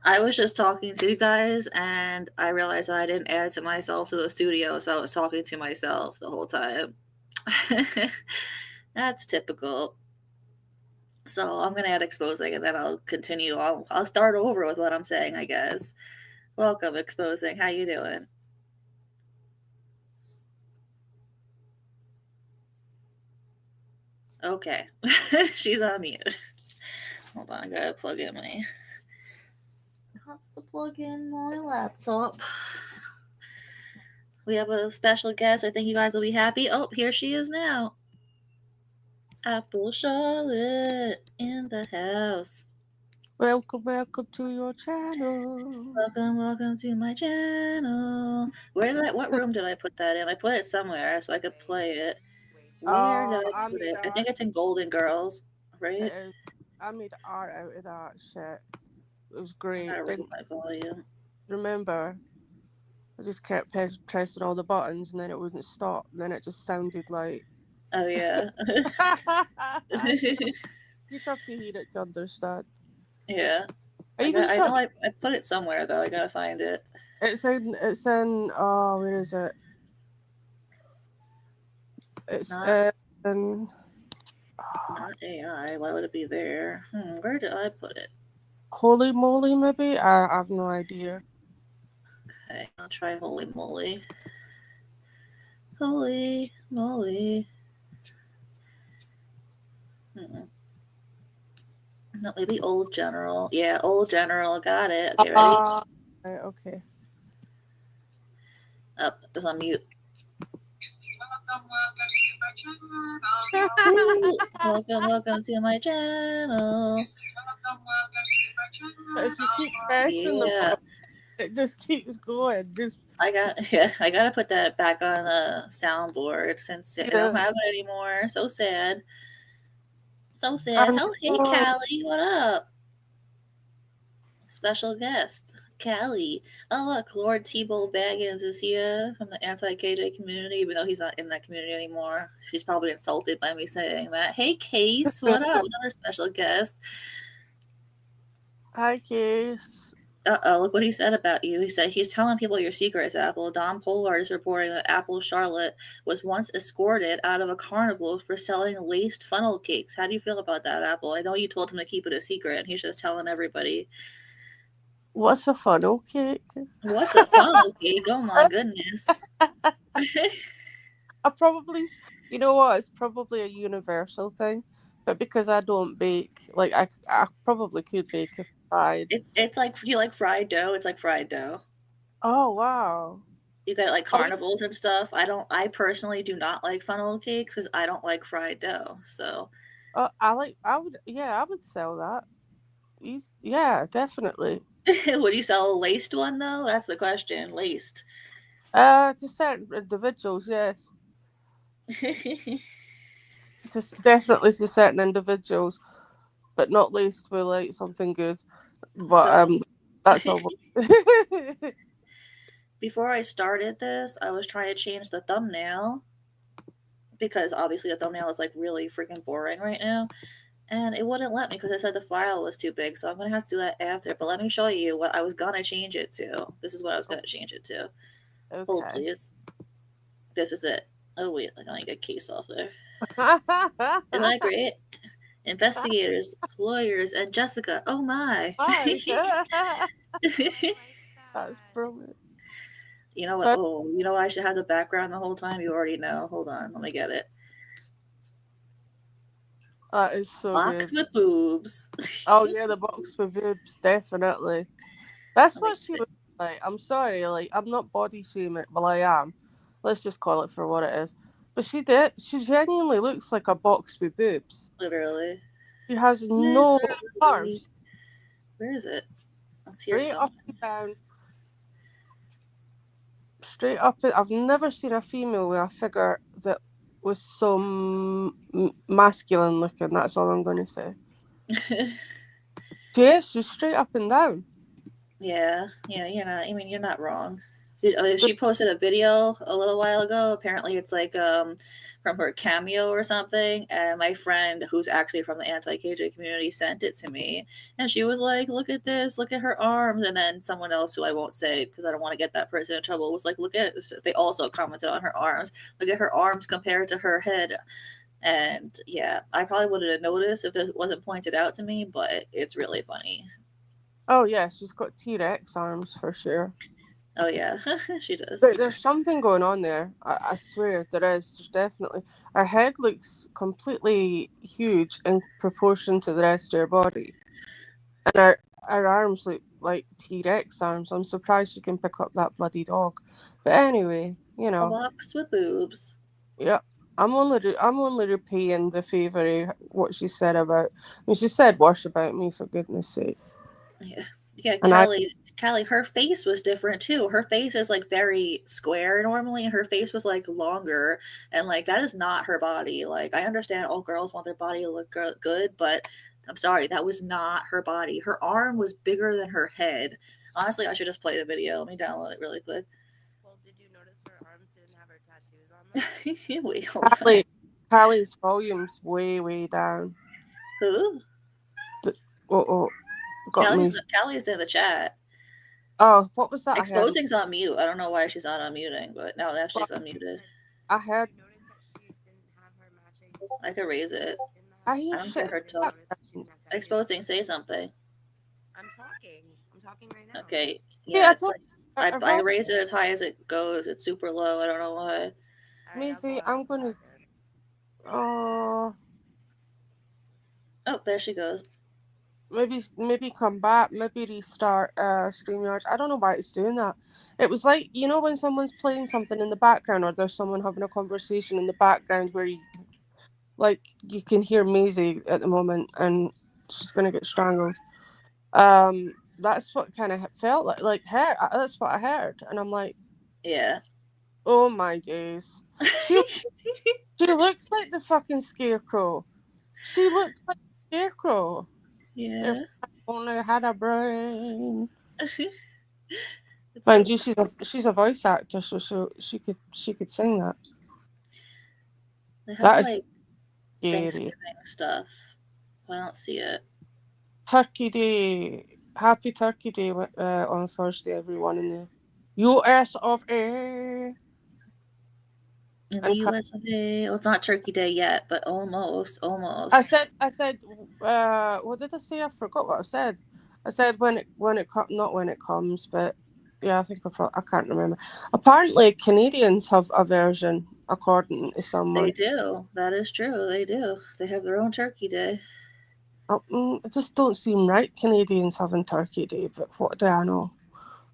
I was just talking to you guys, and I realized that I didn't add to myself to the studio, so I was talking to myself the whole time. That's typical. So I'm gonna add exposing, and then I'll continue. I'll start over with what I'm saying, I guess. Welcome, exposing. How you doing? Okay, she's on mute. Hold on, I gotta plug in my. That's the plug in my laptop. We have a special guest. I think you guys will be happy. Oh, here she is now. Apple Charlotte in the house. Welcome to your channel. Welcome to my channel. What room did I put that in? I put it somewhere so I could play it. Where did I I put made it? I art. think it's in Golden Girls, It right? is. I made art out of that shit. It was I great. gotta raise Didn't my volume. remember. I just kept pressing all the buttons, and then it wouldn't stop. And then it just sounded like. Oh yeah. You'd have to hear it to understand. Yeah. I even I know shut. I put it somewhere though. I gotta find it. It's in. It's in. Oh, where is it? It's Not in. not AI. Why would it be there? Where did I put it? Holy moly, maybe. I have no idea. Okay, I'll try Holy Moly. Holy moly. Hmm. No, maybe Old General. Yeah, Old General. Got it. Okay, ready? Right, okay. Up. It was on mute. Ooh, welcome to my channel. But if you keep pressing the Yeah, button, it just keeps going. Just yeah, I gotta put that back on the soundboard since I don't yeah. have it anymore. So sad. So I sad. Oh, hey, know. Callie. What up? Special guest, Callie. Oh, look, Lord Tebow Baggins is here from the anti KJ community, even though he's not in that community anymore. She's probably insulted by me saying that. Hey, Case, what up? Another special guest. Hi, Case. Look what he said about you. He said he's telling people your secrets, Apple. Don Pollard is reporting that Apple Charlotte was once escorted out of a carnival for selling laced funnel cakes. How do you feel about that, Apple? I know you told him to keep it a secret, and he's just telling everybody. What's a funnel cake? What's a funnel cake? Oh my goodness. I probably, you know what? It's probably a universal thing, but because I don't bake, like I probably could bake if I tried. It's like you like fried dough. It's like fried dough. Oh wow! You got like I was, carnivals and stuff. I don't. I personally do not like funnel cakes because I don't like fried dough. So, I like. I would. Yeah, I would sell that. Yeah, definitely. would you sell a laced one though? That's the question. Laced. To certain individuals, yes. Definitely to certain individuals, but not least we like something good. But So that's all. before I started this, I was trying to change the thumbnail because obviously the thumbnail is like really freaking boring right now. And it wouldn't let me because it said the file was too big. So I'm gonna have to do that after. But let me show you what I was gonna change it to. This is what I was gonna change it to. Hold Okay. please. This is it. Oh wait, I gotta get a case off there. Isn't that great? Investigators, lawyers, and Jessica. Oh my. Hi. That's brilliant. You know what? That, Oh, you know I should have the background the whole time. You already know. Hold on, let me get it. that is so Box good. with boobs. Oh yeah, the box with boobs, definitely. That's Let me what she was like. I'm sorry, like I'm not body shaming, well I am. Let's just call it for what it is. But she did. She genuinely looks like a box with boobs. literally. She has no Literally. arms. Where is it? Let's hear Straight some. up and down. Straight up. I've never seen a female with a figure that was so masculine looking. That's all I'm going to say. Yes, she's straight up and down. Yeah, yeah, you're not. I mean, you're not wrong. She posted a video a little while ago. Apparently, it's like from her cameo or something. And my friend, who's actually from the anti KJ community, sent it to me, and she was like, "Look at this! Look at her arms!" And then someone else who I won't say because I don't want to get that person in trouble was like, "Look at." They also commented on her arms. Look at her arms compared to her head. And yeah, I probably wouldn't have noticed if this wasn't pointed out to me, but it's really funny. Oh yeah, she's got T-Rex arms for sure. Oh yeah, she does. There's something going on there. I swear there is. There's definitely. Her head looks completely huge in proportion to the rest of her body, and her arms look like T-Rex arms. I'm surprised she can pick up that bloody dog. But anyway, A box with boobs. yeah. I'm only repaying the favour of what she said about. I mean, she said worse about me for goodness sake. Yeah, yeah. And I Callie, her face was different too. Her face is like very square normally, and her face was like longer, and like that is not her body. Like I understand all girls want their body to look good, but I'm sorry, that was not her body. Her arm was bigger than her head. Honestly, I should just play the video. Let me download it really quick. Well, did you notice her arms didn't have her tattoos on them? Wait, hold on. Callie's volume's way down. Who? Oh, got me. Callie's in the chat. Oh, what was that? Exposing's on mute. I don't know why she's not unmuting, but now that she's unmuted. I heard. Did you notice that she didn't have her matching? I could raise it. I hear I don't shit. hear her talk. Exposing, say something. I'm talking right now. Okay. Yeah, Yeah, it's like, I raise it as high as it goes. It's super low. I don't know why. Maisie, I'm gonna. Oh, there she goes. maybe come back. Maybe restart StreamYard. I don't know why it's doing that. It was like, you know, when someone's playing something in the background, or there's someone having a conversation in the background where you can hear Maisie at the moment, and she's gonna get strangled. That's what kind of felt like her. That's what I heard, and I'm like, yeah. Oh my days. She looks like the fucking scarecrow. She looks like a scarecrow. Yeah. If I only had a brain. It's Mind so you, she's a voice actor, so she could sing that. they have That is like scary. Thanksgiving stuff. I don't see it. Turkey Day. Happy Turkey Day on Thursday, everyone in the US of A. In the US of A. Well, it's not Turkey Day yet, but almost. I said, what did I say? I forgot what I said. I said not when it comes, but yeah, I think I can't remember. Apparently, Canadians have a version, according to someone. They do. That is true. They do. They have their own Turkey Day. It just don't seem right, Canadians having Turkey Day, but what do I know?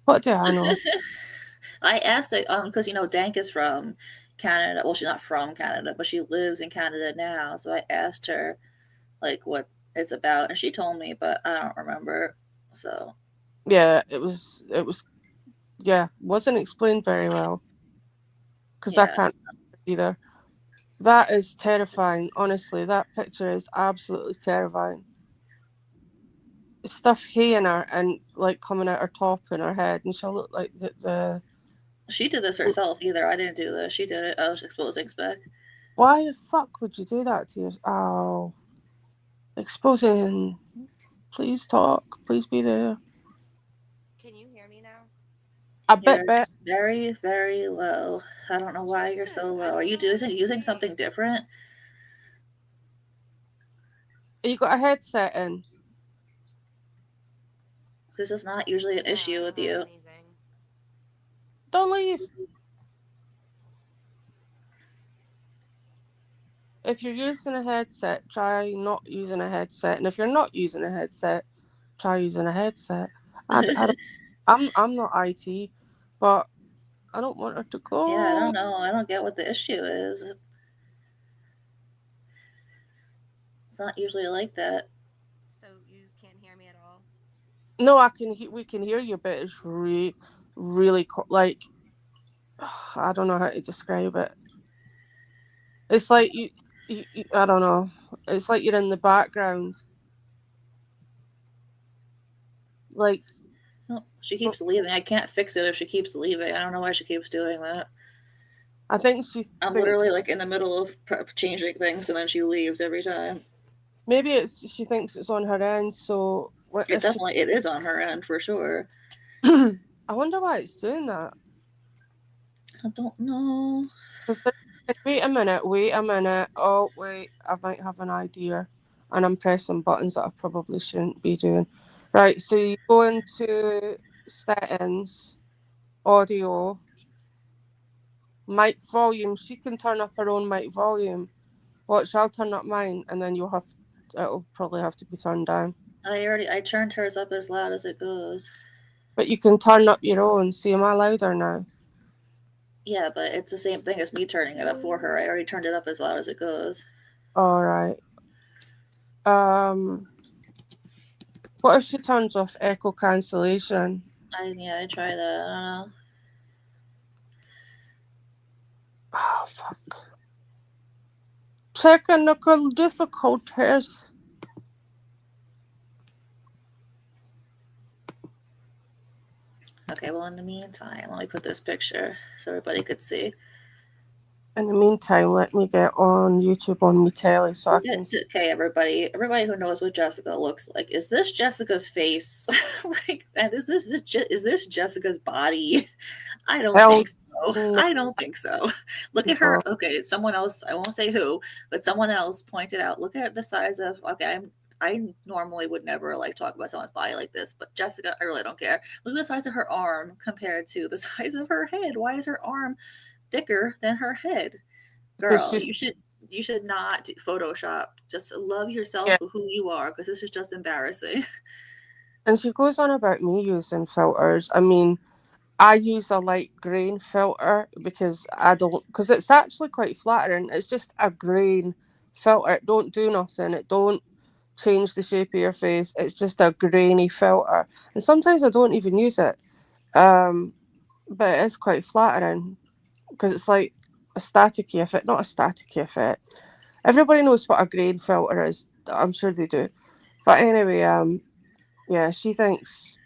What do I know? I asked it because Dank is from Canada. Well, she's not from Canada, but she lives in Canada now. So I asked her like what it's about, and she told me, but I don't remember. So yeah, it was wasn't explained very well because I can't either. That is terrifying. Honestly, that picture is absolutely terrifying. Stuff haying her and like coming out her top and her head, and she'll look like the. She did this herself. Either I didn't do this. She did it. I was exposing spec. Why the fuck would you do that to yourself? Oh, exposing. Please talk. Please be there. Can you hear me now? A bit. Very, very low. I don't know why you're so low. Are you using something different? You got a headset in. This is not usually an issue with you. Don't leave. If you're using a headset, try not using a headset. And if you're not using a headset, try using a headset. I'm not IT, but I don't want her to go. Yeah, I don't know. I don't get what the issue is. It's not usually like that. So you can't hear me at all? No, we can hear you, but it's really, really like I don't know how to describe it. It's like you I don't know. It's like you're in the background. Like She keeps leaving. I can't fix it if she keeps leaving. I don't know why she keeps doing that. I think she I'm thinks literally like in the middle of changing things and then she leaves every time. maybe she thinks it's on her end. So what It if she? definitely it is on her end for sure. I wonder why it's doing that. I don't know. Because wait a minute, wait a minute. Oh wait, I might have an idea, and I'm pressing buttons that I probably shouldn't be doing. Right, so you go into settings, audio, mic volume. She can turn up her own mic volume. Watch, I'll turn up mine, and then it'll probably have to be turned down. I turned hers up as loud as it goes. But you can turn up your own. See, am I louder now? Yeah, but it's the same thing as me turning it up for her. I already turned it up as loud as it goes. All right. What if she turns off echo cancellation? I try that. I don't know. Oh fuck. Technical difficulties. Okay, well in the meantime, let me put this picture so everybody could see. In the meantime, let me get on YouTube on my telly so I can see. Okay, everybody who knows what Jessica looks like, is this Jessica's face? Like, and is this Jessica's body? I don't Hell think so. no. I don't think so. Look at her. No. Okay, someone else. I won't say who, but someone else pointed out. Look at the size of. Okay, I normally would never like talk about someone's body like this, but Jessica, I really don't care. Look at the size of her arm compared to the size of her head. Why is her arm thicker than her head? Because Girl, she's you should not Photoshop. Just love yourself yeah. for who you are, because this is just embarrassing. And she goes on about me using filters. I mean, I use a light grain filter because because it's actually quite flattering. It's just a grain filter. It don't do nothing. It don't change the shape of your face. It's just a grainy filter. And sometimes I don't even use it. Um, but it is quite flattering because it's like a staticky effect, not a staticky effect. Everybody knows what a grain filter is. I'm sure they do. But anyway, yeah, she thinks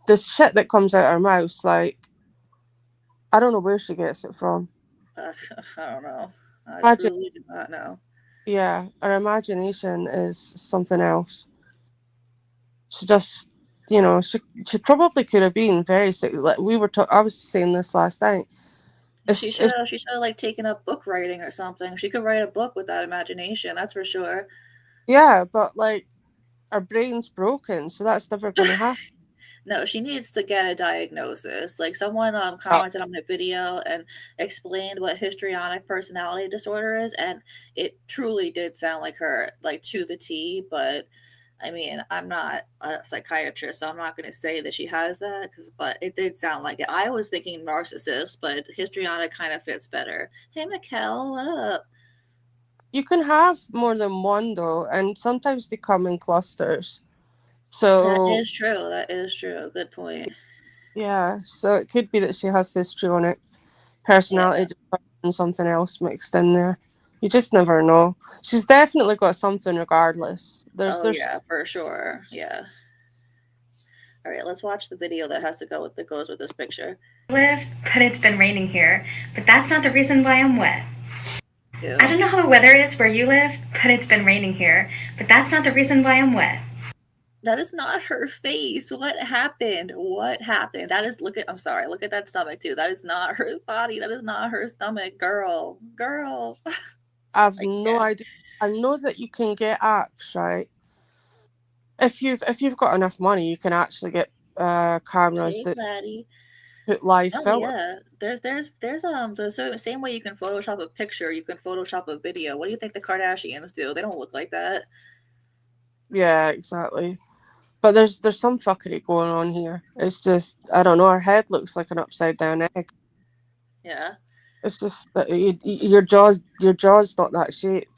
this shit that comes out her mouth, like I don't know where she gets it from. I don't know. I Imagine, truly do not know. yeah, her imagination is something else. She just, she probably could have been very sick. Like I was saying this last night. She should have like taken up book writing or something. She could write a book with that imagination, that's for sure. Yeah, but like her brain's broken, so that's never going to happen. No, she needs to get a diagnosis. Like someone commented on my video and explained what histrionic personality disorder is, and it truly did sound like her, like to the T. But I mean, I'm not a psychiatrist, so I'm not going to say that she has that. But it did sound like it. I was thinking narcissist, but histrionic kind of fits better. Hey, Mikkel, what up? You can have more than one though, and sometimes they come in clusters. That So is true. That is true. Good point. yeah, so it could be that she has histrionic Yeah. personality disorder and something else mixed in there. You just never know. She's definitely got something regardless. Oh There's yeah, for sure. Yeah. All right, let's watch the video that goes with this picture. Live, but it's been raining here. But that's not the reason why I'm wet. Ew. I don't know how the weather is where you live, but it's been raining here. But that's not the reason why I'm wet. That is not her face. What happened? What happened? I'm sorry, look at that stomach too. That is not her body. That is not her stomach. Girl. I've I no can't. idea. I know that you can get apps, right? If you've got enough money, you can actually get cameras Hey, that Laddie. put live Oh filter. yeah. The same way you can Photoshop a picture, you can Photoshop a video. What do you think the Kardashians do? They don't look like that. Yeah, exactly. But there's some fuckery going on here. It's just I don't know. Her head looks like an upside down egg. Yeah. It's just that your jaw's not that shape.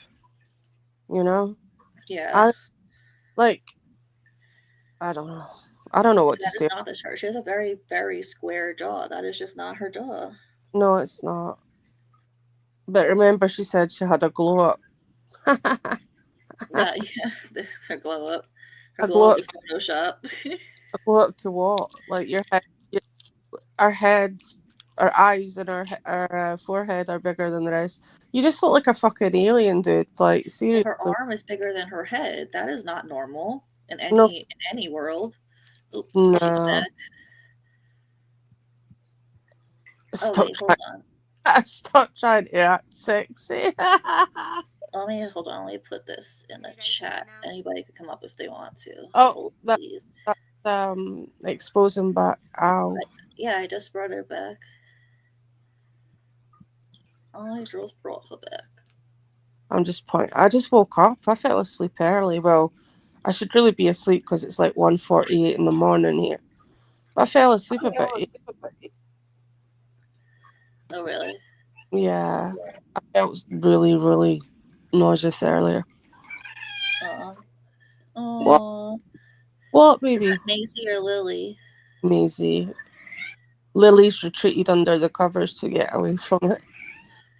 You know. Yeah. I like I don't know. I don't know what to That is say. not her. She has a very, very square jaw. That is just not her jaw. No, it's not. But remember, she said she had a glow up. That yeah, her glow up. Her A glow glow up up. is Photoshop. Go up to what? Like your head, our heads, our eyes, and our forehead are bigger than the rest. You just look like a fucking alien, dude. Like Well, seriously. her arm is bigger than her head. That is not normal No, in any world. Oop, she's no. back. Oh Stop wait, hold trying. on. Stop trying to act sexy. Hold on. Let me put this in Can the you guys hear me chat. now? Anybody could come up if they want to. Oh, Hold, that please. exposing back. Ow. Yeah, I just brought her back. I just brought her back. I'm just point. I just woke up. I fell asleep early. Well, I should really be asleep because it's like 1:48 in the morning here. But I fell asleep a bit. Oh really? Yeah, I felt really, really nauseous earlier. Uh. What? Oh. What, Is that baby? Maisie or Lily? Maisie. Lily's retreated under the covers to get away from it.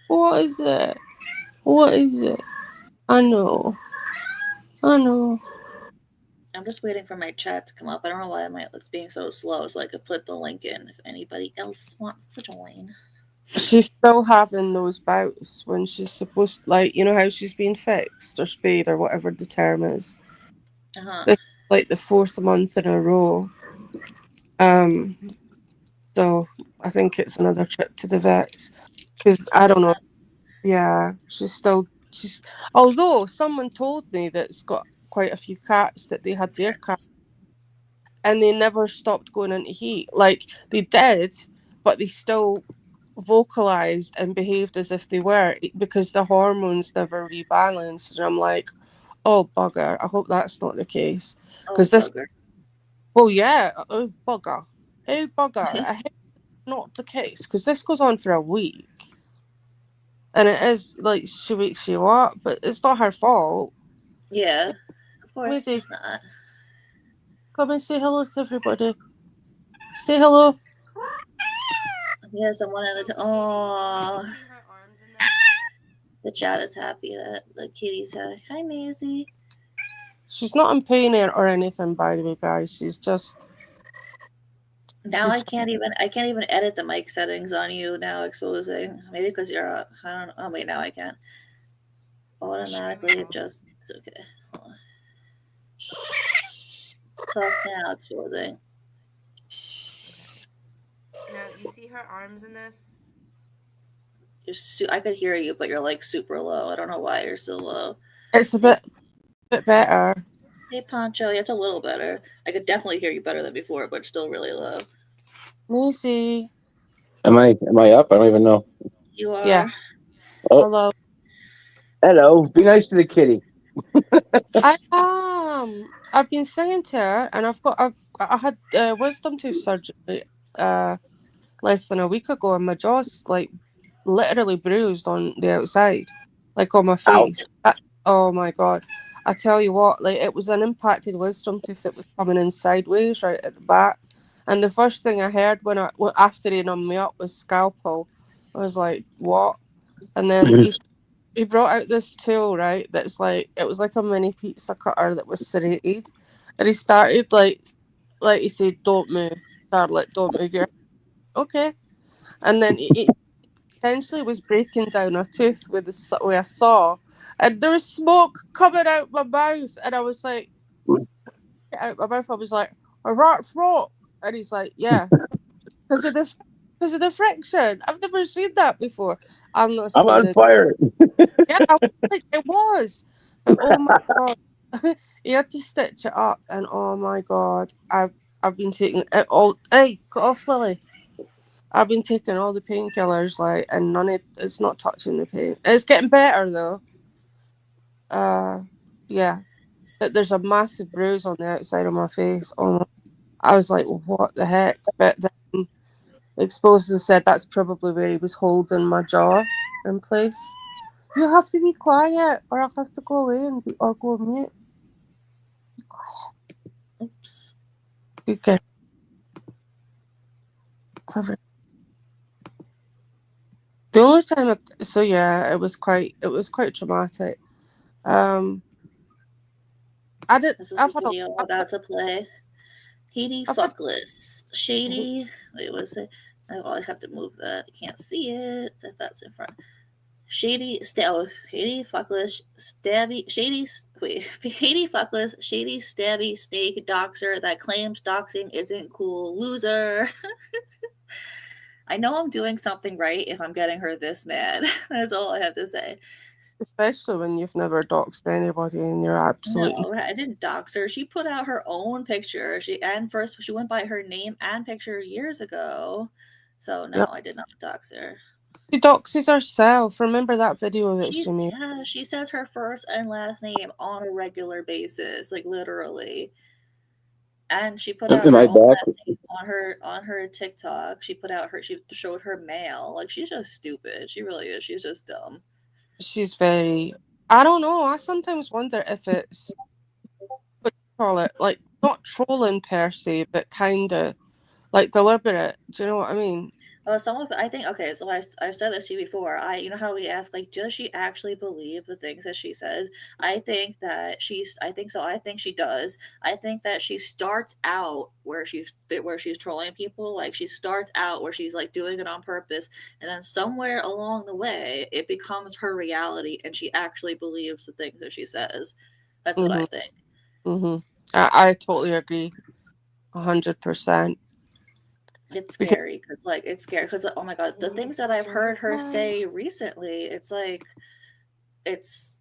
What is it? What is it? I know. I know. I'm just waiting for my chat to come up. I don't know why it's being so slow, so I could put the link in if anybody else wants to join. She's still having those bouts when she's supposed, like, you know how she's been fixed or spayed or whatever the term is. Uh-huh. This is like the 4th month in a row. Um, so I think it's another trip to the vets because I Oh, don't know. Yeah, she's. Although someone told me that's got quite a few cats that they had their cat and they never stopped going into heat. Like they did, but they still vocalized and behaved as if they were because the hormones never rebalanced. And I'm like, oh bugger! I hope that's not the case oh because this. bugger. Oh yeah, oh bugger, oh bugger. I hope it's not the case because this goes on for a week. And it is like she wakes you up, but it's not her fault. Yeah, of course Maisie, not. come and say hello to everybody. Say hello. Yeah, someone in the. So, Katie, you Oh, can see her arms in this. the chat is happy that the kitty's had. Hi, Maisie. She's not in pain or anything, by the way, guys. Now She's I can't even edit the mic settings on you now exposing. Maybe because you're I don't know. Oh wait, now I can. Automatically Now. adjust. It's okay. Hold on. Talk now exposing. Now, you see her arms in this? I could hear you, but you're like super low. I don't know why you're so low. it's a Hey, bit better. hey Poncho, yeah, it's a little better. I could definitely hear you better than before, but still really low. Maisie. Am I up? I don't even know. You Yeah. are. Oh, Hello. hello. Be nice to the kitty. I've been singing to her, and I had wisdom tooth surgery less than a week ago, and my jaw's like literally bruised on the outside, like on my Ouch. face. Oh my god! I tell you what, like it was an impacted wisdom tooth that was coming in sideways right at the back, and the first thing I heard after he numbed me up was scalpel. I was like, what? And then he brought out this tool, right? That's like it was like a mini pizza cutter that was serrated, and he started like he said, "Don't move, Charlotte, don't move your okay." And then he essentially was breaking down a tooth with a saw, and there was smoke coming out my mouth, and I was like, out my mouth, I was like, "A rat throat," and he's like, "Yeah, because of the." Because of the friction, I've never seen that before. I'm not I'm on sparing. fire. Yeah, like it was. But oh my god, he had to stitch it up, and oh my god, I've been taking it all. Hey, got off, Lily. I've been taking all the painkillers, like, and none of it's not touching the pain. It's getting better though. Uh, yeah, but there's a massive bruise on the outside of my face. Oh, I was like, what the heck? But then Exposed said that's probably where he was holding my jaw in place. You have to be quiet, or I'll have to go away or go mute. Be quiet. Oops. Good girl. Clever. The only time, so yeah, it was quite traumatic. This is I've the had a, video I'm I've had, about to play. Haiti I've heard. fuckless. Shady. Wait, what is it? Oh, I have to move that. I can't see it. If that's in front. Haiti fuckless stabby shady wait Haiti fuckless shady stabby snake doxer that claims doxing isn't cool loser. I know I'm doing something right if I'm getting her this mad. That's all I have to say. Especially when you've never doxed anybody and you're absolutely. No, I didn't dox her. She put out her own picture. She went by her name and picture years ago. So no, Yep. I did not dox her. She doxes herself. Remember that video that she She made? yeah, she says her first and last name on a regular basis, like literally. And she put out Am her I own back? last name on her TikTok. She showed her mail. Like she's just stupid. She really is. She's just dumb. She's very. I don't know. I sometimes wonder if it's what do you call it, like not trolling per se, but kind of like deliberate. Do you know what I mean? Some of I think okay, so I've said this to you before. You know how we ask like, does she actually believe the things that she says? I think so. I think she does. I think that she starts out where she's trolling people. Like she starts out where she's like doing it on purpose, and then somewhere along the way, it becomes her reality, and she actually believes the things that she says. That's what I Mhm. think. Mhm. I totally agree. 100%. It's Because scary because like it's scary because oh my god, the things that I've heard her say recently, it's like it's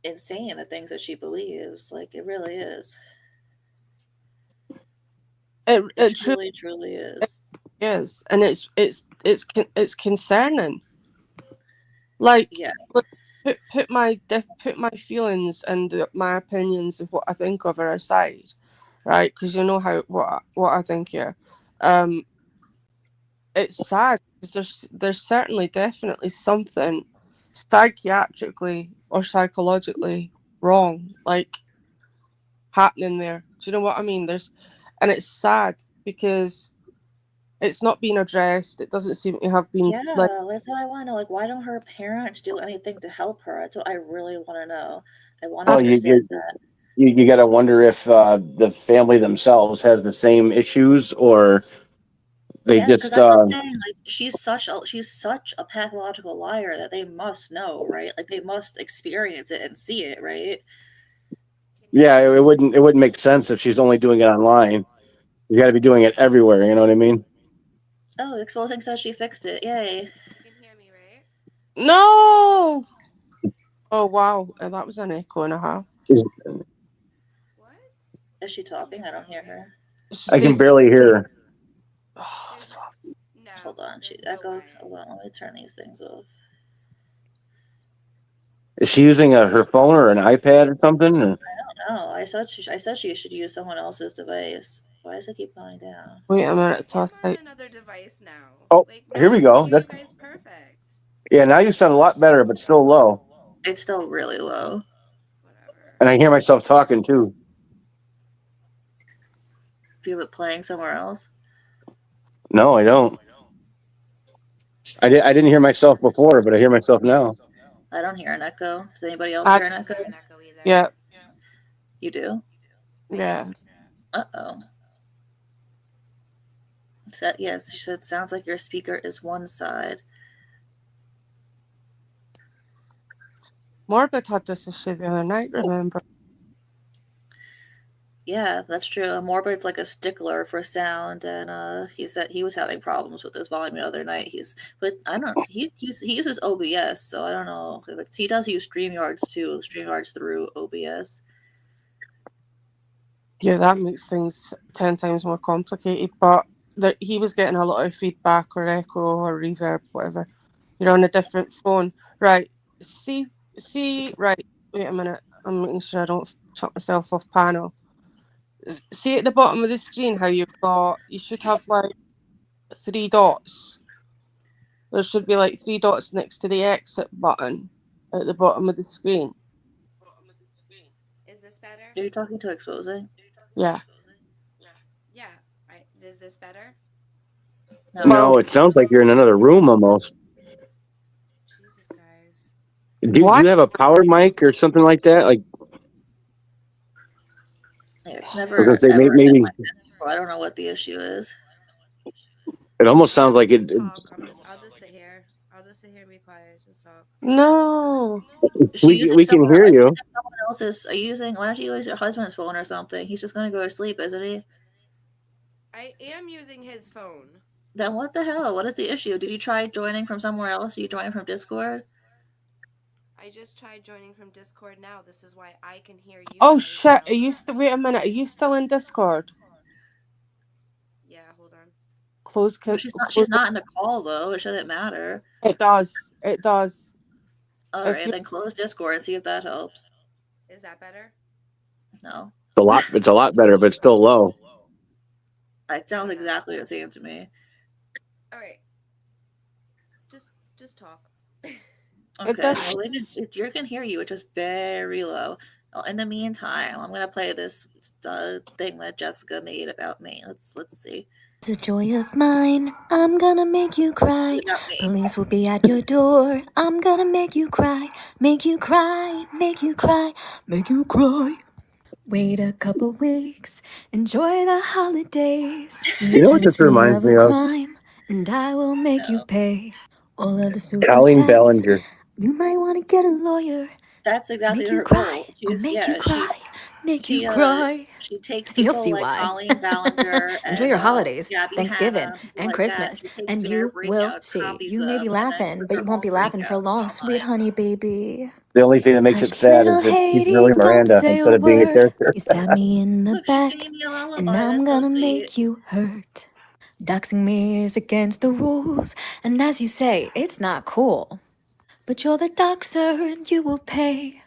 insane the things that she believes. Like it really is. It it truly truly, truly is. is, and it's concerning. Like, Yeah. look, put my feelings and my opinions of what I think of her aside, right? Because you know how what I think here. Um, it's sad because there's certainly definitely something psychiatrically or psychologically wrong, like happening there. Do you know what I mean? And it's sad because it's not being addressed. It doesn't seem to have been Yeah, like. that's what I want to know. Like, why don't her parents do anything to help her? That's what I really want to know. I want to I, Well, understand that. you got to wonder if the family themselves has the same issues, or they Yeah, because just that's what I'm saying. Like, she's such a pathological liar that they must know, right? Like, they must experience it and see it, right? Can you yeah, hear me? it wouldn't make sense if she's only doing it online. You got to be doing it everywhere. You know what I mean? Oh, exposing says she fixed it. Yay! You can hear me, right? no. Oh wow, that was an echo and a half. Is- What? Is she You can hear talking? I me, don't hear right? her. She I can says, barely hear her. oh, There's fuck. no. Hold on, she There's no echoed. way. Hold on, let me turn these things off. Is she using her phone or an iPad or something? Or- No, I said she should use someone else's device. Why does it keep going down? Wait a I minute, am toss on out. another device now. Oh, Like here now we I can go. hear you That's guys perfect. yeah. Now you sound a lot better, but still low. It's still really low. Whatever. And I hear myself talking too. Do you have it playing somewhere else? No, I don't. I didn't hear myself before, but I hear myself now. I don't hear an echo. Does anybody else I hear I an don't echo? hear an echo either. yeah You do? I yeah. don't. Uh oh. Yes, she said sounds like your speaker is one side. Morbid had this issue the other night. Remember? Yeah, that's true. Morbid's like a stickler for sound, and he said he was having problems with his volume the other night. But I don't. He uses OBS, so I don't know. If he does use Streamyards too. Streamyards through OBS. Yeah, that makes things 10 times more complicated. But he was getting a lot of feedback or echo or reverb, whatever. You're on a different phone, right? See, right. Wait a minute. I'm making sure I don't chuck myself off panel. See at the bottom of the screen how you should have like 3 dots. There should be like 3 dots next to the exit button at the bottom of the screen. Is this better? Are you talking to exposing? Yeah. Yeah. Is this better? No. Well, No, it sounds like you're in another room almost. Jesus, guys. Do why? you have a power mic or something like that? Like It's I was gonna never say been maybe like this before. I don't know what the issue is. It almost sounds like Just it. talk. I'll just sit here. I'll just sit here and be quiet. Just talk. No. Is she using We can someone? hear Are you you. using someone else's? Are you using? Why don't you use your husband's phone or something? He's just gonna go to sleep, isn't he? I am using his phone. Then what the hell? What is the issue? Did you try joining from somewhere else? Are you joining from Discord? I just tried joining from Discord now. This is why I can hear you Oh and everyone shit! Are else. you still? Wait a minute. Are you still in Discord? Yeah, hold on. Close. But she's not. Close. She's not in the call though. It shouldn't matter. It does. It does. All If right, you then close Discord and see if that helps. Is that better? No, It's a lot. It's a lot better, but it's still low. it sounds don't know. exactly the same to me. All right. Just talk. Okay, does. well, you can hear you, which is very low. Well, in the meantime, I'm gonna play this thing that Jessica made about me. Let's see. It's a joy of mine. I'm gonna make you cry. About me. Police will be at your door. I'm gonna make you cry. Make you cry. Make you cry. Make you cry. Wait a couple weeks. Enjoy the holidays. You know what this Accuse me reminds of a me of? crime, and I will make you No, pay all of the super Colleen chats. Ballinger. You might want to get a lawyer. that's exactly Make you her cry. goal. I'll She's make you yeah. cry. Make you She cry. she takes You'll people see like why. Colleen Ballinger Enjoy and your holidays, Gabby Thanksgiving, Hanna, people and like that. Christmas, She takes and their you will see. copies You may be them, and then laughing, puts but you her won't own be laughing for breakouts long. Sweet online. honey baby. The only thing that makes it Hush, sad little is that she's really Haiti, don't Miranda say a instead of being a word. character. You stab me in the Look, she's back, singing me a and lullaby. I'm That's so gonna sweet. make you hurt. Doxing me is against the rules, and as you say, it's not cool. But you're the doxer, and you will pay.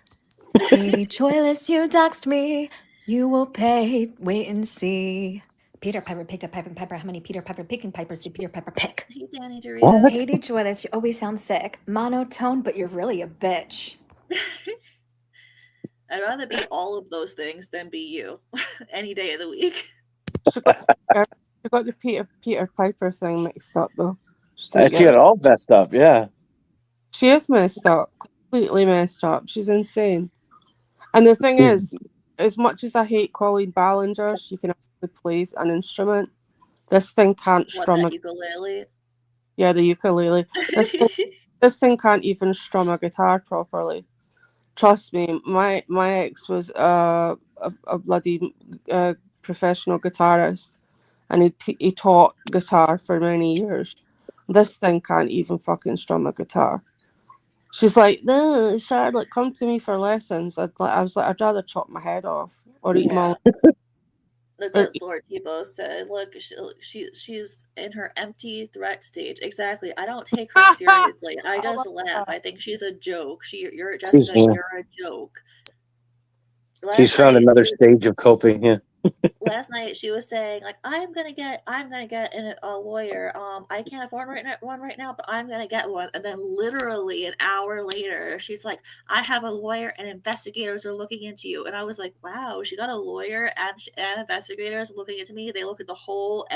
Haiti Choilis, you doxed me. You will pay. Wait and see. Peter Piper picked up Piper Piper. How many Peter Piper picking pipers did Peter Piper pick? Hey, Danny Dorito. What? Haiti Choilis, you always sound sick. Monotone, but you're really a bitch. I'd rather be all of those things than be you any day of the week. She got. She got the Peter Piper thing mixed up though. Just didn't She get got it. it all messed up. Yeah. She is messed up. Completely messed up. She's insane. And the thing is, as much as I hate Colleen Ballinger, she can actually play an instrument. This thing can't What, strum that a ukulele? yeah, the ukulele. This thing can't even strum a guitar properly. Trust me, my ex was a bloody professional guitarist, and he taught guitar for many years. This thing can't even fucking strum a guitar. She's like, no, Charlotte, come to me for lessons. I was like, I'd rather chop my head off or eat my. Yeah. Look Or, what Lord Tebow said. Look, she's in her empty threat stage. Exactly. I don't take her seriously. I I just love laugh. that. I think she's a joke. You're She's Jessica. You're a joke. she's Last found night another stage of coping. Yeah. last night she was saying like I'm gonna get a lawyer. I can't afford one right now, but I'm gonna get one. And then literally an hour later she's like, I have a lawyer and investigators are looking into you. And I was like, wow, she got a lawyer and investigators looking into me. They look at the whole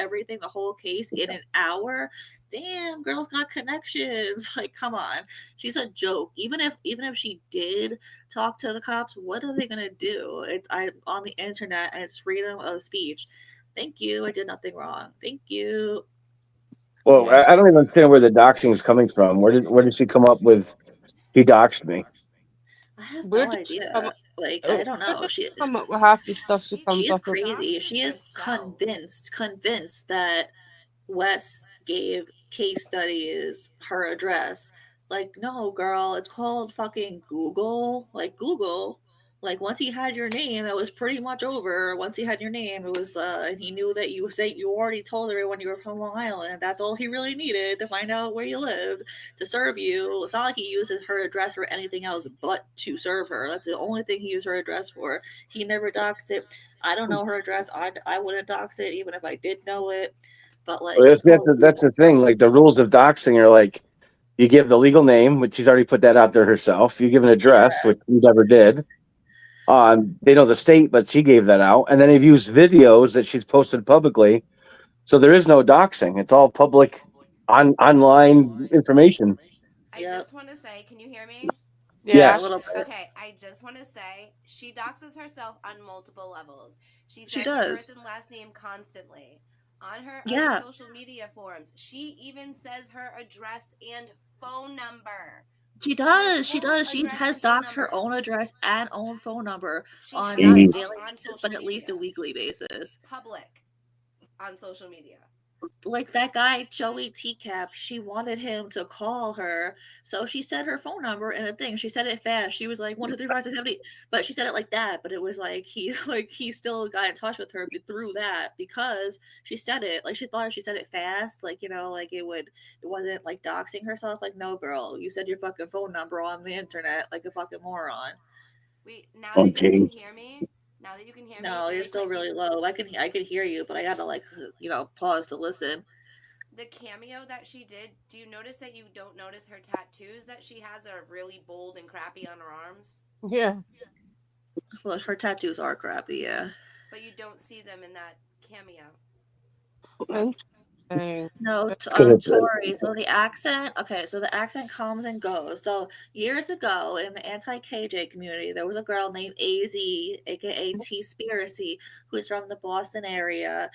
case in an hour. Damn, girl's got connections. Like, come on. She's a joke. Even if she did talk to the cops, what are they gonna do? I'm on the internet and it's freedom of speech. Thank you. I did nothing wrong. Thank you. Well, Yeah. I don't even understand where the doxing is coming from. Where did she come up with? He doxed me. I have Where no did she come idea. up? Like, I Oh, don't where know. did she come up with half the stuff she She comes is up with? crazy. Doxes She is herself. convinced that Wes gave case studies her address. Like, no, girl, it's called fucking Google. Like, Google. Like, once he had your name, it was pretty much over. Once he had your name, it was, he knew that you already told everyone you were from Long Island. That's all he really needed to find out where you lived to serve you. It's not like he used her address for anything else but to serve her. That's the only thing he used her address for. He never doxed it. I don't know her address. I wouldn't dox it even if I did know it. But like, Well, it's called that's the Google. thing. Like the rules of doxing are like you give the legal name, which she's already put that out there herself. You give an Yeah, address, which you never did. They know the state, but she gave that out. And then they've used videos that she's posted publicly. So there is no doxing. It's all public online information. I yep. just want to say, can you hear me? Yeah. A Yes. little bit. Okay, I just want to say she doxes herself on multiple levels. She She says her does. first and last name constantly. On her other Yeah. social media forums, she even says her address and phone number. She Her does. She full does. She address has and phone doxed her number. own address and own phone number She on does not a it Jeez. daily on basis, but social at least a media. weekly basis. Public on social media. Like that guy Joey Teacap, she wanted him to call her, so she said her phone number in a thing. She said it fast. She was like 1 2 3 4 5 6 7 8, but she said it like that. But it was like he still got in touch with her through that because she said it like she thought she said it fast, like like it wasn't like doxing herself. Like no, girl, you said your fucking phone number on the internet like a fucking moron. Wait, now Oh, that you can jeez. hear me, No, you're really still quick, really low. I can hear you, but I gotta like pause to listen. the cameo that she did, do you notice that you don't notice her tattoos that she has that are really bold and crappy on her arms? Yeah. Well, her tattoos are crappy, yeah. But you don't see them in that cameo. Interesting. No, Because Tori. So the accent, okay, so the accent comes and goes. So years ago in the anti-KJ community, there was a girl named AZ, aka T-Spiracy, who's from the Boston area.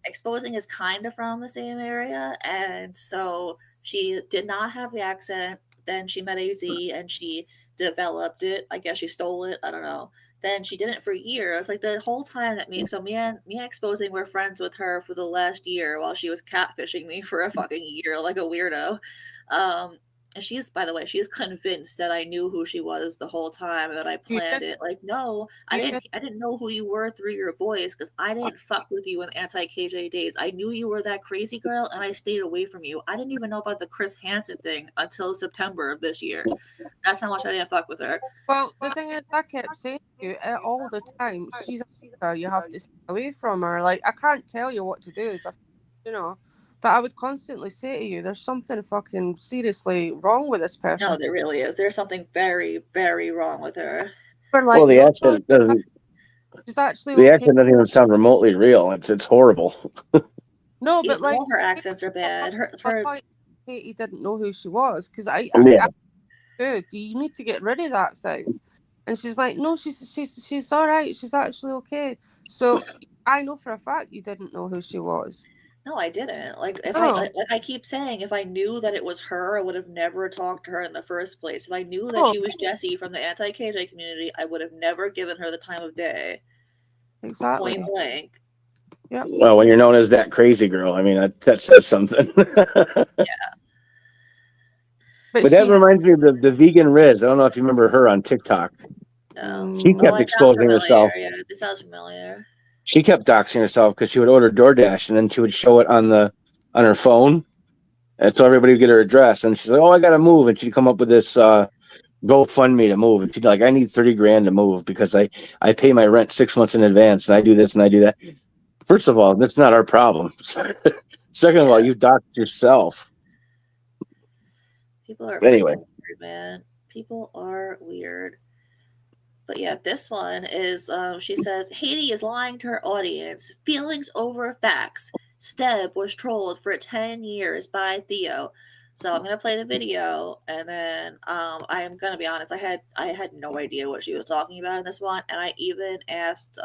Exposing is kind of from the same area, and so she did not have the accent. Then she met AZ and she developed it. I guess she stole it. I don't know. Then she did it for years. Like the whole time that me and exposing were friends with her for the last year while she was catfishing me for a fucking year like a weirdo. And she's, by the way, she's convinced that I knew who she was the whole time and that I You planned did. it. Like, no, I You didn't. did. I didn't know who you were through your voice because I didn't fuck with you in anti KJ days. I knew you were that crazy girl, and I stayed away from you. I didn't even know about the Chris Hansen thing until September of this year. That's how much I didn't fuck with her. Well, the thing is, I kept saying to you all the time, she's a hater, you have to stay away from her. Like, I can't tell you what to do, you know. But I would constantly say to you, there's something fucking seriously wrong with this No, person. there really is. There's something very, very wrong with her. But well, like, no, no, she's actually the okay. accent doesn't even sound remotely real. It's horrible. No, Yeah, but like, all her accents are bad. I Her thought Katie didn't know who she was because Yeah. I good. You need to get rid of that thing. And she's like, no, she's all right. She's actually okay. So I know for a fact you didn't know who she was. No, I didn't. Like if I No, like I keep saying, if I knew that it was her, I would have never talked to her in the first place. If I knew that no, she was Jessie from the anti-KJ community, I would have never given her the time of day. exactly. Point blank. Yep. Well, when you're known as that crazy girl, I mean that says something. But But that she, reminds me of the vegan Riz. I don't know if you remember her on TikTok. No. She Oh, kept it sounds exposing familiar. herself. Yeah, this sounds familiar. She kept doxing herself because she would order DoorDash and then she would show it on her phone, and so everybody would get her address. And she's like, "Oh, I got to move," and she'd come up with this GoFundMe to move. And she'd be like, "I need 30 grand to move because I pay my rent 6 months in advance, and I do this and I do that." First of all, that's not our problem. Second of all, Yeah. you doxed yourself. People are Anyway, freaking weird, man. People are weird. But yeah, this one is she says Haiti is lying to her audience. Feelings over facts. Steb was trolled for 10 years by Theo. So I'm gonna play the video and then I am gonna be honest, I had no idea what she was talking about in this one, and I even asked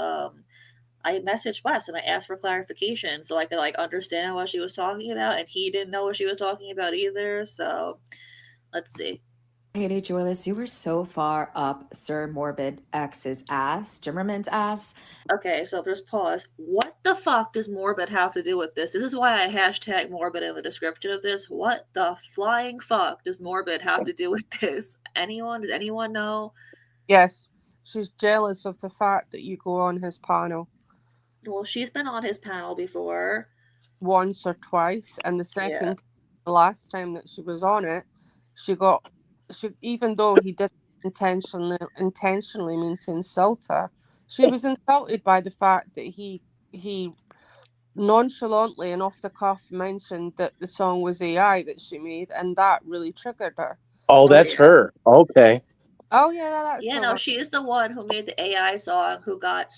I messaged Wes and I asked for clarification so I could like understand what she was talking about, and he didn't know what she was talking about either. So let's see. Haiti Joyless, you were so far up Sir Morbid X's ass, Jimmerman's ass. Okay, so just pause. What the fuck does morbid have to do with this? This is why I hashtag morbid in the description of this. What the flying fuck does morbid have to do with this? Anyone? Does anyone know? yes, she's jealous of the fact that you go on his panel Well, she's been on his panel before. once or twice, and Yeah. the last time that she was on it, she got, even though he didn't intentionally mean to insult her, she was insulted by the fact that he nonchalantly and off the cuff mentioned that the song was AI that she made, and that really triggered her. oh, Oh that's yeah. her. Okay. Oh yeah, that's Yeah, the no, one. she's the one who made the AI song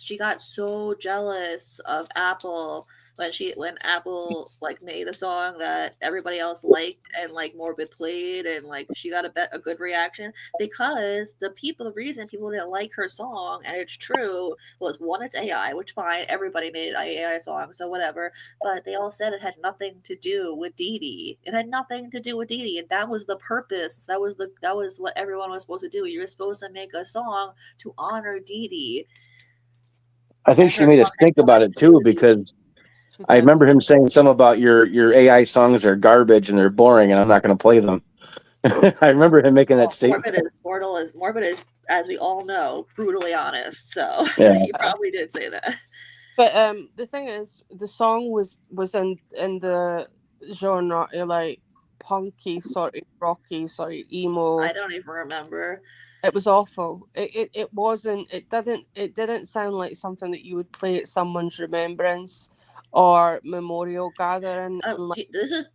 she got so jealous of Apple when Apple like made a song that everybody else liked and like Morbid played and like she got a good reaction because the reason people didn't like her song, and it's true, was one, it's AI, which fine, everybody made an AI song, so whatever. But they all said it had nothing to do with Dee Dee. It had nothing to do with Dee Dee, and that was the purpose. That was what everyone was supposed to do. You were supposed to make a song to honor Dee Dee. I think And she her made song us had think about nothing it to do too, with Dee Dee. because She I did. remember him saying something about your AI songs are garbage and they're boring and I'm not going to play them. I remember him making that Well, statement. Morbid is, as we all know, brutally honest. So Yeah, he probably did say that. But the thing is, the song was in the genre of like punky, sort of rocky, sort of I emo. don't even remember. It was awful. It wasn't. It didn't sound like something that you would play at someone's remembrance or memorial gathering. And like, This is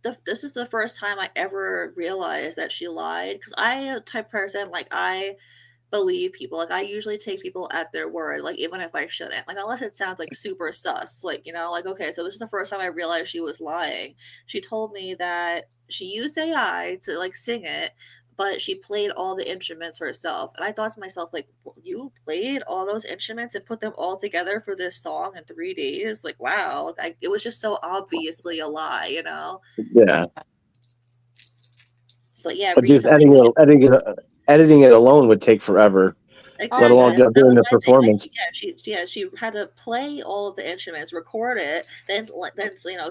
the first time I ever realized that she lied, because I am the type of person, like, I believe people. Like, I usually take people at their word, like, even if I shouldn't. Like, unless it sounds like super sus. Like, like, okay, so this is the first time I realized she was lying. She told me that she used AI to like sing it, but she played all the instruments herself. And I thought to myself, like, you played all those instruments and put them all together for this song in 3 days? Like, wow. It was just so obviously a lie, you know? yeah. But yeah, But just recently editing it alone would take forever, let oh exactly. alone yeah, That doing was the my thing. Like, performance. she had to play all of the instruments, record it, then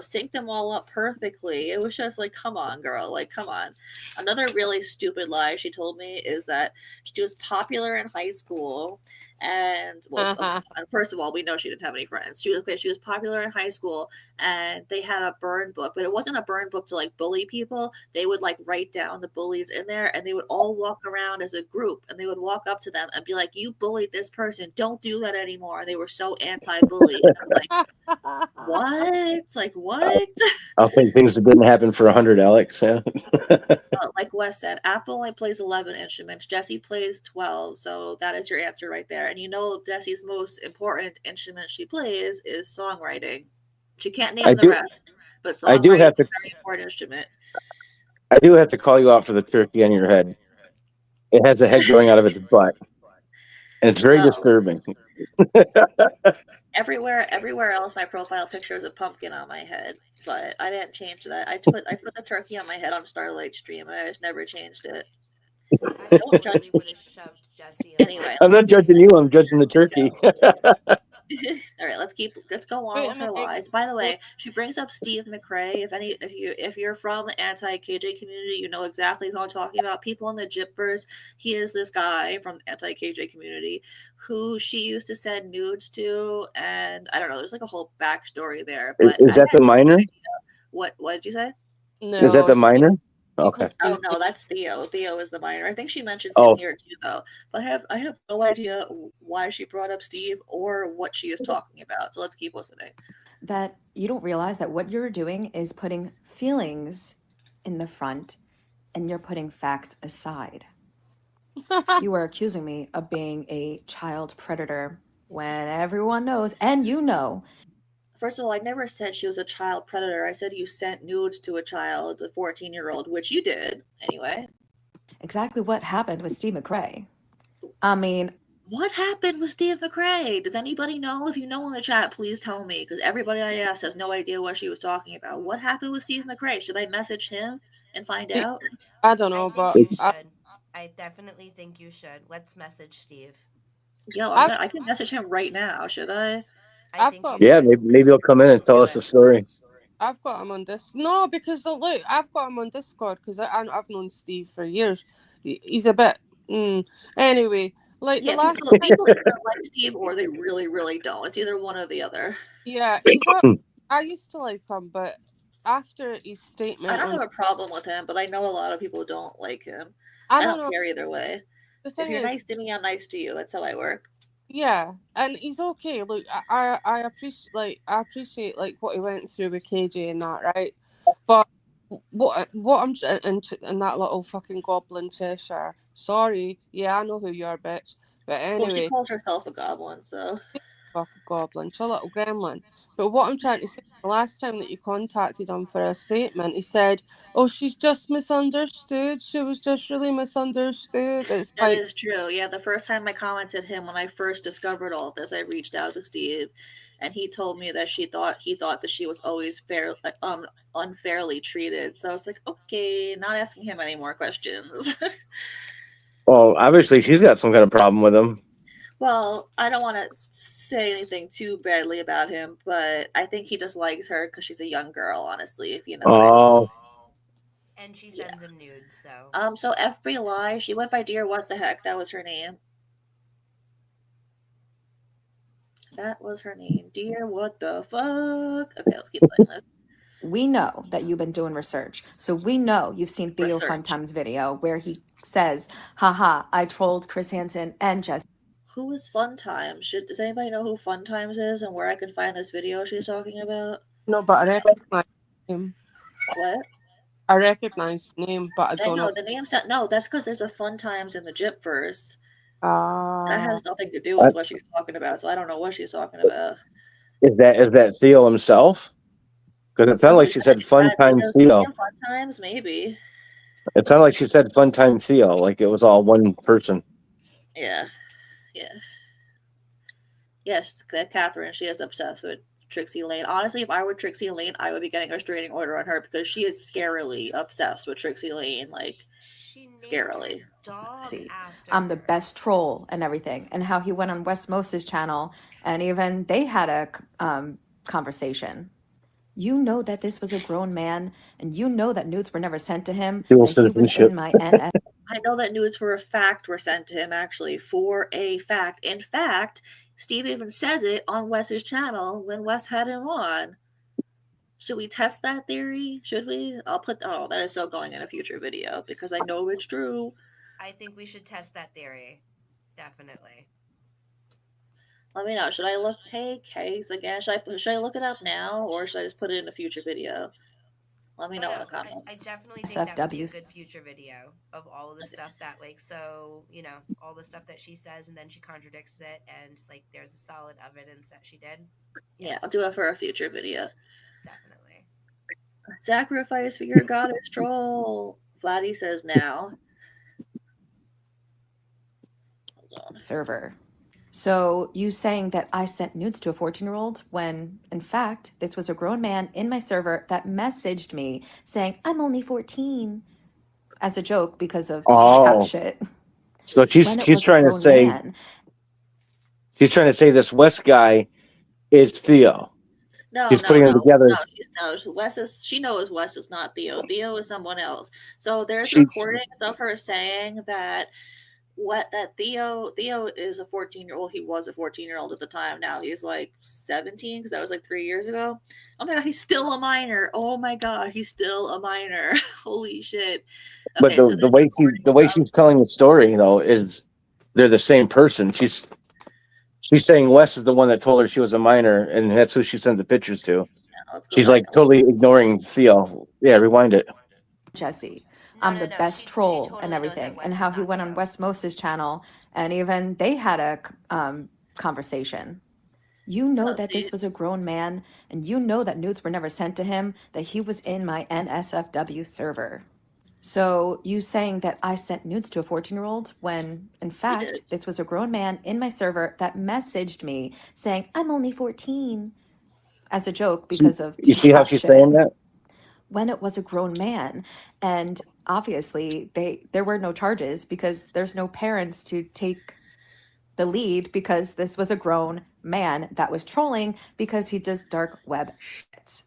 sync them all up perfectly. It was just like, come on, girl, like, come on. Another really stupid lie she told me is that she was popular in high school, and well, first of all, we know she didn't have any friends. She was popular in high school, and they had a burn book, but it wasn't a burn book to like bully people. They would like write down the bullies in there, and they would all walk around as a group, and they would walk up to them and be like, "You bullied this person. Don't do that anymore." And they were so anti-bully. And I was like, "What? Like what?" I'll think things that didn't happen for 100, Alex. Yeah. Like Wes said, Apple only plays 11 instruments. Jesse plays 12. So that is your answer right there. And Jesse's most important instrument she plays is songwriting. She can't I name the do. rest, but I do songwriting have is to. a very important instrument. I do have to call you out for the turkey on your head. It has a head growing out of its butt, and it's very Well, disturbing. everywhere else, my profile picture is a pumpkin on my head, but I didn't change that. I put the turkey on my head on Starlight Stream, and I just never changed it. I Don't totally judge would have me. shoved Jesse in a Anyway, I'm pumpkin not if he judging said you. I'm that. judging the turkey. all right, let's go on wait a with her minute. lies. By the way, she brings up Steve McRae. If you're from the anti KJ community, you know exactly who I'm talking about. People in the Gyppers. He is this guy from the anti KJ community who she used to send nudes to, and I don't know. There's like a whole backstory there, but Is I that had the no minor? idea. What did you say? Is that No, the minor? Steve Okay. Oh McQueen. no, that's Theo. Theo is the minor. I think she mentions him Oh, here too, though. But I have no idea why she brought up Steve or what she is talking about. So let's keep listening. That you don't realize that what you're doing is putting feelings in the front and you're putting facts aside. You are accusing me of being a child predator when everyone knows, and you know, First of all, I never said she was a child predator. I said you sent nudes to a child, a 14-year-old, which you did anyway. exactly what happened with Steve McRae. I mean, What happened with Steve McRae? Does anybody know? If you know in the chat, please tell me, because everybody I asked has no idea what she was talking about. What happened with Steve McRae? Should I message him and find out? I don't I know, think but you should. I definitely think you should. Let's message Steve. Yo, I've I can message him right now. Should I? I I've think got you yeah. should. Maybe he'll come in and Let's tell do us it. the story. I've got him on this. No, because look, I've got him on Discord because I've known Steve for years. He's a bit. Anyway, like the Yeah, last time, people either like Steve or they really, really don't. It's either one or the other. yeah, he's up. I used to like him, but after his I statement don't on, have a problem with him, but I know a lot of people don't like him. I I don't don't know. care either way. The If thing you're is, nice to me, I'm nice to you. That's how I work. yeah, and he's okay. Look, I appreciate like what he went through with KJ and that, right? But what I'm in that little fucking goblin Cheshire. Sorry, yeah, I know who you are, bitch. But Well, she anyway, calls herself a goblin, so. fuck a goblin. She's a little gremlin. But what I'm trying to say, the last time that you contacted him for a statement, he said, "Oh, she's just misunderstood. She was just really misunderstood." It's That like, is true. Yeah, the first time I commented him when I first discovered all of this, I reached out to Steve, and he told me that he thought that she was always unfairly treated. So I was like, okay, not asking him any more questions. Well, obviously she's got some kind of problem with him. Well, I don't want to say anything too badly about him, but I think he just likes her because she's a young girl. Honestly, if you know what I mean. Oh, And she Yeah. sends him nudes, so. So FB Live, she went by Dear What the Heck. That was her name. That was her name. Dear What the Fuck. Okay, let's keep playing this. We know that you've been doing research. So we know you've seen Theo Research. Funtime's video where he says, haha, I trolled Chris Hansen and Jess. Who is Fun Times? Does anybody know who Fun Times is and where I can find this video she's talking about? no, but I recognize the name. What? I recognize the name, but I I don't know know. the name's not. No, that's because there's a Fun Times in the Jip verse. That Ah, has nothing to do with what she's talking about, so I don't know what she's talking about. is that Theo himself? Because it sounded Oh, like she said is "Fun that Time Theo's Theo." name? Fun Times? Maybe. It sounded like she said "Fun Time Theo," like it was all one person. Yeah. Yeah. Yes, Catherine, she is obsessed with Trixie Lane. Honestly, if I were Trixie Lane, I would be getting a restraining order on her because she is scarily obsessed with Trixie Lane. Like, She named scarily. her dog See, after I'm the her. best troll and everything. And how he went on Wes Moses' channel and even they had a conversation. You know that this was a grown man and you know that nudes were never sent to him, Dual that he was citizenship. in my NS. I know that nudes for a fact were sent to him, actually, for a fact. In fact, Steve even says it on Wes's channel when Wes had him on. Should we test that theory? Should we? Oh, that is so going in a future video because I know it's true. I think we should test that theory. Definitely. Let me know. Should I look? Hey, case again. Should I look it up now or should I just put it in a future video? Let me know in the comments. I definitely think that would be a SFWs. good future video of all of the stuff that, like, so, you know, all the stuff that she says and then she contradicts it and, like, there's solid evidence that she did. Yeah, I'll do it for a future video. Definitely. Sacrifice for your goddess troll. Vladdy says now. Hold on. Server. So you saying that I sent nudes to a 14-year-old when, in fact, this was a grown man in my server that messaged me saying I'm only 14 as a joke because of Oh, shit. so When she's it she's was a trying to grown say man. she's trying to say this West guy is Theo. No, She's no, putting no, them together. she knows Wes is not Theo. Theo is someone else. So there's She's recordings of her saying that Theo is a 14-year-old. He was a 14-year-old at the time. Now he's like 17 because that was like 3 years ago. Oh my god, he's still a minor. Oh my god, he's still a minor. Holy shit. but Okay, so the there's way recordings of she's telling the story though is they're the same person. She's saying Wes is the one that told her she was a minor, and that's who she sent the pictures to. let's go She's back like and look. totally ignoring Theo. Yeah, rewind it. Jesse. No, I'm no, the no. best She troll totally and knows that everything. Wes And is how he not went on Theo. Wes Moses' channel and even they had a conversation. You know Let's that see. this was a grown man and you know that nudes were never sent to him, that he was in my NSFW server. So you saying that I sent nudes to a 14-year-old when, in You fact, did. this was a grown man in my server that messaged me saying I'm only 14 as a joke because of You see how she's shit. saying that? When it was a grown man, and obviously there were no charges because there's no parents to take the lead because this was a grown man that was trolling because he does dark web shit.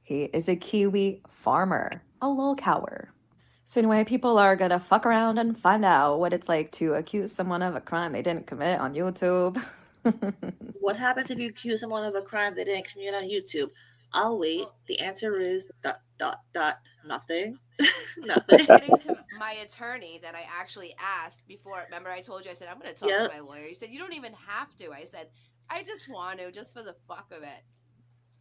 He is a Kiwi farmer, a lolcower. So anyway, people are gonna fuck around and find out what it's like to accuse someone of a crime they didn't commit on YouTube. What happens if you accuse someone of a crime they didn't commit on YouTube? I'll wait. Well, The answer is ... nothing. Nothing. according to my attorney that I actually asked before, remember I told you, I said, I'm going to talk to Yep. my lawyer. He said, you don't even have to. I said, I just want to, just for the fuck of it.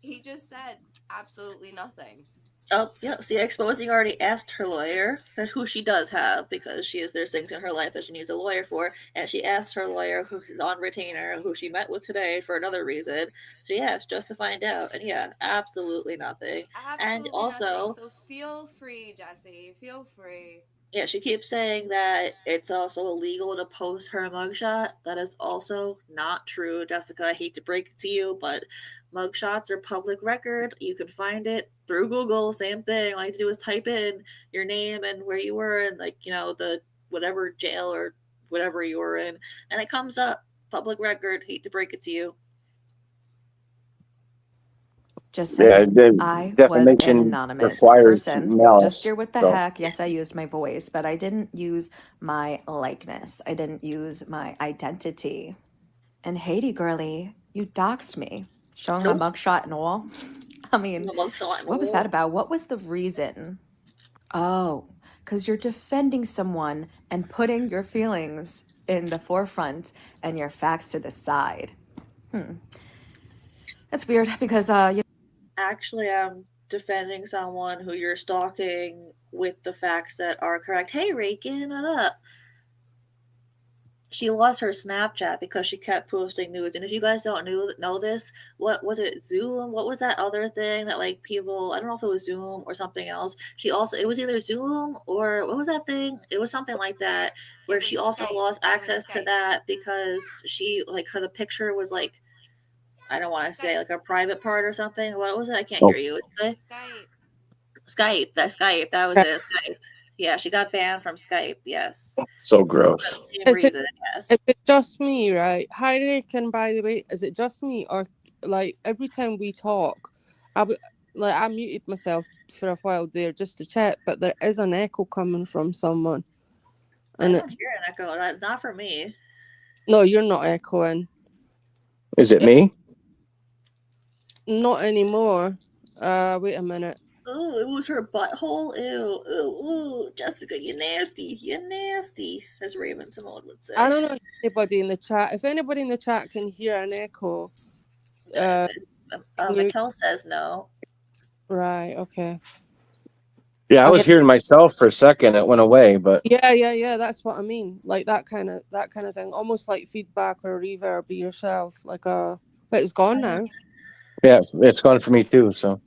He just said absolutely nothing. Oh, yeah. See, exposing already asked her lawyer that who she does have because there's things in her life that she needs a lawyer for, and she asked her lawyer who is on retainer, who she met with today for another reason. She asked just to find out, and yeah, absolutely nothing. And Absolutely nothing. also, So feel free, Jesse. Feel free. yeah, she keeps saying that it's also illegal to post her mugshot. That is also not true, Jessica. I hate to break it to you, but mugshots are public record. You can find it through Google. Same thing. All you have to do is type in your name and where you were and, like, the whatever jail or whatever you were in, and it comes up. Public record. Hate to break it to you. Just Yeah, saying, the I was an defamation anonymous requires person. Just malice. hear what the So heck. Yes, I used my voice, but I didn't use my likeness. I didn't use my identity. And Haiti girly, you doxed me, showing my Nope. mugshot and all. I mean, The mugshot and what was that all. about? What was the reason? Oh, because you're defending someone and putting your feelings in the forefront and your facts to the side. That's weird because Actually, I'm defending someone who you're stalking with the facts that are correct. Hey, Rakin, what up? She lost her Snapchat because she kept posting nudes. And if you guys don't know this, what was it? Zoom? What was that other thing that, like, people? I don't know if it was Zoom or something else. It was either Zoom or what was that thing? It was something like that It where was she also Skype. lost It was access to Skype. that because the picture was like, I don't want to say Skype. like a private part or something. What was it? I can't oh, hear you. What did you say? Skype. Skype. That Skype. That was it. Skype. Yeah, she got banned from Skype. Yes. so For gross. the same Is it reason. Yes. is it just me, right? Hi, Rick, by the way, is it just me, or like every time we talk, I would like I muted myself for a while there just to check, but there is an echo coming from someone, I and don't it's hear an echo. Not for me. no, you're not echoing, Is it it, me? not anymore. Wait a minute. Oh, it was her butthole. Ew, ew, ew. Jessica, you nasty. You nasty, as Raven Simone would I say. don't know if anybody in the chat. If anybody in the chat can hear an echo, Uh, uh, can you? Mikkel says no. Right. Okay. Yeah, I I was hearing myself for a second. It went away, but yeah. That's what I mean. Like that kind of thing, almost like feedback or reverb yourself. But it's gone now. yeah, it's gone for me too. So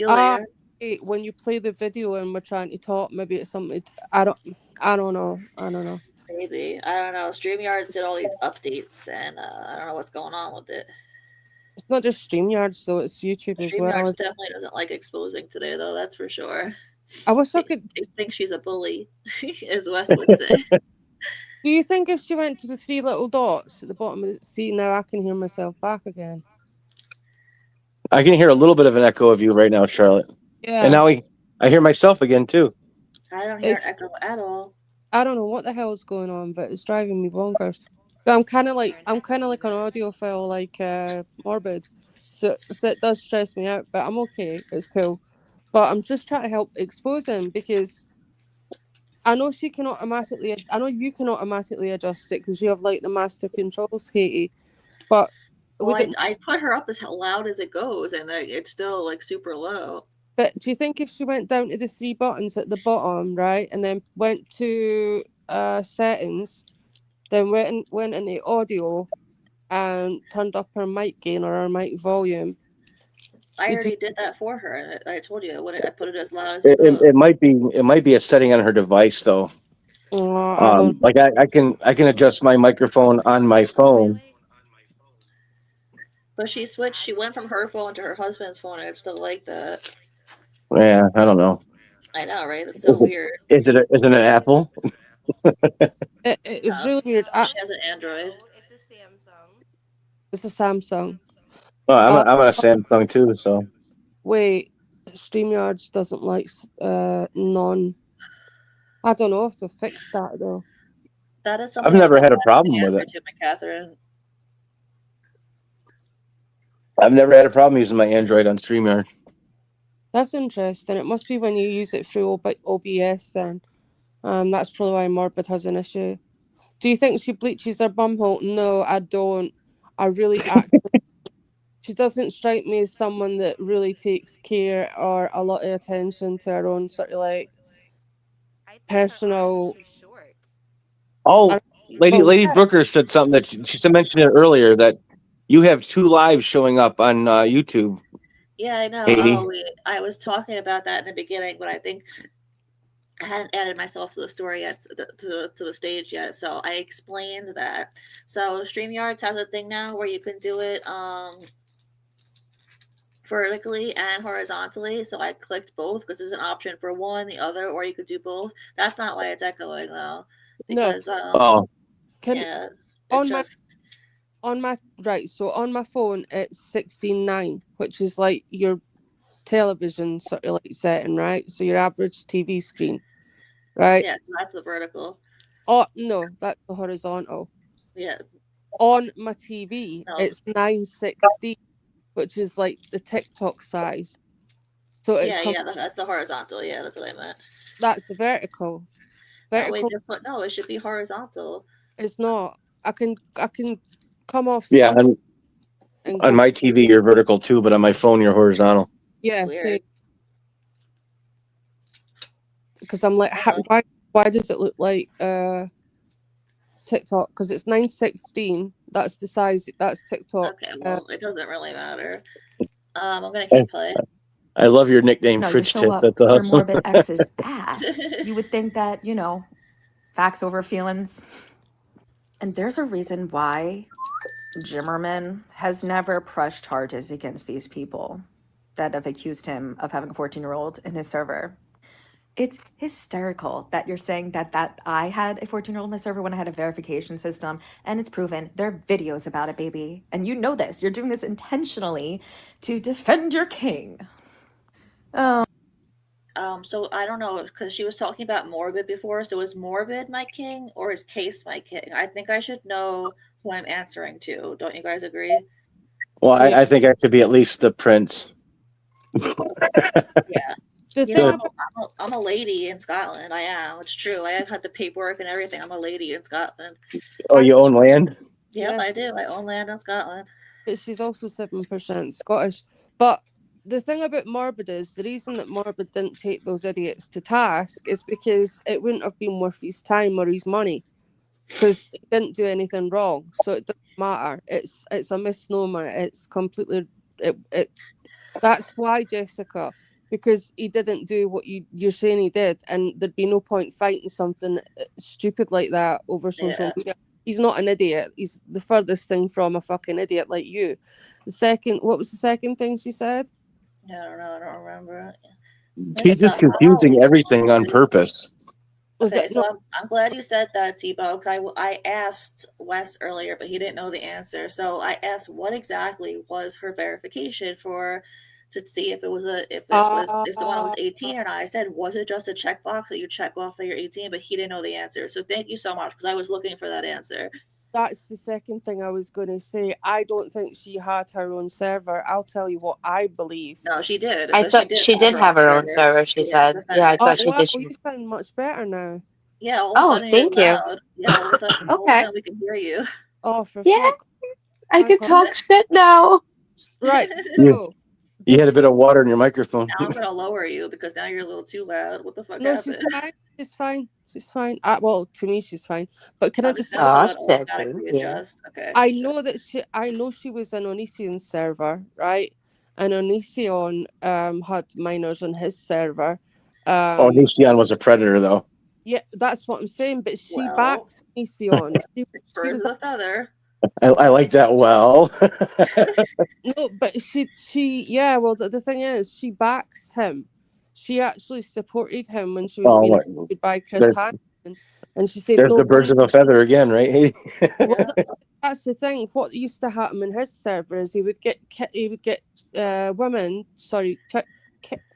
Ah, Peculiar. when you play the video and we're trying to talk, maybe it's something. I don't know. I don't know. Maybe. I don't know. StreamYards did all these updates, and I don't know what's going on with it. It's not just StreamYards though; it's YouTube as well. StreamYards definitely doesn't like exposing today, though. That's for sure. I wish I They, could. they think she's a bully, as Wes would say. Do you think if she went to the three little dots at the bottom of the see now, I can hear myself back again? I can hear a little bit of an echo of you right now, Charlotte. And Yeah, now I hear myself again too. I don't hear an it's. echo at all. I don't know what the hell is going on, but it's driving me bonkers. But Hear an I'm echo kind of like an either. audiophile, like morbid. So it does stress me out, but I'm okay. It's cool. But I'm just trying to help expose him because I know she can automatically. I know you can automatically adjust it because you have like the master controls, Katie. But Well, would it? I put her up as loud as it goes, and it's still like super low. But do you think if she went down to the three buttons at the bottom, right, and then went to settings, then went into audio and turned up her mic gain or her mic volume? I Would you? already did that for her, and I told you I put it as loud as it It, it, goes. it might be a setting on her device though. I don't. Like I can adjust my microphone on my Oh, phone. really? But she switched. I'm She not went from her sure. phone to her husband's phone, and it's still like that. Yeah, I don't know. I know, right? That's so Is it weird. is it an Apple? It was No, really weird. she has an Android. No, it's a Samsung. It's a Samsung. Oh, Uh, I'm on a Samsung too, so wait, Streamyards doesn't like non. I don't know if they fixed that though. That is I've something I would never never had a have problem an with answer it. to, McCatherine. I've never had a problem using my Android on StreamYard. That's interesting. It must be when you use it through OBS then. That's probably why Morbid has an issue. Do you think she bleaches her bumhole? No, I don't. I really She doesn't strike me as someone that really takes care or a lot of attention to her own sort of like I think her arms are personal. too short. Oh, Lady Well, Lady yeah, Brooker said something that she mentioned it earlier that you have 2 lives showing up on YouTube, Yeah, I know. Katie. I was talking about that in the beginning, but I think I hadn't added myself to the story yet, to the stage yet. So I explained that. So StreamYards has a thing now where you can do it vertically and horizontally. So I clicked both because there's an option for one, the other, or you could do both. That's not why it's echoing though, no. because Oh, Can yeah, it's on my just on my right. So on my phone, it's 16:9, which is like your television sort of like setting, right? So your average TV screen, right? yeah, so that's the vertical. Oh no, that's the horizontal. Yeah, On my TV, no, it's 916, which is like the TikTok size. So it yeah, comes. yeah, that's the horizontal. Yeah, that's what I meant. That's the vertical. No, wait, Vertical no, it should be horizontal. is not. I can come off yeah. screen and On go. my TV, you're vertical too, but on my phone, you're horizontal. Yeah, Weird. see, because I'm like, Uh, why does it look like TikTok? Because it's 916. That's the size. That's TikTok. okay, well, it doesn't really matter. I'm gonna I, keep playing. I love your nickname, No, you're Fridge so Tits. up That's Sir awesome. Morbid X's ass. You would think that, facts over feelings. And there's a reason why Jimmerman has never pressed charges against these people that have accused him of having a 14-year-old in his server. It's hysterical that you're saying that I had a 14-year-old in my server when I had a verification system, and it's proven. There are videos about it, baby. And you know this. You're doing this intentionally to defend your king. Oh. So I don't know because she was talking about Morbid before. So is Morbid my king or is Case my king? I think I should know who I'm answering to. Don't you guys agree? Well, Yeah. I think I have to be at least the prince. Yeah. The You know, thing So, about I'm a lady in Scotland. I am. It's true. I have had the paperwork and everything. I'm a lady in Scotland. oh, you own land? Yep, I yes, do. I own land in Scotland. but she's also 7% Scottish. But the thing about Morbid is the reason that Morbid didn't take those idiots to task is because it wouldn't have been worth his time or his money because he didn't do anything wrong. So it doesn't matter. It's a misnomer. It's completely it. That's why, Jessica, because he didn't do what you're saying he did, and there'd be no point fighting something stupid like that over social Yeah. media. He's not an idiot. He's the furthest thing from a fucking idiot like you. What was the second thing she said? I don't know. I don't remember. She's Messica, just how confusing everything on exactly? purpose. Was Okay, that so no? I'm glad you said that, Tebow. 'Cause I asked Wes earlier, but he didn't know the answer. So I asked what exactly was her verification for to see if it was if someone was Uh, 18 or not. I said, was it just a checkbox that you check off that you're 18? But he didn't know the answer. So thank you so much because I was looking for that answer. that's the second thing I was going to say. I don't think she had her own server. I'll tell you what I believe. No, she did. I So she thought did she have did her own have her own server. server, she Yeah, said. Yeah, I defended. thought she Wow, did. you sound much better now. Yeah, all of a Oh, sudden you're thank you. loud. Yeah, all of a Okay. sudden we can hear you. Oh, for Yeah, fuck. I Thank can God. talk shit now. Right, You so you had a this bit of water in your microphone. Now I'm gonna lower you because now you're a little too loud. What the fuck no, she's happened? fine. She's fine. She's fine. Well, to me, she's fine. But can I I'm just just gonna say, let Oh, it shit, thank automatically you. adjust. Okay. I know she was an Onision server, right? And Onision had minors on his server. Oh, Um, Lucian was a predator, though. yeah, that's what I'm saying. But she Well, backs Onision. She birds was of a feather. I like that well. no, but yeah. Well, the thing is, she backs him. She actually supported him when she was Oh, being what? interviewed by Chris There, Hansen, and she said, there's "No, the birds believe." of a feather again, right? Well, Yeah. that's the thing. What used to happen in his server is he would get women, sorry,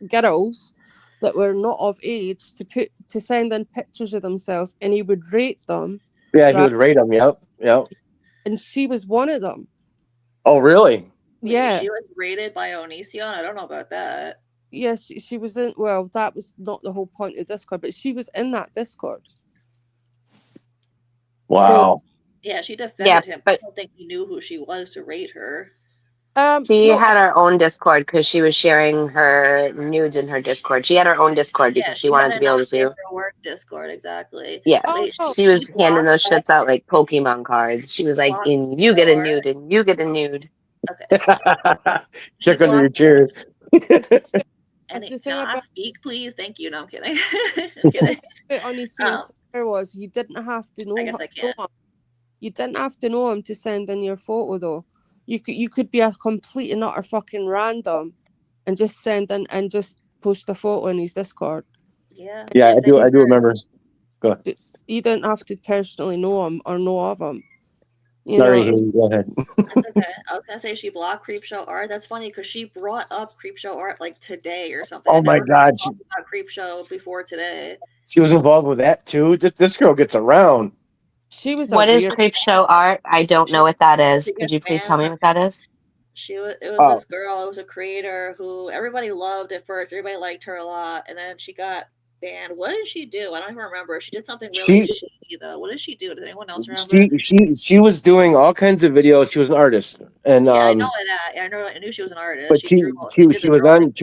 girls that were not of age to send in pictures of themselves, and he would rate them, Yeah, he right? would rate them. Yep, yep. And she was one of them. Oh, really? Wait, Yeah. she was rated by Onision? I don't know about that. Yes, she was in. Well, that was not the whole point of Discord, but she was in that Discord. So Wow. Yeah, she Yeah, defended him. I but don't think he knew who she was to rate her. She No, had her own Discord because she was sharing her nudes in her Discord. She had her own Discord Yeah, because she she had wanted to a be not able safe to. for work Discord, exactly. Yeah, oh Wait, no, she was she handing blocked those all shits out like Pokemon cards. She was she like, blocked "And you show get a art. nude, and you get a nude." Okay. She Check under your blocked chair. any the can thing I about speak, please? Thank you. No, I'm kidding. I'm kidding. on his scene Um, was you didn't have to I know guess I know can. him. You didn't have to know him to send in your photo though. You could be a complete and utter fucking random, and just send in and just post a photo in his Discord. Yeah. Yeah, Same thing You, I with do her. remember. Go ahead. you didn't have to personally know him or know of him. You Sorry, know, Haley. Go ahead. It's okay. I was gonna say she blocked Creepshow art. That's funny because she brought up Creepshow art like today or something. I Oh my never heard her God, talk about Creepshow before today. she was involved with that too. This girl gets around. she was a What is weird. creep show art? I don't She know what that is. she Could gets you please tell banned. me what that is? It was Oh, this girl. It was a creator who everybody loved at first. Everybody liked her a lot, and then she got banned. What did she do? I don't even remember. She did something really she shady though. What did she do? Does anyone else remember? she was doing all kinds of videos. She was an artist, and Yeah, I know that. Yeah, I knew she was an artist. but She drew. She did she the was drawing. on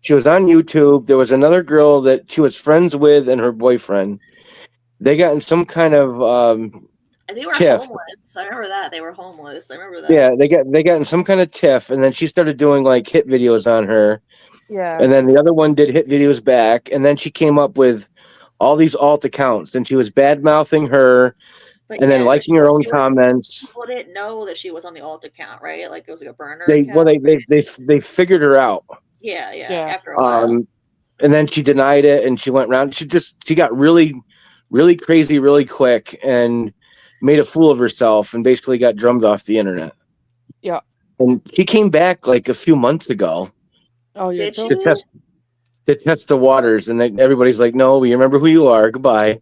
she was on YouTube. There was another girl that she was friends with and her boyfriend. They got in some kind of And they were tiff. homeless. I remember that. They were homeless. I remember that. Yeah, they got in some kind of tiff, and then she started doing like hit videos on her, Yeah, and then the other one did hit videos back, and then she came up with all these alt accounts, and she was bad mouthing her, But and then yeah, but liking her own she was comments. people didn't know that she was on the alt account, right? Like it was like a burner account. They figured her out. Yeah, yeah. yeah. After a while. And then she denied it, and she went around. She got really crazy really quick, and made a fool of herself, and basically got drummed off the internet. Yeah. And she came back like a few months ago Oh, you're Did joking. to she? test the waters, and then everybody's like, "No, we remember who you are. Goodbye."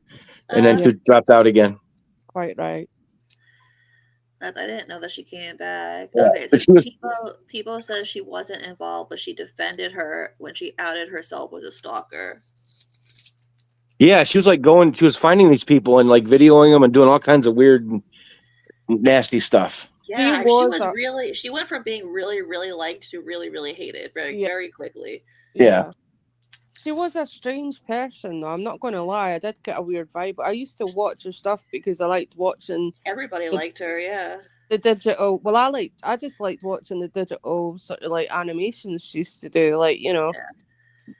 And then Yeah, she dropped out again. quite right. I didn't know that she came back. Yeah, Okay, so but she was. Tebow says she wasn't involved, but she defended her when she outed herself as a stalker. Yeah, she was like going. She was finding these people and like videoing them and doing all kinds of weird, nasty stuff. She Yeah, she was was a really. She went from being really, really liked to really, really hated very, yeah, very quickly. Yeah. yeah. She was a strange person, though. I'm not going to lie. I did get a weird vibe. I used to watch her stuff because I liked watching Everybody the, liked her. Yeah. the digital. Well, I just liked watching the digital sort of like animations she used to do, like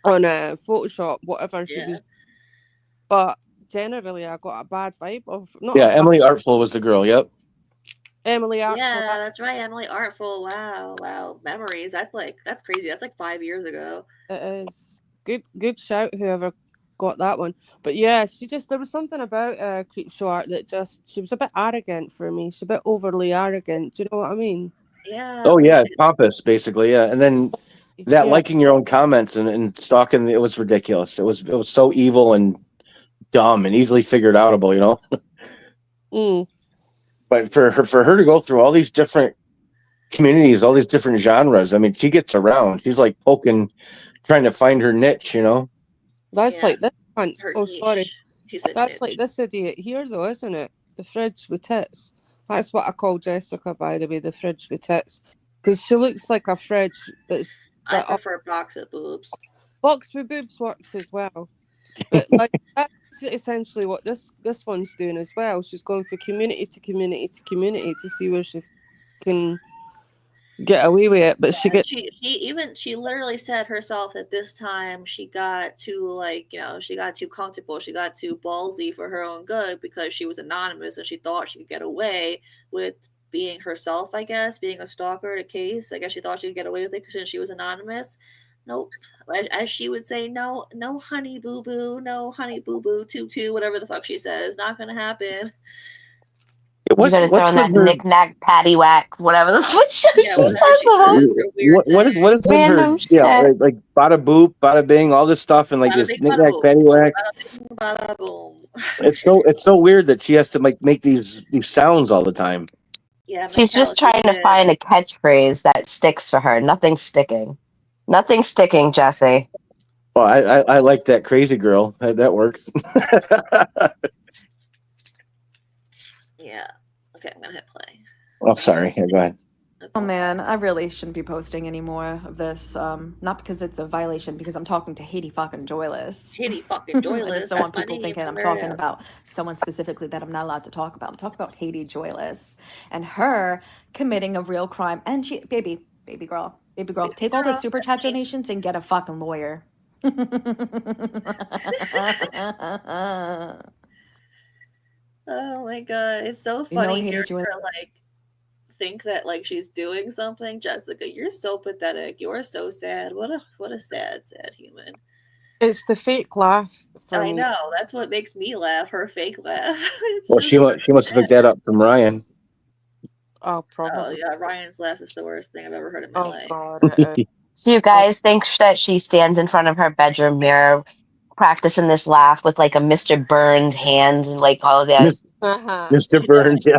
on Photoshop, whatever she Yeah. was. But generally, I got a bad vibe of not Yeah, a bad Emily Artful was the girl. Yep. Emily Artful. Yeah, that's right. Emily Artful. Wow, wow. Memories. That's crazy. That's like 5 years ago. It is good shout whoever got that one. But yeah, there was something about Creepshow Art that she was a bit arrogant for me. She's a bit overly arrogant. Do you know what I mean? Yeah, Oh like yeah, pompous basically. Yeah, and then that Yeah. liking your own comments and stalking, it was ridiculous. It was so evil and dumb and easily figured outable. Mm, But for her to go through all these different communities, all these different genres, I mean, she gets around. She's like poking, trying to find her niche. that's yeah, like this one. her Oh, sorry. niche. She said That's like niche. this idiot here, though, isn't it? The fridge with tits. That's what I call Jessica, by the way. The fridge with tits, because she looks like a fridge I that prefer box of boobs. box with boobs works as well. But like that's essentially what this one's doing as well. She's going from community to community to community to see where she can get away with it. But she And gets she literally said herself that this time she got too she got too comfortable, she got too ballsy for her own good because she was anonymous and she thought she could get away with being herself, I guess, being a stalker in a case. I guess she thought she could get away with it since she was anonymous. Nope. As she would say, no, no honey boo boo, no honey boo boo, tutu, whatever the fuck she says. Not gonna happen. You gotta throw What's in with that her? knick-knack, paddywhack, whatever the fuck Yeah, she whatever says she the says, most her weird saying. What is with her? random Yeah, shit. like bada boop, bada bing, all this stuff, and like Bada this bing, bada knick-knack boom. paddywhack. Bada bing, bada boom. It's so weird that she has to make these sounds all the time. Yeah, She's just mentality trying to fit. find a catchphrase that sticks for her. Nothing's sticking. Nothing's sticking, Jesse. Well, I like that crazy girl. That works. Yeah. Okay, I'm gonna hit play. Oh, sorry. Yeah, go ahead. That's Oh all. man, I really shouldn't be posting any more of this. Not because it's a violation, because I'm talking to Haiti fucking Joyless. Haiti fucking I joyless. just don't That's want my people name. thinking I'm Wear it talking out. about someone specifically that I'm not allowed to talk about. I'm talking about Haiti Joyless and her committing a real crime. And she, baby girl, take all those Girl, super that's chat me. donations and get a fucking lawyer. Oh my god, it's so You know, funny Haiti hearing Joyless. her like think that like she's doing something. Jessica, you're so pathetic. You're so sad. What a sad human. It's the fake laugh for I me. know. That's what makes me laugh. Her fake laugh. It's Well, just so she must have picked that up from Ryan. Oh, Oh probably. yeah, Ryan's laugh is the worst thing I've ever heard in my Oh life. god, it is. So you guys think that she stands in front of her bedroom mirror practicing this laugh with like a Mr. Burns hand and like all of that? Uh-huh. Mr. She definitely Burns, yeah.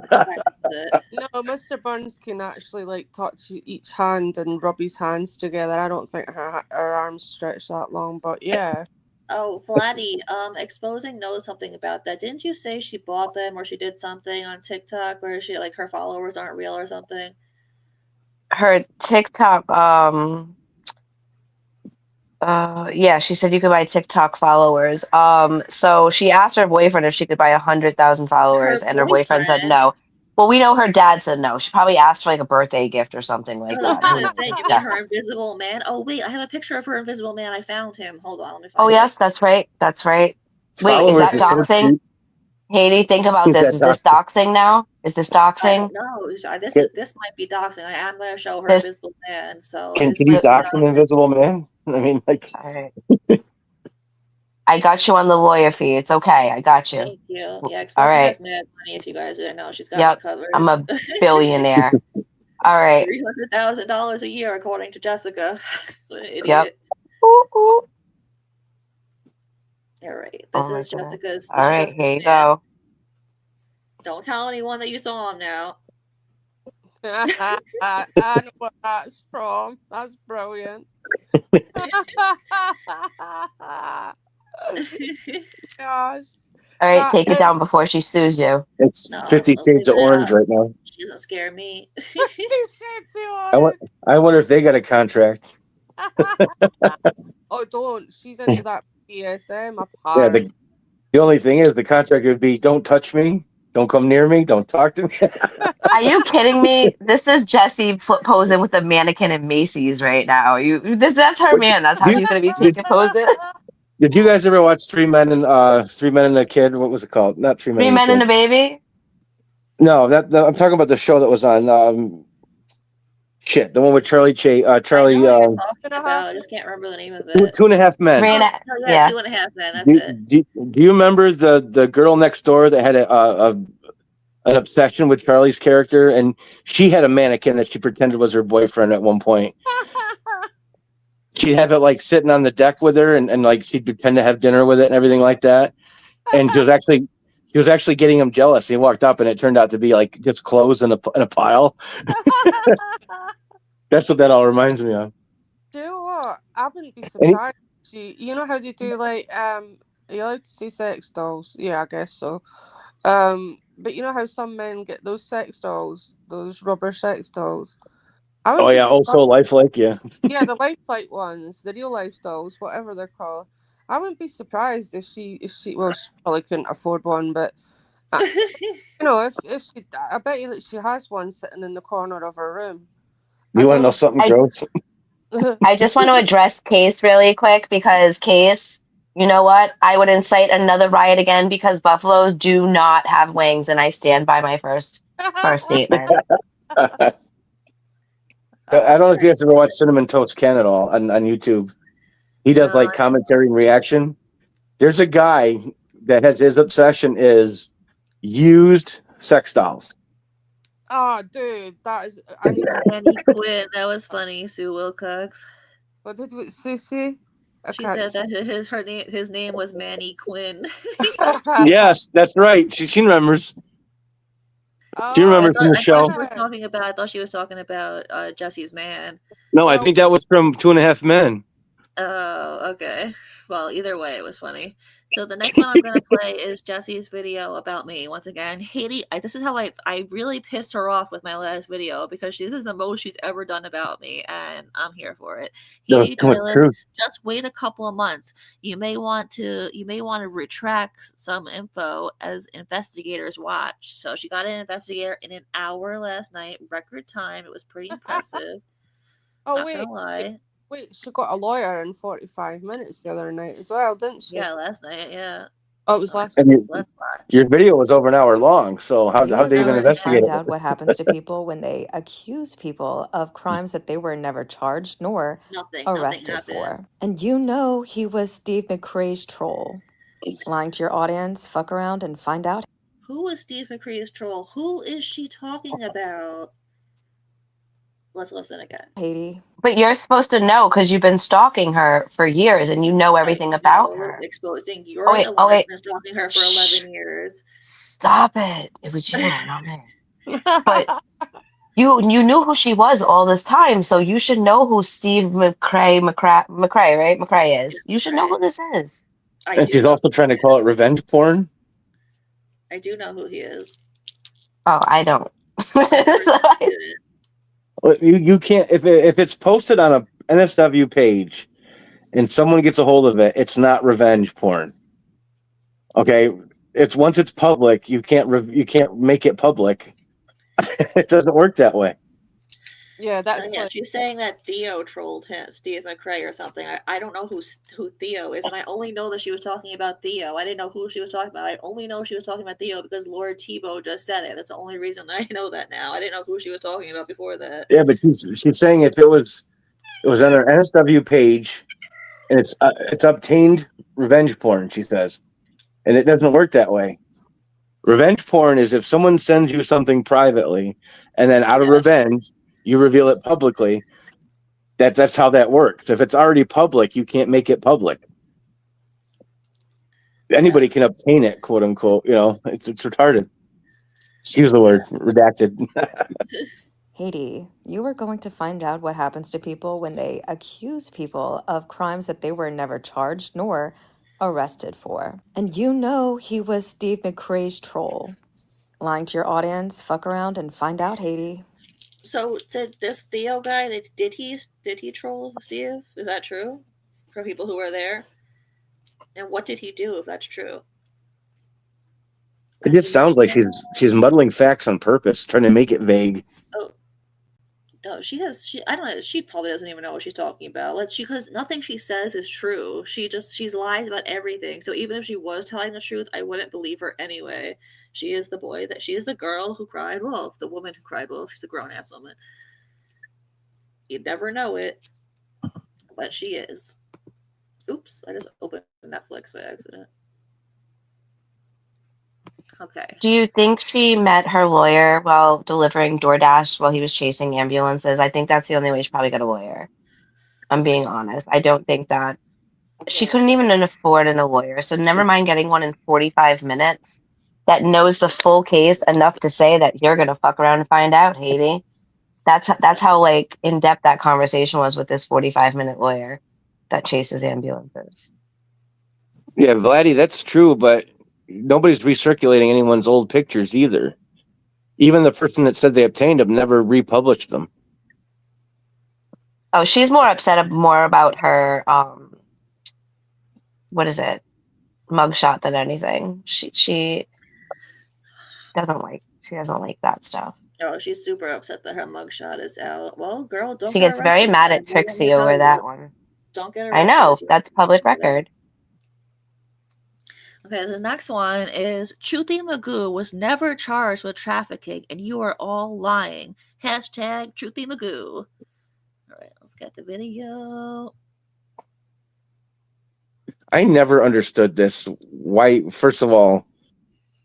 practices it. No, Mr. Burns can actually like touch each hand and rub his hands together. I don't think her arms stretch that long, but yeah. Oh, Vladdy, Exposing knows something about that. Didn't you say she bought them or she did something on TikTok where she like her followers aren't real or something? Her TikTok, yeah, she said you could buy TikTok followers. So she asked her boyfriend if she could buy 100,000 Her followers, and her boyfriend said boyfriend. no. Well, we know her dad said no. She probably asked for like a birthday gift or something I like was that. Who gonna knows? say, you mean Yes. her invisible man? Oh wait, I have a picture of her invisible man. I found him. Hold on, let me Oh, find it. yes, that's right. That's right. Wait, is Followers that are so doxing? cheap. Haiti, think about Is this. that Is this toxic? doxing now? Is this I doxing? don't know. Can, This might be doxing. I am gonna show her This, invisible man, so can this you might be dox an doxing. invisible man? I mean, like, all right. I got you on the lawyer fee. It's okay. I got you. Thank you. All Yeah, Exposing right. has mad money. If you guys didn't know, she's got me Yep. covered. I'm a billionaire. All right. $300,000 a year, according to Jessica. What an Yep. idiot. Ooh, ooh. All right, Oh my God. This All is right. Jessica's Here you man. go. Don't tell anyone that you saw him now. I know what that's from. That's brilliant. Gosh. All right. That Take it is down before she sues you. it's No, 50 don't Shades leave of it Orange out. right now. She doesn't scare me. 50 Shades I, of wa- I wonder if they got a contract. Oh, don't. She's into that BSM, Yeah, apparently. the only thing is the contract would be don't touch me, don't come near me, don't talk to me. Are you kidding me? This is Jesse posing with a mannequin in Macy's right now. That's her What- man. That's how did, she's gonna be did, taking poses. did you guys ever watch Three Men and a Kid? What was it called? Not Three Men Three and a men and Kid. a baby. No, I'm talking about the show that was on. Shit, the one with I know Charlie, what you're talking And a half. about. I just can't remember the name of it. Two and a Half Three Men. and Oh, a, no, yeah, yeah. 2.5 Men. That's Do, it. do you remember the girl next door that had an obsession with Charlie's character, and she had a mannequin that she pretended was her boyfriend at one point. She'd have it like sitting on the deck with her, and like she'd pretend to have dinner with it and everything like that. And she was actually getting him jealous. He walked up, and it turned out to be like just clothes in a pile. That's what that all reminds me of. Do you know what? I wouldn't be And surprised. You know how they do like are you allowed to say sex dolls? Yeah, I guess so. But you know how some men get those sex dolls, those rubber sex dolls. I oh wouldn't be yeah, also surprised. lifelike, yeah. Yeah, the lifelike ones, the real life dolls, whatever they're called. I wouldn't be surprised if she well she probably couldn't afford one, but you know if she I bet you that she has one sitting in the corner of her room. I You want to don't know something I gross? I just want to address Case really quick because Case, you know what? I would incite another riot again because buffaloes do not have wings, and I stand by my first statement. I don't know if you guys ever watched Cinnamon Toast Ken at all on YouTube. He does No, like commentary and reaction. There's a guy that has his obsession is used sex dolls. Oh, dude, that is. I need to. Annie Quinn. That was funny. Sue Wilcox. What did with Susie? I She can't. said that his name was Manny Quinn. Yes, that's right. She remembers. She Oh, Oh, remembers from the I thought show. she was talking about. I thought she was talking about Jesse's man. No, I well, think that was from Two and a Half Men. Oh, okay. Well, either way, it was funny. So the next one I'm gonna play is Jesse's video about me. Once again, Haiti. This is how I really pissed her off with my last video because this is the most she's ever done about me, and I'm here for it. There was Haiti too much Joyless, truth. just wait a couple of months. You may want to retract some info as investigators watch. So she got an investigator in an hour last night, record time. It was pretty impressive. Oh Not wait, gonna lie. wait, she got a lawyer in 45 minutes the other night as well, didn't she? Yeah, last night. Yeah. Oh, it was So last And night. let's watch. your video was over an hour long. So You how'd were they even going to investigate find it? out what happens to people when they accuse people of crimes that they were never charged nor Nothing arrested happens. for. And you know he was Steve McCrae's troll. Lying to your audience, fuck around and find out. Who is Steve McCree's troll? Who is she talking about? Let's listen again. Haiti. But you're supposed to know because you've been stalking her for years and you know everything about her. Exposing. Oh You're wait, the oh one that's wait. been stalking her for Shh. 11 years. Stop it. It was you, not me. But you knew who she was all this time, so you should know who Steve McCrae, right? McCrae is. You should know who this is. I And do she's know. also trying to call it revenge porn. I do know who he is. Oh, I don't. Well, you can't if it's posted on a NSW page and someone gets a hold of it, it's not revenge porn. Okay, it's once it's public, you can't make it public. It doesn't work that way. Yeah, that's Yeah, like she's saying that Theo trolled him, Steve McCrae or something. I don't know who Theo is, and I only know that she was talking about Theo. I didn't know who she was talking about. I only know she was talking about Theo because Lord Tebow just said it. That's the only reason I know that now. I didn't know who she was talking about before that. Yeah, but she's saying if it was on her NSW page and it's obtained revenge porn, she says, and it doesn't work that way. Revenge porn is if someone sends you something privately, and then out of revenge, you reveal it publicly. That's how that works. If it's already public, you can't make it public. Anybody can obtain it, quote unquote. You know, it's retarded. Excuse the word, redacted. Haiti, you are going to find out what happens to people when they accuse people of crimes that they were never charged nor arrested for. And you know he was Steve McCrae's troll. Lying to your audience, fuck around and find out, Haiti. So did this Theo guy? Did he troll Steve? Is that true? For people who were there, and what did he do if that's true? It just sounds like she's muddling facts on purpose, trying to make it vague. Oh, no, I don't know. She probably doesn't even know what she's talking about. Because nothing she says is true. She's lies about everything. So even if she was telling the truth, I wouldn't believe her anyway. She is the girl who cried wolf, the woman who cried wolf. She's a grown ass woman. You'd never know it, but she is. Oops, I just opened Netflix by accident. Okay. Do you think she met her lawyer while delivering DoorDash while he was chasing ambulances? I think that's the only way she probably got a lawyer. I'm being honest. I don't think that she couldn't even afford a lawyer. So never mind getting one in 45 minutes that knows the full case enough to say that you're gonna fuck around and find out, Haiti. That's how like in depth that conversation was with this 45-minute lawyer that chases ambulances. Yeah, Vladdy, that's true, but nobody's recirculating anyone's old pictures either. Even the person that said they obtained them never republished them. Oh, she's more upset about her what is it? Mugshot than anything. She doesn't like that stuff. Oh, she's super upset that her mugshot is out. Well, girl, don't She get gets very arrested mad then. at You're in Trixie over Hollywood. that one. Don't get I arrested. know, that's public record. Okay, the next one is Truthy Magoo was never charged with trafficking, and you are all lying. Hashtag Truthy Magoo. All right, let's get the video. I never understood this. Why, first of all,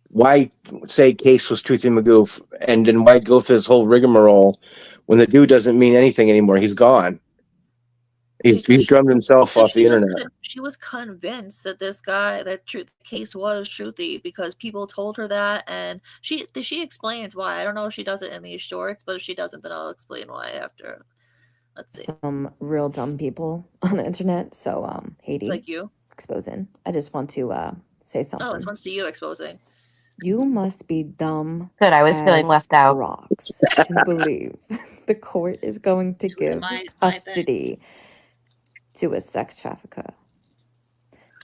why say Case was Truthy Magoo, and then why go through this whole rigmarole when the dude doesn't mean anything anymore? He's gone. He's drummed himself off the internet. She was convinced that Case was Truthy because people told her that, and she explains why. I don't know if she does it in these shorts, but if she doesn't, then I'll explain why after. Let's see. Some real dumb people on the internet. So, Haiti. Like you. exposing. I just want to say Oh, something. this one's to you exposing. You must be dumb Good, I was feeling as left out. rocks to believe the court is going to give my thing. custody to a sex trafficker.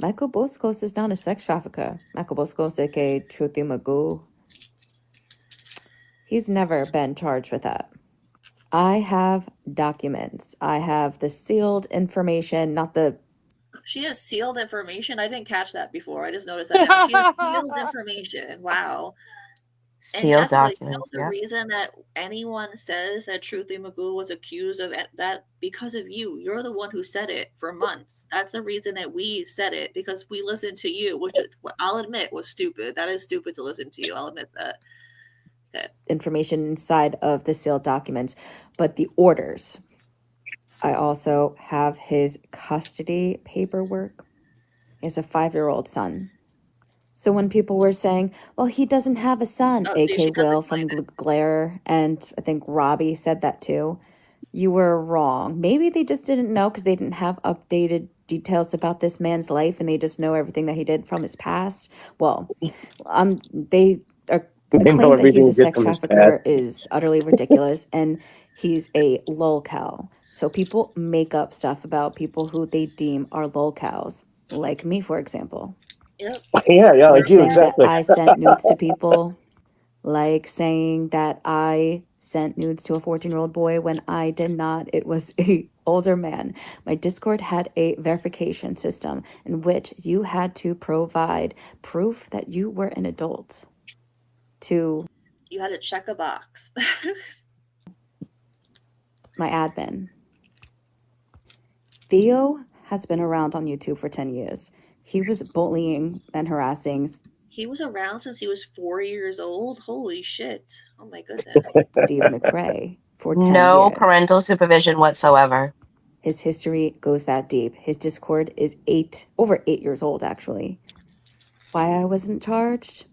Michael Boskos is not a sex trafficker. Michael Boskos, aka Truthy Magoo, he's never been charged with that. I have documents. I have the sealed information, not the. She has sealed information. I didn't catch that before. I just noticed that now. She has sealed information. Wow. And Sealed Jessica, documents, the yeah. reason that anyone says that Truthy Magoo was accused of that because of you. You're the one who said it for months. That's the reason that we said it, because we listened to you, which I'll admit was stupid. That is stupid to listen to you. I'll admit that. Okay. Information inside of the sealed documents, but the orders. I also have his custody paperwork. He has a 5-year-old son. So when people were saying, well, he doesn't have a son, Oh, see, AK she does Will from explain it. Glare, and I think Robbie said that too, you were wrong. Maybe they just didn't know because they didn't have updated details about this man's life and they just know everything that he did from his past. Well, the They know claim that he's everything a he did sex from his past. trafficker is utterly ridiculous, and he's a lolcow. So people make up stuff about people who they deem are lolcows, like me, for example. Yep. Yeah, Like like you, saying exactly. that I sent nudes to people, like saying that I sent nudes to a 14-year-old boy when I did not. It was a older man. My Discord had a verification system in which you had to provide proof that you were an adult to You had to check a box. my admin. Theo has been around on YouTube for 10 years. He was bullying and harassing He was around since he was 4 years old. Holy shit. Oh my goodness. Steve McRae for 10 No years. parental supervision whatsoever. His history goes that deep. His Discord is over 8 years old, actually. Why I wasn't charged?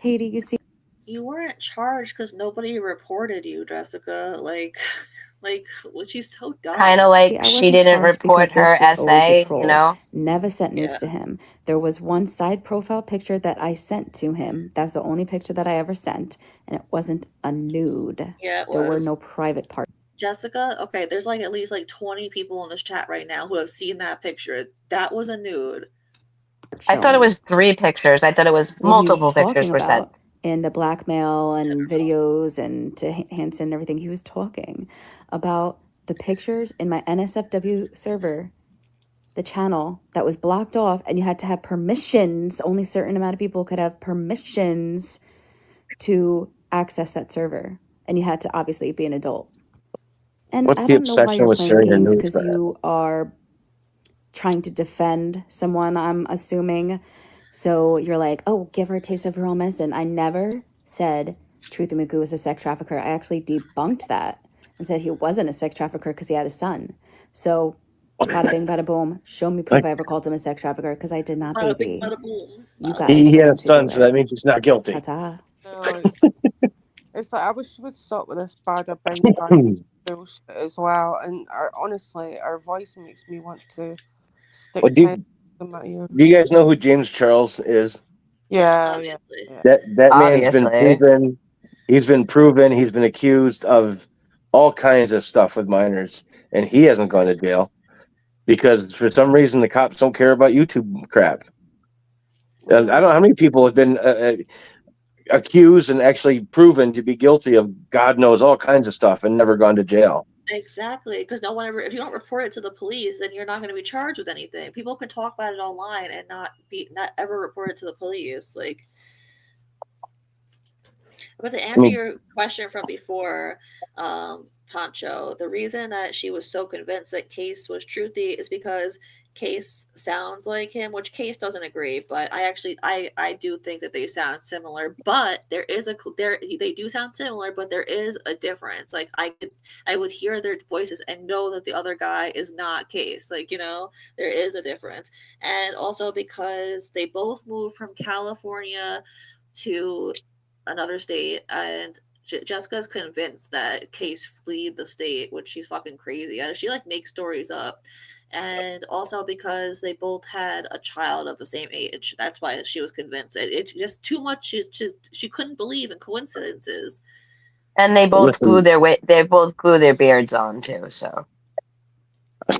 Haiti, you see, You weren't charged because nobody reported you, Jessica. Like, which is so dumb. Kind of like I she wasn't didn't charged because report her this was always a essay, troll. you know? Never sent nudes Yeah. to him. There was one side profile picture that I sent to him. That was the only picture that I ever sent, and it wasn't a nude. Yeah, it There were was. no private parts. Jessica, okay, there's like at least like 20 people in this chat right now who have seen that picture. That was a nude. I thought it was 3 pictures. I thought it was What he was multiple pictures talking were sent. about in the blackmail and videos and to Hanson and everything, he was talking about the pictures in my NSFW server, the channel that was blocked off, and you had to have permissions. Only a certain amount of people could have permissions to access that server, and you had to obviously be an adult. And What's I the don't know why obsession you're with playing sharing your games, news because for that? you are trying to defend someone, I'm assuming. So you're like, oh, give her a taste of her own medicine. I never said Truthy Magoo was a sex trafficker. I actually debunked that and said he wasn't a sex trafficker because he had a son. So bada bing, bada boom. Show me proof I ever called him a sex trafficker, because I did not, Bada bing, baby. bada boom. You Bada guys He are had a going to son, do so that it. means he's not guilty. Ta-ta. No, it's like I wish she would stop with this bada bing bada bullshit as well. And honestly, our voice makes me want to stick Well, pen in my ear. do you guys know who James Charles is? Yeah, obviously. yeah. That man's been Obviously. proven. He's been proven. He's been accused of all kinds of stuff with minors, and he hasn't gone to jail because for some reason the cops don't care about YouTube crap. I don't know how many people have been accused and actually proven to be guilty of God knows all kinds of stuff and never gone to jail. Exactly, because no one ever. If you don't report it to the police, then you're not going to be charged with anything. People can talk about it online and not ever report it to the police. Like, but to answer your question from before, Poncho, the reason that she was so convinced that Case was Truthy is because Case sounds like him, which Case doesn't agree, but I do think that they sound similar. But they do sound similar, but there is a difference. Like I would hear their voices and know that the other guy is not Case. Like, there is a difference, and also because they both moved from California to another state, and Jessica's convinced that Case fled the state, which she's fucking crazy. And she like makes stories up, and also because they both had a child of the same age. That's why she was convinced. It's just too much. She couldn't believe in coincidences. And they both glue Listen, their beards on too. So I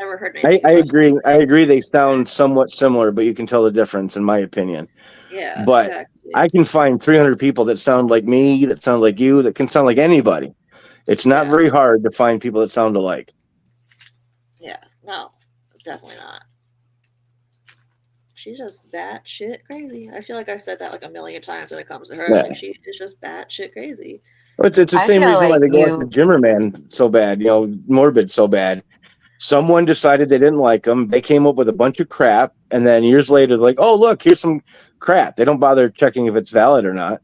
never heard I, anything I about agree. I it. agree. They sound somewhat similar, but you can tell the difference, in my opinion. Yeah, But exactly. I can find 300 people that sound like me, that sound like you, that can sound like anybody. It's not Yeah, very hard to find people that sound alike. yeah. No, definitely not. She's just batshit crazy. I feel like I've said that like a million times when it comes to her. Yeah. Like she is just batshit crazy. It's the I same feel reason why like they go after Jimmerman so bad, morbid so bad. Someone decided they didn't like him. They came up with a bunch of crap, and then years later, like, oh look, here's some crap. They don't bother checking if it's valid or not.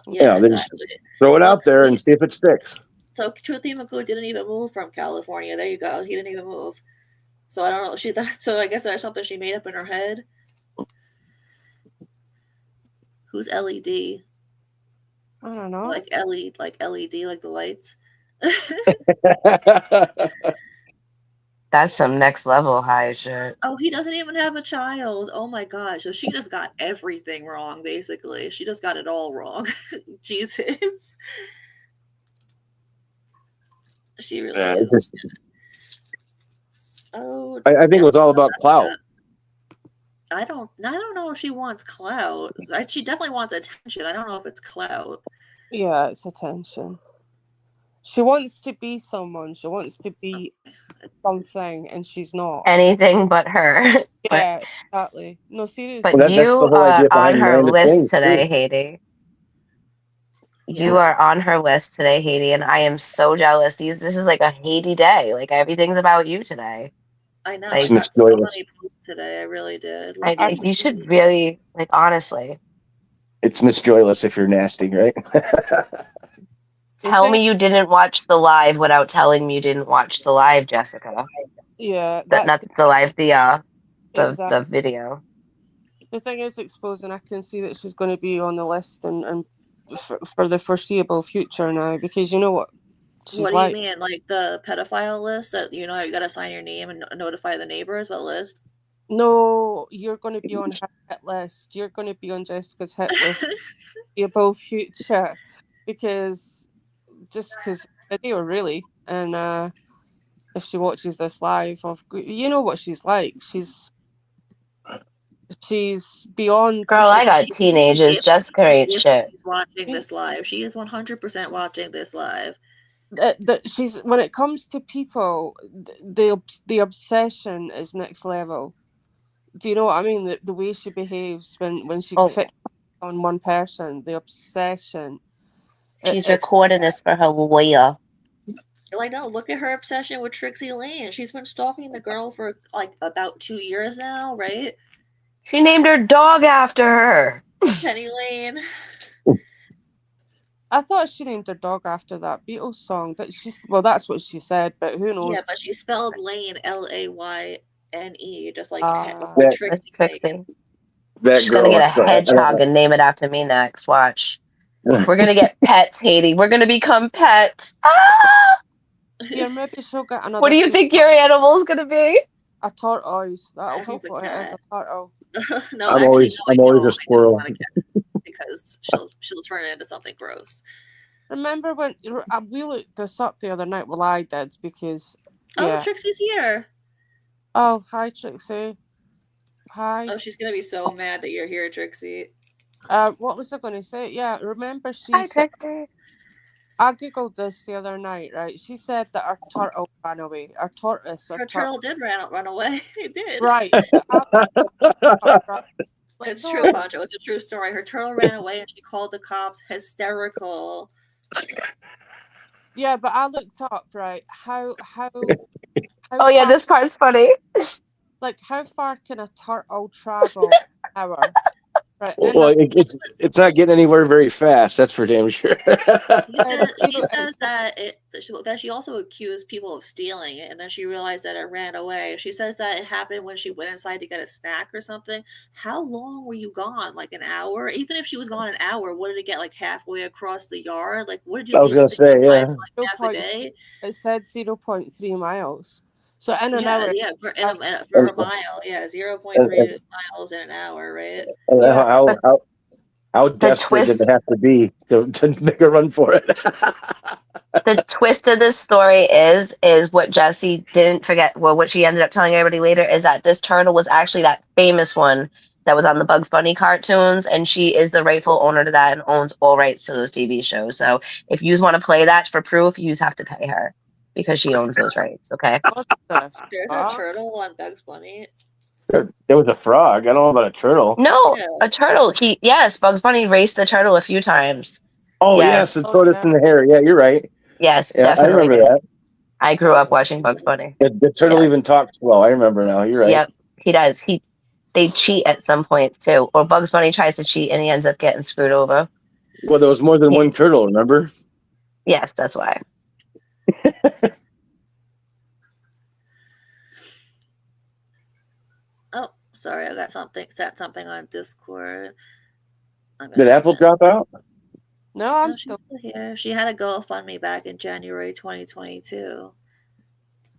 Yeah, They just exactly. throw it out Look, there see, and see if it sticks. so Truthy McCoo didn't even move from California. There you go. He didn't even move. So I don't know. She that. So I guess that's something she made up in her head. Who's LED? I don't know. Like LED, like LED, like the lights. that's some next level high shit. Oh, he doesn't even have a child. Oh my god. So she just got everything wrong, basically. She just got it all wrong. Jesus. She really Yeah, is. Oh, I think it was all about clout. I don't know if she wants clout. She definitely wants attention. I don't know if it's clout. Yeah, it's attention. She wants to be someone. She wants to be something, and she's not. Anything but her. Yeah, exactly. No, seriously. But Well, that's the you whole are idea on behind her Miranda list Sings too. today, Haiti. You Yeah. are on her list today, Haiti, and I am so jealous. This is like a Haiti day. Like everything's about you today. I know. I Like Miss got so Joyless. many posts today. I really did. I Lucky you me. should really like honestly It's Miss Joyless if you're nasty, right? The tell thing, me you didn't watch the live without telling me you didn't watch the live, Jessica. yeah, That that's not the live, exactly. the video. The thing is exposing. I can see that she's going to be on the list and for the foreseeable future now, because you know what What she's do you like. mean? Like the pedophile list that you gotta sign your name and notify the neighbors? What list? No, you're going to be on her hit list. You're going to be on Jessica's hit list. Foreseeable future, because just because video really, and if she watches this live, you know what she's like. She's beyond. Girl, I got She teenagers. Jessica ain't if shit. she's watching this live, she is 100% watching this live. She's when it comes to people, the obsession is next level. Do you know what I mean? The way she behaves when she Oh, fixes on one person, the obsession. she's It's recording this for her lawyer. Like, no, look at her obsession with Trixie Lane. She's been stalking the girl for like about 2 years now, right? She named her dog after her. Penny Lane. I thought she named her dog after that Beatles song. That's what she said, but who Yeah, knows? but she spelled Lane Layne, just like Uh, that That's Trixie Lane. Trixie. that She's gonna girl get a is. hedgehog and name it after me next. Watch. We're gonna get pets, Haiti. We're gonna become pets. Ah! here, maybe she'll get What another do you female. think your animal's gonna be? A tortoise. I That'll be hope a what it is. cat. A turtle. No, I'm actually, always no, I'm always a I don't squirrel. want a cat because she'll turn it into something gross. Remember when we looked this up the other night? Well, I did because Oh, yeah. Trixie's here. Oh, hi Trixie. Hi. Oh, she's gonna be so mad that you're here, Trixie. What was I going to say? Yeah, remember Hi, she said. Trixie. I googled this the other night. Right, she said that our turtle ran away. Our tortoise. Our Her turtle. turtle did run away. It did. Right. But right. It's No, true, Poncho. It's a true story. Her turtle ran away and she called the cops hysterical. yeah, but I looked up right how Oh yeah, far this part's funny. how far can a turtle travel an hour? Right. Well, it's not getting anywhere very fast. That's for damn sure. She said that she also accused people of stealing it, and then she realized that it ran away. She says that it happened when she went inside to get a snack or something. How long were you gone? Like an hour? Even if she was gone an hour, what did it get like halfway across the yard? Like, what did you I was leave gonna it say, behind yeah. for like half a day? It said 0.3 miles. So in an hour. For And, a mile, 0.3 and, miles in an hour, right? and Yeah. how The desperate did it twist have to be to make a run for it? the twist of this story is what Jesse didn't forget. Well, what she ended up telling everybody later is that this turtle was actually that famous one that was on the Bugs Bunny cartoons, and she is the rightful owner to that and owns all rights to those TV shows. So if you want to play that for proof, you have to pay her because she owns those rights. Okay. What the There's a fuck? turtle on Bugs Bunny. There was a frog. I don't know about a turtle. No, Yeah. a turtle. Yes, Bugs Bunny raced the turtle a few times. Oh yes, Yes, the Oh tortoise yeah. and the hare. Yeah, you're right. yes, Yeah, I definitely remember did. that. I grew up watching Bugs Bunny. The turtle Yes. even talks well. I remember now. You're right. Yep, he does. They cheat at some points too, or Bugs Bunny tries to cheat and he ends up getting screwed over. Well, there was more than He, one turtle. Remember? yes, that's why. Oh, sorry, I got set something on Discord. I'm Did gonna Apple send. drop out? No, I'm No, she's still. still here. She had a GoFundMe back in January 2022.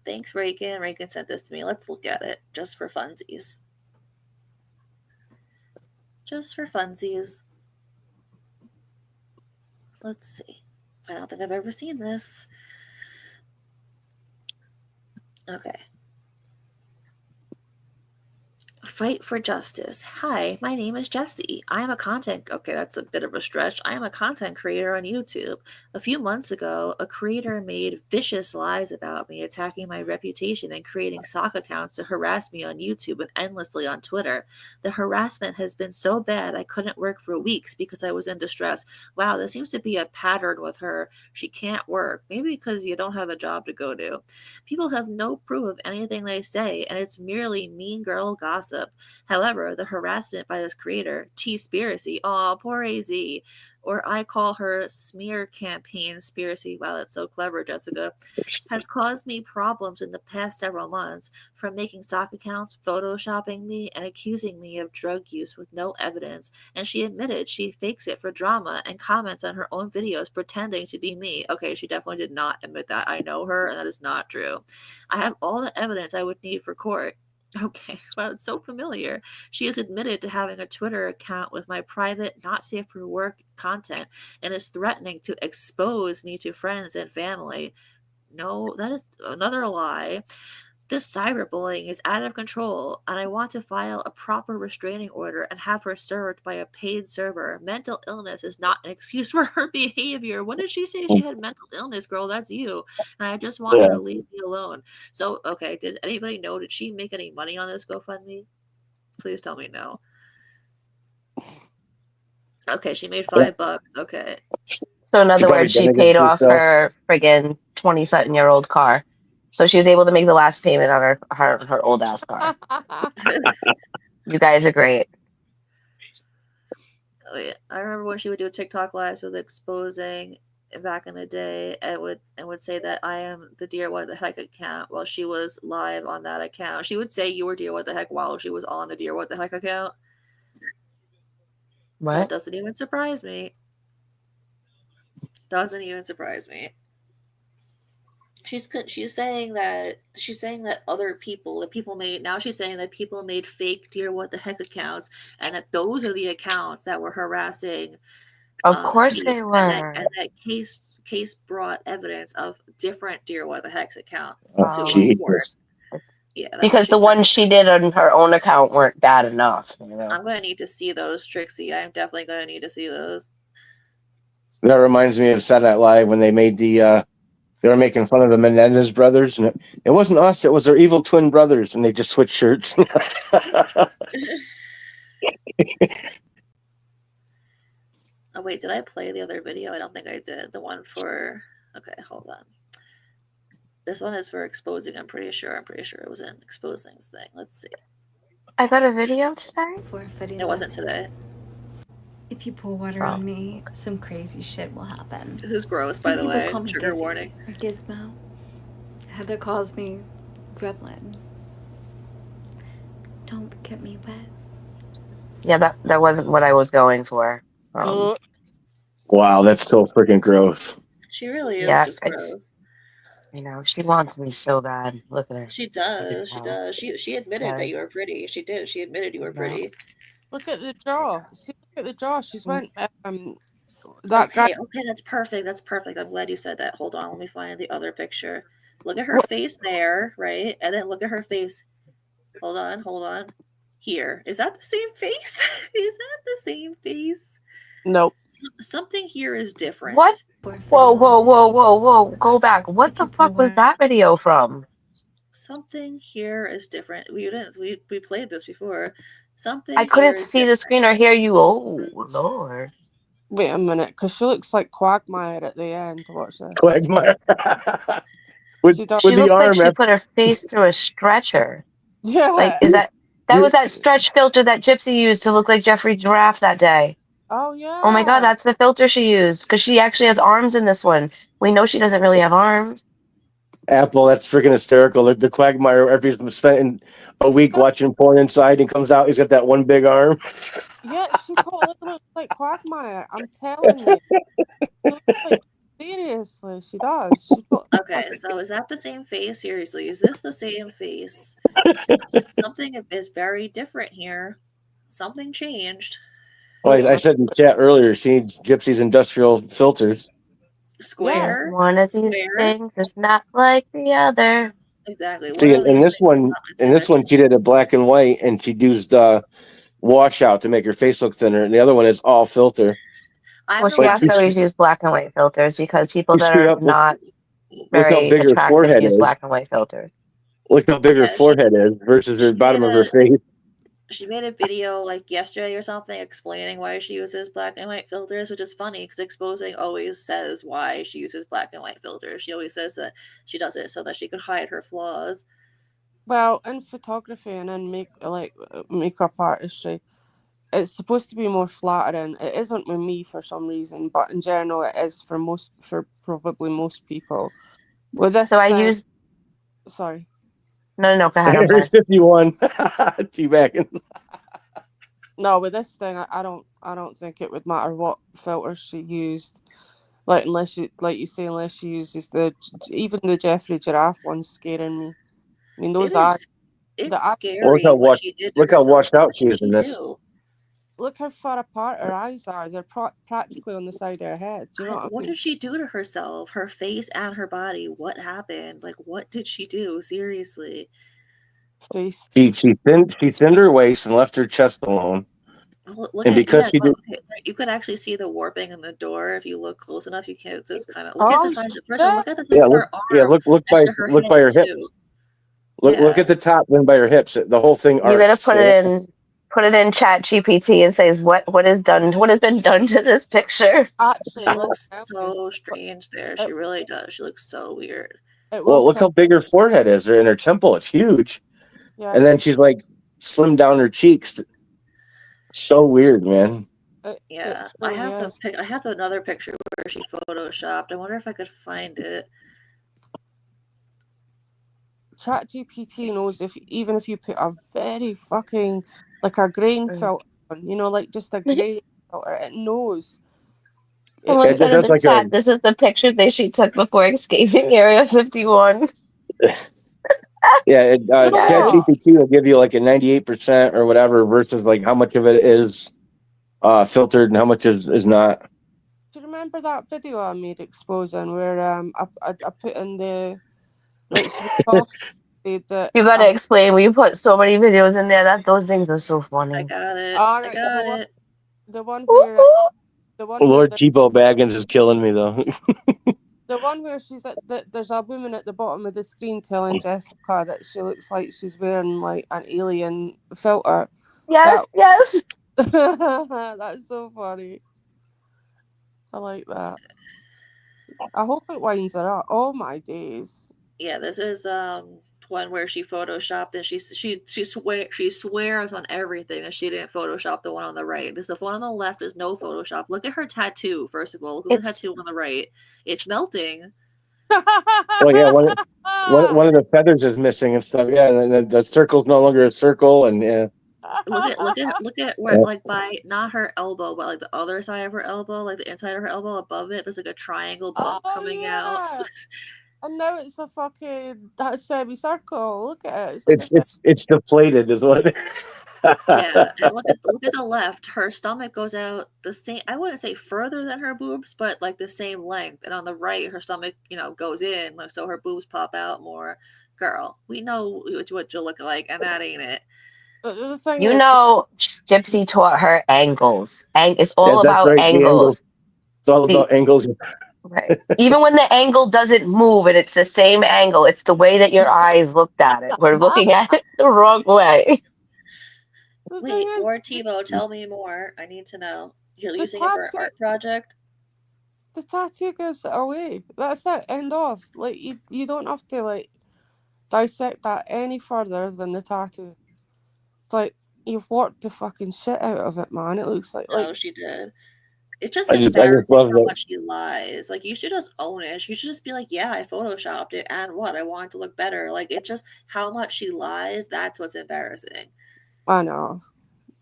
Thanks, Reagan. Reagan sent this to me. Let's look at it just for funsies. Just for funsies. Let's see. I don't think I've ever seen this. Okay. Fight for justice. Hi, my name is Jessie. I am a content. Okay, that's a bit of a stretch. I am a content creator on YouTube. A few months ago, a creator made vicious lies about me, attacking my reputation and creating sock accounts to harass me on YouTube and endlessly on Twitter. The harassment has been so bad I couldn't work for weeks because I was in distress. Wow, there seems to be a pattern with her. She can't work. Maybe because you don't have a job to go to. People have no proof of anything they say, and it's merely mean girl gossip. However, the harassment by this creator, T-Spiracy, aw, poor AZ, or I call her smear campaign Spiracy, wow, that's so clever, Jessica, has caused me problems in the past several months, from making sock accounts, photoshopping me, and accusing me of drug use with no evidence, and she admitted she fakes it for drama and comments on her own videos pretending to be me. Okay, she definitely did not admit that. I know her, and that is not true. I have all the evidence I would need for court. Okay, well, it's so familiar. She has admitted to having a Twitter account with my private, not safe for work content and is threatening to expose me to friends and family. No, that is another lie. This cyberbullying is out of control, and I want to file a proper restraining order and have her served by a paid server. Mental illness is not an excuse for her behavior. When did she say she had mental illness, girl? That's you. And I just want her Yeah. to leave me alone. So, okay, did anybody know? Did she make any money on this GoFundMe? Please tell me no. Okay, she made $5. Okay. So in She other probably words, she donated paid to off herself. her friggin' 20-something-year-old car. So she was able to make the last payment on her old ass car. You guys are great. Oh, yeah. I remember when she would do TikTok lives with exposing back in the day and would say that I am the Dear What the Heck account while she was live on that account. She would say you were Dear What the Heck while she was on the Dear What the Heck account. That What? doesn't even surprise me. Doesn't even surprise me. She's saying that other people, that people made, now she's saying that people made fake Dear What the Heck accounts, and that those are the accounts that were harassing Of course they Case, and were. that case brought evidence of different Dear What the Heck's accounts to Oh. court. Jesus. Yeah, that's what Because she the said. ones she did on her own account weren't bad enough. You know? I'm gonna need to see those, Trixie. I'm definitely gonna need to see those. That reminds me of Saturday Night Live when they made they were making fun of the Menendez brothers, and it wasn't us; it was their evil twin brothers, and they just switched shirts. Oh wait, did I play the other video? I don't think I did. The one for, okay, hold on. This one is for exposing. I'm pretty sure it was in exposing's thing. Let's see. I got a video today. For video. It wasn't today. If you pour water on me, some crazy shit will happen. This is gross, by And the people way. call me Trigger Dizzy warning. or Gizmo. Heather calls me Gremlin. Don't get me wet. Yeah, that wasn't what I was going for. Wow, that's so freaking gross. She really is Yeah, just gross. she wants me so bad. Look at her. She You can does. She tell. does. She admitted that Yeah, you were pretty. She did. She admitted you were yeah. pretty. Look at the jaw. See, look at the jaw. She's Mm. went. That guy. Okay, that's perfect. That's perfect. I'm glad you said that. Hold on, let me find the other picture. Look at her What? face there, right? And then look at her face. Hold on. Here. Is that the same face? Is that the same face? Nope. Something here is different. What? Whoa. Go back. What the fuck was that video from? Something here is different. We played this before. Something I here couldn't is see the screen or hear you. Oh, Lord. Wait a minute, because she looks like Quagmire at the end. Watch this. Quagmire. with She does. She the looks like arm. she put her face through a stretcher. Like, Yeah. is that was You- that stretch filter that Gypsy used to look like Jeffrey Giraffe that day? Oh Oh my God, yeah. that's the filter she used because she actually has arms in this one. We know she doesn't really have arms. Apple, that's freaking hysterical. The Quagmire, after he's spent a week Yeah, watching porn inside and comes out, he's got that one big arm. yeah, she totally looks like Quagmire. I'm telling you. She looks like, seriously, she does. She totally does. Okay, so is that the same face? Seriously, is this the same face? Something is very different here. Something changed. Well, I said in the chat earlier, she needs Gypsy's industrial filters. Yeah. Square. One of these Square. things is not like the other. Exactly. One See, of these things is not in this one, finished. she did a black and white, and she used washout to make her face look thinner, and the other one is all filter. I'm Well, the she Like one has to that always use black and white filters because people that straight are up, not look how very big her attractive forehead use is. black and white filters. Look how big her yeah, forehead is versus her she made bottom of her a face. she made a video like yesterday or something explaining why she uses black and white filters, which is funny because exposing always says why she uses black and white filters. She always says that she does it so that she could hide her flaws. Well, in photography and in makeup artistry, it's supposed to be more flattering. It isn't with me for some reason, but in general, it is for probably most people. With So this I thing, use sorry, no. Go ahead. I'm Henry's sorry. 51. Teabagging. no, with this thing, I don't think it would matter what filter she used. Like like you say, unless she uses even the Jeffrey Giraffe one's scaring me. I mean, It those eyes, is the it's eyes, Well, scary what she did to look how herself. washed What out she did is in she this. do? look how far apart her eyes are. They're practically on the side of her head. Do you know what I What mean? did she do to herself? Her face and her body. What happened? Like, what did she do? Seriously. Face. She thinned her waist and left her chest alone. Look And at because she did, okay, you can actually see the warping in the door if you look close enough. You can't just kind of look at the Oh size. First of all, shit! look at the size of her arm next to her look by head her too. hips. Look Yeah, at the top, then by her hips. The whole thing You gotta arched. So put it in Chat GPT and says what has been done to this picture. Actually, she it will looks tell you. so strange there. It, She really does. She looks so weird. it will well, look tell. how big her forehead is, and her temple. It's huge. Yeah. And then she's like slimmed down her cheeks. So weird, man. It Yeah, truly is. I have another picture where she photoshopped. I wonder if I could find it. ChatGPT knows even if you put a very fucking like a grain filter on, like just a grain filter, it knows. Someone It said in does the like a chat, this is the picture that she took before escaping Area 51. yeah. Yes. No, ChatGPT will give you like a 98% or whatever versus like how much of it is filtered and how much is not. do you remember that video I made exposing where I put in the like she was talking that You gotta explain. We put so many videos in there that those things are so I funny. got it. all I right got it. the one Ooh, where ooh. Lord the Jibo Baggins is killing me though. one where she's there's a woman at the bottom of the screen telling Jessica that she looks like she's wearing like an alien filter. Yes, That yes. that's so funny. I like that. I hope it winds her up. Oh my days. Yeah, this is one where she photoshopped and she swears on everything that she didn't photoshop the one on the right. This the one on the left is no Photoshop. Look at her tattoo first of all. Look at the It's tattoo on the right. It's melting. Well, yeah, one of the feathers is missing and stuff. Yeah, and then the circle's no longer a circle, and yeah. Look at where like by not her elbow, but like the other side of her elbow, like the inside of her elbow above it. There's like a triangle bump Oh coming out. yeah. And now it's a fucking that semicircle. Look at it. It's like a It's deflated, is what. Yeah, and look at the left. Her stomach goes out the same. I wouldn't say further than her boobs, but like the same length. And on the right, her stomach, goes in, like so her boobs pop out more. Girl, we know what you look like, and that ain't it. the thing you is, know, Gypsy taught her angles. It's Yeah, all that's about right. The angles. angles. It's all The about angles. Right. Even when the angle doesn't move and it's the same angle, it's the way that your eyes looked at it. We're looking at it the wrong way. the thing Wait, is, Lord Tebow, tell me more. I need to know. You're the using it for an tattoo, art project? the tattoo gives it away. That's it. End of. Like you don't have to like dissect that any further than the tattoo. It's like you've worked the fucking shit out of it, man. It looks like No, she did. It's just I just embarrassing love how that. much she lies. Like, you should just own it. You should just be like, yeah, I photoshopped it, and what? I want it to look better. Like, it's just how much she lies. That's what's embarrassing. I know.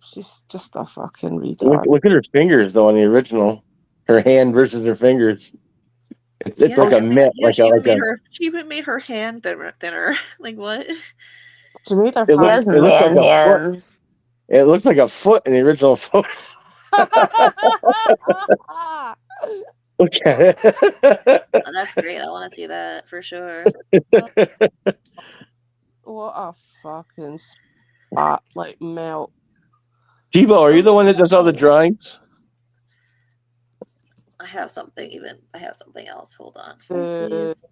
She's just a fucking Look, retard. look at her fingers though on the original. Her hand versus her fingers. It's Yeah, like a and mitt, yeah, like a like a. she even made her hand thinner. Like what? She made her It She looks has fucking. it looks like man a foot. hands. It looks like a foot in the original photo. Look at it. Oh, that's great. I want to see that for sure. What a fucking spot like melt. Tebow, are you the one that does all the drawings? I have something else. Hold on, The please.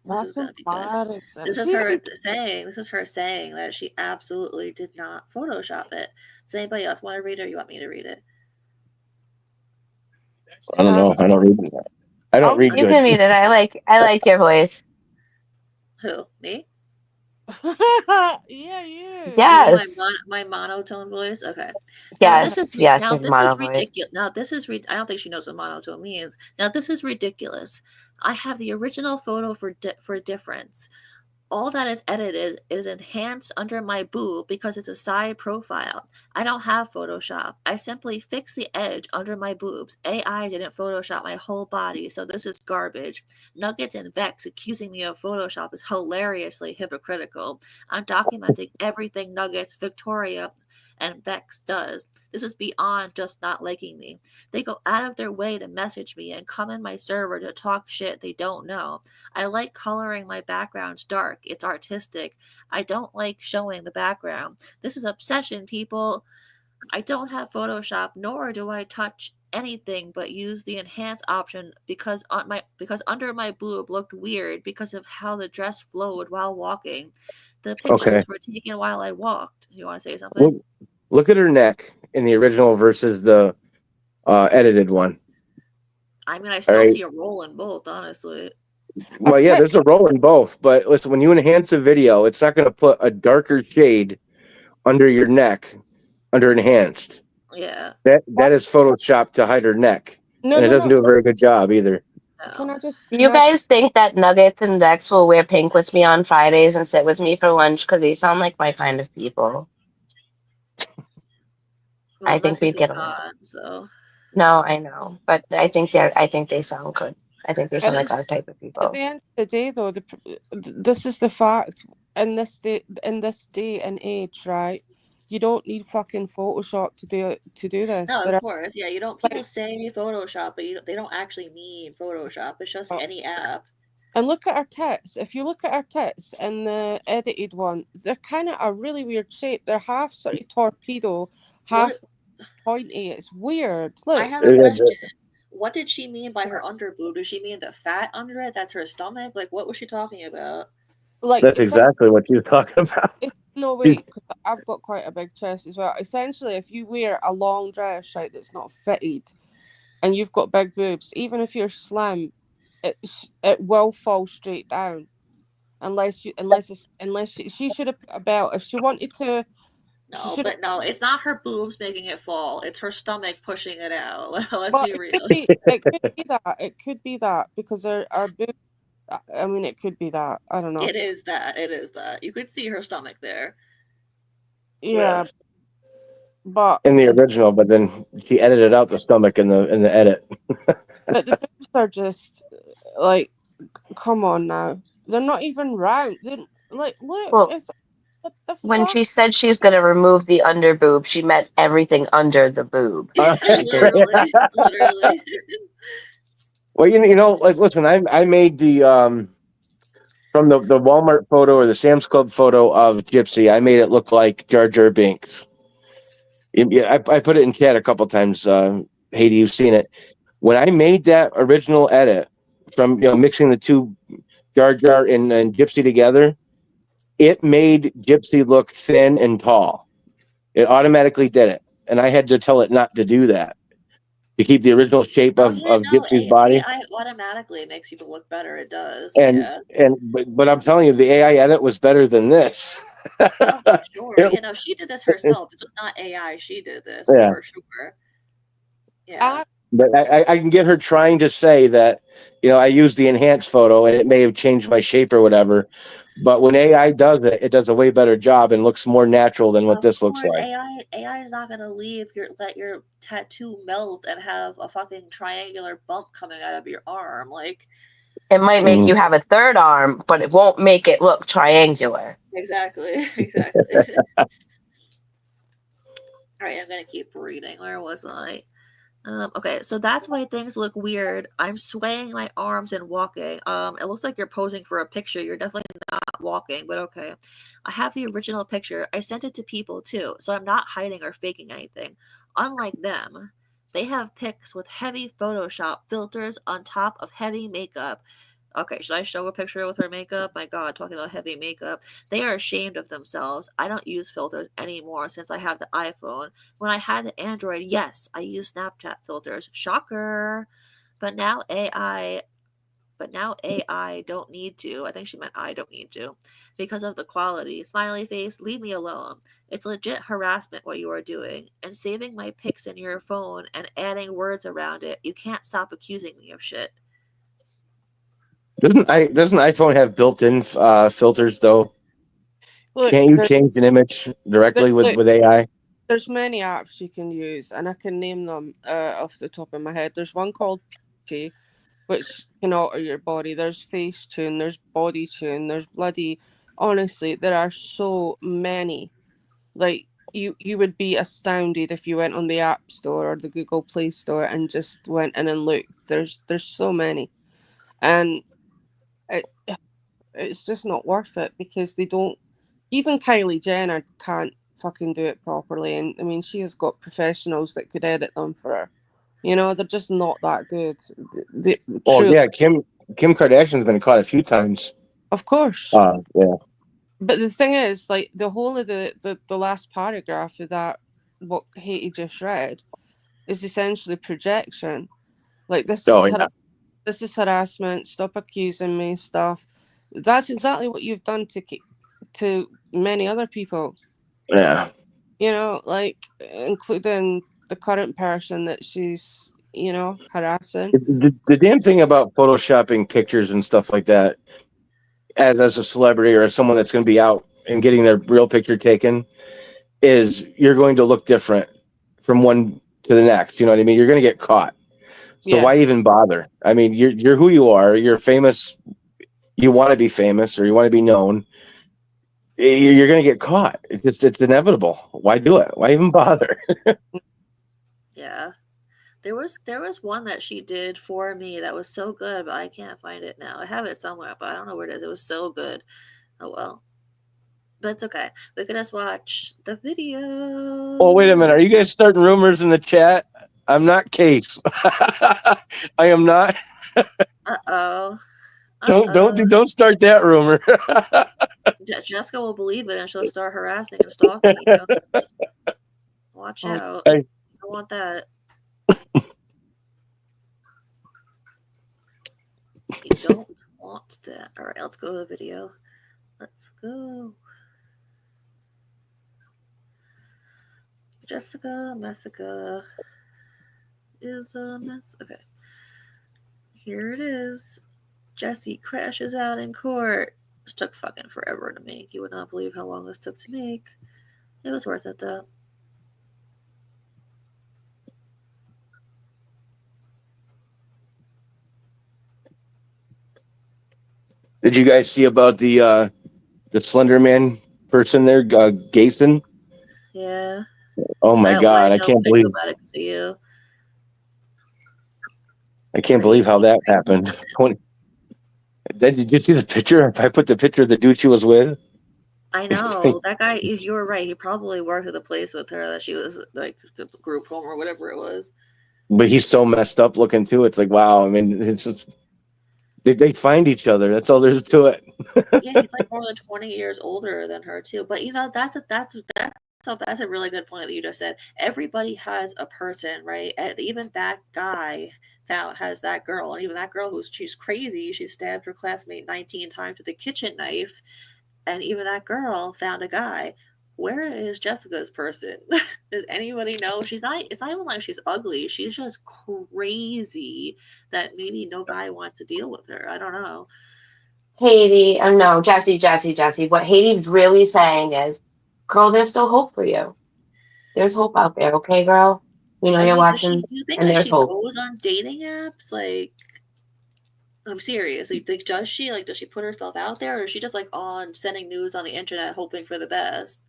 This is That's gonna be good. embarrassing. This is She her didn't. saying. This is her saying that she absolutely did not Photoshop it. Does anybody else want to read it, or you want me to read it? I don't know. I don't read. I don't I'll read read. You good. can read it. I like your voice. Who? Me? Yeah, you. You mean my Yes. my monotone voice? Okay. Yes. Yes, Now your this is mono voice. ridiculous. I don't think she knows what monotone means. Now this is ridiculous. I have the original photo for difference. All that is edited is enhanced under my boob because it's a side profile. I don't have Photoshop. I simply fix the edge under my boobs. AI didn't Photoshop my whole body, so this is garbage. Nuggets and Vex accusing me of Photoshop is hilariously hypocritical. I'm documenting everything Nuggets, Victoria, and Vex does. This is beyond just not liking me. They go out of their way to message me and come in my server to talk shit they don't know. I like coloring my backgrounds dark. It's artistic. I don't like showing the background. This is obsession, people. I don't have Photoshop, nor do I touch anything but use the enhance option because under my boob looked weird because of how the dress flowed while walking. The Okay. pictures were taken while I walked. You want to say something? Look at her neck in the original versus the edited one. I mean, I All still right. see a roll in both, honestly. Well, yeah, there's a roll in both, but listen, when you enhance a video, it's not going to put a darker shade under your neck, under enhanced. Yeah. That is photoshopped to hide her neck, No, and it no, doesn't no. do a very good job either. Can No. I just? Do you guys think that Nuggets and Dex will wear pink with me on Fridays and sit with me for lunch? Because they sound like my kind of people. Well, I think Nuggets we'd is get along. gone, so No, I know, but I think they sound good. I think they sound At, like our type of at the people. end of the day, though, this is the fact. In this day and age, right? You don't need fucking Photoshop to do this. no, There of are course, yeah. You don't. People like, say Photoshop, but they don't actually need Photoshop. It's just any app. and look at our tits. If you look at our tits in the edited one, they're kind of a really weird shape. They're half sort of torpedo, What? half pointy. It's weird. I Look, have a question. What did she mean by her underboob? Did she mean the fat under it? That's her stomach. Like, what was she talking about? like That's exactly what you're talking about. it's no way because I've got quite a big chest as well. Essentially, if you wear a long dress right that's not fitted and you've got big boobs, even if you're slim, it will fall straight down unless she should have put a belt if she wanted to. She No, should have. but no, it's not her boobs making it fall. It's her stomach pushing it out. Let's Well, be it real. could be. It could be that. It could be that because our boobs. I mean, it could be that. I don't know. It is that. It is that. You could see her stomach there. Yeah, but In the original, but then she edited out the stomach in the edit. but the boobs are just like, come on now. They're not even round. Like, look, Well, it's what the when fuck. she said she's going to remove the under boob, she meant everything under the boob. Literally. Literally. Well, like, listen, I made the from the Walmart photo or the Sam's Club photo of Gypsy. I made it look like Jar Jar Binks. Yeah, I put it in chat a couple times. Haiti, you've seen it. When I made that original edit from mixing the two Jar Jar and Gypsy together, it made Gypsy look thin and tall. It automatically did it, and I had to tell it not to do that to keep the original shape Oh of yeah, no, Gypsy's body. AI automatically makes you look better. It does. And Yeah. but I'm telling you, the AI edit was better than this. Oh, for sure. It- You know, she did this herself. It's not AI. She did this yeah, for sure. Yeah. I but I can get her trying to say that I used the enhanced photo and it may have changed my shape or whatever. But when AI does it, it does a way better job and looks more natural than what Of this looks course, like. AI is not gonna let your tattoo melt and have a fucking triangular bump coming out of your arm. Like It might make Mhm. you have a third arm, but it won't make it look triangular. exactly, exactly. All right, I'm gonna keep reading. Where was I? Okay, so that's why things look weird. I'm swaying my arms and walking. It looks like you're posing for a picture. You're definitely not walking, but okay. I have the original picture. I sent it to people too, so I'm not hiding or faking anything. Unlike them, they have pics with heavy Photoshop filters on top of heavy makeup. Okay, should I show a picture with her makeup? My God, talking about heavy makeup. They are ashamed of themselves. I don't use filters anymore since I have the iPhone. When I had the Android, yes, I used Snapchat filters. Shocker. But now AI don't need to. I think she meant I don't need to. Because of the quality. Smiley face, leave me alone. It's legit harassment what you are doing. And saving my pics in your phone and adding words around it. You can't stop accusing me of shit. Doesn't iPhone have built-in filters though? look. Can't you change an image directly Look. with AI? There's many apps you can use, and I can name them off the top of my head. There's one called Peachy, which can alter your body. There's Facetune, there's Bodytune, there's bloody. Honestly, there are so many. Like you would be astounded if you went on the App Store or the Google Play Store and just went in and looked. There's so many, and it it's just not worth it because they don't. Even Kylie Jenner can't fucking do it properly, and I mean she has got professionals that could edit them for her. They're just not that good. Oh True, yeah, Kim Kardashian's been caught a few times. of course. Yeah. But the thing is, like the whole of the last paragraph of that what Haiti just read is essentially projection. Like Oh yeah. this is harassment. Stop accusing me. Stuff. That's exactly what you've done to many other people. Yeah. Like including the current person that she's harassing. The damn thing about photoshopping pictures and stuff like that, as a celebrity or as someone that's going to be out and getting their real picture taken, is you're going to look different from one to the next. You know what I mean? You're going to get caught. So Yeah. why even bother? I mean, you're who you are. You're famous. You want to be famous or you want to be known. You're going to get caught. It's inevitable. Why do it? Why even bother? Yeah. There was one that she did for me that was so good, but I can't find it now. I have it somewhere, but I don't know where it is. It was so good. Oh well. But it's okay. We can just watch the video. Oh, wait a minute. Are you guys starting rumors in the chat? I'm not Case. I am not. Uh-oh. Don't Uh-oh. don't start that rumor. Jessica will believe it and she'll start harassing and stalking you. Watch Oh, out. Hey, I don't want that. You don't want that. All right, let's go to the video. Let's go. Jessica Messica is a mess. Okay. Here it is. Jesse crashes out in court. This took fucking forever to make. You would not believe how long this took to make. It was worth it though. Did you guys see about the Slender Man person there, Gason? Yeah. Oh my Well, I God, know about it because of you. I can't But he believe how that happened. Did you see the picture? I put the picture of the dude she was with. I know that guy. You were right. He probably worked at the place with her that she was like the group home or whatever it was. But he's so messed up looking too. It's like, wow. I mean, it's just, they find each other. That's all there's to it. Yeah, he's like more than 20 years older than her too. But that's a really good point that you just said. Everybody has a person, right? Even that guy has that girl, and even that girl she's crazy. She stabbed her classmate 19 times with a kitchen knife, and even that girl found a guy. Where is Jessica's person? Does anybody know? It's not even like she's ugly. She's just crazy that maybe no guy wants to deal with her. I don't know. Haiti, no, Jesse. What Haiti's really saying is, girl, there's still hope for you. There's hope out there, okay, girl? You know I you're mean, watching, do you think and that there's she hope. goes on dating apps? Like, I'm serious. Like, does she? Like, does she put herself out there, or is she just like on sending news on the internet, hoping for the best?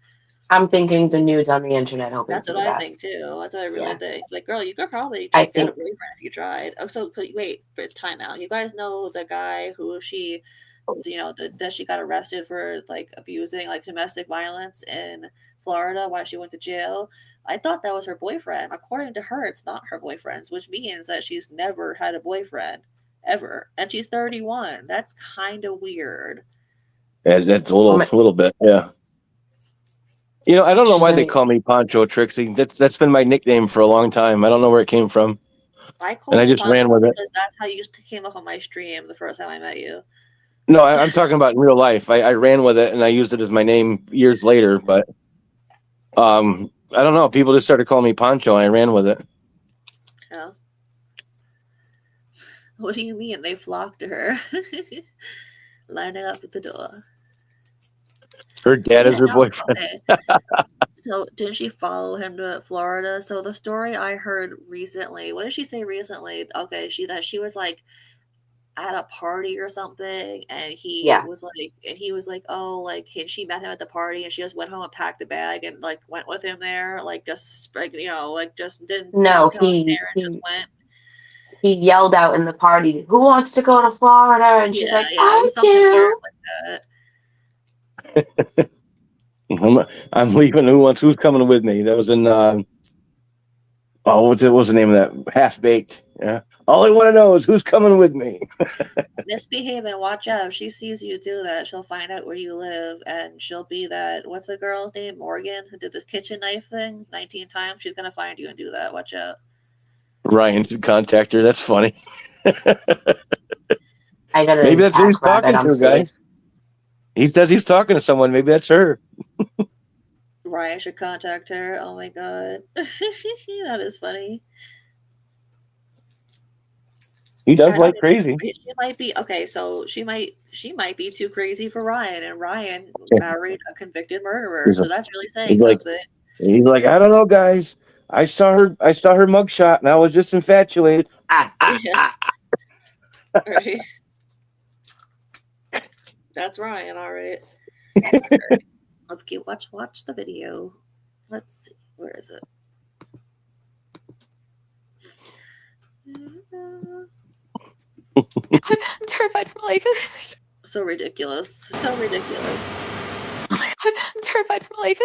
I'm thinking the nudes on the internet, hoping That's for what the I think best. too. That's what I really Yeah, think. Like, girl, you could probably I get a think. boyfriend if you tried. Oh, so wait, but time out. You guys know the guy who she, that she got arrested for like abusing, like domestic violence in Florida, why she went to jail. I thought that was her boyfriend. According to her, it's not her boyfriend, which means that she's never had a boyfriend ever, and she's 31. That's kind of weird. Yeah, that's a Well, little bit. Yeah. You know, I don't know why they she, call me Poncho Trixie. That's been my nickname for a long time. I don't know where it came from, I and call I you just ran Poncho with it. because that's how you came up on my stream the first time I met you. No, I'm talking about in real life. I ran with it and I used it as my name years later. But I don't know. People just started calling me Poncho, and I ran with it. Yeah. What do you mean? They flocked to her, lining up at the door. Her dad is Yeah, her no, boyfriend. okay. So didn't she follow him to Florida? So the story I heard recently, what did she say recently? Okay, she was like at a party or something, and yeah. he was like, oh, like, and she met him at the party, and she just went home and packed a bag and like went with him there, like just like like just didn't No, tell his parents, just went. he yelled out in the party, "Who wants to go to Florida?" And she's Yeah, like, yeah, it "I was something weird do." like that. I'm leaving. Who's coming with me? That was in what was the name of that? Half Baked. Yeah. All I want to know is who's coming with me. Misbehave and watch out. If she sees you do that, she'll find out where you live, and she'll be that. What's the girl's name? Morgan, who did the kitchen knife thing 19 times. She's gonna find you and do that. Watch out. Ryan should contact her. That's funny. I got Maybe an that's who attack he's rabbit. talking I'm to, safe. guys. He says he's talking to someone. Maybe that's her. Ryan should contact her. Oh my god, that is funny. He does And I like mean, crazy. she might be okay. So she might be too crazy for Ryan, and Ryan married a convicted murderer. He's, So that's really saying he's like, something. I don't know, guys. I saw her mugshot, and I was just infatuated. Yeah, right. That's Ryan. All right. Let's watch the video. Let's see. Where is it? I'm terrified for my life. So ridiculous. So ridiculous. I'm terrified for my life.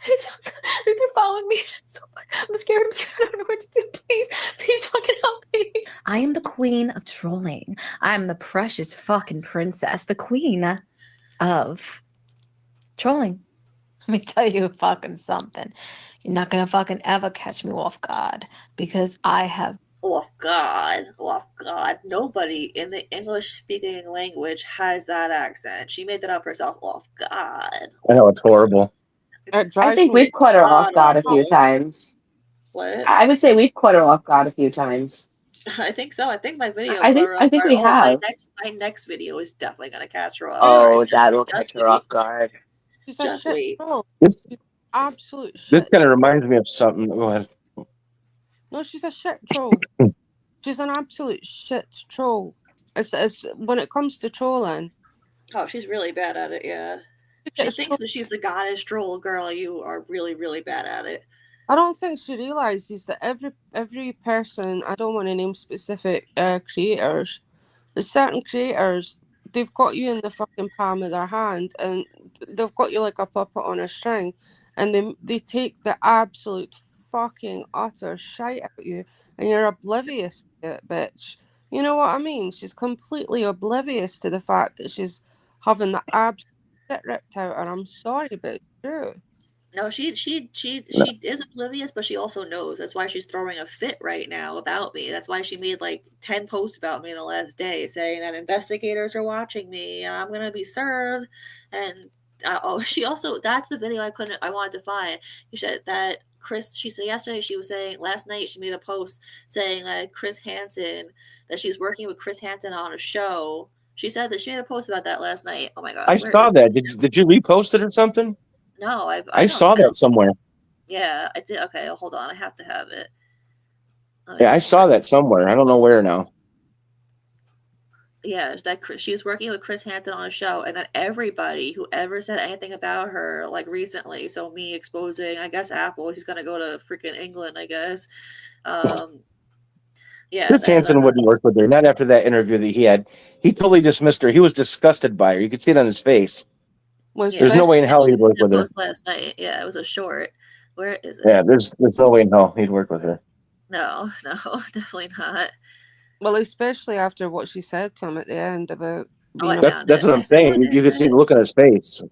They're following me. I'm scared. I don't know what to do. Please fucking help me. I am the queen of trolling. I'm the precious fucking princess, the queen of trolling. Let me tell you fucking something. You're not gonna fucking ever catch me off guard because I have Oh God. Nobody in the English speaking language has that accent. She made that up herself. Oh God. I know it's horrible. It's, It I drives think me we've it's caught her off god guard a few awful. times. What? I would say we've caught her off guard a few times. I think so. I think my video I caught think her I off think guard. we Oh, have. my next video is definitely gonna catch her off Dude, guard. Oh, that will catch Just her wait. off guard. she's a Just shit wait. troll. This She's absolute this shit. kind of reminds me of something. Go ahead. No, she's a shit troll. She's an absolute shit troll. It's when it comes to trolling, Oh, she's really bad at it, yeah. she She gets thinks trolled. that she's the goddess troll girl. You are really, really bad at it. I don't think she realizes that every person. I don't want to name specific creators, but certain creators, they've got you in the fucking palm of their hand, and they've got you like a puppet on a string, and they take the absolute fucking utter shite out of you, and you're oblivious to it, bitch. You know what I mean? She's completely oblivious to the fact that she's having the absolute shit ripped out, and I'm sorry, but it's true. No, she is oblivious, but she also knows. That's why she's throwing a fit right now about me. That's why she made like 10 posts about me in the last day saying that investigators are watching me and I'm gonna be served. And she also, that's the video I wanted to find. She said that she said yesterday, she was saying last night she made a post saying that that she's working with Chris Hansen on a show. She said that she made a post about that last night. Oh my God, I where saw is that. Did you repost it or something? no, I saw I that don't. somewhere. Yeah, I did. Okay, hold on. I have to have it. Let me Yeah, I just check. saw that somewhere. I don't know where now. Yeah, it's that she was working with Chris Hansen on a show, and then everybody who ever said anything about her, like recently, so me exposing, I guess Apple, he's gonna go to freaking England, I guess. Um, yeah, Chris Hansen wouldn't work with her. Not after that interview that he had. He totally dismissed her. He was disgusted by her. You could see it on his face. When yeah, There's she no way in hell she he'd work did a with her. post last night. Yeah, it was a short. Where is Yeah, it? there's no way in hell he'd work with her. No, no, definitely not. Well, especially after what she said to him at the end about Oh, being I a found That's it. what I'm saying. What You is could see it? the look on his face.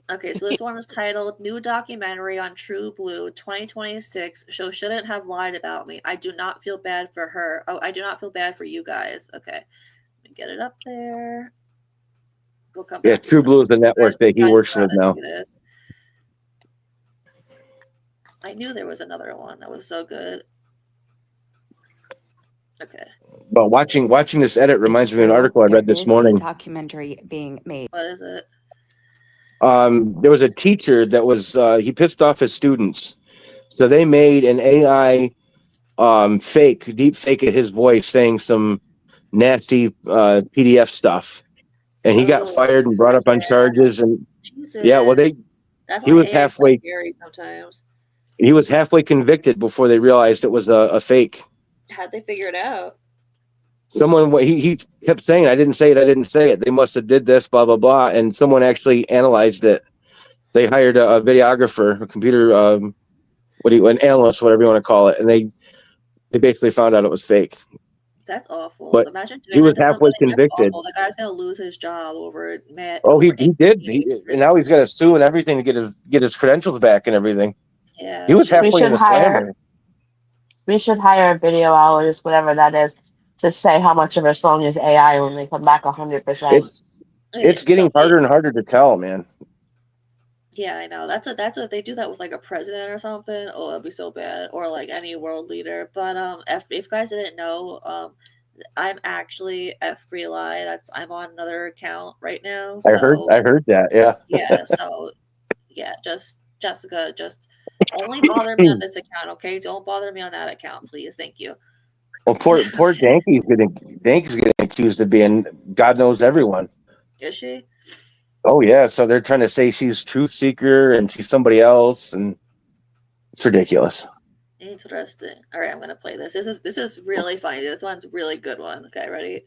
Okay, so this one is titled New Documentary on True Blue 2026 Show Shouldn't Have Lied About Me. I do not feel bad for her. Oh, I do not feel bad for you guys. Okay. Let me get it up there. We'll come Yeah, back to True this. Blue is the network that You he guys works with gotta now. see this. I knew there was another one that was so good. Okay. But watching this edit reminds me of an True. article I There read this is a morning. documentary being made. What is it? There was a teacher that was he pissed off his students, so they made an AI deep fake of his voice saying some nasty PDF stuff, and he got Oh, fired and brought up on charges. And yeah, well, Jesus. That's he why was AI is so halfway scary sometimes. convicted before they realized it was a fake. How'd they figure it out? Someone he kept saying, I didn't say it. They must have did this, blah blah blah, and someone actually analyzed it. They hired a videographer, a computer an analyst, whatever you want to call it, and they basically found out it was fake. That's awful. But Imagine he doing was that to somebody somebody. That's convicted. awful. The guy's gonna lose his job over it, Matt. Oh, Over he did, and now inconvenience. he's going to sue and everything to get his credentials back and everything. Yeah, He was We halfway should into hire slander. we should hire a videologist, whatever that is, to say how much of a song is AI when they come back 100%. It's getting harder and harder to tell, man. Yeah, I know. That's what if they do that with like a president or something. Oh, that'd be so bad. Or like any world leader. But if you guys didn't know, I'm actually at Free Lie. I'm on another account right now. I So heard that. Yeah. yeah, so yeah, just Jessica, just only bother me on this account, okay? Don't bother me on that account, please. Thank you. Well, poor Danky's getting accused of being God knows everyone. Is she? Oh yeah, so they're trying to say she's truth seeker and she's somebody else, and it's ridiculous. Interesting. All right, I'm gonna play this. This is really funny. This one's a really good one. Okay, ready?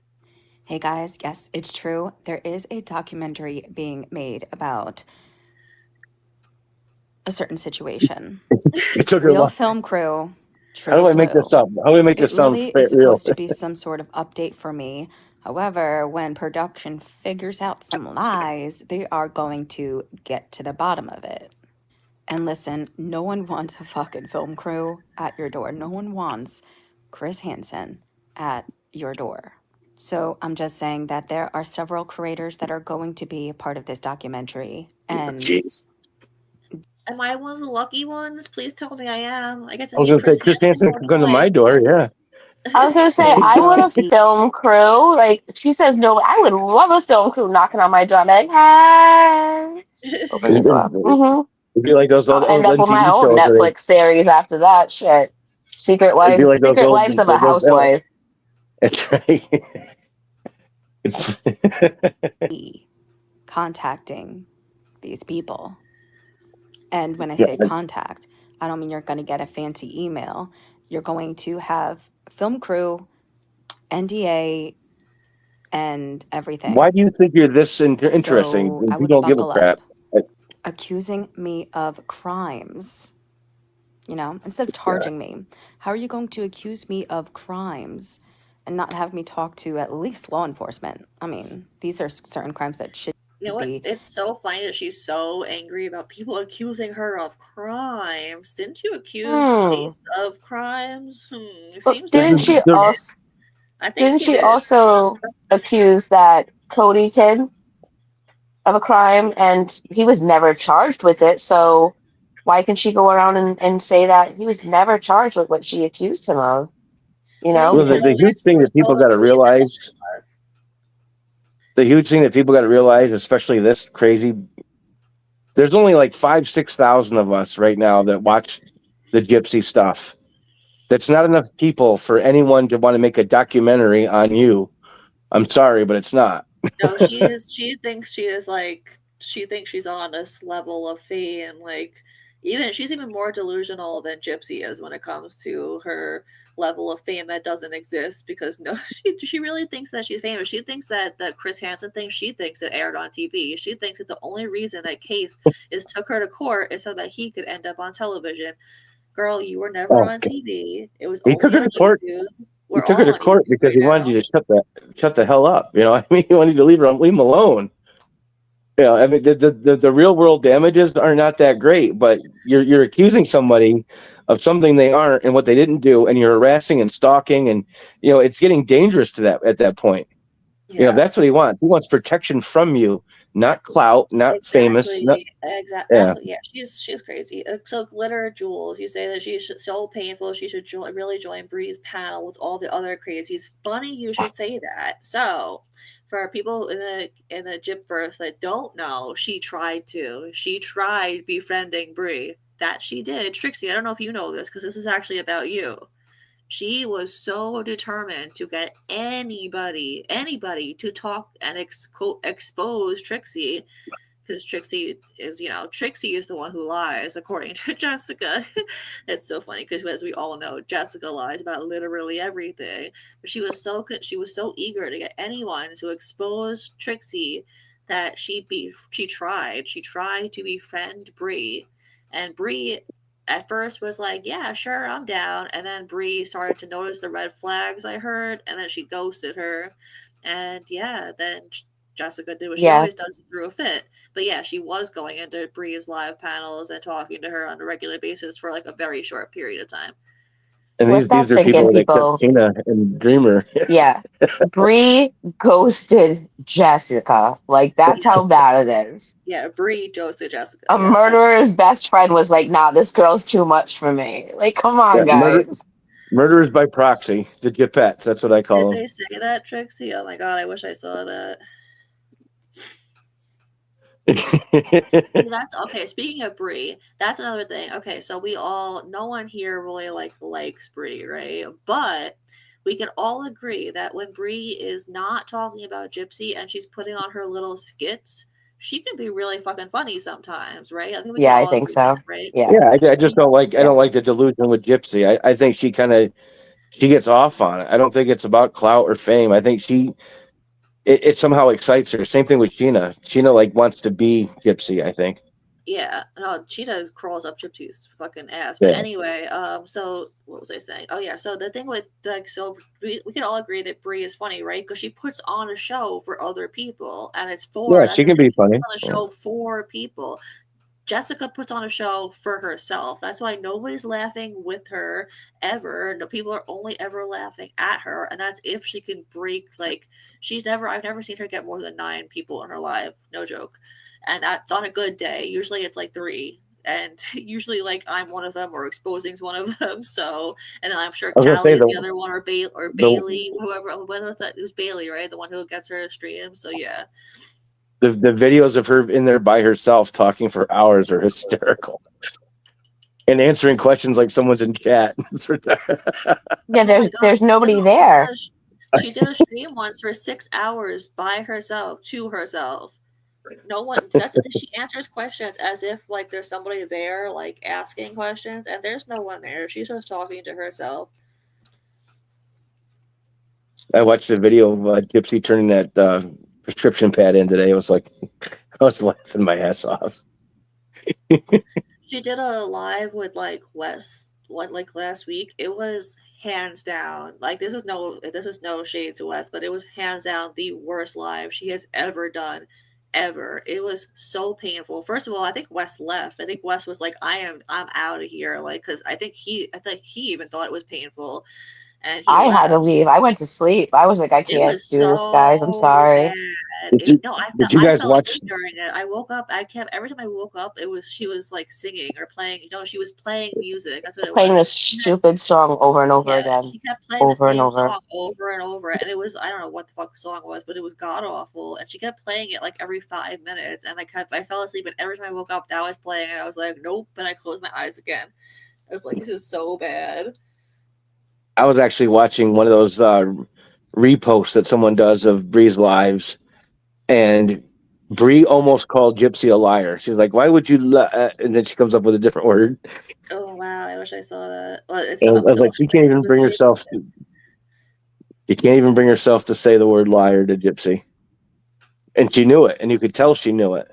Hey guys, yes, it's true. There is a documentary being made about a certain situation. It took her Real long. film crew, How do True I make this Blue. up? How do I make this It sound really is real? supposed to be some sort of update for me. However, when production figures out some lies, they are going to get to the bottom of it. And listen, no one wants a fucking film crew at your door. No one wants Chris Hansen at your door. So I'm just saying that there are several creators that are going to be a part of this documentary. And Jeez. Am I one of the lucky ones? Please tell me I am. I get to I was meet gonna say Chris Chris Hansen Hansen more could than come to my like. door. Yeah. I was gonna say, There I want will a be film crew. Like, she says no, I would love a film crew knocking on my door. I'm like, hi. Open the door. It'd be like those I'll end old up with my MTV own shows. Netflix series after that shit. It'd be like those Secret old. Lives of a Housewife. That's right. contacting these people. And when I Yeah, say contact, I don't mean you're going to get a fancy email. You're going to have film crew, NDA, and everything. why do you think you're this interesting? So I You would don't give a buckle crap. up. Accusing me of crimes, you know, instead of charging me, how are you going to accuse me of crimes and not have me talk to at least law enforcement? I mean, these are certain crimes that should You know what? be. It's so funny that she's so angry about people accusing her of crimes. Didn't you accuse Case of crimes? Seems like Didn't she also I think you did. accuse that Cody kid of a crime, and he was never charged with it? So why can she go around and say that he was never charged with what she accused him of? You know, Well, the huge thing that people got to realize, especially this crazy, there's only like 5,000-6,000 of us right now that watch the gypsy stuff. That's not enough people for anyone to want to make a documentary on you. I'm sorry, but it's not. No, she thinks she's on this level of fame. Like, she's even more delusional than Gypsy is when it comes to her level of fame that doesn't exist, because no, she really thinks that she's famous. She thinks that Chris Hansen thing, she thinks it aired on TV. She thinks that the only reason that Case took her to court is so that he could end up on television. Girl, you were never on TV. It was He only took her on to court. YouTube. He We're took her all to on court YouTube because right he wanted now. you to shut the hell up. You know what I mean? He wanted you to leave him alone. You know, I mean, the real world damages are not that great, but you're accusing somebody of something they aren't and what they didn't do, and you're harassing and stalking, and you know it's getting dangerous to that at that point. Yeah. You know, that's what he wants. He wants protection from you, not clout, not famous. Exactly. Yeah. She's crazy. So glitter jewels, you say that she's so painful. She should really join Bree's panel with all the other crazies. Funny you should say that. So, for people in the Gypverse that don't know, she tried befriending Bree. That she did. Trixie, I don't know if you know this because this is actually about you. She was so determined to get anybody to talk and expose Trixie, because Trixie is the one who lies, according to Jessica. It's so funny because, as we all know, Jessica lies about literally everything. But she was so eager to get anyone to expose Trixie that she tried to befriend Bree, and Bree at first was like, yeah, sure, I'm down. And then Bree started to notice the red flags, I heard, and then she ghosted her. And yeah, then Jessica did what she always does and threw a fit. But yeah, she was going into Bree's live panels and talking to her on a regular basis for like a very short period of time. And these are people that accept Tina and Dreamer. Yeah. Bree ghosted Jessica. Like, that's how bad it is. Yeah, Bree ghosted Jessica. A murderer's best friend was like, nah, this girl's too much for me. Like, come on, guys. Murderers by proxy, the Gypettes. That's what I call them. Did they say that, Trixie? Oh my god, I wish I saw that. That's okay. Speaking of Brie, that's another thing. Okay, so no one here really likes Brie, right? But we can all agree that when Brie is not talking about Gypsy and she's putting on her little skits, she can be really fucking funny sometimes, right? I think we can all think agree so. that, right? Yeah, I just don't like. I don't like the delusion with Gypsy. I think she gets off on it. I don't think it's about clout or fame. I think it somehow excites her. Same thing with Sheena. Sheena like wants to be Gypsy, I think. Yeah, no, Cheetah crawls up Gypsy's fucking ass. But anyway, so what was I saying? Oh yeah, so the thing with so we can all agree that Brie is funny, right? Because she puts on a show for other people, and it's for she can be funny on a show for people. Jessica puts on a show for herself. That's why nobody's laughing with her ever. No, people are only ever laughing at her, and that's if she can break. Like I've never seen her get more than 9 people in her live. No joke, and that's on a good day. Usually it's like 3. And usually, like I'm one of them, or Exposing's one of them. So, and then I'm sure I was gonna say Callie is the other one, or the Bailey, whoever. Whether it's that, it was Bailey, right? The one who gets her stream. So yeah, the videos of her in there by herself talking for hours are hysterical. And answering questions like someone's in chat. Yeah, oh my god, there's nobody there. She did a stream once for 6 hours by herself, to herself. No one. That's the thing. She answers questions as if like there's somebody there, like asking questions, and there's no one there. She's just talking to herself. I watched the video of Gypsy turning that prescription pad in today. It was like I was laughing my ass off. She did a live with like Wes like last week. It was hands down, like this is no shade to Wes, but it was hands down the worst live she has ever done, ever. It was so painful. First of all, I think Wes left. I think Wes was like, I'm out of here, like, because I think he even thought it was painful, and he I had to left. leave. I went to sleep. I was like, I It can't was do this, guys. I'm so sorry. bad. Did you, No, did you I guys fell watch? asleep during it. I woke up. I kept every time I woke up, she was like singing or playing. She was playing music. That's what it Playing was. this stupid song over and over Yeah, again. she kept playing the Over and same over. song over and over, and it was, I don't know what the fuck the song was, but it was god awful. And she kept playing it like every 5 minutes, and I fell asleep, and every time I woke up, that was playing, and I was like, nope. And I closed my eyes again. I was like, this is so bad. I was actually watching one of those reposts that someone does of Bree's lives, and Bree almost called Gypsy a liar. She was like, "Why would you?" And then she comes up with a different word. Oh wow, I wish I saw that. Well, And I I'm was so like, she can't even bring herself. She can't even bring herself to say the word liar to Gypsy, and she knew it, and you could tell she knew it.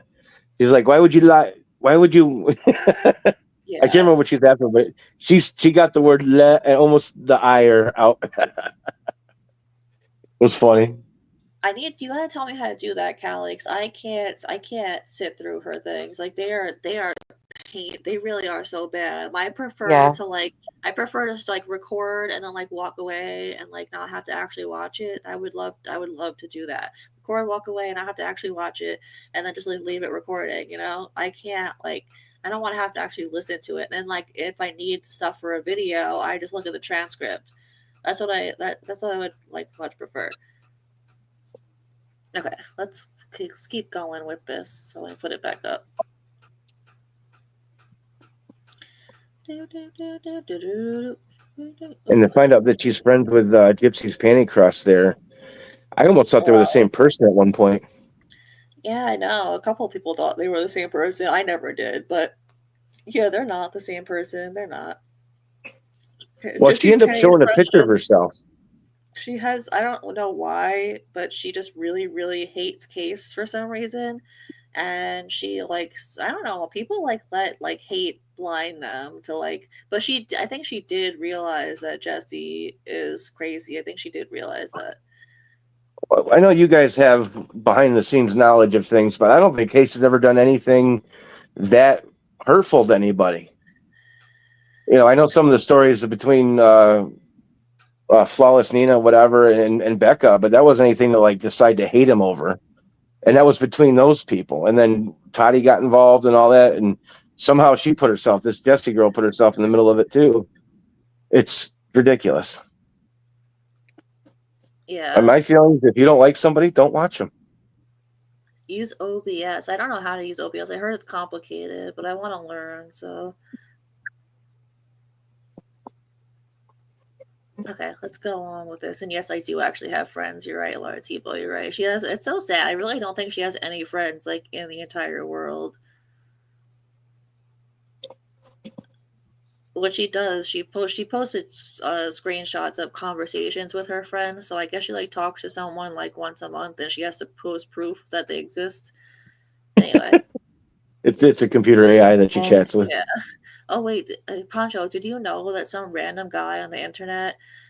She's like, "Why would you lie? Why would you?" I can't Yeah. remember what she's after, but she got the word "le" and almost the "ire" out. It was funny. You gotta tell me how to do that, Callie, 'cause I can't sit through her things. Like they are pain. They really are so bad. Yeah. I prefer to just like record and then like walk away and like not have to actually watch it. I would love to do that. Record, walk away, and not have to actually watch it, and then just like leave it recording. I can't like. I don't want to have to actually listen to it. And then like if I need stuff for a video, I just look at the transcript. That's what I would like much prefer. Okay, let's keep going with this. So I put it back up. And to find out that she's friends with Gypsy's Panty Cross there, I almost thought they were the same person at one point. Yeah, I know. A couple of people thought they were the same person. I never did, but yeah, they're not the same person. They're not. Well, she Gypsy's ended up Penny showing a Crush picture of herself. she has, I don't know why, but she just really, really hates Case for some reason. And she likes, I don't know, people let like hate blind them to like, but I think she did realize that Jesse is crazy. I think she did realize that. I know you guys have behind the scenes knowledge of things, but I don't think Case has ever done anything that hurtful to anybody. I know some of the stories between Flawless Nina, whatever, and Becca, but that wasn't anything to like decide to hate him over. And that was between those people. And then Toddy got involved and all that. And somehow this Jessie girl put herself in the middle of it too. It's ridiculous. Yeah. And my feelings, if you don't like somebody, don't watch them. Use OBS. I don't know how to use OBS. I heard it's complicated, but I want to learn. So, okay, let's go on with this. And yes, I do actually have friends. You're right, Laura Tebow. You're right. She has. It's so sad. I really don't think she has any friends like in the entire world. What she does, she posted screenshots of conversations with her friends. So I guess she like talks to someone like once a month, and she has to post proof that they exist. Anyway. It's a computer AI that she chats with. Yeah. Oh wait, Pancho, did you know that some random guy on the internet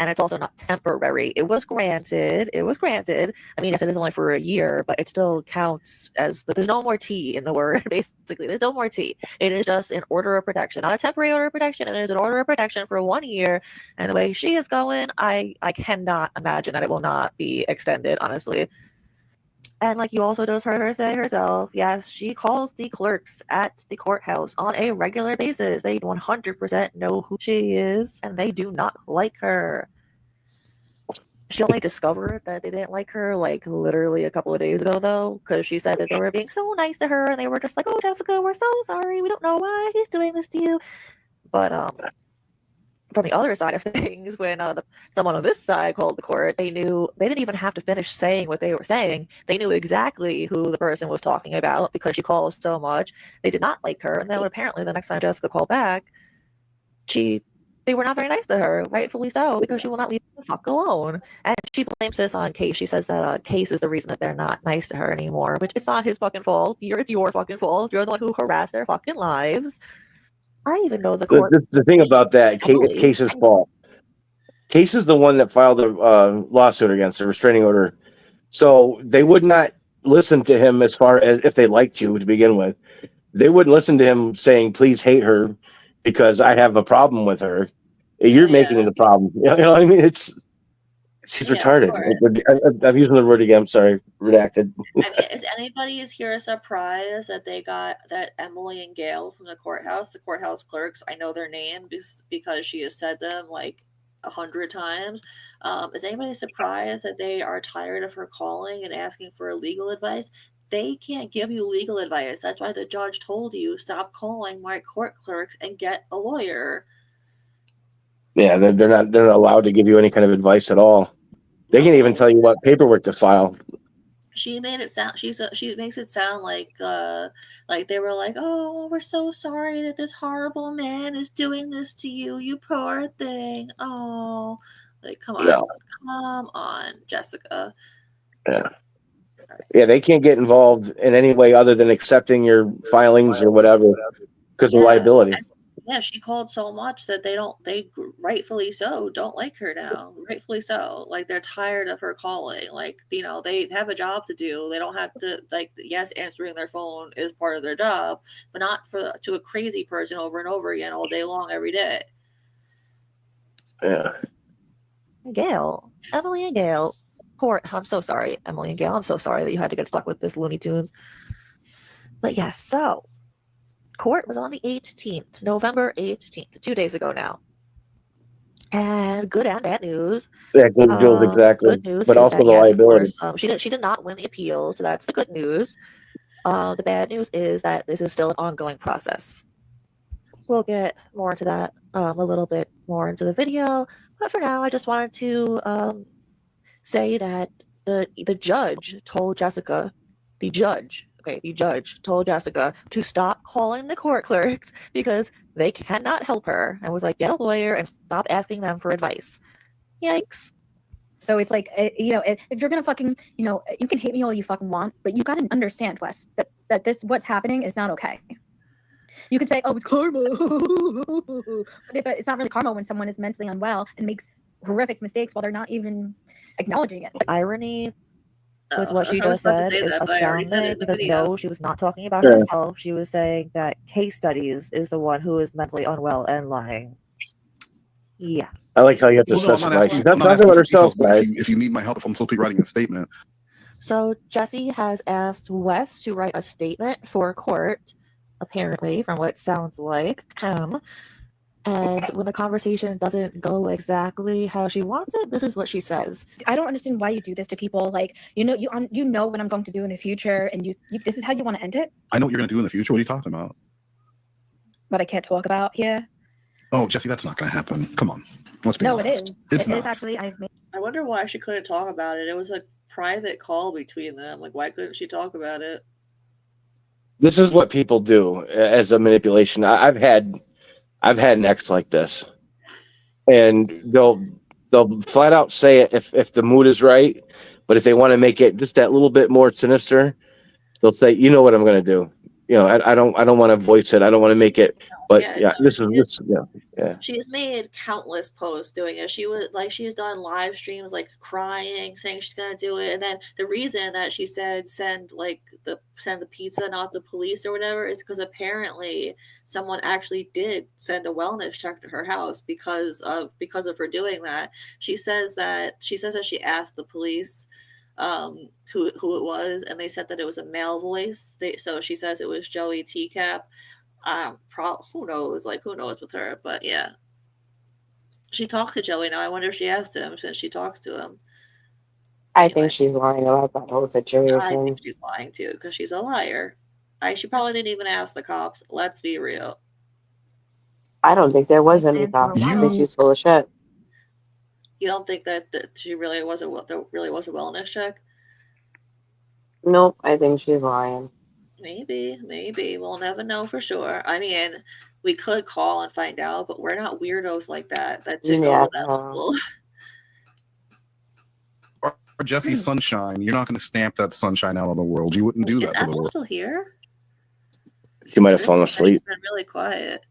and it's also not temporary. It was granted. It was granted. I mean, yes, it is only for a year, but it still counts as there's no more T in the word. Basically, there's no more T. It is just an order of protection, not a temporary order of protection. It is an order of protection for 1 year. And the way she is going, I cannot imagine that it will not be extended. Honestly. And like you also just heard her say herself, yes, she calls the clerks at the courthouse on a regular basis. They 100% know who she is, and they do not like her. She only discovered that they didn't like her like literally a couple of days ago, though, because she said that they were being so nice to her, and they were just like, "Oh, Jessica, we're so sorry. We don't know why he's doing this to you." But from the other side of things, when someone on this side called the court, they didn't even have to finish saying what they were saying. They knew exactly who the person was talking about because she calls so much. They did not like her, and then apparently the next time Jessica called back, they were not very nice to her, rightfully so, because she will not leave the fuck alone. And she blames this on Case. She says that Case is the reason that they're not nice to her anymore, which it's not his fucking fault. It's your fucking fault. You're the one who harassed their fucking lives. I even know the court. The thing about that, it's Case's fault. Case is the one that filed a lawsuit against her, restraining order. So they would not listen to him as far as if they liked you to begin with. They wouldn't listen to him saying, please hate her because I have a problem with her. You're making the problem. You know what I mean? She's retarded. I'm using the word again. I'm sorry, redacted. I mean, is anybody here surprised that they got that Emily and Gail from the courthouse clerks? I know their name because she has said them like 100 times. Is anybody surprised that they are tired of her calling and asking for legal advice? They can't give you legal advice. That's why the judge told you stop calling my court clerks and get a lawyer. Yeah, they're not allowed to give you any kind of advice at all. They can't even tell you what paperwork to file. She made it sound. She makes it sound like they were like, "Oh, we're so sorry that this horrible man is doing this to you, you poor thing." Oh, like come on, Jessica. Yeah, they can't get involved in any way other than accepting your filings or whatever because of liability. Yeah, she called so much that they rightfully so don't like her now. Rightfully so. Like they're tired of her calling. Like, you know, they have a job to do. They don't have to yes, answering their phone is part of their job, but not to a crazy person over and over again all day long every day. Yeah. Gail. Emily and Gail. I'm so sorry, Emily and Gail. I'm so sorry that you had to get stuck with this Looney Tunes. But yes, so court was on the 18th, November 18th, 2 days ago now. And good and bad news. Yeah, good news, exactly. Good news, but also the liability. Of course, she did not win the appeal, so that's the good news. The bad news is that this is still an ongoing process. We'll get more into that a little bit more into the video, but for now, I just wanted to say that the judge told Jessica, the judge told Jessica to stop calling the court clerks because they cannot help her, and was like, get a lawyer and stop asking them for advice. Yikes. So it's like, if you're gonna fucking, you can hate me all you fucking want, but you gotta understand, Wes, that this what's happening is not okay. You could say, oh, it's karma, but it's not really karma when someone is mentally unwell and makes horrific mistakes while they're not even acknowledging it. The irony with what she just said is astounding because no, she was not talking about herself. She was saying that Case Studies is the one who is mentally unwell and lying. Yeah. I like how you have to specify. She's not talking about herself, guys. If you need my help, if I'm supposed to be writing a statement. So Jesse has asked Wes to write a statement for court, apparently, from what it sounds like. And when the conversation doesn't go exactly how she wants it, this is what she says. I don't understand why you do this to people. Like, you know what I'm going to do in the future, and you this is how you want to end it? I know what you're going to do in the future. What are you talking about? What I can't talk about here? Oh, Jesse, that's not going to happen. Come on. Let's be honest. It is. It is actually. I wonder why she couldn't talk about it. It was a private call between them. Like, why couldn't she talk about it? This is what people do as a manipulation. I've had an ex like this, and they'll flat out say it if the mood is right, but if they want to make it just that little bit more sinister, they'll say, you know what I'm going to do. I don't want to voice it. I don't want to make it But Yeah, yeah, no, this is this. Yeah. she's made countless posts doing it. She was like, she's done live streams, like crying, saying she's gonna do it. And then the reason that she said send the pizza, not the police or whatever, is because apparently someone actually did send a wellness check to her house because of her doing that. She says that she asked the police who it was, and they said that it was a male voice. So she says it was Joey Teacup. Who knows? Like, who knows with her? But yeah, she talked to Joey now. I wonder if she asked him since she talks to him. I Anyway, think she's lying about that whole I situation. think she's lying too because she's a liar. She probably didn't even ask the cops. Let's be real. I don't think there was any And for a cops. I think You she's full of shit. You don't think that she really was there really was a wellness check? Nope, I think she's lying. Maybe we'll never know for sure. I mean, we could call and find out, but we're not weirdos like that to go Yeah, to that no. level. are Jesse Sunshine. You're not going to stamp that sunshine out on the world. You wouldn't do Is that to the Apple world. still here? She might have This fallen has asleep. been really quiet.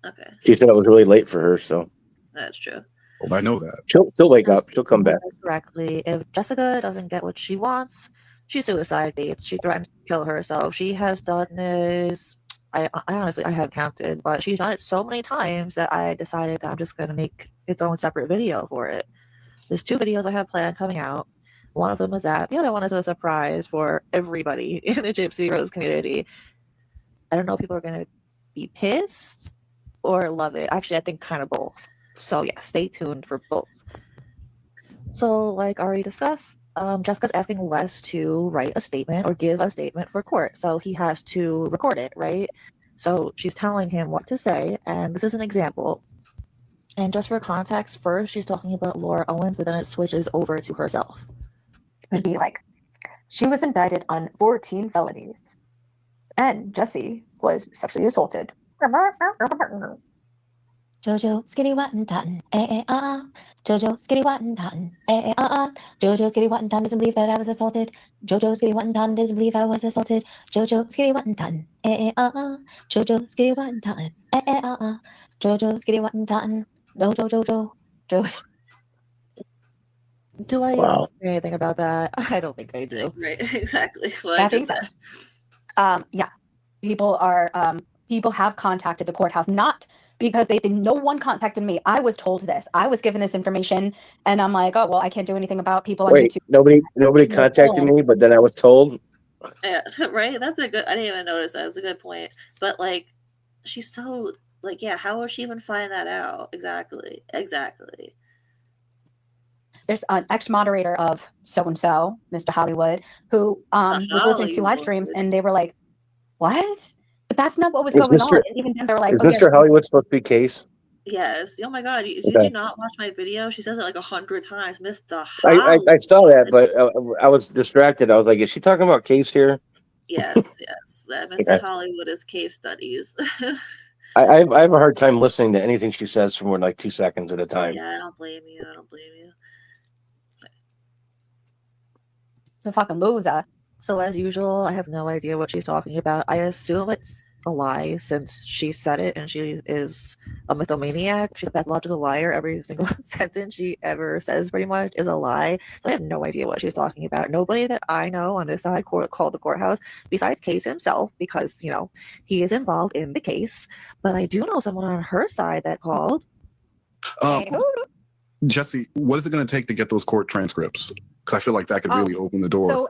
Okay, She said it was really late for her, so that's true. Well, I know that. she'll wake up. She'll come back. Correctly, if Jessica doesn't get what she wants, she suicide baits. She threatens to kill herself. She has done this. I honestly I haven't counted, but she's done it so many times that I decided that I'm just gonna make its own separate video for it. There's 2 videos I have planned coming out. One of them is that. The other one is a surprise for everybody in the Gypsy Rose community. I don't know if people are gonna be pissed or love it. Actually, I think kind of both. So yeah, stay tuned for both. So, like already discussed, Jessica's asking Wes to write a statement or give a statement for court. So he has to record it, right? So she's telling him what to say, and this is an example. And just for context, first she's talking about Laura Owens, but then it switches over to herself. Would be like, she was indicted on 14 felonies, and Jesse was sexually assaulted. Jojo, skinny Wattentotten, Jojo, skinny Wattentotten, Jojo, skinny Wattentotten doesn't believe that I was assaulted. Jojo, skinny Wattentotten doesn't believe I was assaulted. Jojo, skinny Wattentotten, Jojo, skinny Wattentotten, Jojo, skinny Wattentotten, Jojo. Do I Wow. say anything about that? I don't think I do. Right, exactly. What I That being just said, said. yeah, people have contacted the courthouse, not because no one contacted me. I was told this. I was given this information, and I'm like, oh well, I can't do anything about people on Wait, YouTube. nobody contacted me, but then I was told. Yeah, right. That's a good. I didn't even notice that. That's a good point. But like, she's so like, yeah. How would she even find that out? Exactly. There's an ex-moderator of so-and-so, Mr. Hollywood, who was listening to live streams, and they were like, what? But that's not what was Is going Mr. on. And even then, they were like, Is oh, yes, Mr. Hollywood supposed to be Case? Yes. Oh my God. Did Okay. you not watch my video? She says it like 100 times. Mr. I Hollywood. saw that, but I was distracted. I was like, is she talking about Case here? Yes. That Mr. Okay. Hollywood is case studies. I have a hard time listening to anything she says for more than like 2 seconds at a time. Yeah, I don't blame you. a fucking loser. So as usual, I have no idea what she's talking about. I assume it's a lie since she said it and she is a mythomaniac. She's a pathological liar. Every single sentence she ever says pretty much is a lie. So I have no idea what she's talking about. Nobody that I know on this side called the courthouse besides Case himself because, you know, he is involved in the case. But I do know someone on her side that called. Jesse, what is it going to take to get those court transcripts? Because I feel like that could really open the door. So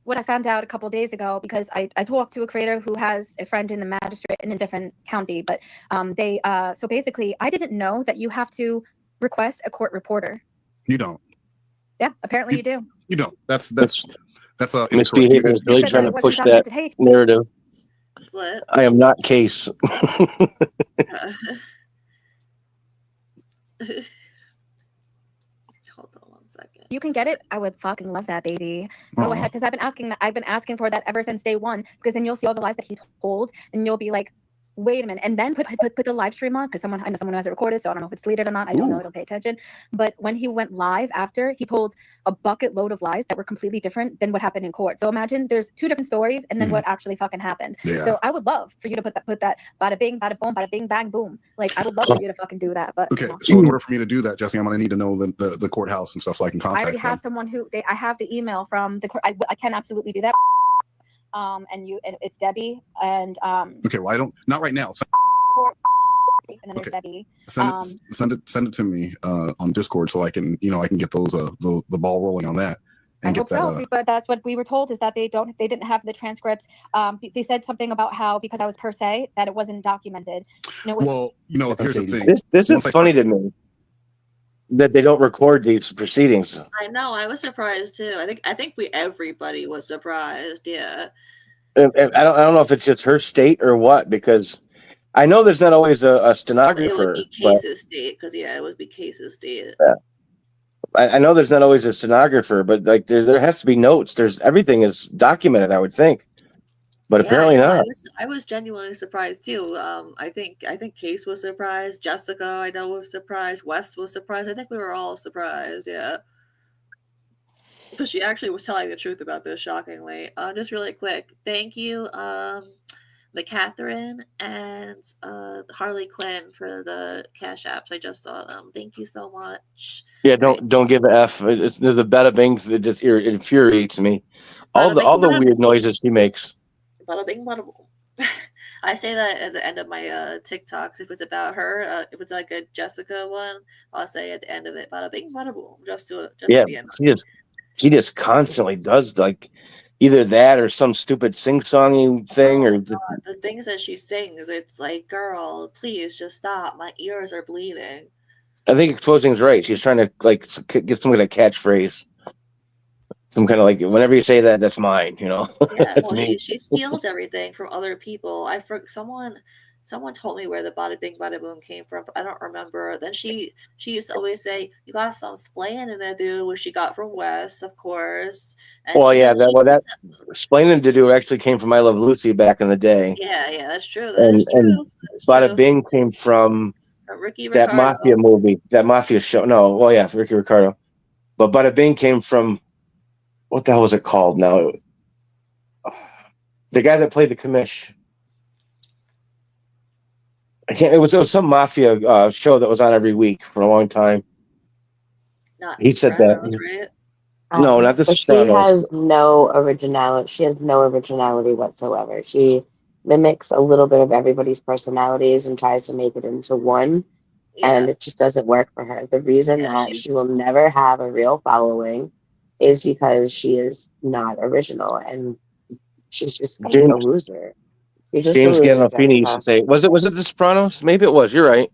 what I found out a couple of days ago, because I talked to a creator who has a friend in the magistrate in a different county, but so basically I didn't know that you have to request a court reporter. You don't. Yeah, apparently you do. You don't. That's a Misbehavior is really trying to push that narrative. What? I am not Case. Hold on 1 second. You can get it. I would fucking love that, baby. Go ahead, because I've been asking for that ever since day one. Because then you'll see all the lies that he told, and you'll be like, wait a minute, and then put the live stream on, because I know someone has it recorded, so I don't know if it's deleted or not. I don't know. I don't pay attention. But when he went live after, he told a bucket load of lies that were completely different than what happened in court. So imagine there's two different stories, and then what actually fucking happened. Yeah. So I would love for you to put that bada bing, bada boom, bada bing, bang, boom. Like, I would love for you to fucking do that. But okay, so in order for me to do that, Jesse, I'm gonna need to know the courthouse and stuff so I can I contact already have them. someone I have the email from the court. I can absolutely do that. And it's Debbie and Okay, well, I don't, not right now. and then there's Debbie. Send it to me on Discord so I can get those the ball rolling on that and get that. But that's what we were told, is that they didn't have the transcripts. They said something about how, because I was per se, that it wasn't documented. Well, here's the thing. This is funny to me that they don't record these proceedings. I know. I was surprised too. I think everybody was surprised. Yeah. I don't know if it's just her state or what, because I know there's not always a stenographer. It would be Case's state, because it would be Case's state. Yeah. I know there's not always a stenographer, but like there has to be notes. Everything is documented, I would think, but apparently not. I was genuinely surprised too. I think Case was surprised. Jessica, I know, was surprised. Wes was surprised. I think we were all surprised. Yeah. Because she actually was telling the truth about this, shockingly. Just really quick, thank you, McCatherine and Harley Quinn, for the cash apps. I just saw them. Thank you so much. Yeah, don't give a F. It's the bada bing that just infuriates me. All the weird noises she makes. Bada bing, bada boom. I say that at the end of my TikToks. If it's about her, if it's like a Jessica one, I'll say at the end of it, bada bing, bada boom, just to be annoying. She just constantly does like either that or some stupid sing-songy thing, or the things that she sings. It's like, girl, please just stop. My ears are bleeding. I think Exposing's right. She's trying to like get some kind of catchphrase. Some kind of like, whenever you say that, that's mine. Yeah, That's well, me. she steals everything from other people. Someone told me where the bada bing bada boom came from, but I don't remember. Then she used to always say, "You got some splaining to do," which she got from Wes, of course. And that splaining to do actually came from I Love Lucy back in the day. Yeah, that's true. That is true. Bada Bing came from Ricky that Ricardo. mafia movie, that mafia show. No, well, yeah, Ricky Ricardo. But Bada Bing came from, what the hell was it called now? The guy that played the commish. I can't. It was some mafia show that was on every week for a long time. He said that. Right? No, not the Sopranos. She has no originality. She has no originality whatsoever. She mimics a little bit of everybody's personalities and tries to make it into one, and it just doesn't work for her. The reason that she will never have a real following is because she is not original, and she's just a loser. You're just James a loser, Gandolfini used to say, "Was it the Sopranos? Maybe it was. You're right."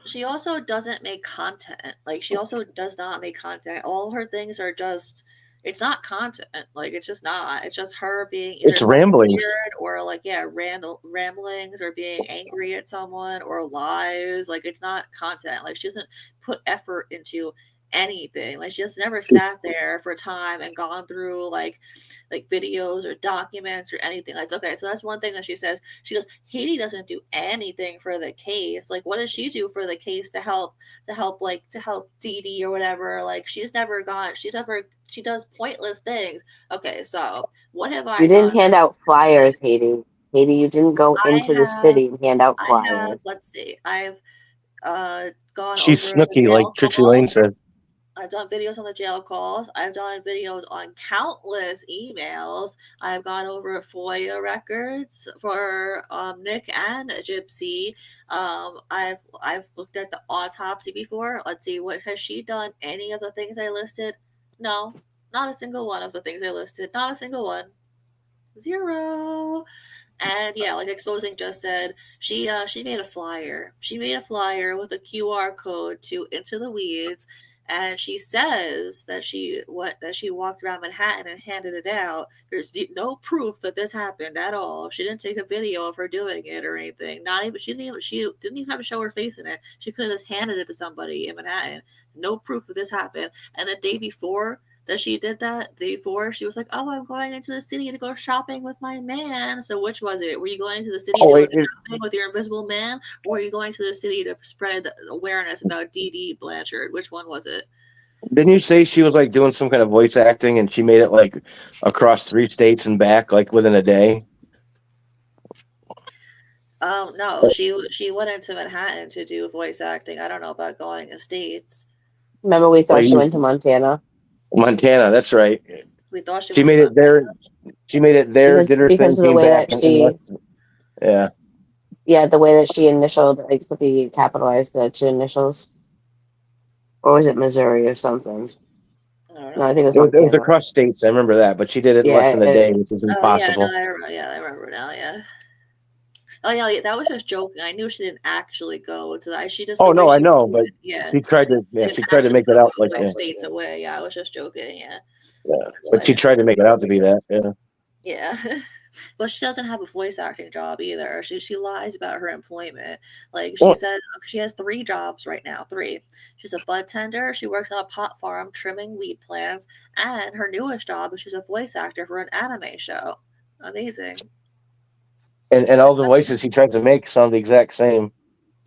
She also doesn't make content. Like, she also does not make content. All her things are just, it's not content. Like, it's just not. It's just her being either ramblings, weird or like, ramblings, or being angry at someone, or lies. Like, it's not content. Like, she doesn't put effort into anything. Like, she just never sat there for time and gone through like videos or documents or anything. Like, okay, so that's one thing that she says. She goes, Haiti doesn't do anything for the case. Like, what does she do for the case to help Dee Dee or whatever? Like, she does pointless things. Okay, so what have I done? You didn't hand out flyers, Haiti. Haiti, you didn't go into the city and hand out flyers. Let's see. I've gone She's over snooky, like Trixie Lane said. I've done videos on the jail calls. I've done videos on countless emails. I've gone over FOIA records for Nick and Gypsy. I've looked at the autopsy before. Let's see, what has she done? Any of the things I listed? No, not a single one of the things I listed. Not a single one. 0. And yeah, like Exposing just said, she made a flyer. She made a flyer with a QR code to Into the Weeds, and she says that she walked around Manhattan and handed it out. There's no proof that this happened at all. She didn't take a video of her doing it or anything. She didn't even have to show her face in it. She could have just handed it to somebody in Manhattan. No proof that this happened. And the day before that she did that before. She was like, "Oh, I'm going into the city to go shopping with my man." So which was it? Were you going to the city to Oh go wait, shopping with your invisible man, or were you going to the city to spread awareness about Dee Blanchard? Which one was it? didn't you say she was like doing some kind of voice acting and she made it like across 3 states and back like within a day? No, she went into Manhattan to do voice acting. I don't know about going to states. Remember, we thought Like she went to Montana Montana, that's right. We thought she She went to made it Montana. there. She made it there, did her thing, because of the came way back that in she, less. Yeah. yeah, the way that she initialed, like put the capitalized the two initials, or was it Missouri or something? I don't No, I know. think it was It was Montana. across states. I remember that, but she did it in less Yeah, than a day, which is Oh yeah, no, impossible. I remember. Yeah, I remember now. Yeah. Oh yeah, that was just joking. I knew she didn't actually go to that. She just Oh the way no, I she know, did but it. Yeah, she tried to. she Yeah, didn't she tried to actually make go it out all like the way yeah, states away. Yeah, I was just joking. Yeah, yeah. that's But why. she tried to make it out to be that. Yeah. Yeah. But she doesn't have a voice acting job either. She lies about her employment. Like she Well, said, she has 3 jobs right now. 3. She's a bud tender. She works on a pot farm trimming weed plants, and her newest job is she's a voice actor for an anime show. Amazing. and all the voices he tried to make sound the exact same.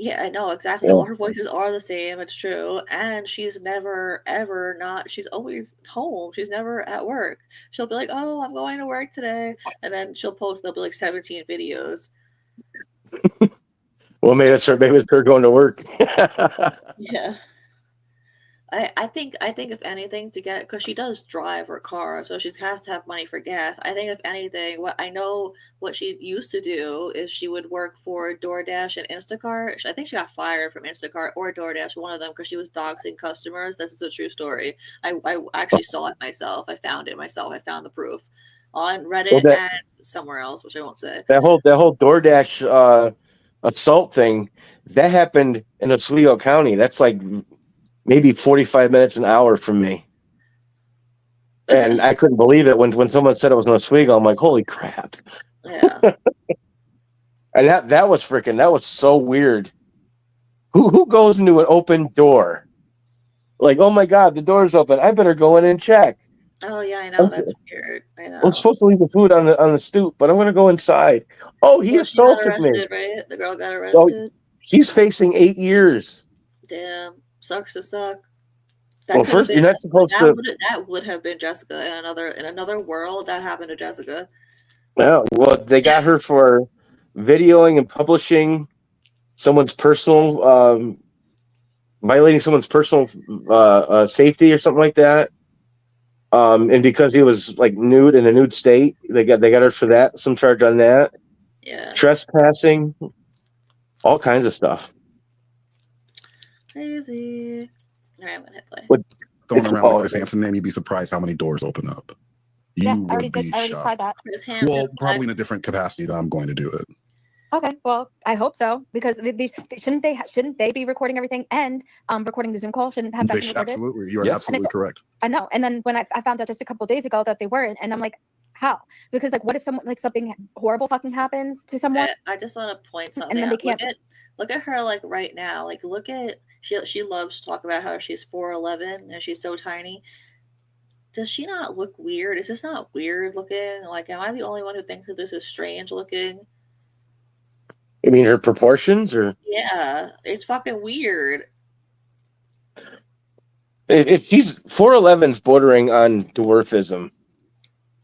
Yeah, I know exactly. Yeah. All her voices are the same. It's true, and she's never ever not. She's always home. She's never at work. She'll be like, "Oh, I'm going to work today," and then she'll post. There'll be like 17 videos. Well, maybe it's her going to work. Yeah. I think if anything to get because she does drive her car, so she has to have money for gas. I think if anything, what I know what she used to do is she would work for DoorDash and Instacart. I think she got fired from Instacart or DoorDash, one of them, because she was doxing customers. This is a true story. I actually saw it myself. I found it myself. I found the proof on Well, Reddit and somewhere else, which I won't say. that whole DoorDash assault thing that happened in Oswego County. That's like maybe 45 minutes an hour from me. And I couldn't believe it when someone said it was in Oswego. I'm like, holy crap. Yeah. And that was so weird. Who goes into an open door? Like, oh my God, the door's open. I better go in and check. Oh yeah, I I'm, know s- that's weird. I I'm know. supposed to leave the food on the stoop, but I'm gonna go inside. Oh, he Well, she got assaulted me. arrested, right? The girl got Oh, arrested. she's facing 8 years. Damn, sucks to suck. Well, That could have first been you're not supposed to. that would have been Jessica in another world that happened to Jessica. No, well, they got her for videoing and publishing someone's personal, violating someone's personal safety or something like that. And because he was like nude in a nude state, they got her for that. Some charge on that, Yeah, trespassing, all kinds of stuff. crazy. All right, I'm gonna hit play. But Throwing it's around the all Chris Hansen name, you'd be surprised how many doors open up. You Yeah, would be I already shocked. tried that. Chris Hansen. Well, probably in a Lex. different capacity that I'm going to do it. Okay, well, I hope so because shouldn't they be recording everything and recording the Zoom call? Shouldn't have that be recorded? Absolutely, you are Yep. absolutely correct. I know. And then when I found out just a couple of days ago that they weren't, and I'm like, how? Because like, what if someone like something horrible fucking happens to someone? I just want to point something And then they out. can't. Look at her like right now. Like look at she loves to talk about how she's 4'11" and she's so tiny. Does she not look weird? Is this not weird looking? Like, am I the only one who thinks that this is strange looking? You mean her proportions, or Yeah, it's fucking weird. if she's 4'11's bordering on dwarfism.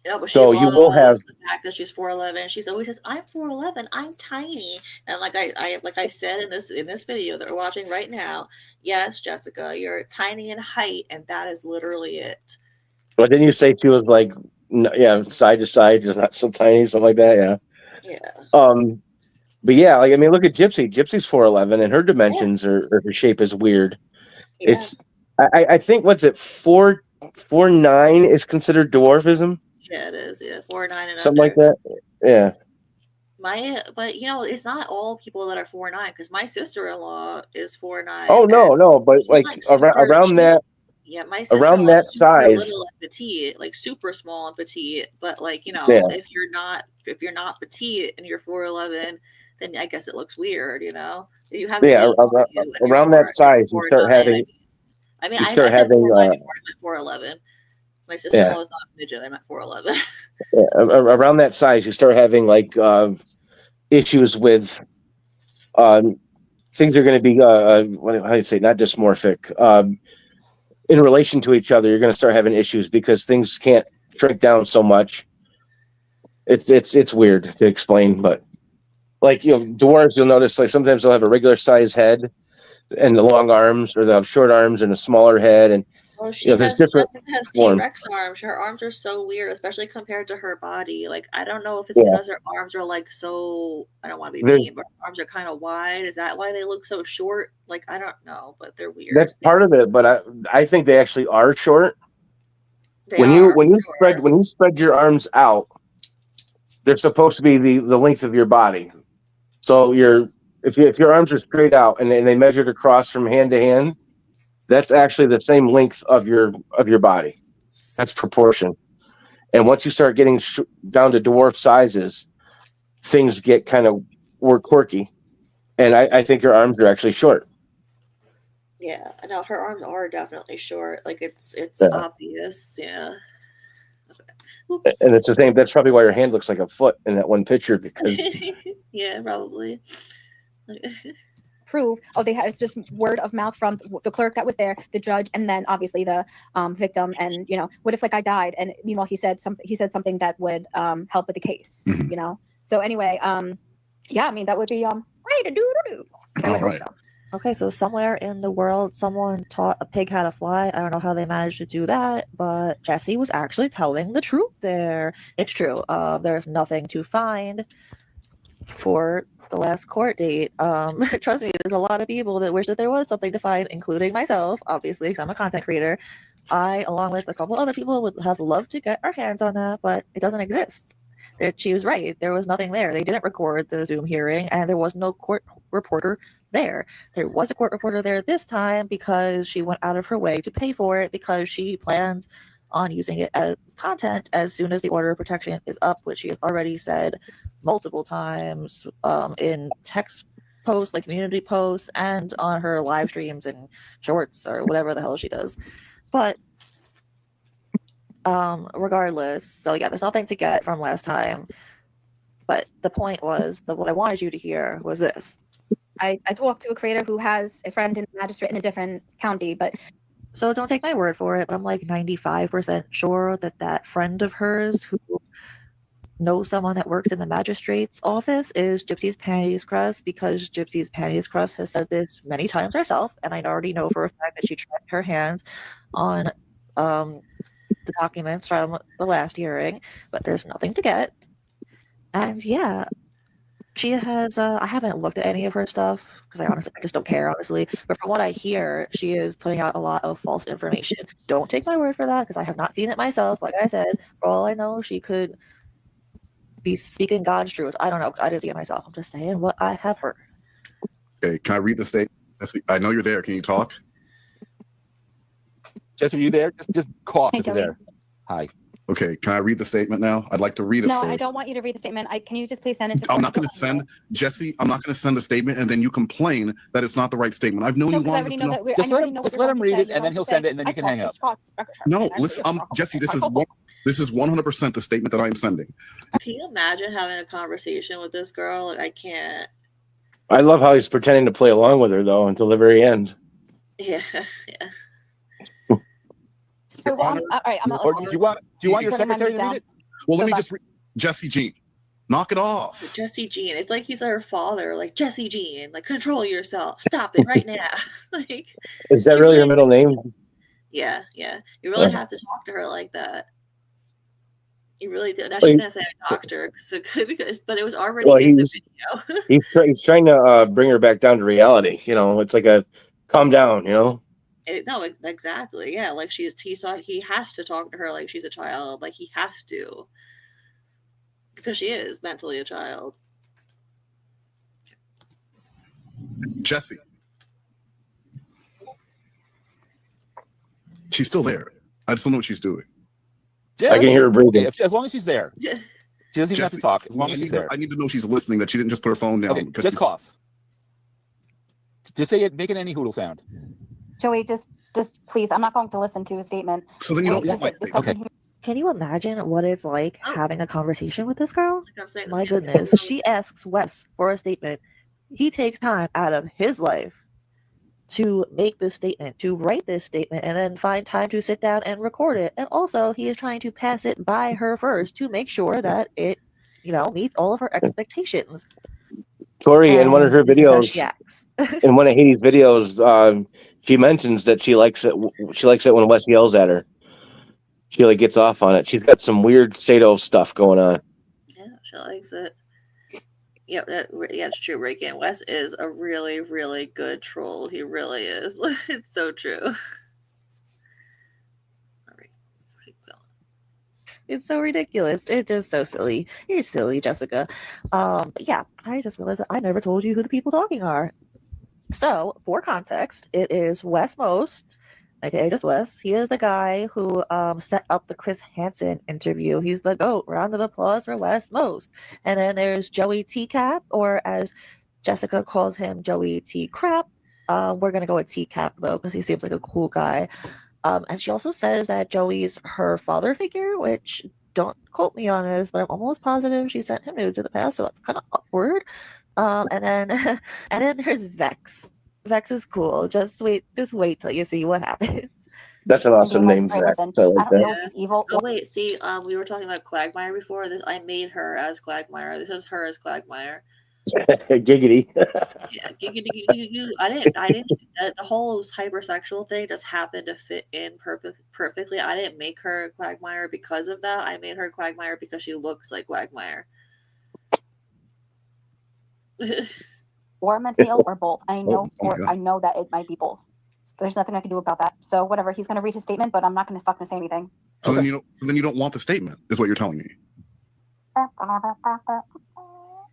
Yeah, but she So you will have. loves the fact that she's 4'11. She's always says, "I'm 4'11. I'm tiny." And like I said in this video that we're watching right now, yes, Jessica, you're tiny in height, and that is literally it. But didn't you say she was like, yeah, side to side, just not so tiny, something like that? Yeah. Yeah. But yeah, like I mean, look at Gypsy. Gypsy's 4'11, and her Yeah. dimensions or her shape is weird. Yeah. It's I think what's it 4'9" is considered dwarfism, Yeah, it is. Yeah, 4'9" and something like under. that. Yeah. But you know, it's not all people that are 4'9" because my sister-in-law is 4'9" Oh and no, but she's like like super. around that Yeah, my around sister-in-law that is super size. little and petite, like super small and petite. But like, you know, Yeah. if you're not petite and you're 4'11", then I guess it looks weird, you know. If you have Yeah, teeth on you and you're around that size, you start 4'9", having I mean, you I start said having 4'9" before, I'm 4'11". My sister-in-law is not a midget. I'm at 4'11". Around that size, you start having like issues with things are going to be how do you say, not dysmorphic. In relation to each other, you're going to start having issues because things can't shrink down so much. It's weird to explain, but like dwarves, you'll notice like sometimes they'll have a regular size head and the long arms, or they'll have short arms and a smaller head, and Oh, there's different Jessica has forms. T-Rex arms. Her arms are so weird, especially compared to her body. Like, I don't know if it's Yeah. because her arms are like so. I don't want to be There's- mean, but her arms are kind of wide. Is that why they look so short? Like, I don't know, but they're weird. That's part of it, but I think they actually are short. When you spread your arms out, they're supposed to be the length of your body. So if your arms are straight out and they measured across from hand to hand, that's actually the same length of your body. That's proportion. And once you start getting down to dwarf sizes, things get kind of more quirky. And I think your arms are actually short. Yeah, no, her arms are definitely short. Like it's Yeah. obvious. Yeah. And it's the same. That's probably why your hand looks like a foot in that one picture, because yeah, probably. Prove. Oh, it's just word of mouth from the clerk that was there, the judge, and then obviously the victim. And what if like I died, and meanwhile he said something that would help with the case. So anyway, yeah, I mean that would be way to do. All right. Okay, so somewhere in the world, someone taught a pig how to fly. I don't know how they managed to do that, but Jesse was actually telling the truth there. It's true. There's nothing to find for the last court date. Trust me, there's a lot of people that wish that there was something to find, including myself, obviously, because I'm a content creator. I, along with a couple other people, would have loved to get our hands on that, but it doesn't exist. She was right. There was nothing there. They didn't record the Zoom hearing, and there was no court reporter there. There was a court reporter there this time because she went out of her way to pay for it because she plans on using it as content as soon as the order of protection is up, which she has already said multiple times in text posts, like community posts, and on her live streams and shorts or whatever the hell she does. But regardless, so yeah, there's nothing to get from last time. But the point was that what I wanted you to hear was this. I talked to a creator who has a friend in the magistrate in a different county, but so don't take my word for it, but I'm like 95% sure that friend of hers who knows someone that works in the magistrate's office is Gypsy's Panties Crust, because Gypsy's Panties Crust has said this many times herself, and I already know for a fact that she tried her hands on the documents from the last hearing, but there's nothing to get. And yeah, she has I haven't looked at any of her stuff because I just don't care, honestly, but from what I hear, she is putting out a lot of false information. Don't take my word for that because I have not seen it myself. Like I said, for all I know, she could be speaking God's truth. I don't know, I didn't see it myself. I'm just saying what I have heard. Okay, can I read the statement? I know you're there. Can you talk? Jess, are you there? Just cough Hey, if you're Joey. there. Hi. Okay, can I read the statement now? I'd like to read it no, first. I don't want you to read the statement. Can you just please send it to? I'm not going to send Jesse. I'm not going to send a statement, and then you complain that it's not the right statement. I've known you long enough to know. Just let him read it, and then he'll send it, and then you can hang up. No, listen, Jesse. This is 100% the statement that I'm sending. Can you imagine having a conversation with this girl? Like, I can't. I love how he's pretending to play along with her though until the very end. Yeah, yeah. All right, I'm not Or do you want your secretary to read it? Well, let me just read. Jesse Jean, knock it off. Jesse Jean. It's like he's her father. Like, Jesse Jean, like, control yourself. Stop it right now. Like, is that really her middle name? Yeah, yeah. You really have to talk to her like that. You really do. Now she's gonna say a doctor, but it was already in the video. he's trying to bring her back down to reality. It's like a calm down. No, exactly. Yeah, like he has to talk to her like she's a child. Like he has to, because she is mentally a child. Jesse, she's still there. I just don't know what she's doing. Jess, I can hear her breathing. As long as she's there. She doesn't even have to talk. As long as she's there. I need to know she's listening, that she didn't just put her phone down. Okay, just cough. Just say it, make it any hoodle sound. Joey, just Just please, I'm not going to listen to his statement. So then you don't want my statement. Okay. Can you imagine what it's like Oh. having a conversation with this girl? Like I'm saying, the My same goodness. thing. She asks Wes for a statement. He takes time out of his life to make this statement, to write this statement, and then find time to sit down and record it. And also, he is trying to pass it by her first to make sure that it, meets all of her expectations. Tori, in one of her And this is how she videos, acts. in one of Hades' videos, she mentions that she likes it. She likes it when Wes yells at her. She like gets off on it. She's got some weird Sato stuff going on. Yeah, she likes it. Yeah, it's true. Ricky and Wes is a really, really good troll. He really is. It's so true. All right, let's keep going. It's so ridiculous. It's just so silly. You're silly, Jessica. But yeah, I just realized that I never told you who the people talking are. So, for context, it is Wes Most, aka just Wes. He is the guy who set up the Chris Hansen interview. He's the GOAT. Round of applause for Wes Most. And then there's Joey T-Cap, or as Jessica calls him, Joey T-Crap. We're going to go with T-Cap, though, because he seems like a cool guy. And she also says that Joey's her father figure, which don't quote me on this, but I'm almost positive she sent him nudes in the past, so that's kind of awkward. And then there's Vex. Vex is cool. Just wait till you see what happens. That's an awesome name, Hey, Vex. listen, I I like don't know that. if he's evil. Oh wait, see, we were talking about Quagmire before. I made her as Quagmire. This is her as Quagmire. Giggity. Yeah, I didn't. The whole hypersexual thing just happened to fit in perfectly. I didn't make her Quagmire because of that. I made her Quagmire because she looks like Quagmire. Or mentally ill, or both. I know, Oh my God. I know that it might be both. There's nothing I can do about that. So whatever. He's gonna read his statement, but I'm not gonna fucking say anything. So then you don't want the statement, is what you're telling me.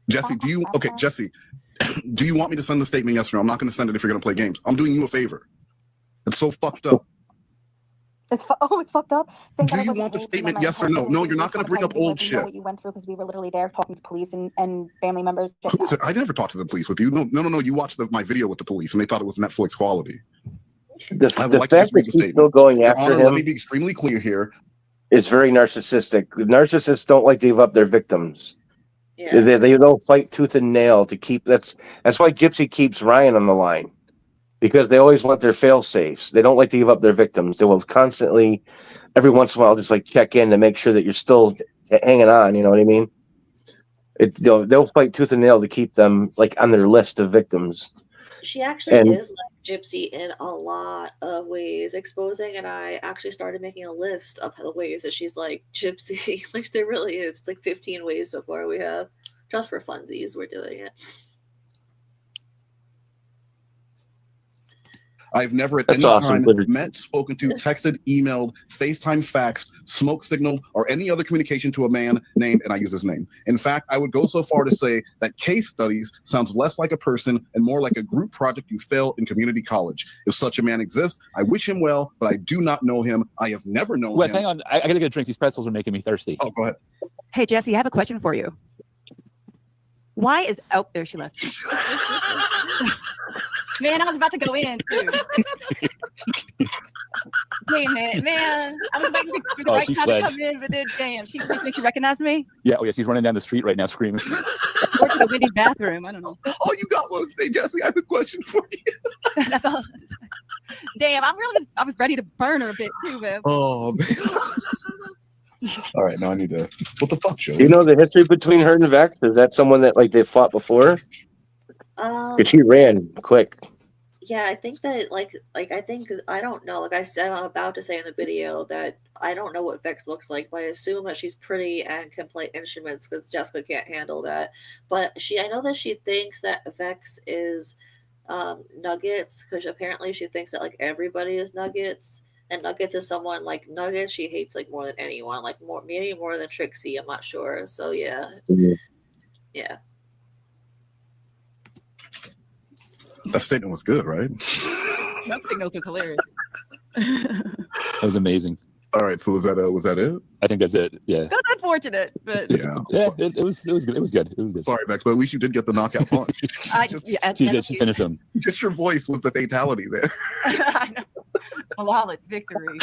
Jesse, Jesse, do you want me to send the statement? Yes or no? I'm not going to send it if you're going to play games. I'm doing you a favor. It's so fucked up. It's fucked up. Do you want the statement? Yes or no? No, you're not going to bring up old shit. Know what you went through because we were literally there talking to police and family members. I never talked to the police with you. No. You watched my video with the police and they thought it was Netflix quality. The fact that she's still going after him. Let me be extremely clear here. Is very narcissistic. Narcissists don't like to give up their victims. Yeah. They don't fight tooth and nail to keep. That's why Gypsy keeps Ryan on the line, because they always want their fail safes. They don't like to give up their victims. They will constantly, every once in a while, just like check in to make sure that you're still hanging on. You know what I mean? They'll fight tooth and nail to keep them like on their list of victims. She actually is like Gypsy in a lot of ways. Exposing and I actually started making a list of the ways that she's like Gypsy. Like there really is. It's like 15 ways so far we have. Just for funsies, we're doing it. I've never at any time met, spoken to, texted, emailed, FaceTime, faxed, smoke signaled, or any other communication to a man named, and I use his name. In fact, I would go so far to say that case studies sounds less like a person and more like a group project you failed in community college. If such a man exists, I wish him well, but I do not know him. I have never known Wes, him. hang on. I gotta get a drink. These pretzels are making me thirsty. Oh, go ahead. Hey, Jesse, I have a question for you. Why is there she left? Man, I was about to go in too. Damn it, man. I was waiting for the right time to come in, but then damn, she recognized me? Yeah, she's running down the street right now screaming. Or to the Wendy's bathroom. I don't know. All you got was, hey, Jesse, I have a question for you. That's all. Damn, I was ready to burn her a bit too, man. Oh, man. All right, now I need to. What the fuck, Joe? Do you know the history between her and Vex? Is that someone that like they fought before? Because she ran quick. Yeah, I think that like I think I don't know. Like I said, I'm about to say in the video that I don't know what Vex looks like, but I assume that she's pretty and can play instruments because Jessica can't handle that. But I know that she thinks that Vex is Nuggets because apparently she thinks that like everybody is Nuggets. And Nuggets is someone like Nuggets she hates like more than anyone, like maybe more than Trixie. I'm not sure. So yeah, yeah. That statement was good, right? That statement was hilarious. That was amazing. All right, so was that it? I think that's it. Yeah. That's unfortunate, but yeah, it was good. It was good. Sorry, Vex, but at least you did get the knockout punch. She did. She finished him. Just your voice was the fatality there. I know. Flawless victory.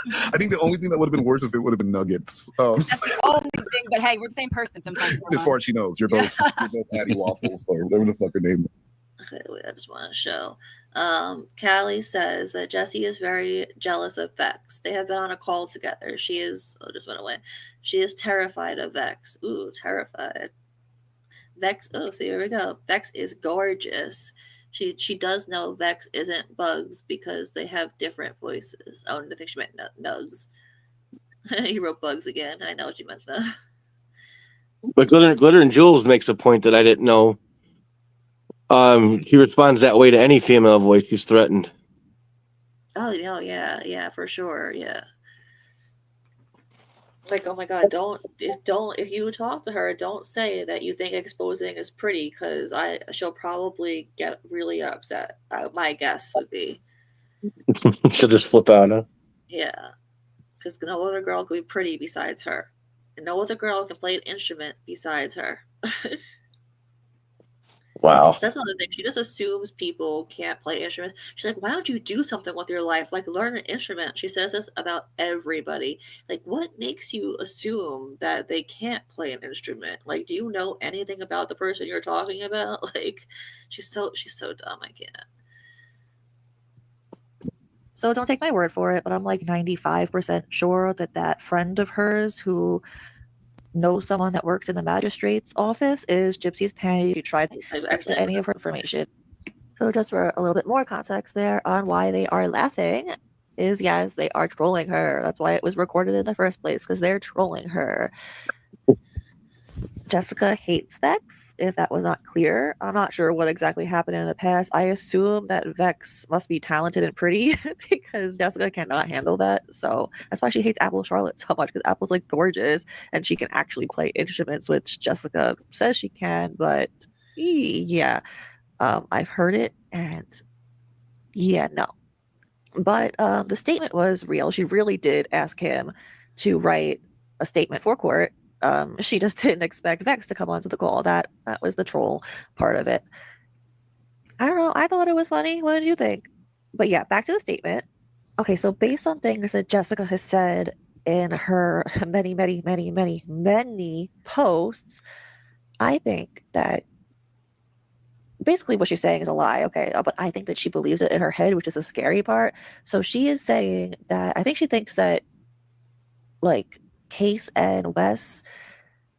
I think the only thing that would have been worse if it would have been nuggets. That's the only thing. But hey, we're the same person sometimes. As far as she knows, you're both Patty Waffles or whatever the fuck her name is. Okay, wait, I just want to show. Callie says that Jessie is very jealous of Vex. They have been on a call together. She is, just went away. She is terrified of Vex. Ooh, terrified. Vex, see, here we go. Vex is gorgeous. She does know Vex isn't Bugs because they have different voices. Oh, I think she meant Nugs. He wrote Bugs again. I know what you meant though. But Glitter and Jules makes a point that I didn't know. He responds that way to any female voice she's threatened. Oh yeah, for sure, yeah. Like, oh my god, if you talk to her, don't say that you think exposing is pretty, because she'll probably get really upset. My guess would be. She'll just flip out, huh? Yeah, because no other girl could be pretty besides her, and no other girl can play an instrument besides her. Wow. That's another thing. She just assumes people can't play instruments. She's like, why don't you do something with your life? Like, learn an instrument. She says this about everybody. Like, what makes you assume that they can't play an instrument? Like, do you know anything about the person you're talking about? Like, she's so dumb. I can't. So don't take my word for it, but I'm like 95% sure that friend of hers who knows someone that works in the magistrate's office is Gypsy's panty. She tried to access any of her information. So just for a little bit more context there on why they are laughing is, yes, they are trolling her. That's why it was recorded in the first place, because they're trolling her. Jessica hates Vex, if that was not clear. I'm not sure what exactly happened in the past. I assume that Vex must be talented and pretty because Jessica cannot handle that. So that's why she hates Apple Charlotte so much, because Apple's like gorgeous and she can actually play instruments, which Jessica says she can, but yeah. I've heard it and yeah, no. But the statement was real. She really did ask him to write a statement for court. She just didn't expect Vex to come onto the call. That was the troll part of it. I don't know. I thought it was funny. What did you think? But yeah, back to the statement. Okay, so based on things that Jessica has said in her many posts, I think that basically what she's saying is a lie, okay? But I think that she believes it in her head, which is the scary part. So she is saying that I think she thinks that like Case and Wes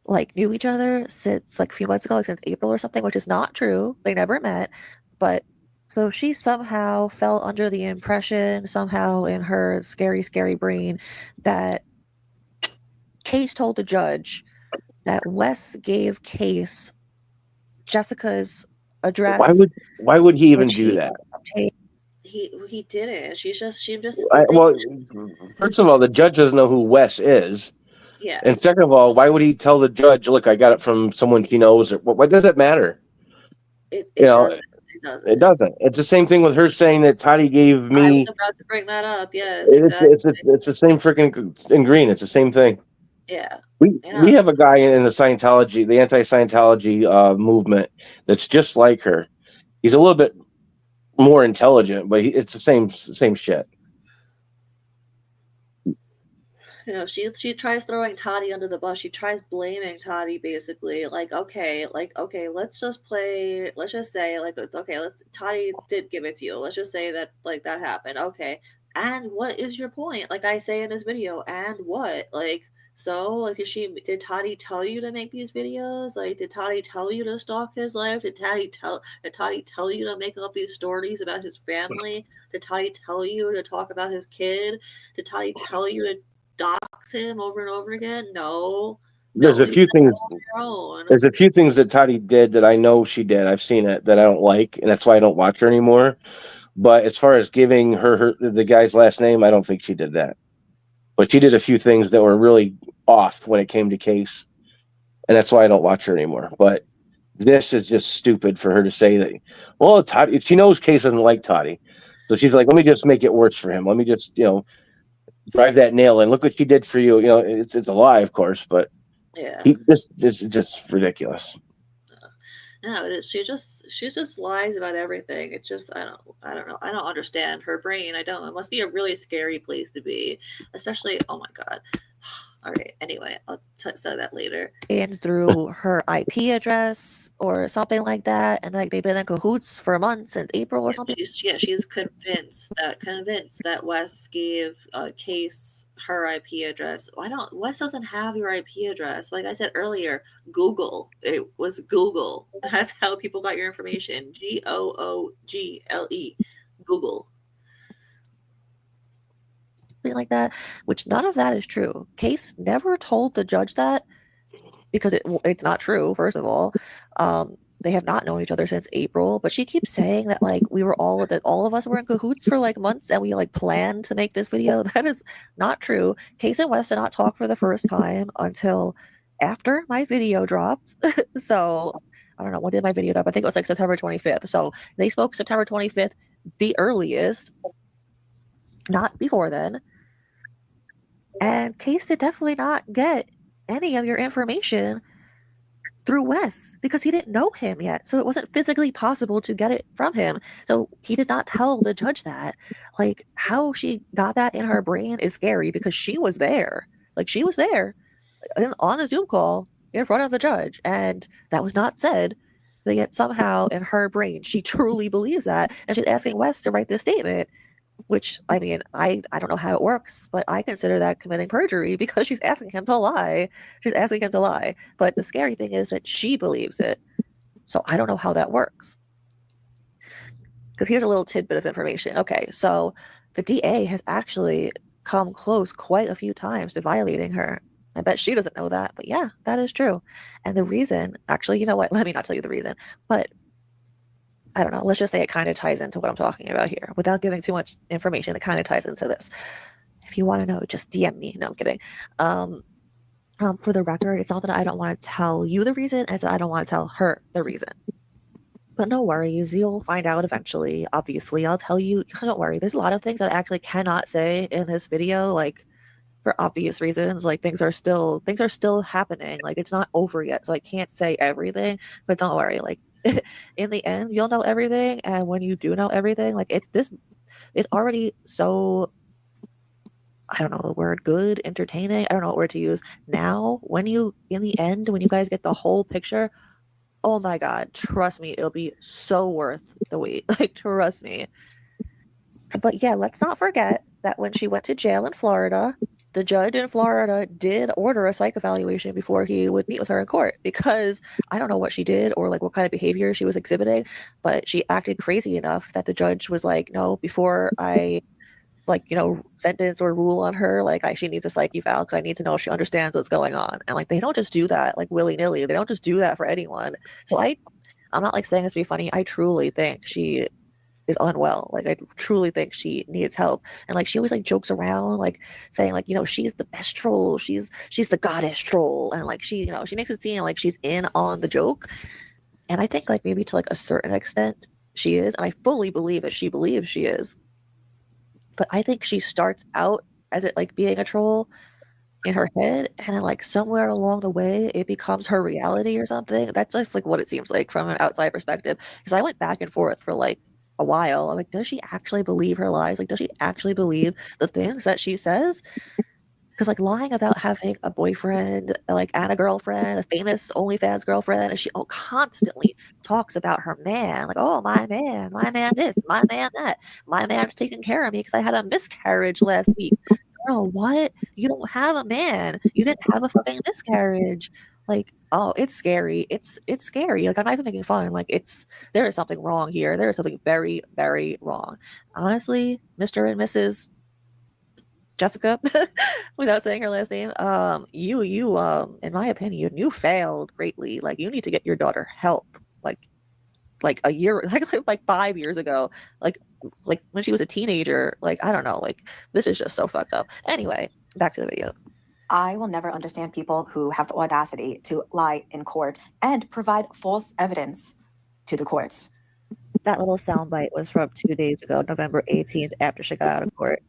like knew each other since like a few months ago, like since April or something, which is not true. They never met. But so she somehow fell under the impression, somehow in her scary brain, that Case told the judge that Wes gave Case Jessica's address. Why would he even do that? He didn't. She just first of all, the judge doesn't know who Wes is. Yeah. And second of all, why would he tell the judge, look, I got it from someone he knows? Or what does it matter? It doesn't. It doesn't. It's the same thing with her saying that Toddy gave me. I was about to bring that up. Yes, exactly. It's the same freaking in green. It's the same thing. Yeah. We have a guy in the Scientology, the anti-Scientology movement that's just like her. He's a little bit more intelligent, but it's the same shit. You know, she tries throwing Toddy under the bus. She tries blaming Toddy, basically. Like, okay, let's just say, Toddy did give it to you. Let's just say that, like, that happened. Okay. And what is your point? Like I say in this video, and what? Like, so, like, did Toddy tell you to make these videos? Like, did Toddy tell you to stalk his life? Did Toddy tell you to make up these stories about his family? Did Toddy tell you to talk about his kid? Did Toddy tell you to dox him over and over again? No. There's a few things. There's a few things that Toddy did that I know she did. I've seen it that I don't like, and that's why I don't watch her anymore. But as far as giving her the guy's last name, I don't think she did that. But she did a few things that were really off when it came to Case, and that's why I don't watch her anymore. But this is just stupid for her to say that. Well, Toddy, she knows Case doesn't like Toddy, so she's like, let me just make it worse for him. Let me just, drive that nail in. Look what she did for you. It's a lie, of course, but yeah, it's just ridiculous. No, it is. She just lies about everything. It's just I don't know. I don't understand her brain. I don't. It must be a really scary place to be, especially. Oh my god. All right. Anyway, I'll say that later. And through her IP address or something like that, and like they've been in cahoots for months since April or something. She's convinced that Wes gave Case her IP address. Wes doesn't have your IP address. Like I said earlier, Google. It was Google. That's how people got your information. Google. Google. Like that, which none of that is true. Case never told the judge that because it's not true. First of all, they have not known each other since April, but she keeps saying that like all of us were in cahoots for like months and we like planned to make this video. That is not true. Case and Wes did not talk for the first time until after my video dropped. So I don't know, when did my video drop? I think it was like September 25th. So they spoke September 25th, the earliest, not before then. And Case did definitely not get any of your information through Wes because he didn't know him yet. So it wasn't physically possible to get it from him. So he did not tell the judge that. Like, how she got that in her brain is scary because she was there. Like, she was there on a Zoom call in front of the judge. And that was not said. But yet somehow in her brain, she truly believes that. And she's asking Wes to write this statement. Which, I mean, I don't know how it works, but I consider that committing perjury because she's asking him to lie. She's asking him to lie. But the scary thing is that she believes it. So I don't know how that works. Because here's a little tidbit of information. Okay, so the DA has actually come close quite a few times to violating her. I bet she doesn't know that, but yeah, that is true. And the reason, actually, you know what? Let me not tell you the reason, but I don't know. Let's just say it kind of ties into what I'm talking about here. Without giving too much information, it kind of ties into this. If you want to know, just DM me. No, I'm kidding. For the record, it's not that I don't want to tell you the reason, it's that I don't want to tell her the reason. But no worries, you'll find out eventually. Obviously, I'll tell you. Don't worry. There's a lot of things that I actually cannot say in this video, like for obvious reasons. Like things are still happening. Like it's not over yet, so I can't say everything. But don't worry. Like in the end, you'll know everything, and when you do know everything, like it's already so, I don't know the word, good, entertaining. I don't know what word to use. Now, in the end, when you guys get the whole picture, oh my god, trust me, it'll be so worth the wait. Like, trust me. But yeah, let's not forget that when she went to jail in Florida, the judge in Florida did order a psych evaluation before he would meet with her in court, because I don't know what she did or like what kind of behavior she was exhibiting, but she acted crazy enough that the judge was like, no, before I sentence or rule on her, she needs a psych eval because I need to know if she understands what's going on. And like they don't just do that like willy-nilly. They don't just do that for anyone. So I'm not like saying this to be funny. I truly think she is unwell. Like I truly think she needs help. And like she always like jokes around, like saying like, she's the best troll, she's the goddess troll, and like she makes it seem like she's in on the joke. And I think like maybe to like a certain extent she is, and I fully believe that she believes she is. But I think she starts out as it like being a troll in her head, and then like somewhere along the way it becomes her reality or something. That's just like what it seems like from an outside perspective. Because I went back and forth for like a while. I'm like, does she actually believe her lies? Like, does she actually believe the things that she says? Because like lying about having a boyfriend, like and a girlfriend, a famous OnlyFans girlfriend, and she constantly talks about her man, like, oh my man this, my man that, my man's taking care of me because I had a miscarriage last week. Girl, what? You don't have a man. You didn't have a fucking miscarriage. Like, oh, it's scary. It's scary. Like I'm not even making fun. Like there is something wrong here. There is something very, very wrong. Honestly, Mr. and Mrs. Jessica, without saying her last name, you in my opinion, you failed greatly. Like you need to get your daughter help. Like a year, like 5 years ago, like when she was a teenager. Like I don't know. Like this is just so fucked up. Anyway, back to the video. I will never understand people who have the audacity to lie in court and provide false evidence to the courts. That little soundbite was from 2 days ago, November 18th, after she got out of court.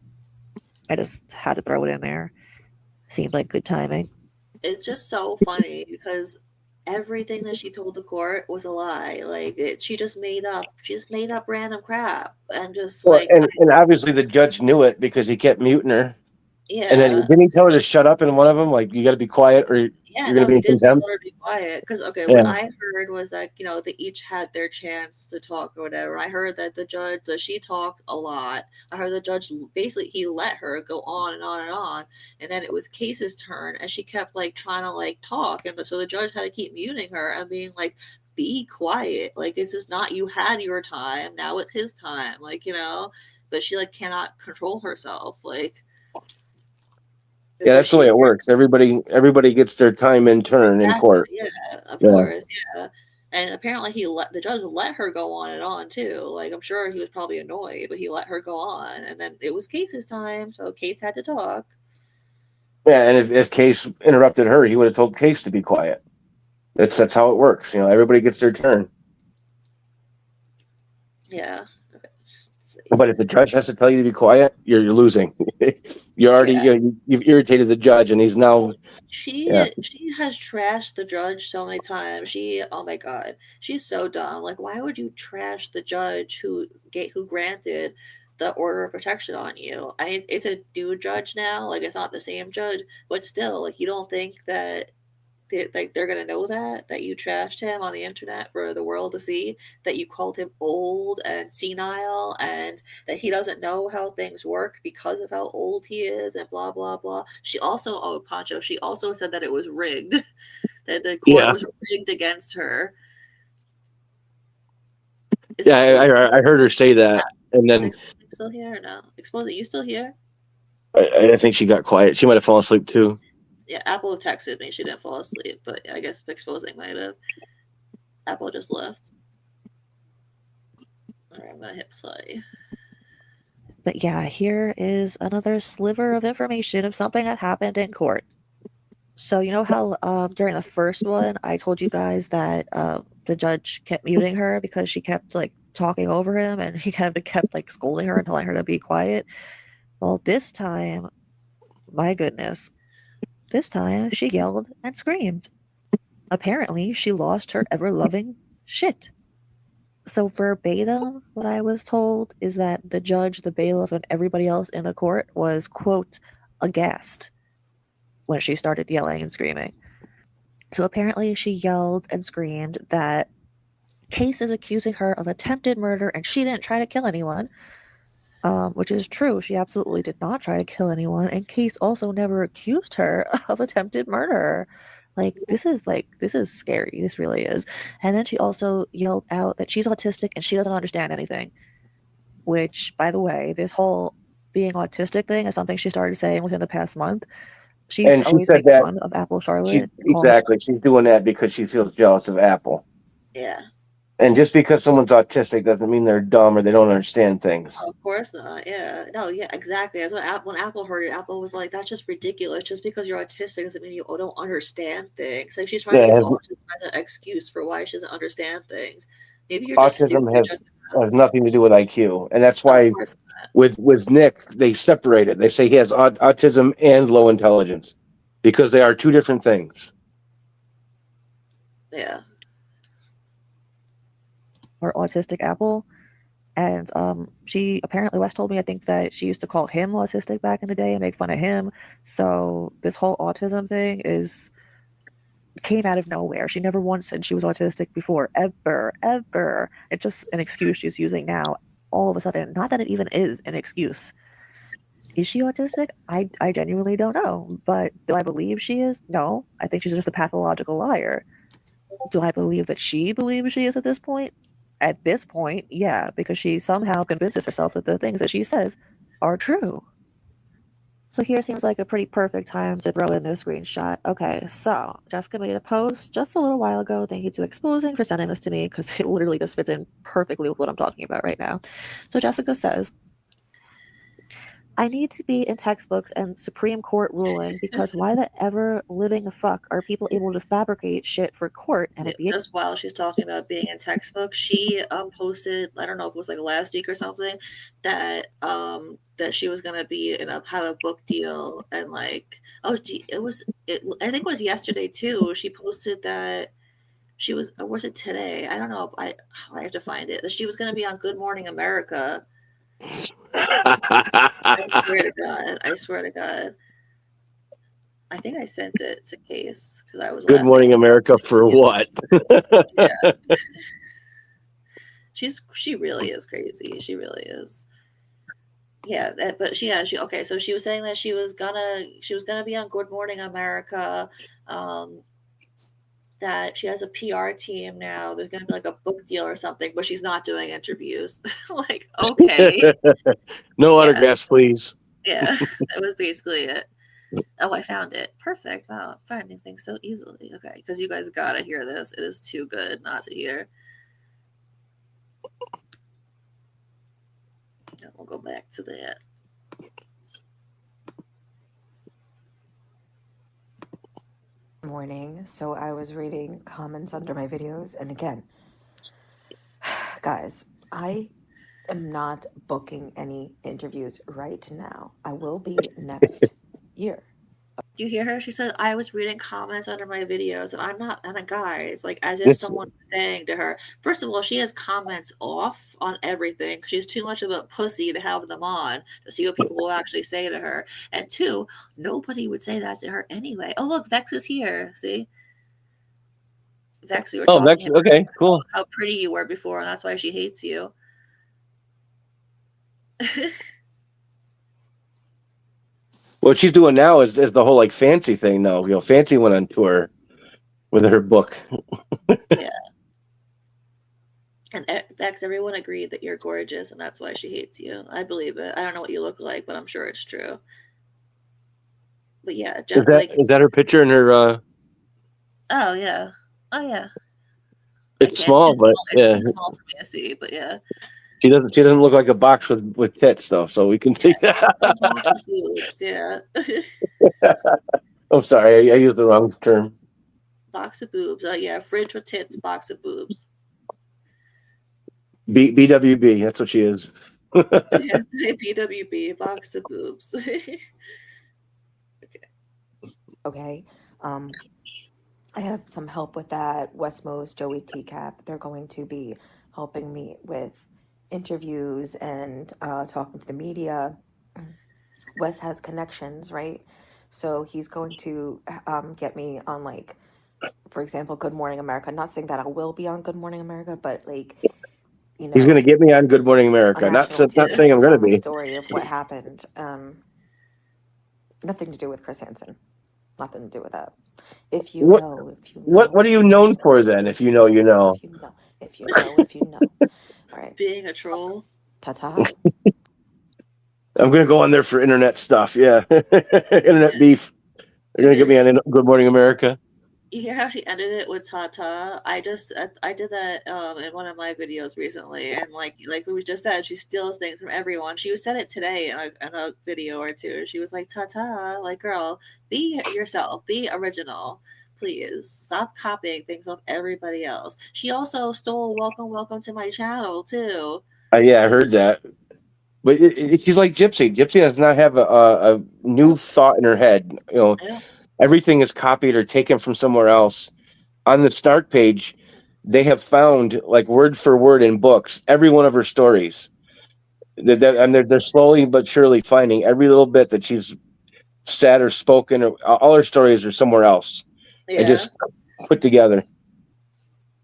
I just had to throw it in there. Seemed like good timing. It's just so funny because everything that she told the court was a lie. Like she just made up random crap and just Well, like and obviously the judge knew it because he kept muting her. And then yeah. didn't he tell her to shut up in one of them? Like, you got to be quiet or you're Yeah, going to no, be he in did tell contempt. her to be quiet. Because, okay, Yeah. what I heard was that, they each had their chance to talk or whatever. I heard that she talked a lot. I heard the judge, basically, he let her go on and on and on. And then it was Case's turn, and she kept, like, trying to, like, talk. And so the judge had to keep muting her and being like, be quiet. Like, this is not, you had your time. Now it's his time. Like, but she, like, cannot control herself. Like, Yeah, that's the way it works. Everybody gets their time in turn in court. Yeah, of Yeah. course, yeah. And apparently the judge let her go on and on too. Like I'm sure he was probably annoyed, but he let her go on. And then it was Case's time, so Case had to talk. Yeah, and if Case interrupted her, he would have told Case to be quiet. That's how it works. Everybody gets their turn. Yeah. But if the judge has to tell you to be quiet, you're losing. You're already you've irritated the judge, and he's now. She has trashed the judge so many times. Oh my god, she's so dumb. Like, why would you trash the judge who granted the order of protection on you? It's a new judge now. Like, it's not the same judge, but still, like, you don't think that they're gonna know that you trashed him on the internet for the world to see, that you called him old and senile, and that he doesn't know how things work because of how old he is, and blah blah blah. She also said that it was rigged, that the court was rigged against her. I heard her say that, and then still here or no? Expose it. You still here? I think she got quiet. She might have fallen asleep too. Yeah, Apple texted me. She didn't fall asleep, but I guess exposing might have. Apple just left. All right, I'm gonna hit play. But yeah, here is another sliver of information of something that happened in court. So you know how during the first one I told you guys that the judge kept muting her because she kept like talking over him, and he kind of kept like scolding her and telling her to be quiet. Well, this time, my goodness, this time she yelled and screamed. Apparently, she lost her ever-loving shit. So verbatim, what I was told is that the judge, the bailiff, and everybody else in the court was, quote, aghast when she started yelling and screaming. So apparently she yelled and screamed that Case is accusing her of attempted murder and she didn't try to kill anyone, which is true. She absolutely did not try to kill anyone, and Case also never accused her of attempted murder. This is scary. This really is. And then she also yelled out that she's autistic and she doesn't understand anything. Which, by the way, this whole being autistic thing is something she started saying within the past month. She used And to she always said make that fun of Apple she Charlotte. exactly she's doing that because she feels jealous of Apple. Yeah. And just because someone's autistic doesn't mean they're dumb or they don't understand things. Of course not. Yeah. No, yeah, exactly. That's when Apple heard it, Apple was like, that's just ridiculous. Just because you're autistic doesn't mean you don't understand things. Like, she's trying to use autism as an excuse for why she doesn't understand things. Maybe you're just Autism stupid. has nothing to do with IQ. And that's why with Nick, they separate it. They say he has autism and low intelligence because they are two different things. Yeah. Or autistic Apple. And she apparently, Wes told me, I think that she used to call him autistic back in the day and make fun of him. So this whole autism thing came out of nowhere. She never once said she was autistic before, ever. It's just an excuse she's using now. All of a sudden, not that it even is an excuse. Is she autistic? I genuinely don't know. But do I believe she is? No. I think she's just a pathological liar. Do I believe that she believes she is at this point? At this point, yeah, because she somehow convinces herself that the things that she says are true. So here seems like a pretty perfect time to throw in this screenshot. Okay, so Jessica made a post just a little while ago. Thank you to Exposing for sending this to me because it literally just fits in perfectly with what I'm talking about right now. So Jessica says, I need to be in textbooks and Supreme Court ruling because why the ever living fuck are people able to fabricate shit for court and it be just while she's talking about being in textbooks, she posted, I don't know if it was like last week or something, that she was gonna be have a book deal, and like I think it was yesterday too. She posted that She was, or was it today? I don't know. I have to find it. She was going to be on Good Morning America. I swear to God. I swear to God. I think I sent it to Case because I was Good laughing. Morning America for what? Yeah. She really is crazy. She really is. Yeah, but she okay. So she was saying that she was gonna be on Good Morning America. That she has a PR team now. There's gonna be like a book deal or something, but she's not doing interviews. Like, okay. No Yeah. autographs, please. Yeah, that was basically it. Oh, I found it. Perfect. Wow, I'm finding things so easily. Okay, because you guys gotta hear this. It is too good not to hear. And we'll go back to that. Morning. So I was reading comments under my videos, and again, guys, I am not booking any interviews right now. I will be next year. Do you hear her? She said, I was reading comments under my videos, and I'm not, and a guy. It's like as if someone was saying to her, first of all, she has comments off on everything. She's too much of a pussy to have them on to see what people will actually say to her. And two, nobody would say that to her anyway. Oh, look, Vex is here. See? Vex, we were talking Vex, about okay, cool. how pretty you were before, and that's why she hates you. What she's doing now is the whole like Fancy thing though. You know, Fancy went on tour with her book. Yeah. And Vex, everyone agreed that you're gorgeous, and that's why she hates you. I believe it. I don't know what you look like, but I'm sure it's true. But yeah, just is that her picture in her? Oh yeah, oh yeah. It's small, but yeah, it's small for me to see. But yeah, she doesn't look like a box with tits though, so we can see that. a box of boobs, yeah. I'm sorry, I used the wrong term. Box of boobs. Yeah, fridge with tits, box of boobs. BWB, that's what she is. Yeah, BWB, box of boobs. Okay. I have some help with that. Westmo's, Joey Teacap, they're going to be helping me with interviews and talking to the media. Wes has connections, right? So he's going to get me on, like, for example, Good Morning America. Not saying that I will be on Good Morning America, but like, you know, he's going to get me on Good Morning America. Not saying I'm going to be. Story of what happened. Nothing to do with Chris Hansen. Nothing to do with that. If you know. What are you known for then? If you know, you know. If you know. All right. Being a troll. Ta-ta. I'm going to go on there for internet stuff. Yeah. Internet beef. They're going to get me on Good Morning America. You hear how she ended it with "ta-ta"? I did that in one of my videos recently, and like we just said, she steals things from everyone. She said it today in a video or two. She was like, "Ta-ta," like, girl, be yourself, be original, please. Stop copying things off everybody else. She also stole "Welcome to my channel" too. Yeah, I heard that. But she's like Gypsy. Gypsy does not have a new thought in her head. You know, everything is copied or taken from somewhere else. On the Snark page, they have found, like, word for word in books, every one of her stories. And they're slowly but surely finding every little bit that she's said or spoken. Or all her stories are somewhere else. Yeah. And just put together.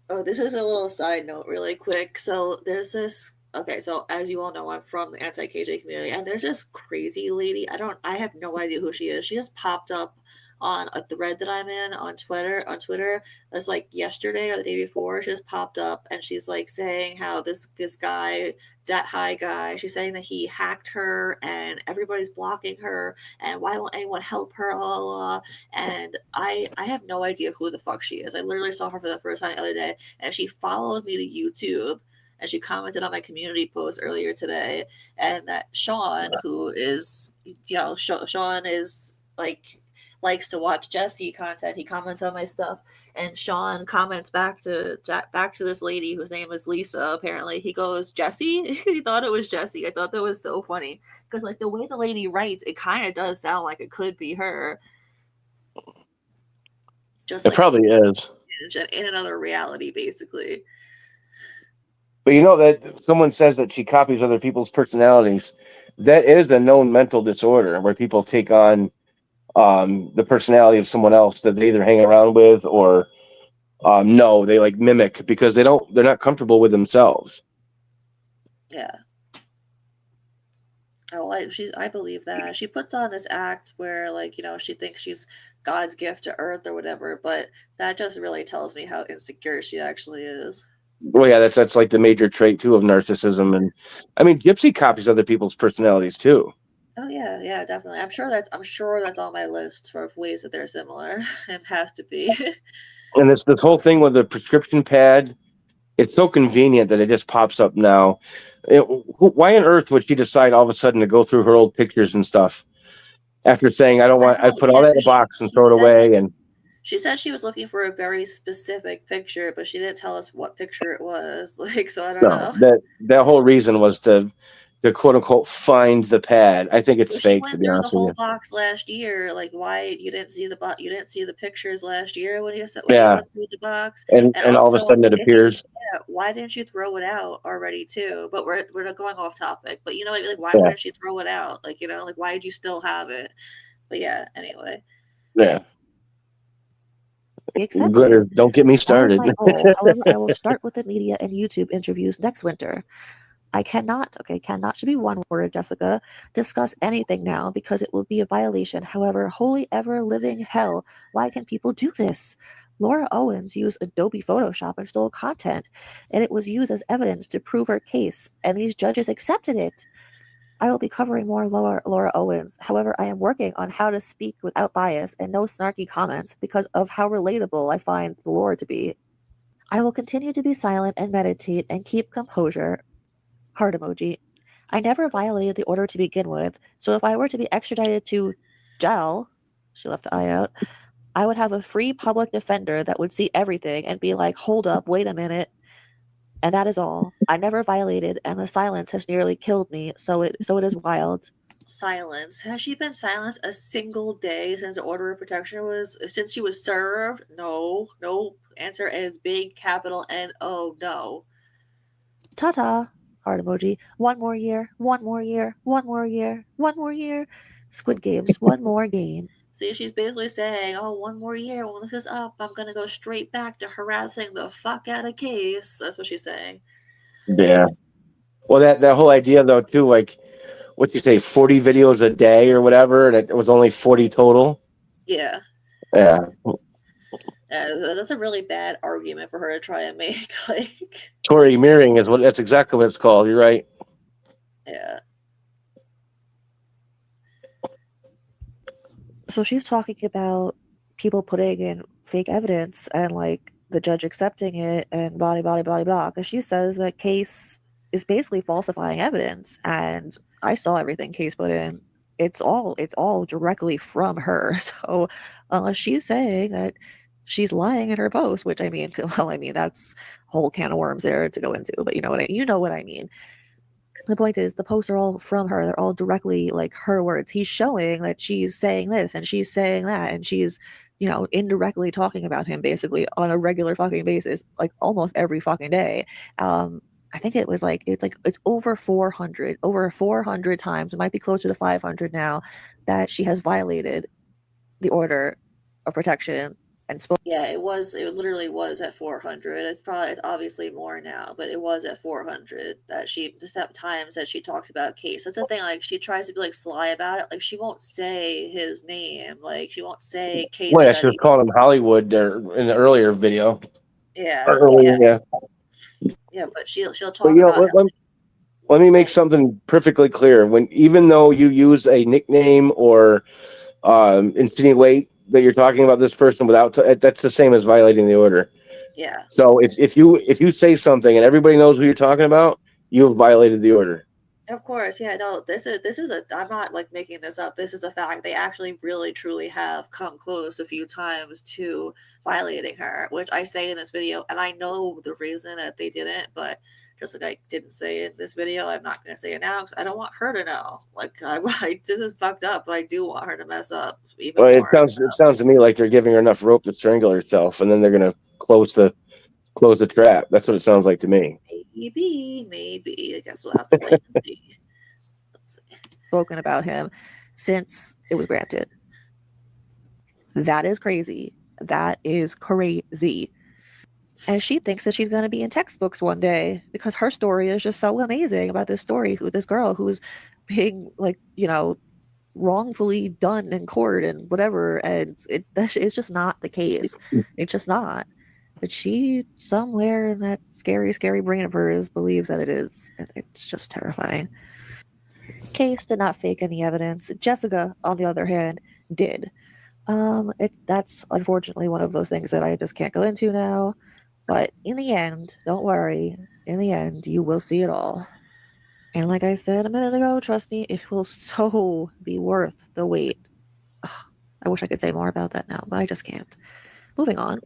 Oh, this is a little side note really quick. So there's this, okay, so as you all know, I'm from the anti-KJ community, and there's this crazy lady. I have no idea who she is. She just popped up on a thread that I'm in on Twitter. That's like yesterday or the day before. She just popped up, and she's like saying how this guy, that high guy, she's saying that he hacked her and everybody's blocking her, and why won't anyone help her, blah, blah, blah. And I have no idea who the fuck she is. I literally saw her for the first time the other day, and she followed me to YouTube, and she commented on my community post earlier today, and that Sean, who is, Sean is like, likes to watch Jesse content. He comments on my stuff, and Sean comments back to this lady whose name is Lisa. Apparently, he goes, "Jesse." He thought it was Jesse. I thought that was so funny because, like, the way the lady writes, it kind of does sound like it could be her. Just it probably is. and in another reality, basically. But you know that someone says that she copies other people's personalities. That is a known mental disorder where people take on the personality of someone else that they either hang around with or no, they like mimic because they're not comfortable with themselves. Yeah. Oh, I believe that. She puts on this act where, like, you know, she thinks she's God's gift to Earth or whatever, but that just really tells me how insecure she actually is. Well, yeah, that's like the major trait too of narcissism, and I mean, Gypsy copies other people's personalities too. Oh yeah, yeah, definitely. I'm sure that's on my list for ways that they're similar. It has to be. And this whole thing with the prescription pad, it's so convenient that it just pops up now. Why on earth would she decide all of a sudden to go through her old pictures and stuff after saying I put all Yeah, that in a 'cause box and she throw it said away? And she said she was looking for a very specific picture, but she didn't tell us what picture it was. Like, so I don't no, know. that whole reason was to quote unquote find the pad. I think it's Well, she fake, to went be through the honest with whole you. box last year. Like, why you didn't see you didn't see the pictures last year when you Yeah, went through the box? And and all of a also, sudden it if you appears. yeah, why didn't you throw it out already too? But we're not going off topic. But you know, like why Yeah, wouldn't you throw it out? Like, you know, like why did you still have it? But yeah, anyway. yeah. Accepted. Don't get me That is started. my goal. However, I will start with the media and YouTube interviews next winter. I cannot, okay, cannot should be one word, Jessica, discuss anything now because it will be a violation. However, holy ever living hell, why can people do this? Laura Owens used Adobe Photoshop and stole content, and it was used as evidence to prove her case, and these judges accepted it. I will be covering more Laura Owens. However, I am working on how to speak without bias and no snarky comments because of how relatable I find the Laura to be. I will continue to be silent and meditate and keep composure. Heart emoji. I never violated the order to begin with, so if I were to be extradited to jail, she left the eye out, I would have a free public defender that would see everything and be like, hold up, wait a minute. And that is all. I never violated, and the silence has nearly killed me, so it is wild. Silence. Has she been silent a single day since the order of protection was since she was served? No. Nope. Answer is big capital N-O, no. Ta-ta. Heart emoji. One more year, one more year, one more year, one more year. Squid Games, one more game. See, she's basically saying, oh, one more year, when this is up, I'm gonna go straight back to harassing the fuck out of Case. That's what she's saying. Yeah. Well, that whole idea though too, like what you say, 40 videos a day or whatever, and it was only 40 total. Yeah. Yeah. That's a really bad argument for her to try and make. Like, Tory mirroring is that's exactly what it's called. You're right. yeah. So she's talking about people putting in fake evidence and like the judge accepting it and blah blah blah blah. Because she says that Case is basically falsifying evidence, and I saw everything Case put in. It's all directly from her. So unless she's saying that she's lying in her post, which I mean, well, I mean that's a whole can of worms there to go into. But you know what I mean. The point is, the posts are all from her. They're all directly like her words. He's showing that she's saying this and she's saying that, and she's, indirectly talking about him basically on a regular fucking basis, like almost every fucking day. I think it was like it's over 400 times. It might be closer to 500 now that she has violated the order of protection and spoke. Yeah, it literally was at 400. It's obviously more now, but it was at 400 that she just have times that she talked about Case. That's the thing, like she tries to be like sly about it. Like she won't say his name. Like she won't say Case Well, yeah, she was study. calling him Hollywood there in the earlier video. Yeah, Yeah. yeah, but she'll But talk about him. let me make something perfectly clear. Even though you use a nickname or insinuate that you're talking about this person without that's the same as violating the order. Yeah. So if you say something and everybody knows who you're talking about, you have violated the order. Of course, yeah, no, this is I'm not like making this up. This is a fact. They actually really truly have come close a few times to violating her, which I say in this video, and I know the reason that they didn't, but just like I didn't say in this video, I'm not going to say it now because I don't want her to know. Like, this is fucked up, but I do want her to mess up even Well, more. it sounds to me like they're giving her enough rope to strangle herself, and then they're gonna close the trap. That's what it sounds like to me. Maybe. I guess we'll have to wait and see. Let's see. Spoken about him since it was granted. That is crazy. That is crazy. And she thinks that she's going to be in textbooks one day because her story is just so amazing about this story, this girl who's being, like, you know, wrongfully done in court and whatever. And it's just not the case. It's just not. But she, somewhere in that scary, scary brain of hers, believes that it is. It's just terrifying. Case did not fake any evidence. Jessica, on the other hand, did. That's unfortunately one of those things that I just can't go into now. But in the end, don't worry. In the end, you will see it all. And like I said a minute ago, trust me, it will so be worth the wait. Ugh, I wish I could say more about that now, but I just can't. Moving on.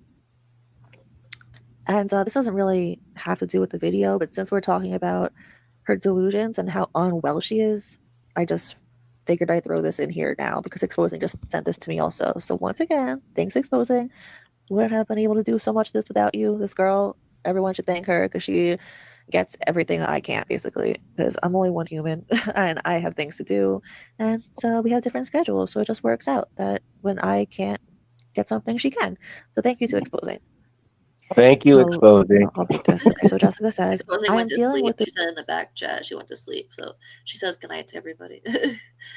And this doesn't really have to do with the video, but since we're talking about her delusions and how unwell she is, I just figured I'd throw this in here now because Exposing just sent this to me also. So once again, thanks Exposing. Wouldn't have been able to do so much of this without you. This girl, everyone should thank her because she gets everything I can't, basically, because I'm only one human and I have things to do. And so we have different schedules. So it just works out that when I can't get something, she can. So thank you to Exposing. Thank you, Exposing. I'll read this. Okay, so Jessica says, Exposing I went am to dealing sleep. with She said in the back chat she went to sleep. So she says goodnight to everybody.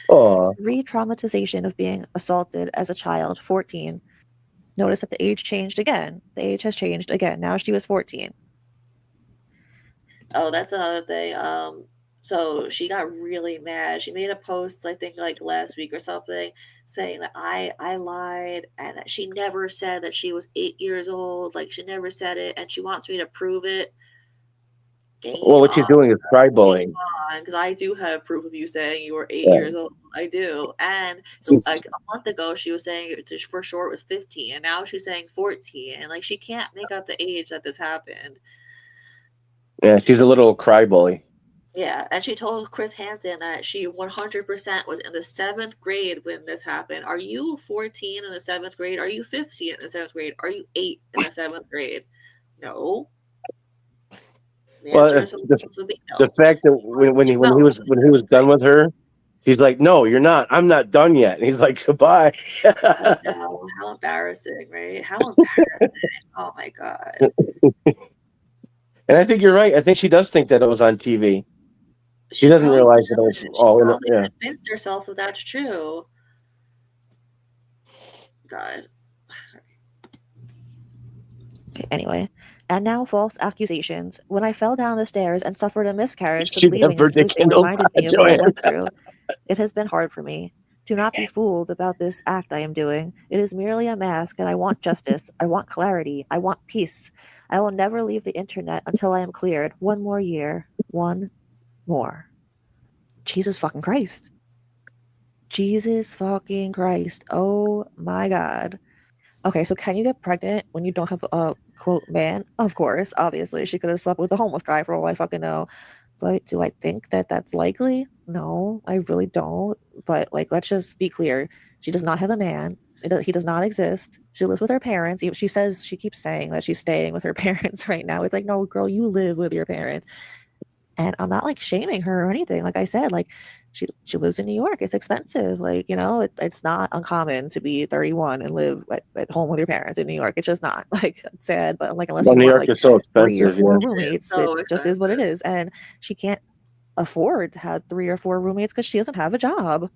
Oh. Re-traumatization of being assaulted as a child, 14. Notice that the age changed again. The age has changed again. Now she was 14. Oh, that's another thing. So she got really mad. She made a post, I think, like last week or something, saying that I lied and that she never said that she was 8 years old. Like she never said it, and she wants me to prove it. Well, what she's doing is cryballing. Because I do have proof of you saying you were 8 Yeah. years old. I do. And like a month ago, she was saying for sure it was 15, and now she's saying 14. And like she can't make up the age that this happened. Yeah, she's a little crybally. Yeah, and she told Chris Hansen that she 100% was in the 7th grade when this happened. Are you 14 in the 7th grade? Are you 15 in the 7th grade? Are you 8 in the 7th grade? No. The Well, answer would be no. the fact that when he was done with her, he's like, "No, you're not. I'm not done yet." And he's like, "Goodbye." I know. How embarrassing, right? How embarrassing. Oh my God. And I think you're right. I think she does think that it was on TV. She doesn't realize that it was all in it. Yeah. Convinced herself that that's true. God. Okay, anyway. And now false accusations. When I fell down the stairs and suffered a miscarriage She from leaving never this, it reminded me of what I went through. It has been hard for me. Do not be fooled about this act I am doing. It is merely a mask, and I want justice. I want clarity. I want peace. I will never leave the internet until I am cleared. One more year. One more. Jesus fucking Christ. Jesus fucking Christ. Oh my God. Okay, so can you get pregnant when you don't have a quote man? Of course, obviously. She could have slept with a homeless guy for all I fucking know. But do I think that that's likely? No, I really don't. But like, let's just be clear. She does not have a man. He does not exist. She lives with her parents. She keeps saying that she's staying with her parents right now. It's like, no, girl, you live with your parents. And I'm not like shaming her or anything. Like I said, like she lives in New York. It's expensive. Like, you know, it's not uncommon to be 31 and live at home with your parents in New York. It's just not. Like, it's sad, but like unless you New want York like is so 3 or expensive. 4 Yeah. roommates, it just is what it is. And she can't afford to have 3 or 4 roommates because she doesn't have a job.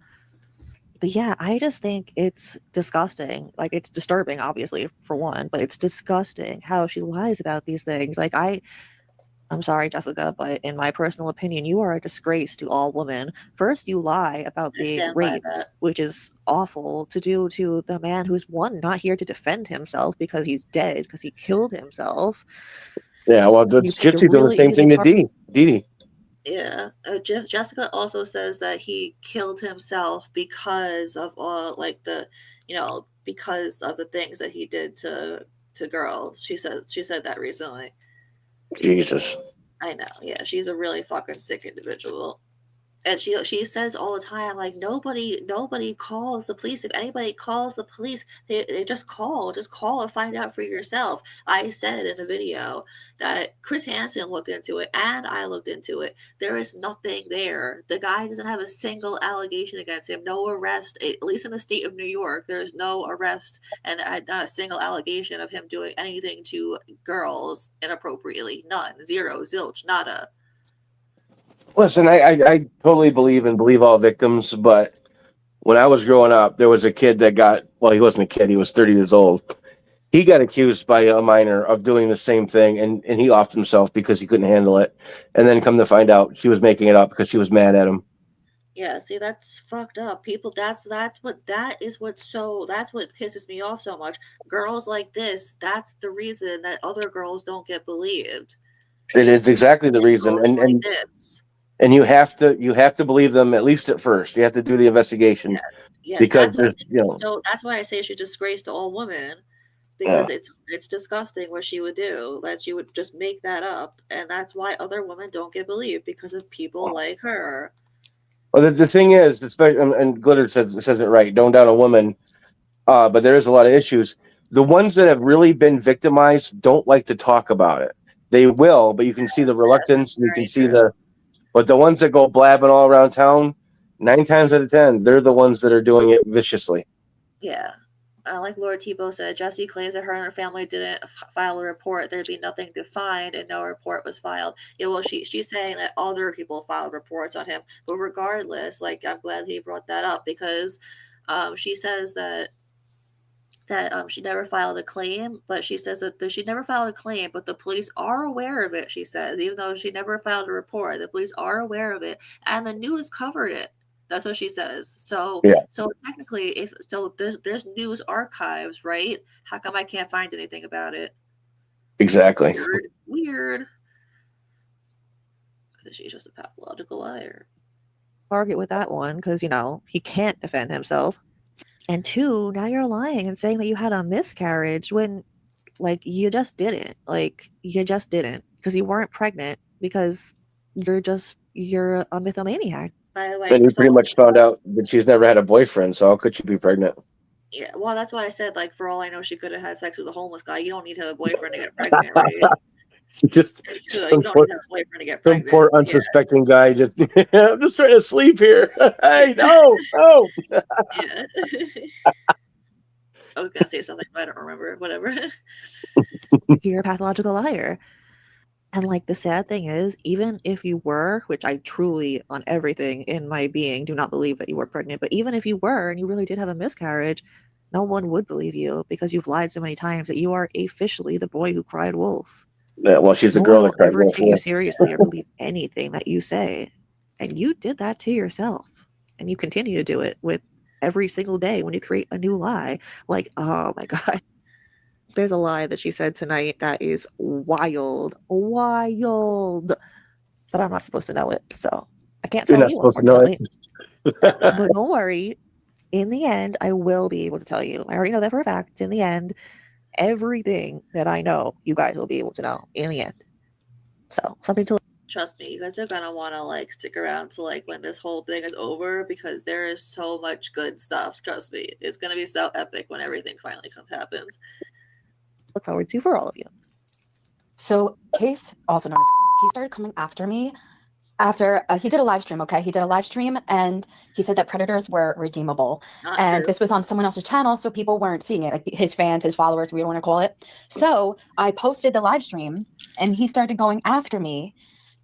But yeah, I just think it's disgusting. Like, it's disturbing, obviously, for one, but it's disgusting how she lies about these things. Like, I'm sorry, Jessica, but in my personal opinion, you are a disgrace to all women. First, you lie about being raped, which is awful to do to the man who's, one, not here to defend himself because he's dead, because he killed himself. Yeah, well, that's Gypsy doing the same thing to Dee Dee. Yeah, Jessica also says that he killed himself because of all like because of the things that he did to girls. She said that recently. Jesus. I know. Yeah, she's a really fucking sick individual. And she says all the time, like, nobody calls the police. If anybody calls the police, they just call and find out for yourself. I said in the video that Chris Hansen looked into it and I looked into it. There is nothing there. The guy doesn't have a single allegation against him. No arrest, at least in the state of New York. There's no arrest and not a single allegation of him doing anything to girls inappropriately. None. Zero. Zilch. Nada. Listen, I totally believe all victims, but when I was growing up, there was a kid that he wasn't a kid, he was 30 years old. He got accused by a minor of doing the same thing, and he offed himself because he couldn't handle it. And then come to find out she was making it up because she was mad at him. Yeah, see, that's fucked up. People, that's what pisses me off so much. Girls like this, that's the reason that other girls don't get believed. It is exactly the reason, Girls like this. and you have to believe them at least at first. You have to do the investigation, Yeah, because that's why I say she's disgrace to all women, because it's disgusting what she would do. That she would just make that up, and that's why other women don't get believed, because of people like her. Well, the thing is, especially, and Glitter says it right. Don't doubt a woman, but there is a lot of issues. The ones that have really been victimized don't like to talk about it. They will, but you can see the reluctance, and you can see but the ones that go blabbing all around town, 9 times out of 10, they're the ones that are doing it viciously. Yeah. Like Lord Tebow said, Jessie claims that her and her family didn't file a report. There'd be nothing to find, and no report was filed. Yeah, well, she's saying that other people filed reports on him. But regardless, like, I'm glad he brought that up, because she says that she never filed a claim, but she says that she never filed a claim, but the police are aware of it, she says. Even though she never filed a report, the police are aware of it, and the news covered it. That's what she says. So technically, there's news archives, right? How come I can't find anything about it? Exactly. Weird. Because she's just a pathological liar. Target with that one, because he can't defend himself. And 2, now you're lying and saying that you had a miscarriage when, like, you just didn't. Like, you just didn't, because you weren't pregnant, because you're a mythomaniac. By the way, and you pretty much found out that she's never had a boyfriend, so how could she be pregnant? Yeah, well, that's why I said, like, for all I know, she could have had sex with a homeless guy. You don't need to have a boyfriend to get pregnant, right? You don't need to have a boyfriend to get pregnant. Some poor unsuspecting guy just, I'm just trying to sleep here. Hey, no. Yeah. I was gonna say something, but I don't remember. Whatever. You're a pathological liar. And, like, the sad thing is, even if you were, which I truly, on everything in my being, do not believe that you were pregnant, but even if you were and you really did have a miscarriage, no one would believe you, because you've lied so many times that you are officially the boy who cried wolf. Yeah, well, she's a girl that cried wolf. Take you seriously or believe anything that you say. And you did that to yourself. And you continue to do it with every single day when you create a new lie. Like, oh my God. There's a lie that she said tonight that is wild. But I'm not supposed to know it, so I can't tell you. You're not supposed to know it. But don't worry. In the end, I will be able to tell you. I already know that for a fact. In the end, everything that I know, you guys will be able to know in the end. So, something to... Trust me, you guys are gonna want to, like, stick around to, like, when this whole thing is over, because there is so much good stuff. Trust me, it's gonna be so epic when everything finally happens. Look forward to for all of you. So Case, also known as, he started coming after me after he did a live stream. Okay, he did a live stream and he said that predators were redeemable. Not and true. This was on someone else's channel, so people weren't seeing it, like his fans, his followers, we don't want to call it. So I posted the live stream and he started going after me,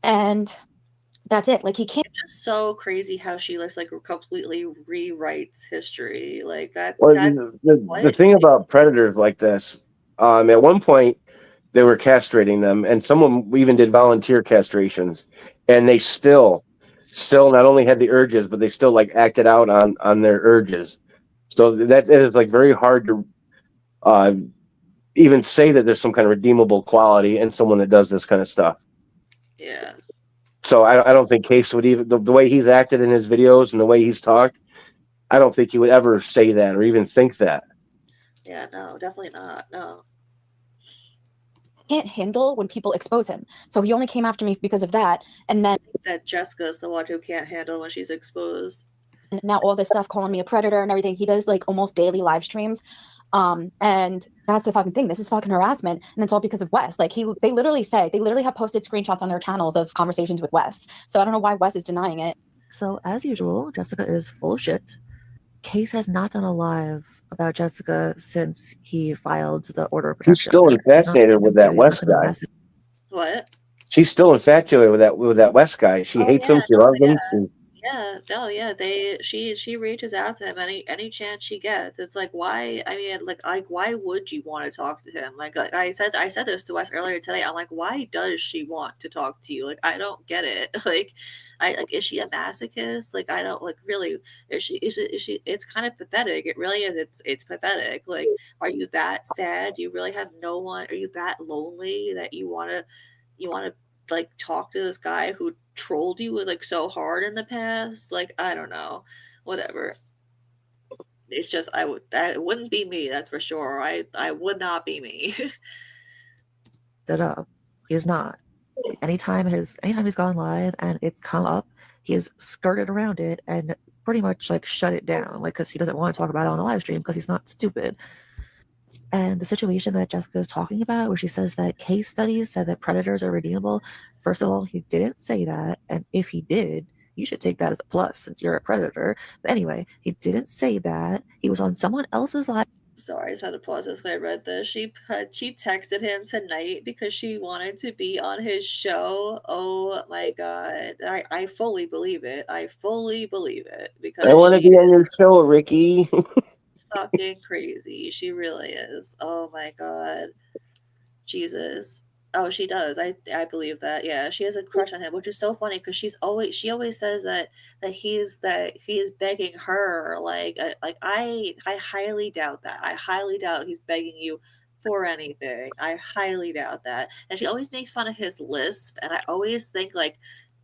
and that's it. Like, he can't. It's just so crazy how she looks like completely rewrites history like that. Well, the thing about predators like this, at one point they were castrating them, and someone even did volunteer castrations, and they still not only had the urges, but they still, like, acted out on their urges. So that it is, like, very hard to even say that there's some kind of redeemable quality in someone that does this kind of stuff. Yeah. So I don't think Case would even, the way he's acted in his videos and the way he's talked, I don't think he would ever say that or even think that. Yeah, no, definitely not. No. can't handle when people expose him. So he only came after me because of that. And then that Jessica's the one who can't handle when she's exposed. Now all this stuff calling me a predator and everything. He does like almost daily live streams. And that's the fucking thing. This is fucking harassment, and it's all because of Wes. Like they literally have posted screenshots on their channels of conversations with Wes. So I don't know why Wes is denying it. So as usual, Jessica is full of shit. Case has not done a live about Jessica since he filed the order of protection. She's still infatuated with that West guy. What? She's still infatuated with that West guy. She hates him. She loves him. She reaches out to him any chance she gets. It's like, why? I mean, like why would you want to talk to him? Like I said this to Wes earlier today. I'm like, why does she want to talk to you? Like, I don't get it. Is she a masochist? Like, I don't really. Is she? It's kind of pathetic. It really is. It's pathetic. Like, are you that sad? Do you really have no one? Are you that lonely that you want to like talk to this guy who trolled you like so hard in the past? Like, I don't know, whatever. It's just that wouldn't be me, that's for sure. I would not be me. Set up. He is not. Anytime he's gone live and it's come up, he has skirted around it and pretty much like shut it down, like because he doesn't want to talk about it on a live stream because he's not stupid. And the situation that Jessica is talking about, where she says that case studies said that predators are redeemable, first of all, he didn't say that. And if he did, you should take that as a plus since you're a predator. But anyway, he didn't say that. He was on someone else's live. Sorry, I just had to pause this because I read this. She texted him tonight because she wanted to be on his show. Oh my god. I fully believe it. I fully believe it because I want to be on your show, Ricky. Fucking crazy. She really is. Oh my god. Jesus. Oh, she does. I believe that. Yeah, she has a crush on him, which is so funny because she always says that he is begging her. I highly doubt that. I highly doubt he's begging you for anything. I highly doubt that. And she always makes fun of his lisp, and I always think like,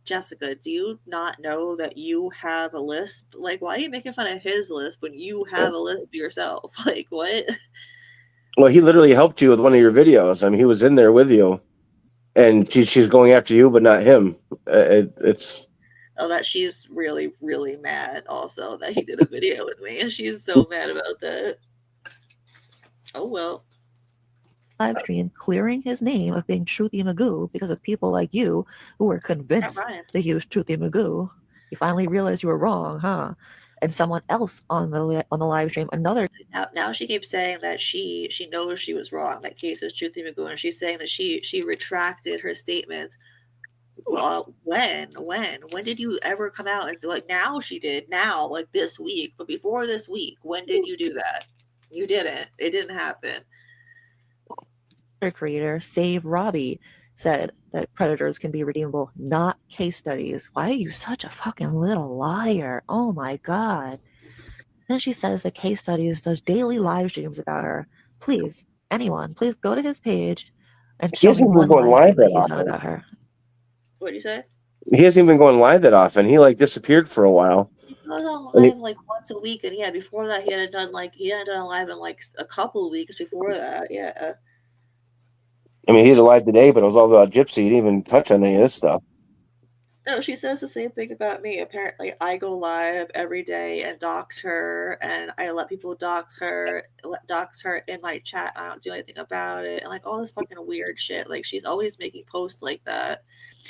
Jessica, do you not know that you have a lisp? Like, why are you making fun of his lisp when you have a lisp yourself? Like, what? Well, he literally helped you with one of your videos. I mean, he was in there with you, and she's going after you, but not him. It's that she's really, really mad. Also, that he did a video with me, and she's so mad about that. Oh well. Live stream clearing his name of being Truthy Magoo because of people like you who were convinced that he was Truthy Magoo. You finally realized you were wrong, huh? And someone else on the live stream, another. Now she keeps saying that she knows she was wrong. That Case is Truthy Magoo, and she's saying that she retracted her statements. Well, when did you ever come out and like now? She did now, like this week, but before this week, when did you do that? You didn't. It didn't happen. Creator Save Robbie said that predators can be redeemable, not case studies. Why are you such a fucking little liar? Oh my god. Then she says that Case Studies does daily live streams about her. Please, anyone, please go to his page and show me one live stream that he's done about her. What did you say? He hasn't even been going live that often. He like disappeared for a while. He goes on live like once a week, and yeah, before that he hadn't done a live in like a couple of weeks before that. Yeah. I mean, he's alive today, but it was all about Gypsy. He didn't even touch on any of this stuff. No, she says the same thing about me. Apparently, I go live every day and dox her, and I let people dox her in my chat. I don't do anything about it, and like all this fucking weird shit. Like she's always making posts like that.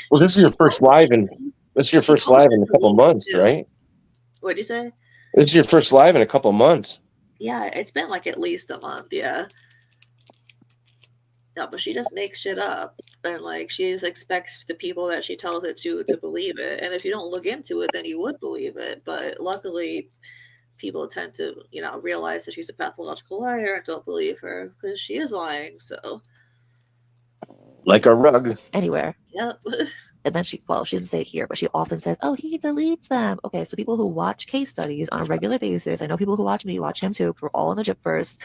Well, this is your first live in a couple months, right? What'd you say? This is your first live in a couple months. Yeah, it's been like at least a month. Yeah. No, but she just makes shit up, and like she just expects the people that she tells it to believe it. And if you don't look into it, then you would believe it. But luckily, people tend to, realize that she's a pathological liar and don't believe her because she is lying. So, like a rug. Anywhere. Yep. And then she didn't say it here, but she often says, "Oh, he deletes them." Okay, so people who watch Case Studies on a regular basis, I know people who watch me watch him too. We're all in the Gyp first.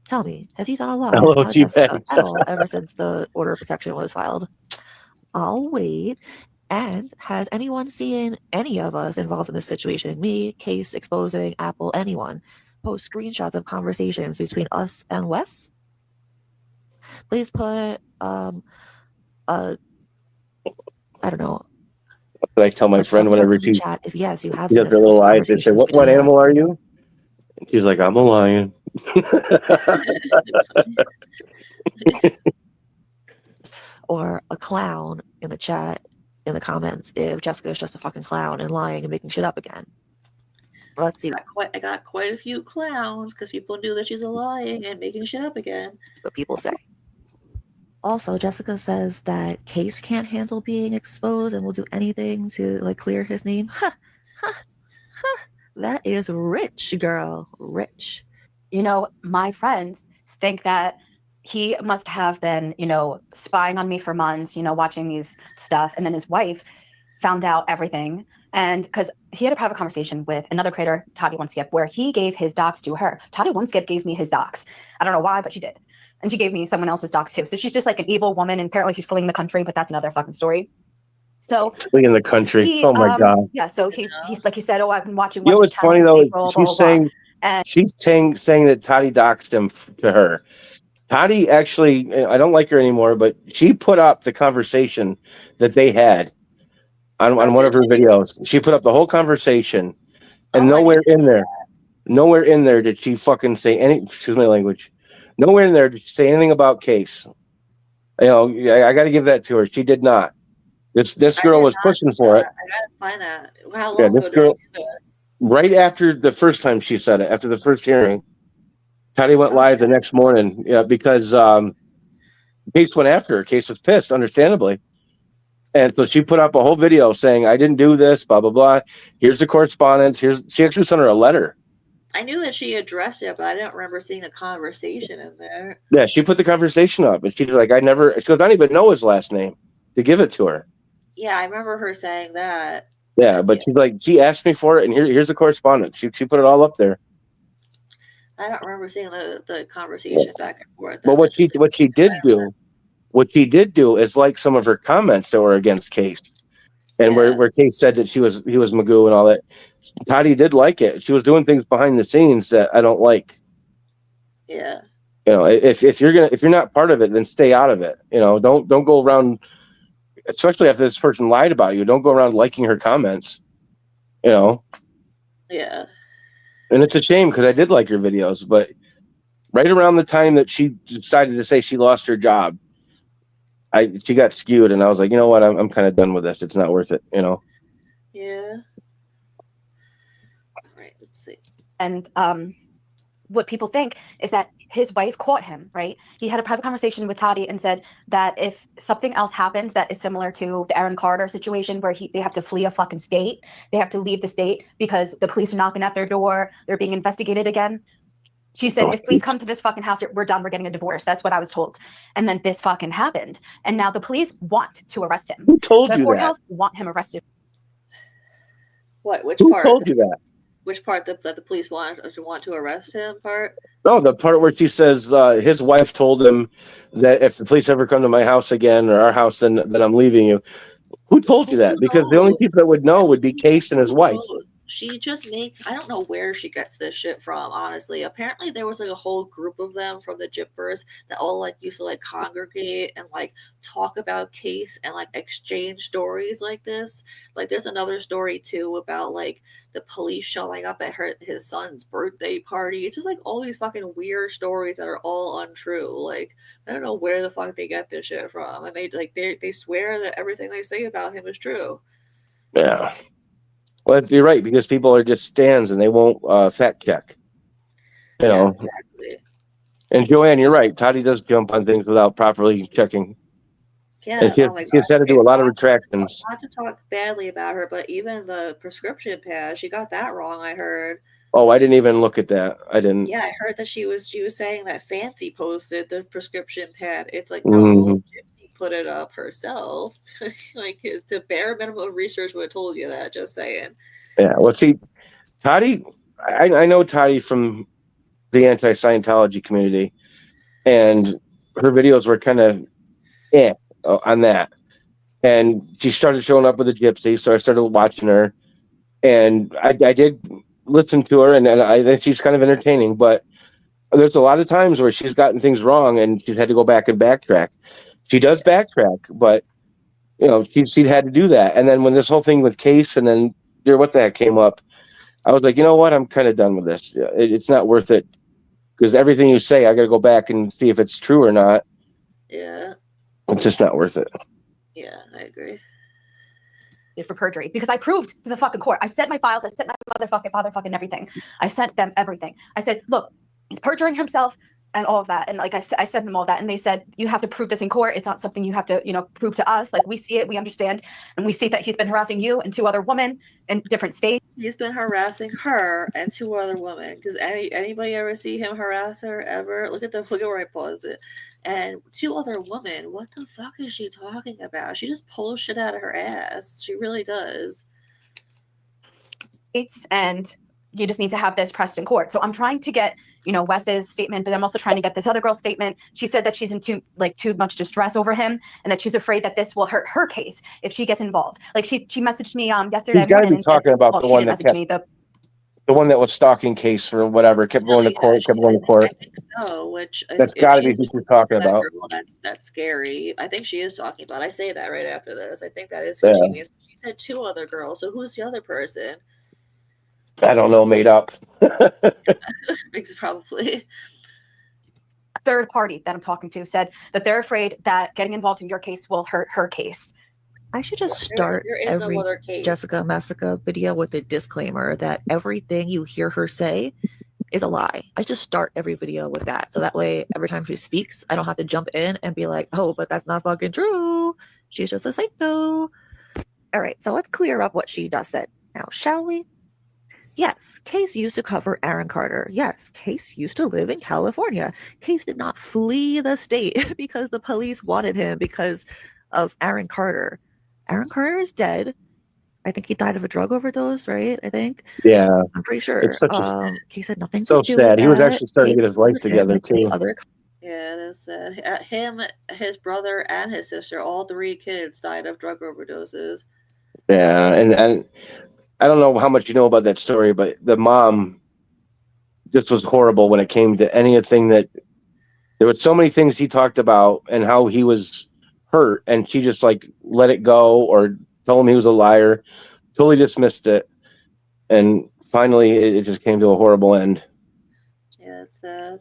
Tell me, has he done a lot at all ever since the order of protection was filed? I'll wait. And has anyone seen any of us involved in this situation? Me, Case, exposing, Apple, anyone? Post screenshots of conversations between us and Wes? please put I don't know. I tell my friend thumbs up whenever in the she chat if yes, you have she seen has her little eyes, they say, conversations what between her. animal are you? And she's like, I'm a lion. Or a clown in the chat, in the comments, if Jessica is just a fucking clown and lying and making shit up again. Let's see. I got quite a few clowns because people knew that she's lying and making shit up again. What people say. Also, Jessica says that Case can't handle being exposed and will do anything to like clear his name. That is rich, girl. Rich. You know, my friends think that he must have been, you know, spying on me for months, you know, watching these stuff. And then his wife found out everything. And because he had a private conversation with another creator, Toddy Oneskip, where he gave his docs to her. Toddy Oneskip gave me his docs. I don't know why, but she did. And she gave me someone else's docs too. So she's just like an evil woman. And apparently she's fleeing the country, but that's another fucking story. So in the country. he, Oh my God. yeah. So he's like, he said, oh, I've been watching. You know what's funny though? She's saying and saying that Toddy doxed him to her. Toddy actually, I don't like her anymore, but she put up the conversation that they had on one of her videos. She put up the whole conversation, and nowhere in there did she fucking say any. Excuse my language. Nowhere in there did she say anything about Case. You know, I got to give that to her. She did not. This girl was pushing for it. I gotta find that. How long This ago girl, did you do that? right after the first time she said it, after the first hearing, Toddy went live the next morning. Yeah, because Case went after her. Case was pissed, understandably. And so she put up a whole video saying, I didn't do this, blah, blah, blah. Here's the correspondence. She actually sent her a letter. I knew that she addressed it, but I didn't remember seeing the conversation in there. Yeah, she put the conversation up. And she's like, she goes, I don't even know his last name to give it to her. Yeah, I remember her saying that. Yeah, but she's like, she asked me for it, and here's the correspondence. She put it all up there. I don't remember seeing the conversation back and forth. But what she did do is like some of her comments that were against Case. And where Case said that he was Magoo and all that. Toddy did like it. She was doing things behind the scenes that I don't like. Yeah. You know, if you're not part of it, then stay out of it. You know, don't go around, especially after this person lied about you. Don't go around liking her comments. You know. Yeah. And it's a shame because I did like her videos, but right around the time that she decided to say she lost her job, she got skewed, and I was like, you know what, I'm kind of done with this. It's not worth it, you know. Yeah. All right, let's see. And what people think is that his wife caught him, right? He had a private conversation with Toddy and said that if something else happens that is similar to the Aaron Carter situation where they have to flee a fucking state, they have to leave the state because the police are knocking at their door, they're being investigated again. She said, if please come to this fucking house, we're done, we're getting a divorce. That's what I was told. And then this fucking happened. And now the police want to arrest him. Who told you the that? courthouse want him arrested. What? Which Who part? told you that? Which part that the police want to arrest him part? No, the part where she says his wife told him that if the police ever come to my house again or our house, then I'm leaving you. Who told you that? Because the only people that would know would be Case and his wife. She just makes, I don't know where she gets this shit from, honestly. Apparently there was like a whole group of them from the Gyppers that all like used to like congregate and like talk about Case and like exchange stories like this. Like there's another story too about like the police showing up at his son's birthday party. It's just like all these fucking weird stories that are all untrue. Like I don't know where the fuck they get this shit from. And they swear that everything they say about him is true. Yeah. Well, you're right, because people are just stands and they won't fact check. You know. Exactly. And Joanne, you're right. Toddy does jump on things without properly checking. Yeah, and she's had to do a lot of retractions. Not to talk badly about her, but even the prescription pad, she got that wrong, I heard. Oh, I didn't even look at that. I didn't. Yeah, I heard that she was saying that Fancy posted the prescription pad. It's like, no, Gypsy put it up herself. Like the bare minimum of research would have told you that, just saying. Yeah, well, see, Toddy, I know Toddy from the anti-Scientology community, and her videos were kind of on that. And she started showing up with a gypsy, so I started watching her, and I did listen to her, and I think she's kind of entertaining. But there's a lot of times where she's gotten things wrong and she's had to go back and backtrack. She does backtrack, but she'd had to do that. And then when this whole thing with Case and then what the heck came up, I was like, you know what? I'm kind of done with this. It's not worth it because everything you say, I got to go back and see if it's true or not. Yeah. It's just not worth it. Yeah, I agree. For perjury, because I proved to the fucking court. I sent my files. I sent my motherfucking father everything. I sent them everything. I said, look, he's perjuring himself and all of that. And like I sent them all that, and they said, you have to prove this in court. It's not something you have to, prove to us. Like, we see it, we understand, and we see that he's been harassing you and 2 other women in different states. He's been harassing her and 2 other women. Does anybody ever see him harass her ever? Look at where I paused it. And 2 other women. What the fuck is she talking about? She just pulls shit out of her ass. She really does. And you just need to have this pressed in court. So I'm trying to get, Wes's statement, but I'm also trying to get this other girl's statement. She said that she's in too much distress over him, and that she's afraid that this will hurt her case if she gets involved. Like, she messaged me yesterday. He's got to be talking about the one that the one that was stalking Case or whatever, kept going to court, kept going to court. I think so, which that's got to be who she's talking about. Girl, that's scary. I think she is talking about. I say that right after this. I think that is who she means. She said 2 other girls. So who's the other person? I don't know. Made up. Probably. A third party that I'm talking to said that they're afraid that getting involved in your case will hurt her case. I should just start every Jessica Messica video with a disclaimer that everything you hear her say is a lie. I just start every video with that. So that way, every time she speaks, I don't have to jump in and be like, oh, but that's not fucking true. She's just a psycho. All right, so let's clear up what she just said now, shall we? Yes, Case used to cover Aaron Carter. Yes, Case used to live in California. Case did not flee the state because the police wanted him because of Aaron Carter. Aaron Carter is dead. I think he died of a drug overdose, right? I think. Yeah. I'm pretty sure. It's such a Case had nothing so to do sad. with He was that. actually starting to get his life together too. Yeah, it is sad. Him, his brother, and his sister, all 3 kids died of drug overdoses. Yeah, and I don't know how much you know about that story, but the mom just was horrible when it came to anything that there were so many things he talked about and how he was hurt, and she just let it go or told him he was a liar, totally dismissed it, and finally it just came to a horrible end. Yeah, it's sad.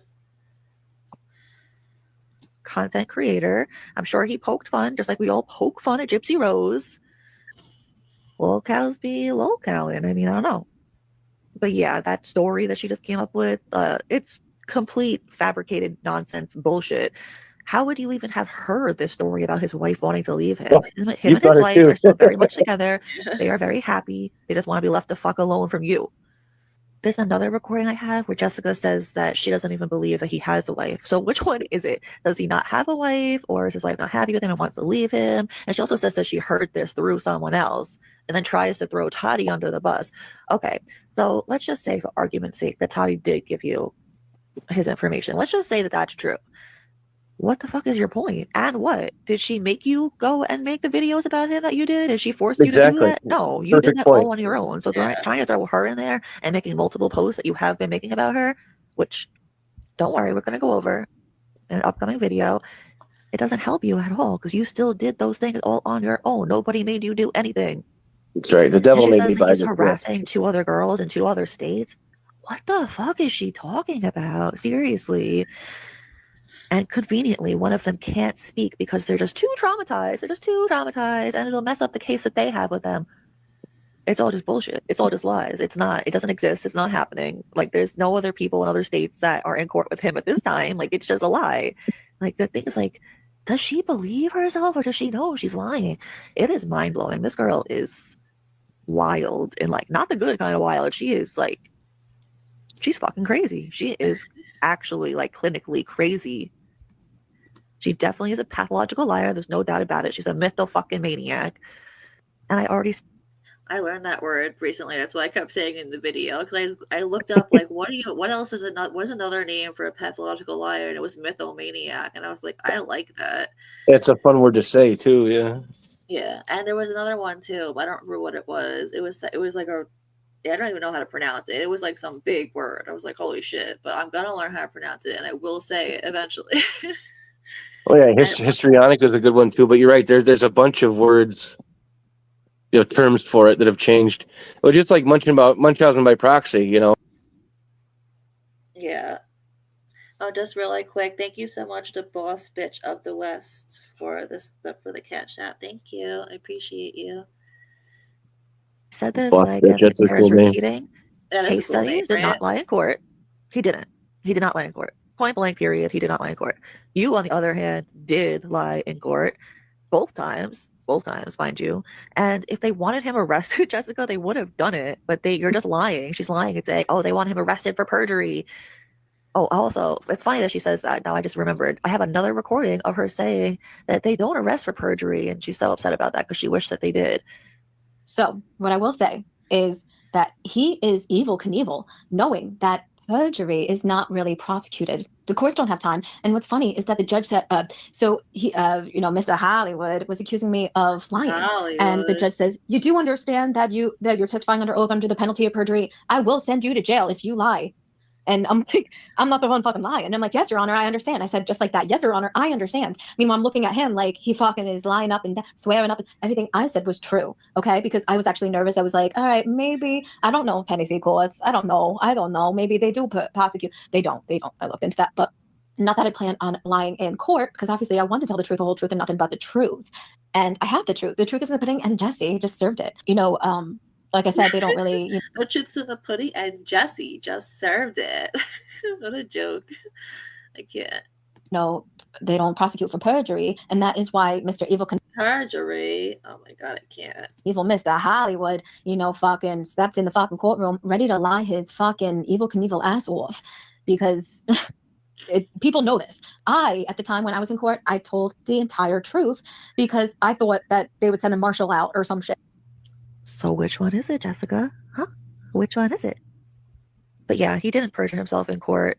Content creator. I'm sure he poked fun, just like we all poke fun at Gypsy Rose. Lil cows be lil cowing. I mean, I don't know. But yeah, that story that she just came up with, it's complete fabricated nonsense bullshit. How would you even have heard this story about his wife wanting to leave him? Well, him and his wife are still very much together. They are very happy. They just want to be left the fuck alone from you. There's another recording I have where Jessica says that she doesn't even believe that he has a wife. So which one is it? Does he not have a wife, or is his wife not happy with him and wants to leave him? And she also says that she heard this through someone else and then tries to throw Toddy under the bus. Okay, so let's just say for argument's sake that Toddy did give you his information. Let's just say that that's true. What the fuck is your point? And what? Did she make you go and make the videos about him that you did? Did she force you to do that? No, you did that all on your own. So trying to throw her in there and making multiple posts that you have been making about her, which, don't worry, we're going to go over in an upcoming video. It doesn't help you at all because you still did those things all on your own. Nobody made you do anything. That's right. The devil made me buy this. He's harassing 2 other girls in 2 other states. What the fuck is she talking about? Seriously. And conveniently, one of them can't speak because they're just too traumatized. And it'll mess up the case that they have with them. It's all just bullshit. It's all just lies. It doesn't exist. It's not happening. There's no other people in other states that are in court with him at this time. It's just a lie. The thing is, does she believe herself or does she know she's lying? It is mind blowing. This girl is wild and not the good kind of wild. She is she's fucking crazy. She is actually clinically crazy. She definitely is a pathological liar. There's no doubt about it. She's a fucking maniac. And I learned that word recently. That's why I kept saying in the video because I looked up what else is another name for a pathological liar, and it was mythomaniac, and I was like, I like that. It's a fun word to say too. Yeah. Yeah, and there was another one too, but I don't remember what it was. It was like I don't even know how to pronounce it. It was like some big word. I was like, holy shit, but I'm going to learn how to pronounce it and I will say it eventually. Oh yeah, histrionic is a good one too. But you're right. There's a bunch of words, terms for it that have changed. Well, just like Munchausen by proxy, Yeah. Oh, just really quick. Thank you so much to Boss Bitch of the West for the cash app. Thank you. I appreciate you. Said this, Boss but I Bitch, guess that's a bears cool name. repeating. That is a Case cool name, studies did right? not lie in court. He didn't. He did not lie in court. Point blank, period. He did not lie in court. You, on the other hand, did lie in court both times, mind you. And if they wanted him arrested, Jessica, they would have done it. But you're just lying. She's lying and saying, oh, they want him arrested for perjury. Oh, also, it's funny that she says that. Now I just remembered. I have another recording of her saying that they don't arrest for perjury, and she's so upset about that because she wished that they did. So, what I will say is that he is Evel Knievel, knowing that perjury is not really prosecuted. The courts don't have time. And what's funny is that the judge said, Mr. Hollywood was accusing me of lying. Hollywood. And the judge says, you do understand that you're testifying under oath under the penalty of perjury. I will send you to jail if you lie. And I'm like, I'm not the one fucking lying. And I'm like, yes, Your Honor, I understand. I said just like that, yes, Your Honor, I understand. Meanwhile, I'm looking at him like he fucking is lying up and swearing up. And everything I said was true, okay? Because I was actually nervous. I was like, all right, maybe, I don't know, Tennessee courts. I don't know. Maybe they do prosecute. They don't. I looked into that. But not that I plan on lying in court, because obviously I want to tell the truth, the whole truth, and nothing but the truth. And I have the truth. The truth is in the pudding, and Jesse just served it. Like I said, they don't really. The truth's in the pudding, and Jesse just served it. What a joke. I can't. No, they don't prosecute for perjury, and that is why Mr. Evel perjury. Oh my god, I can't. Evil Mr. Hollywood, fucking stepped in the fucking courtroom ready to lie his fucking Evel Knievel ass off, because people know this. At the time when I was in court, I told the entire truth because I thought that they would send a marshal out or some shit. So which one is it, Jessica? Huh? Which one is it? But yeah, he didn't perjure himself in court.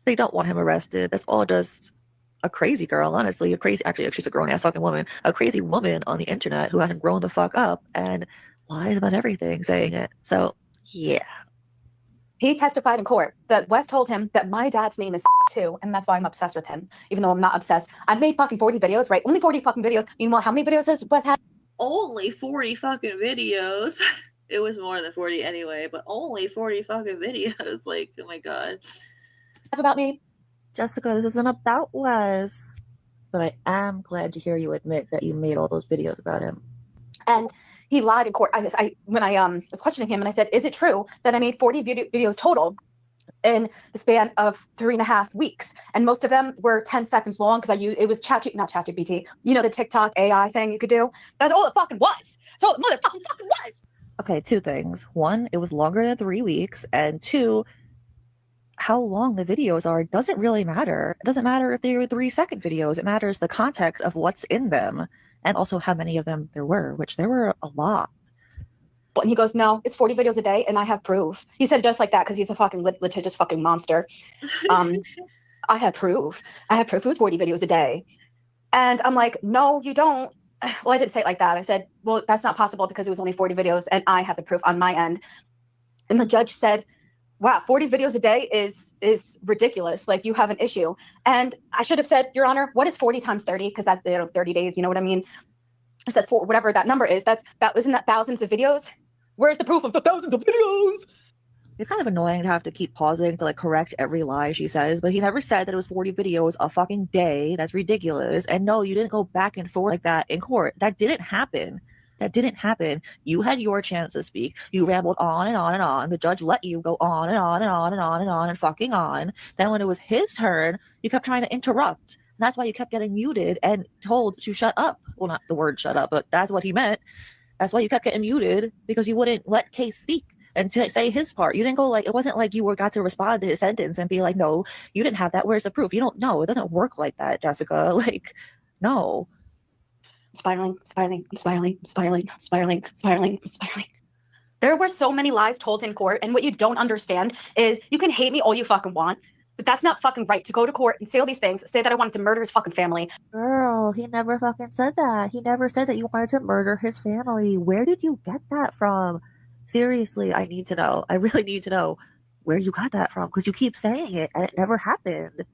They don't want him arrested. That's all just a crazy girl, honestly. Actually, she's a grown-ass fucking woman. A crazy woman on the internet who hasn't grown the fuck up and lies about everything, saying it. So, yeah. He testified in court that Wes told him that my dad's name is too, and that's why I'm obsessed with him, even though I'm not obsessed. I've made fucking 40 videos, right? Only 40 fucking videos. Meanwhile, how many videos has Wes had? Only 40 fucking videos. It was more than 40 anyway, but only 40 fucking videos. Like, oh my god. About me? Jessica, this isn't about Wes. But I am glad to hear you admit that you made all those videos about him. And he lied in court. When I was questioning him, and I said, is it true that I made 40 videos total in the span of 3.5 weeks? And most of them were 10 seconds long because it was not ChatGPT, the TikTok AI thing you could do. That's all it fucking was. So it motherfucking was. Okay, 2 things. 1, it was longer than 3 weeks. And 2, how long the videos are doesn't really matter. It doesn't matter if they were 3-second videos. It matters the context of what's in them and also how many of them there were, which there were a lot. And he goes, no, it's 40 videos a day, and I have proof. He said it just like that because he's a fucking litigious fucking monster. I have proof. It was 40 videos a day. And I'm like, no, you don't. Well, I didn't say it like that. I said, well, that's not possible because it was only 40 videos, and I have the proof on my end. And the judge said, wow, 40 videos a day is ridiculous. Like, you have an issue. And I should have said, Your Honor, what is 40 times 30? Because that's 30 days, you know what I mean? So that's whatever that number is. Isn't that thousands of videos? Where's the proof of the thousands of videos? It's kind of annoying to have to keep pausing to correct every lie she says, but he never said that it was 40 videos a fucking day. That's ridiculous. And no, you didn't go back and forth like that in court. That didn't happen. You had your chance to speak. You rambled on and on and on. The judge let you go on and on and on and on and on and fucking on. Then when it was his turn, you kept trying to interrupt. And that's why you kept getting muted and told to shut up. Well, not the word shut up, but that's what he meant. That's why you kept getting muted, because you wouldn't let Case speak and to say his part. You didn't go it wasn't like you got to respond to his sentence and be like, no, you didn't have that. Where's the proof? You don't know. It doesn't work like that, Jessica. No. Spiraling. There were so many lies told in court, and what you don't understand is you can hate me all you fucking want, but that's not fucking right to go to court and say all these things, say that I wanted to murder his fucking family. Girl, he never fucking said that. He never said that you wanted to murder his family. Where did you get that from? seriously, I need to know. I really need to know where you got that from, because you keep saying it and it never happened.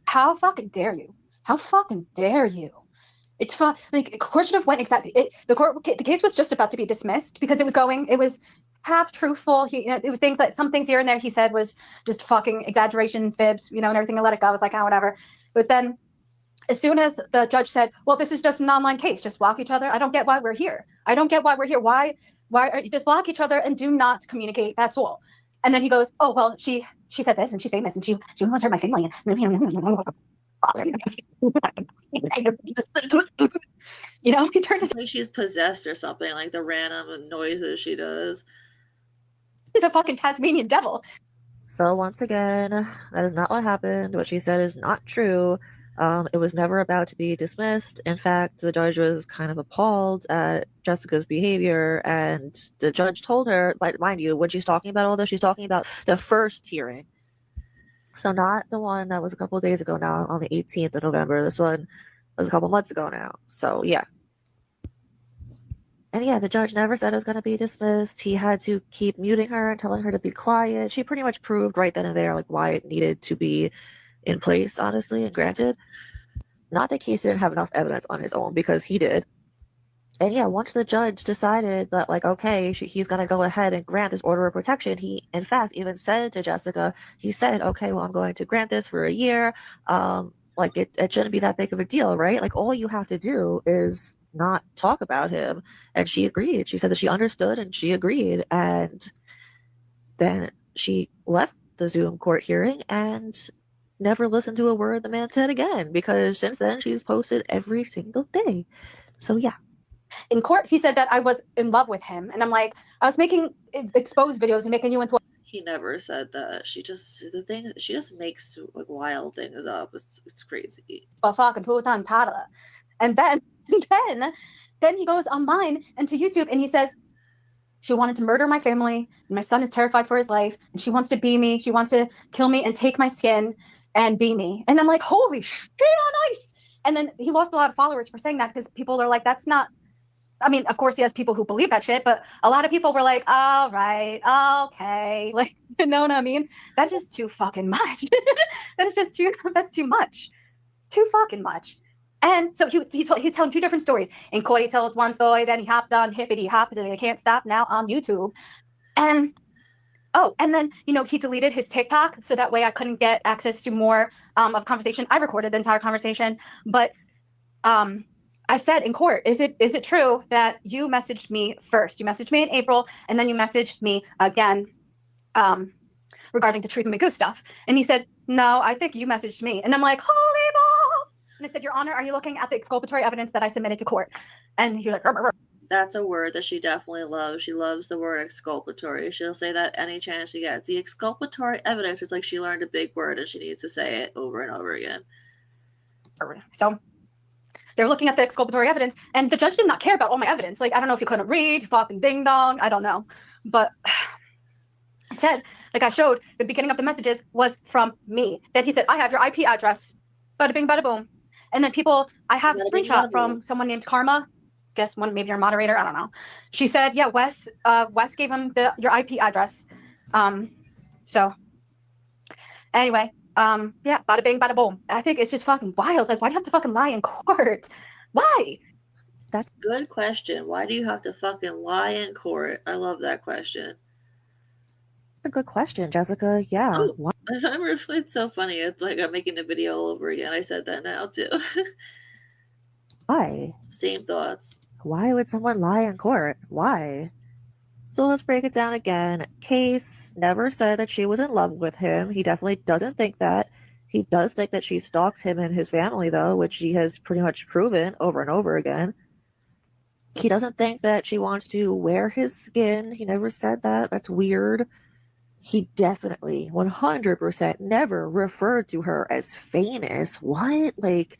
How fucking dare you? How fucking dare you? It's like the court should have went exactly. The case was just about to be dismissed because it was half truthful. It was things that some things here and there he said was just fucking exaggeration, fibs, and everything. I let it go. I was like, oh, whatever. But then, as soon as the judge said, "Well, this is just an online case. Just block each other," I don't get why we're here. I don't get why we're here. Why are you just block each other and do not communicate? That's all. And then he goes, "Oh well, she said this and she's famous and she wants to hurt my family." He turned into like she's possessed or something, like the random noises she does. The fucking Tasmanian devil. So once again, that is not what happened. What she said is not true. It was never about to be dismissed. In fact, the judge was kind of appalled at Jessica's behavior, and the judge told her, like, mind you, when she's talking about all this, she's talking about the first hearing. So not the one that was a couple of days ago now, on the 18th of November. This one was a couple months ago now. So yeah. And yeah, the judge never said it was going to be dismissed. He had to keep muting her and telling her to be quiet. She pretty much proved right then and there, like, why it needed to be in place, honestly, and granted. Not that Case didn't have enough evidence on his own, because he did. And yeah, once the judge decided that, like, okay, he's going to go ahead and grant this order of protection, he, in fact, even said to Jessica, he said, okay, well, I'm going to grant this for a year. Like, it shouldn't be that big of a deal, right? Like, all you have to do is not talk about him. And she agreed. She said that she understood and she agreed. And then she left the Zoom court hearing and never listened to a word the man said again, because since then she's posted every single day. So yeah. In court, he said that I was in love with him. And I'm like, I was making exposed videos and making you into a... He never said that. She just makes like wild things up. It's crazy. Fucking puta tada. And then he goes online and to YouTube and he says, she wanted to murder my family, and my son is terrified for his life, and she wants to be me. She wants to kill me and take my skin and be me. And I'm like, holy shit on ice. And then he lost a lot of followers for saying that, because people are like, that's not... I mean, of course he has people who believe that shit, but a lot of people were like, all right, okay. Like, you know what I mean? That's just too fucking much. That's too much. Too fucking much. And so he's telling two different stories. In court, he told one story, then he hopped on hippity hop, and I can't stop now on YouTube. And then, he deleted his TikTok, so that way I couldn't get access to more of conversation. I recorded the entire conversation, but I said in court, is it true that you messaged me first? You messaged me in April, and then you messaged me again regarding the Truth and Magoo stuff. And he said, no, I think you messaged me. And I'm like, holy balls. And I said, Your Honor, are you looking at the exculpatory evidence that I submitted to court? And he was like, rrr, rrr. That's a word that she definitely loves. She loves the word exculpatory. She'll say that any chance she gets. The exculpatory evidence is like she learned a big word and she needs to say it over and over again. So they're looking at the exculpatory evidence, and the judge did not care about all my evidence. Like, I don't know if he couldn't read, fucking ding dong, I don't know. But I said, like I showed, the beginning of the messages was from me. Then he said, I have your IP address. Bada bing, bada boom. And then I have a screenshot from someone named Karma. Guess maybe your moderator, I don't know. She said, yeah, Wes gave him your IP address. So anyway, yeah, bada bing, bada boom. I think it's just fucking wild. Like, why do you have to fucking lie in court? Why? That's a good question. Why do you have to fucking lie in court? I love that question. A good question, Jessica. Yeah. Oh, it's so funny. It's like I'm making the video all over again. I said that now too. Why? Same thoughts. Why would someone lie in court? Why? So let's break it down again. Case never said that she was in love with him. He definitely doesn't think that. He does think that she stalks him and his family, though, which he has pretty much proven over and over again. He doesn't think that she wants to wear his skin. He never said that. That's weird. He definitely, 100%, never referred to her as famous. What? Like,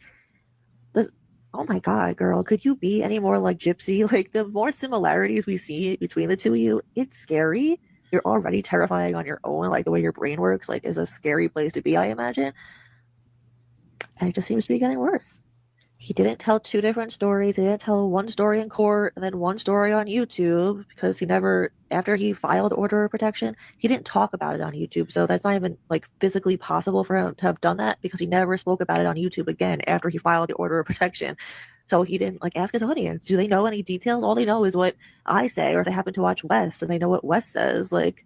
oh my god, girl, could you be any more like Gypsy? Like, the more similarities we see between the two of you, it's scary. You're already terrifying on your own. Like, the way your brain works, like, is a scary place to be, I imagine. And it just seems to be getting worse. he didn't tell two different stories. He didn't tell one story in court and then one story on YouTube because he never, after he filed order of protection, he didn't talk about it on YouTube. So that's not even like physically possible for him to have done that because he never spoke about it on YouTube again after he filed the order of protection. So he didn't like ask his audience, do they know any details? All they know is what I say, or if they happen to watch West and they know what West says. Like,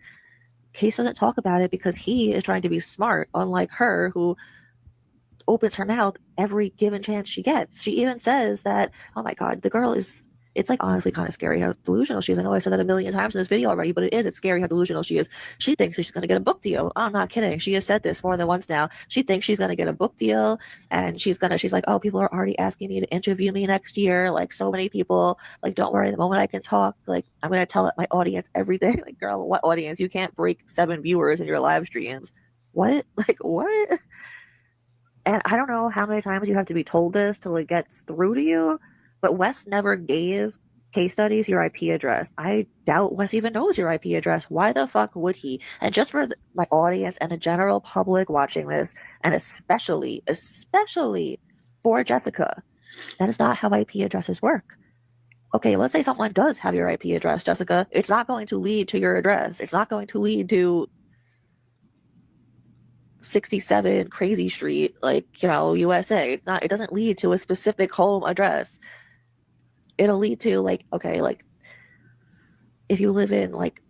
Case doesn't talk about it because he is trying to be smart, unlike her, who opens her mouth every given chance she gets. She even says that, oh my God, the girl is, it's like honestly kind of scary how delusional she is. I know I said that a million times in this video already, but it's scary how delusional she is. She thinks she's going to get a book deal. I'm not kidding. She has said this more than once now. She thinks she's going to get a book deal, and she's like, oh, people are already asking me to interview me next year. Like, so many people, like, don't worry, the moment I can talk, like, I'm going to tell my audience everything. Like, girl, what audience? You can't break 7 viewers in your live streams. What? Like, what? And I don't know how many times you have to be told this till it gets through to you, but Wes never gave Case Studies your IP address. I doubt Wes even knows your IP address. Why the fuck would he? And just for my audience and the general public watching this, and especially for Jessica, that is not how IP addresses work. Okay, let's say someone does have your IP address, Jessica. It's not going to lead to your address. It's not going to lead to 67 Crazy Street, like, USA. It's not, it doesn't lead to a specific home address. It'll lead to like, okay, like if you live in like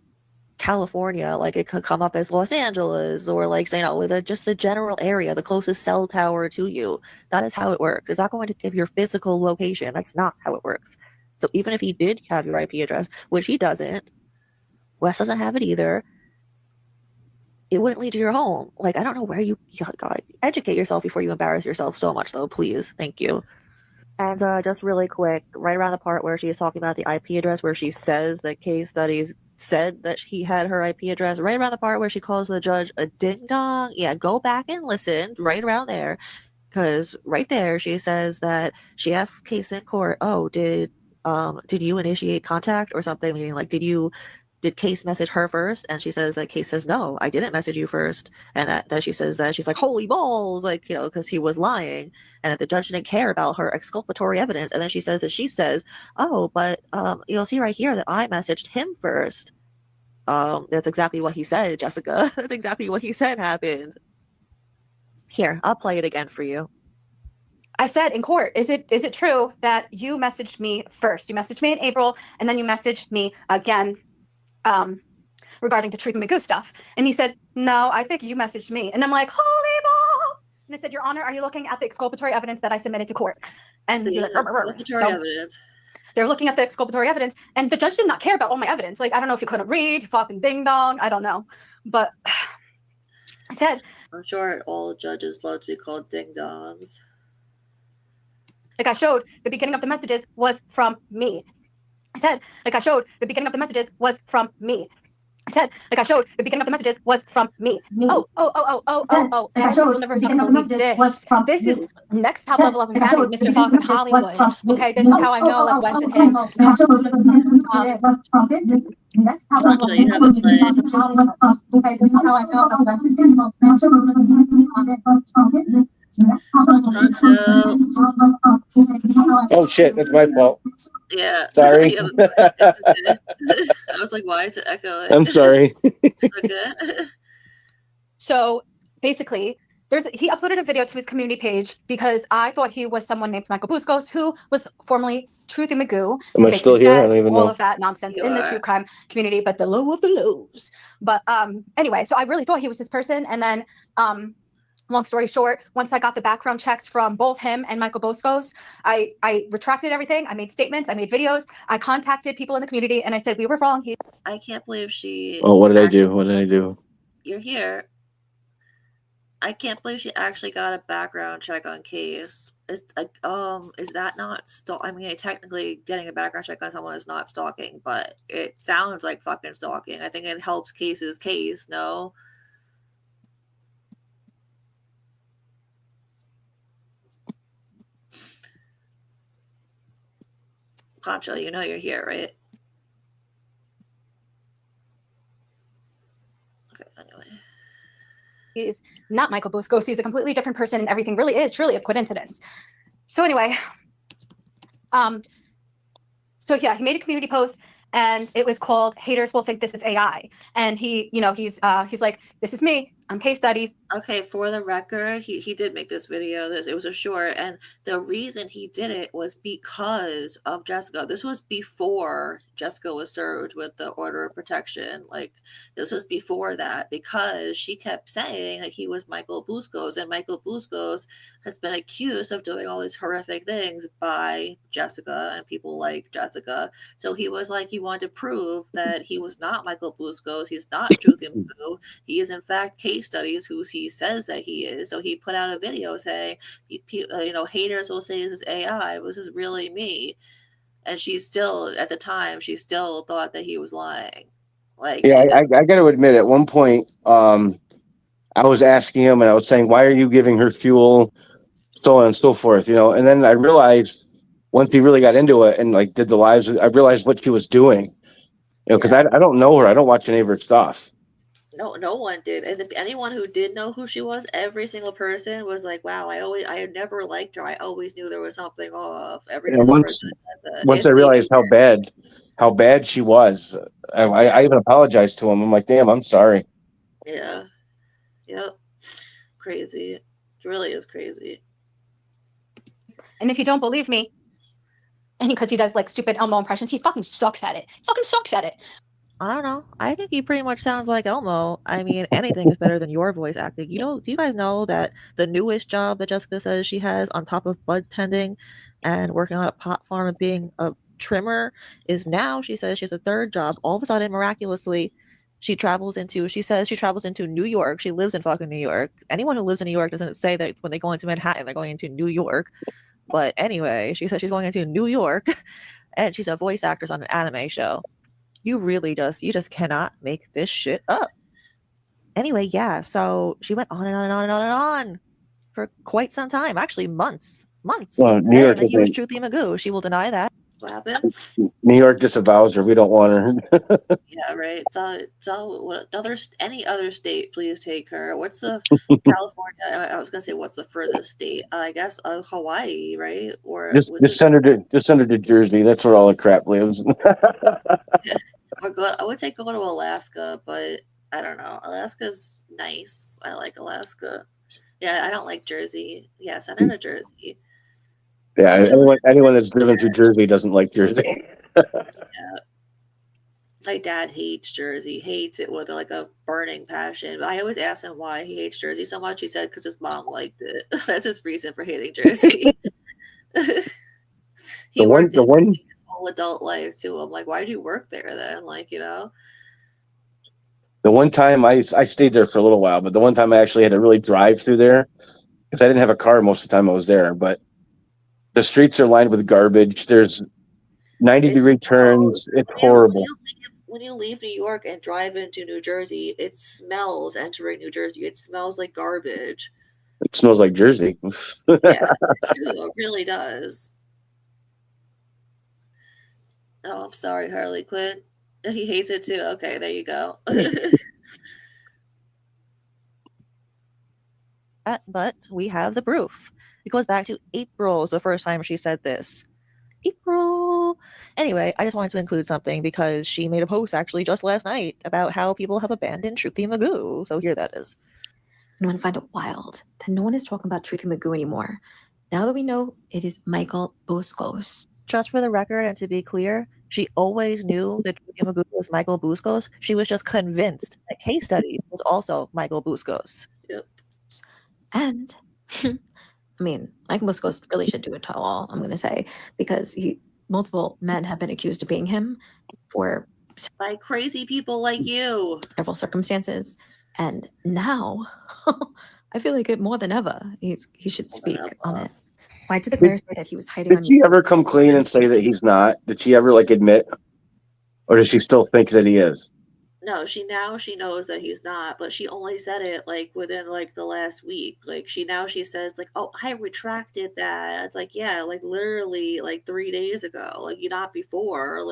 California, like it could come up as Los Angeles, or like, say, with just the general area, the closest cell tower to you. That is how it works. It's not going to give your physical location. That's not how it works. So even if he did have your IP address, which he doesn't, Wes doesn't have it either, it wouldn't lead to your home. Like, I don't know where God, educate yourself before you embarrass yourself so much, though, please. Thank you. And just really quick, right around the part where she's talking about the IP address, where she says that Case Studies said that he had her IP address, right around the part where she calls the judge a ding dong. Yeah, go back and listen right around there. Because right there, she says that she asks Case in court, oh, did you initiate contact or something? Meaning, like, did Case message her first? And she says that Case says, no, I didn't message you first. And that she says that she's like, holy balls, like, because he was lying, and that the judge didn't care about her exculpatory evidence. And then she says, oh, but you'll see right here that I messaged him first. That's exactly what he said, Jessica. That's exactly what he said happened. Here, I'll play it again for you. I said in court, is it true that you messaged me first? You messaged me in April, and then you messaged me again regarding the Truth Magoo stuff. And he said, no, I think you messaged me. And I'm like, holy balls. And I said, Your Honor, are you looking at the exculpatory evidence that I submitted to court? And you're like, exculpatory evidence. They're looking at the exculpatory evidence, and the judge did not care about all my evidence. Like, I don't know if you couldn't read, fucking ding dong, I don't know. But I said, I'm sure all judges love to be called ding dongs. like I showed, the beginning of the messages was from me. I said, like I showed, the beginning of the messages was from me. I said, like I showed, the beginning of the messages was from me. Oh. And I showed, you'll never fucking believe this. This is next top level of insanity, Mr. fucking Hollywood. Okay, this is how I know, like, Wes and him. Sancho, you have a plan. Oh shit, that's my fault. Yeah. Sorry. I was like, why is it echoing? I'm sorry. It's okay. So basically, he uploaded a video to his community page because I thought he was someone named Michael Buscos, who was formerly Truthy Magoo. Am I still here? I don't even know. All of that nonsense in the true crime community, but the low of the lows. But anyway, so I really thought he was this person. And then long story short, once I got the background checks from both him and Michael Buscos, I retracted everything. I made statements. I made videos. I contacted people in the community, and I said, we were wrong. I can't believe she... Oh, what did I do? What did I do? You're here. I can't believe she actually got a background check on Case. Is that not I mean, technically getting a background check on someone is not stalking, but it sounds like fucking stalking. I think it helps Case's case, no? Pancho, you know you're here, right? Okay, anyway. He's not Michael Buscos. He's a completely different person, and everything really is truly a coincidence. So anyway, so yeah, he made a community post and it was called "Haters Will Think This Is AI," and he, he's like, "This is me. I'm case studies." Okay, for the record, he did make this video. It was a short, and the reason he did it was because of Jessica. This was before Jessica was served with the order of protection. Like, this was before that, because she kept saying that he was Michael Buscos, and Michael Buscos has been accused of doing all these horrific things by Jessica and people like Jessica. So he was like, he wanted to prove that he was not Michael Buscos. He's not Truthy Magoo. He is in fact case studies who he says that he is. So he put out a video saying, haters will say this is AI. This is really me. And she still, at the time, she still thought that he was lying. Like, yeah, I got to admit, at one point, I was asking him, and I was saying, "Why are you giving her fuel?" So on and so forth, And then I realized, once he really got into it and like did the lives, I realized what she was doing. Because I don't know her. I don't watch any of her stuff. No one did. And anyone who did know who she was, every single person was like, "Wow, I had never liked her. I always knew there was something off." Every single person said that. Once I realized how bad she was, I even apologized to him. I'm like, "Damn, I'm sorry." Yeah. Yep. Crazy. It really is crazy. And if you don't believe me, and because he does like stupid Elmo impressions, he fucking sucks at it. Fucking sucks at it. I don't know. I think he pretty much sounds like Elmo. I mean, anything is better than your voice acting. Do you guys know that the newest job that Jessica says she has on top of bud tending and working on a pot farm and being a trimmer is now, she says, she has a third job. All of a sudden, miraculously, she says she travels into New York. She lives in fucking New York. Anyone who lives in New York doesn't say that when they go into Manhattan, they're going into New York. But anyway, she says she's going into New York and she's a voice actress on an anime show. You just cannot make this shit up. Anyway, yeah, so she went on and on and on and on and on for quite some time, actually months. Well, New York he was Truthy Magoo. She will deny that. What happened? New York disavows her. We don't want her. Yeah, right. So any other state, please take her. What's the California? I was gonna say, what's the furthest state? I guess Hawaii, right? Or Just send her to Jersey. That's where all the crap lives. I would say go to Alaska, but I don't know. Alaska's nice. I like Alaska. Yeah, I don't like Jersey. Yeah, send her to Jersey. Yeah, anyone that's driven through Jersey doesn't like Jersey. Yeah. My dad hates Jersey, hates it with like a burning passion. But I always ask him why he hates Jersey so much. He said because his mom liked it. That's his reason for hating Jersey. He worked his whole adult life too. I'm like, why did you work there then? Like, The one time I stayed there for a little while, but the one time I actually had to really drive through there because I didn't have a car most of the time I was there. But the streets are lined with garbage. There's 90-degree turns. It's horrible. When you leave New York and drive into New Jersey, it smells entering New Jersey. It smells like garbage. It smells like Jersey. Yeah, it really does. Oh, I'm sorry, Harley Quinn. He hates it too. Okay, there you go. But we have the proof. It goes back to April, the first time she said this. April. Anyway, I just wanted to include something because she made a post actually just last night about how people have abandoned Truthy Magoo. So here that is. And I find it wild that no one is talking about Truthy Magoo anymore. Now that we know it is Michael Buscos. Just for the record and to be clear, she always knew that Truthy Magoo was Michael Buscos. She was just convinced that Case Study was also Michael Buscos. Yep. And I mean, Michael Buscos really should do a tell-all, I'm going to say, because multiple men have been accused of being him by crazy people like you. Several circumstances. And now, I feel like it more than ever. He should speak on it. Why did the Claire say that he was hiding on Did she ever come clean and say that he's not? Did she ever admit? Or does she still think that he is? No, she knows that he's not, but she only said it within the last week. She says oh, I retracted that. It's yeah, literally 3 days ago. You not before,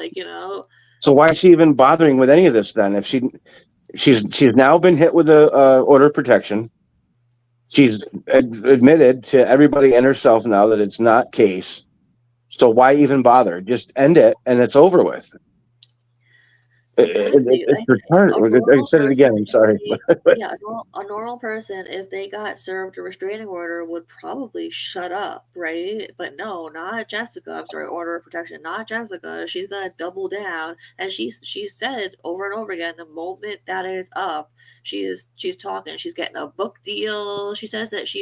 So why is she even bothering with any of this then? If she's now been hit with a order of protection, She's admitted to everybody and herself now that it's not case. So why even bother? Just end it and it's over with. Exactly. It's Like a retarded. I normal said it again. person, I'm sorry. yeah, a normal person, if they got served a restraining order, would probably shut up, right? But no, not Jessica. I'm sorry, order of protection, not Jessica. She's gonna double down, and she said over and over again, the moment that is up, she's talking. She's getting a book deal. She said that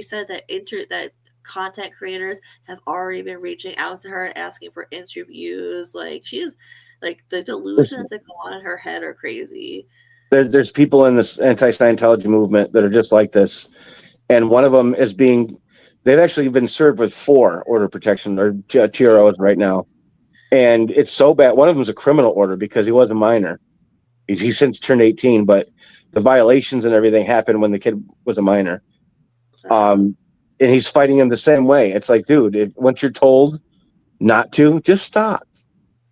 that content creators have already been reaching out to her and asking for interviews. Like like the delusions that go on in her head are crazy. There's people in this anti-Scientology movement that are just like this, and one of them is they've actually been served with 4 order protection or TROs right now, and it's so bad. One of them is a criminal order because he was a minor. He's since turned 18, but the violations and everything happened when the kid was a minor. And he's fighting him the same way. It's like, dude, once you're told not to, just stop.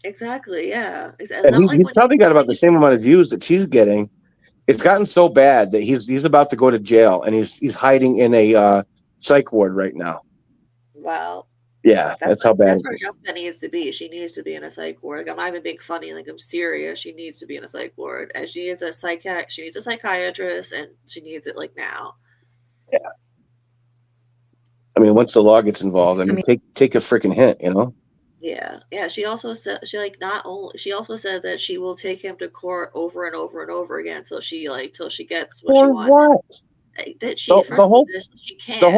Exactly. Yeah. It's And not like he's probably got about the same amount of views that she's getting. It's gotten so bad that he's about to go to jail, and he's hiding in a psych ward right now. Wow. Yeah, that's how bad. That's where Jessica needs to be. She needs to be in a psych ward. Like, I'm not even being funny. Like, I'm serious. She needs to be in a psych ward, and she needs a psychiatrist, and she needs it like now. Yeah. I mean, once the law gets involved, I mean, take a freaking hint, you know. Yeah, yeah. She also said she also said that she will take him to court over and over and over again till she gets what she wants. What? That she she can't. The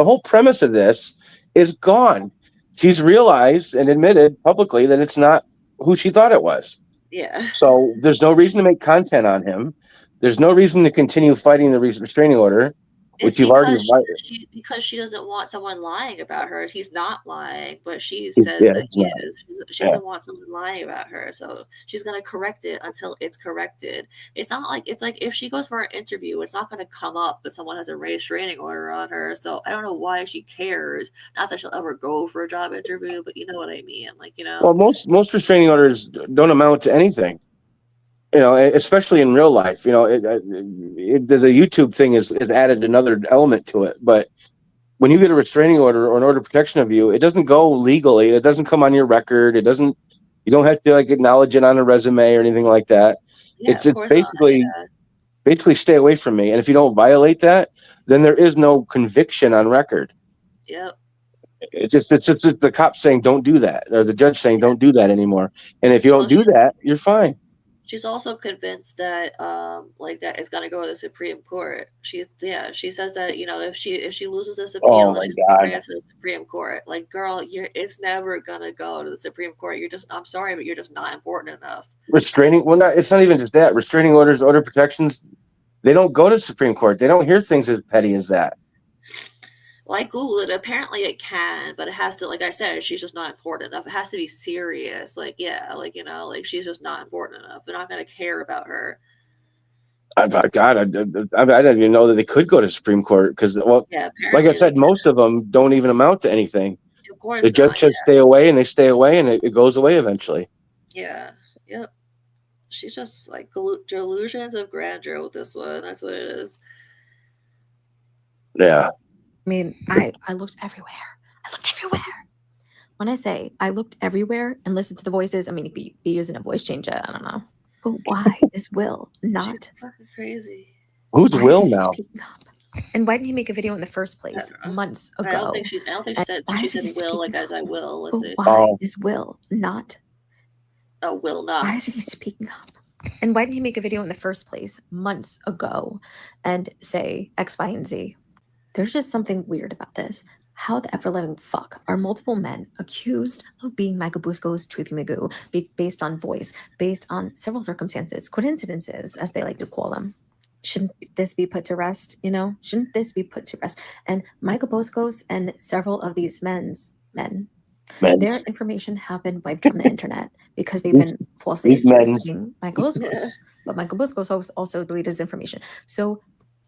whole premise of this is gone. She's realized and admitted publicly that it's not who she thought it was. Yeah. So there's no reason to make content on him. There's no reason to continue fighting the restraining order, which you've already violated. Because she doesn't want someone lying about her. He's not lying, but she says that he is. She doesn't want someone lying about her, so she's gonna correct it until it's corrected. It's like if she goes for an interview, it's not gonna come up that someone has a restraining order on her. So I don't know why she cares. Not that she'll ever go for a job interview, but you know what I mean. Like, you know. Well, most restraining orders don't amount to anything. You know, especially in real life. You know, the YouTube thing has added another element to it. But when you get a restraining order or an order of protection of you, it doesn't go legally. It doesn't come on your record. It doesn't. You don't have to like acknowledge it on a resume or anything like that. Yeah, It's basically stay away from me. And if you don't violate that, then there is no conviction on record. Yep. It's just the cops saying don't do that, or the judge saying don't do that anymore. And if you don't do that, you're fine. She's also convinced that that it's gonna go to the Supreme Court. She says that, you know, if she loses this appeal, that she's gonna bring it to the Supreme Court. Like, girl, it's never gonna go to the Supreme Court. I'm sorry, but you're just not important enough. It's not even just that. Restraining orders, order protections, they don't go to Supreme Court. They don't hear things as petty as that. Well, I Googled it. Apparently it can, but it has to, like I said, she's just not important enough. It has to be serious. Like, yeah, like, you know, like she's just not important enough. They're not going to care about her. I didn't even know that they could go to Supreme Court because, well, yeah, like I said, most of them don't even amount to anything. Of course the judge says stay away, and they stay away, and it goes away eventually. Yeah. Yep. She's just like delusions of grandeur with this one. That's what it is. Yeah. I mean, I looked everywhere. When I say I looked everywhere and listened to the voices, I mean, you could be using a voice changer. I don't know. But why is Will not? She's fucking crazy. Who's Will now? And why didn't he make a video in the first place months ago? I don't think she said will like as I will. Let's see. Why is Will not? Oh, Will not. Why isn't he speaking up? And why didn't he make a video in the first place months ago and say X, Y, and Z? There's just something weird about this. How the ever-living fuck are multiple men accused of being Michael Busco's Truthy Magoo based on voice, based on several circumstances, coincidences, as they like to call them? Shouldn't this be put to rest, you know? Shouldn't this be put to rest? And Michael Busco's and several of these men, their information have been wiped from the internet because they've been falsely accused of being Michael Busco's. But Michael Busco's also deleted his information. So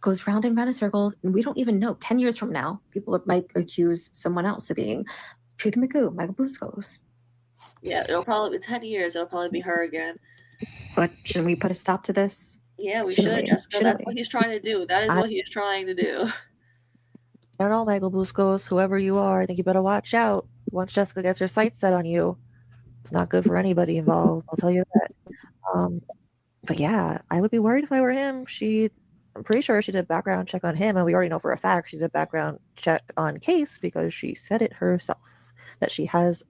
goes round and round in circles, and we don't even know. 10 years from now, people might accuse someone else of being Truthy Magoo, Michael Busco's. Yeah, it'll probably be 10 years. It'll probably be her again. But shouldn't we put a stop to this? Yeah, we Shouldn't should, we? Jessica. Shouldn't That's what we? he's trying to do. That is I what he's trying to do. don't know, Michael Buscos, whoever you are, I think you better watch out. Once Jessica gets her sights set on you, it's not good for anybody involved. I'll tell you that. Um, but yeah, I would be worried if I were him. I'm pretty sure she did a background check on him, and we already know for a fact she did a background check on Case because she said it herself that she has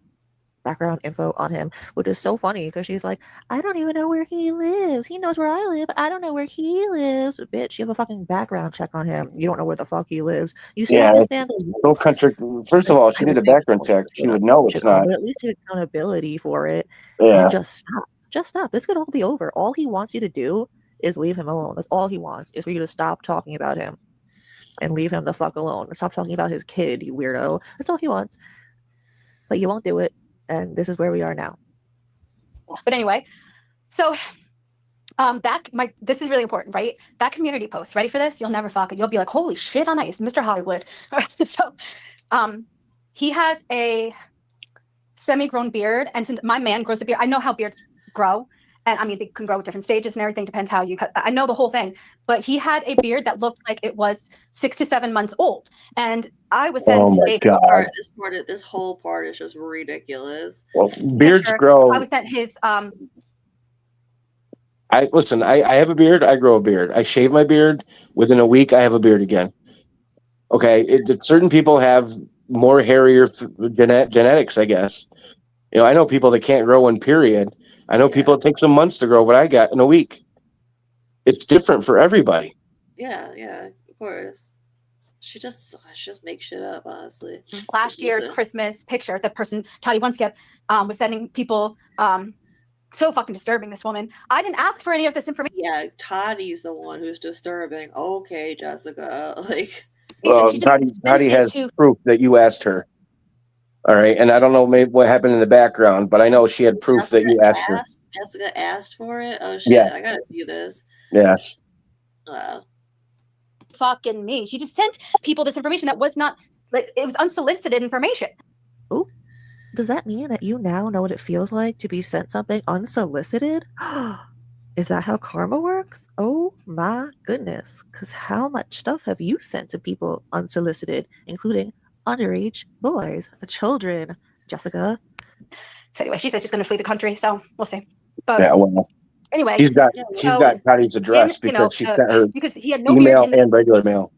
background info on him, which is so funny because she's like, I don't even know where he lives. He knows where I live. I don't know where he lives. Bitch, you have a fucking background check on him. You don't know where the fuck he lives. You say Yeah, this man. no country. First of all, she I did would a think background check. She would know it's should own, not. but at least take accountability for it and Yeah. just stop. Just stop. This could all be over. All he wants you to do is leave him alone. That's all he wants is for you to stop talking about him and leave him the fuck alone. Stop talking about his kid, you weirdo. That's all he wants. But you won't do it, and this is where we are now. But anyway, so this is really important, right? That community post, ready for this? You'll never fuck it. You'll be like, holy shit on ice, Mr. Hollywood. So he has a semi-grown beard, and since my man grows a beard, I know how beards grow. And I mean, they can grow at different stages and everything, depends how you cut. I know the whole thing. But he had a beard that looked like it was 6 to 7 months old. And I was sent Oh my a God. This whole part is just ridiculous. Well, beards picture. grow. I was sent his I have a beard. I grow a beard. I shave my beard. Within a week, I have a beard again. Okay, certain people have more hairier genetics, I guess. You know, I know people that can't grow one. Period. I know people it takes some months to grow what I got in a week. It's different for everybody. Yeah, of course. She just makes shit up, honestly. last year's Christmas picture. The person Toddy Oneskip was sending people. So fucking disturbing, this woman. I didn't ask for any of this information. Yeah, Toddy's the one who's disturbing. Okay, Jessica. Like, Toddy has proof that you asked her. All right, and I don't know maybe what happened in the background, but I know she had proof that you asked her. Jessica asked for it. Oh shit! Yeah. I gotta see this. Yes. Wow. Fucking me. She just sent people this information that was not. It was unsolicited information. Oh, does that mean that you now know what it feels like to be sent something unsolicited? Is that how karma works? Oh my goodness. Because how much stuff have you sent to people unsolicited, including underage boys, children, Jessica? So anyway, she said she's going to flee the country, so we'll see. But yeah, well, anyway, she's got Toddy's address because she sent her because he had no email beard and regular mail.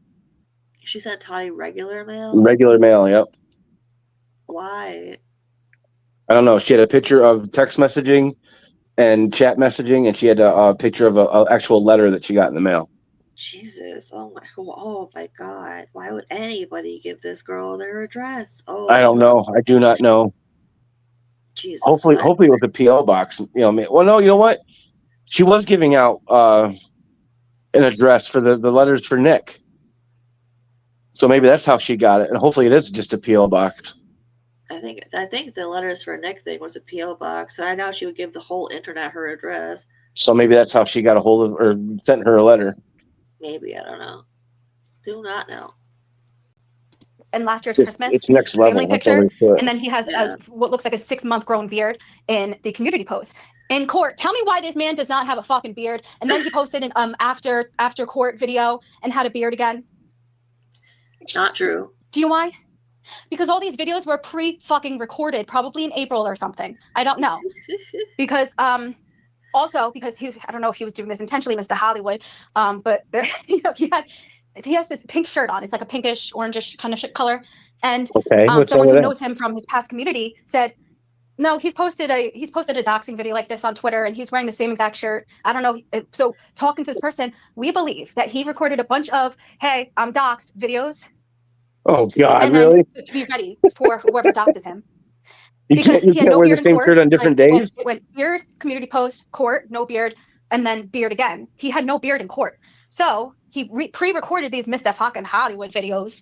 She sent Toddy regular mail. Regular mail, yep. Why? I don't know. She had a picture of text messaging and chat messaging, and she had a picture of an actual letter that she got in the mail. Jesus! Oh my God! Why would anybody give this girl their address? Oh, I don't know. I do not know. Jesus. Hopefully it was a PO box. You know, well, no, you know what? She was giving out an address for the letters for Nick. So maybe that's how she got it, and hopefully it is just a PO box. I think the letters for Nick thing was a PO box. So I know she would give the whole internet her address. So maybe that's how she got a hold of or sent her a letter. Maybe, I don't know. Do not know. And last year's Christmas it's next level. family picture, and then he has what looks like a 6-month grown beard in the community post. In court, tell me why this man does not have a fucking beard. And then he posted an after court video and had a beard again. It's not true. Do you know why? Because all these videos were pre-fucking recorded, probably in April or something. I don't know. Because also because I don't know if he was doing this intentionally, Mr. Hollywood. But there, you know, he has this pink shirt on. It's like a pinkish, orangish kind of color. And someone who knows him from his past community said, no, he's posted a doxing video like this on Twitter, and he's wearing the same exact shirt. I don't know. So talking to this person, we believe that he recorded a bunch of, hey, I'm doxed videos. Oh God, and really? Then to be ready for whoever doxes him. You can't wear the same shirt on different days? It went beard, community post, court, no beard, and then beard again. He had no beard in court. So he pre-recorded these Mr. fucking Hollywood videos.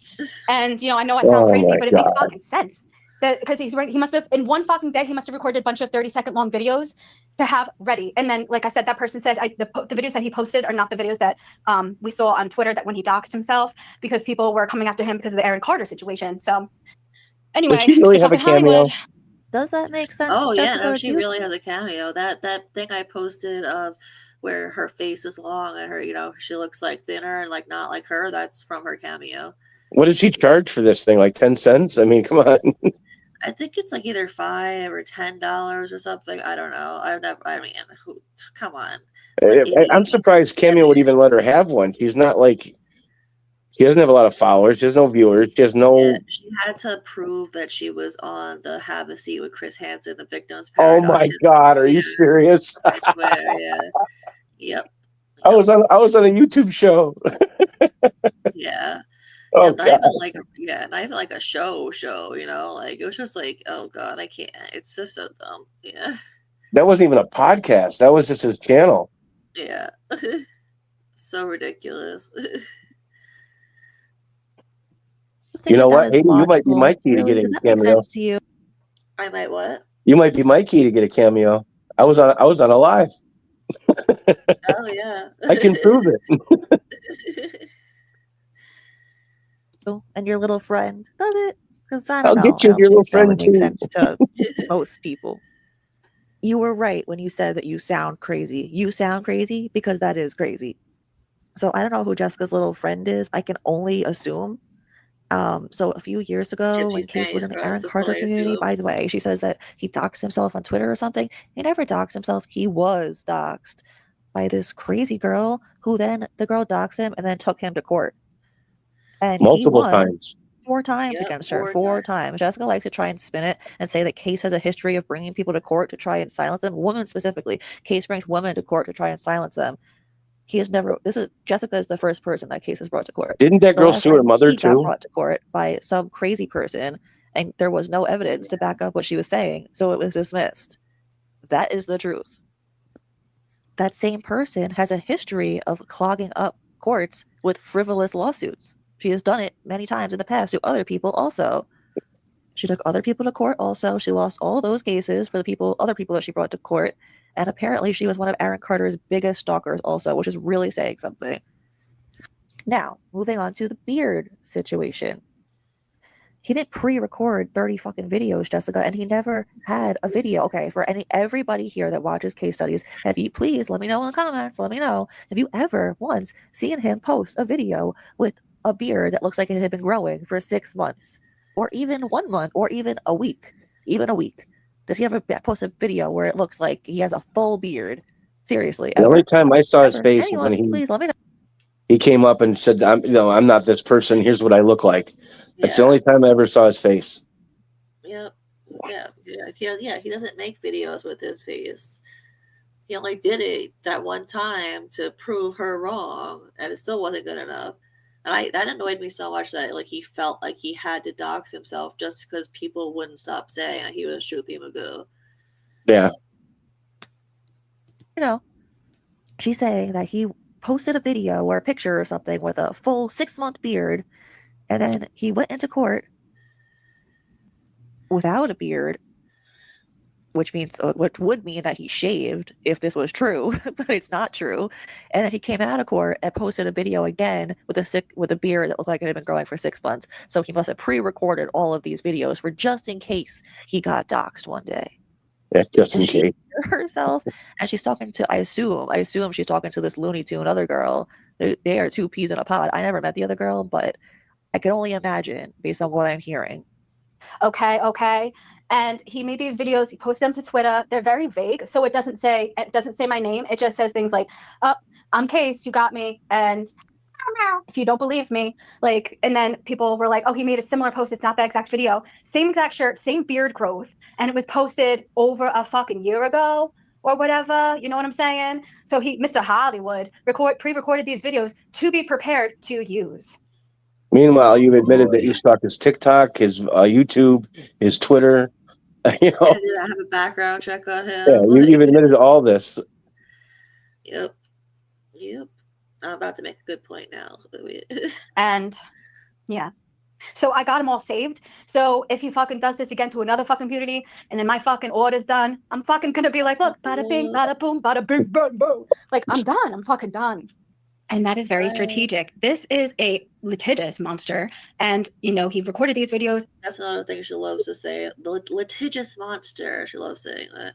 And, you know, I know I sound crazy, but it makes fucking sense. Because he must have, in one fucking day, he must have recorded a bunch of 30-second long videos to have ready. And then, like I said, that person said the videos that he posted are not the videos that we saw on Twitter that when he doxed himself, because people were coming after him because of the Aaron Carter situation. So anyway, does she really have a cameo? Does that make sense? Oh yeah, Jessica, no, she really has a cameo. That thing I posted of where her face is long and her, she looks like thinner and like not like her. That's from her cameo. What does he charge for this thing? Like 10 cents? I mean, come on. I think it's like either $5 or $10 or something. I don't know. Come on. I'm surprised Cameo would even let her have one. She's not like, she doesn't have a lot of followers. She has no viewers. She has no. Yeah, she had to prove that she was on the Have a Seat with Chris Hansen, the Victims Oh Paradox. my God, are you serious? I swear, yeah. Yep. I was on a YouTube show. Yeah. Oh, not God. even not even like a show, like it was just like, oh God, I can't. It's just so dumb. Yeah. That wasn't even a podcast. That was just his channel. Yeah. So ridiculous. You know what? Hey, you might be my key to Really? getting Does a that make cameo. sense to you? I might what? You might be my key to get a cameo. I was on a live. Oh yeah. I can prove it. And your little friend, does it? Because I don't I'll know. get you your little friend that would make too. sense to most people. You were right when you said that you sound crazy. You sound crazy because that is crazy. So I don't know who Jessica's little friend is. I can only assume. So a few years ago, when Gypsy's Case was in the Panties Aaron Gross is Carter what I community, assume. by the way, she says that he doxed himself on Twitter or something. He never doxed himself. He was doxed by this crazy girl who then the girl doxed him and then took him to court. And Multiple he won times. 4 times against her. 4 times. Jessica likes to try and spin it and say that Case has a history of bringing people to court to try and silence them. Women specifically. Case brings women to court to try and silence them. He has never. Jessica is the first person that Case has brought to court. Didn't that The girl last sue her time mother he got too? brought to court by some crazy person, and there was no evidence to back up what she was saying, so it was dismissed. That is the truth. That same person has a history of clogging up courts with frivolous lawsuits. She has done it many times in the past to other people also. She took other people to court also. She lost all those cases for the other people that she brought to court. And apparently she was one of Aaron Carter's biggest stalkers also, which is really saying something. Now, moving on to the beard situation. He didn't pre-record 30 fucking videos, Jessica, and he never had a video. Okay, for everybody here that watches case studies, have you please let me know in the comments, let me know, have you ever once seen him post a video with a beard that looks like it had been growing for 6 months, or even 1 month, or even a week? Even a week. Does he ever post a video where it looks like he has a full beard? Seriously, The ever? only time I saw his face Anyone, when please let me know. he came up and said, I'm not this person. Here's what I look like. That's the only time I ever saw his face. Yep. Yeah. He doesn't make videos with his face. He only did it that one time to prove her wrong, and it still wasn't good enough. And that annoyed me so much that he felt like he had to dox himself just because people wouldn't stop saying that he was Shruti Magoo. Yeah. She's saying that he posted a video or a picture or something with a full 6-month beard, and then he went into court without a beard, which would mean that he shaved if this was true, but it's not true. And then he came out of court and posted a video again with a beard that looked like it had been growing for 6 months. So he must have pre-recorded all of these videos for just in case he got doxxed one day. Yeah, just in case. Herself, and she's talking to. I assume she's talking to this Looney Tune other girl. They are 2 peas in a pod. I never met the other girl, but I can only imagine based on what I'm hearing. Okay. And he made these videos. He posted them to Twitter. They're very vague, so it doesn't say my name. It just says things like, "Oh, I'm Case. You got me." And if you don't believe me, and then people were like, "Oh, he made a similar post. It's not that exact video. Same exact shirt, same beard growth, and it was posted over a fucking year ago or whatever." You know what I'm saying? So Mr. Hollywood, pre-recorded these videos to be prepared to use. Meanwhile, you've admitted that you stalked his TikTok, his YouTube, his Twitter. Did I have a background check on him? Yeah, you've admitted all this. Yep. I'm about to make a good point now. And yeah. So I got them all saved. So if he fucking does this again to another fucking community and then my fucking order's done, I'm fucking gonna be like, look, bada bing, bada boom, bada bing, bada boom. I'm done. I'm fucking done. And that is very strategic. This is a litigious monster. And, he recorded these videos. That's another thing she loves to say. The litigious monster. She loves saying that.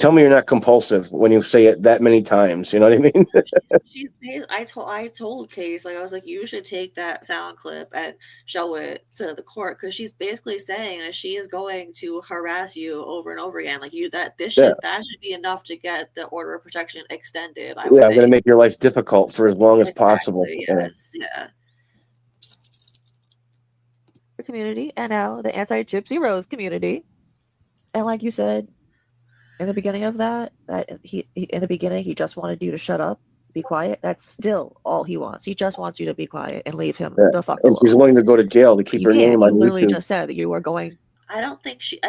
Tell me you're not compulsive when you say it that many times. You know what I mean? I told Case, like, I was like, you should take that sound clip and show it to the court, because she's basically saying that she is going to harass you over and over again. Like, that should be enough to get the order of protection extended. I would I'm going to think. make your life difficult for as long as possible. Yes, yeah. Community, and now the anti-Gypsy Rose community. And like you said in the beginning of that he in the beginning he just wanted you to shut up, be quiet. That's still all he wants. He just wants you to be quiet and leave him the fuck alone. And she's willing to go to jail to keep her name on You literally YouTube. just said that you were going. I think she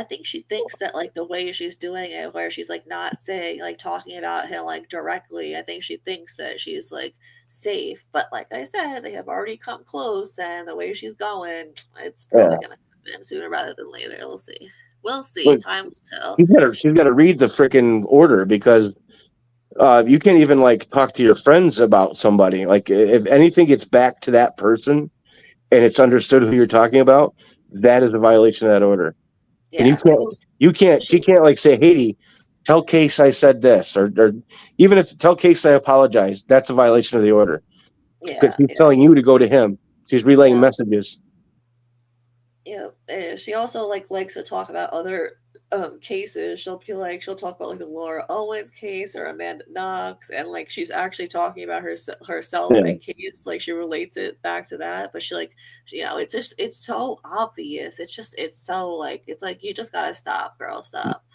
thinks that, like, the way she's doing it, where she's like not saying, like, talking about him like directly, I think she thinks that she's like safe. But like I said, they have already come close, and the way she's going, it's probably gonna happen sooner rather than later. We'll see. We'll see. Look, Time will tell. She's got to read the freaking order, because you can't even like talk to your friends about somebody. Like, if anything gets back to that person and it's understood who you're talking about, that is a violation of that order. Yeah. And she can't like say, Haiti, tell Case I said this, or even if tell Case I apologize, that's a violation of the order. Because he's telling you to go to him. She's relaying messages. Yeah, and she also likes to talk about other cases. She'll talk about like the Laura Owens case or Amanda Knox, and like she's actually talking about herself and Case. Like, she relates it back to that, but it's so obvious. It's so like, it's like, you just gotta stop, girl, stop.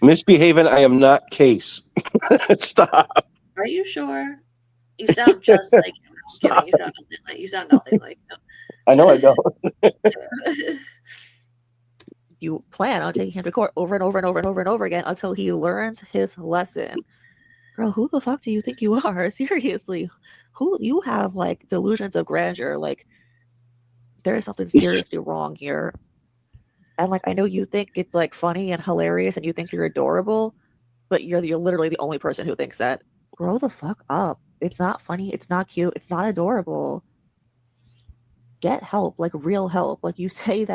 Misbehaving, I am not Case. Stop. Are you sure? You sound just like him. I'm kidding. You sound nothing like him. I know I don't. You plan on taking him to court over and over and over and over and over again until he learns his lesson. Girl, who the fuck do you think you are? Seriously, who you have like delusions of grandeur? Like, there is something seriously wrong here. And like, I know you think it's like funny and hilarious, and you think you're adorable, but you're literally the only person who thinks that. Grow the fuck up. It's not funny. It's not cute. It's not adorable. Get help, like real help. Like, you say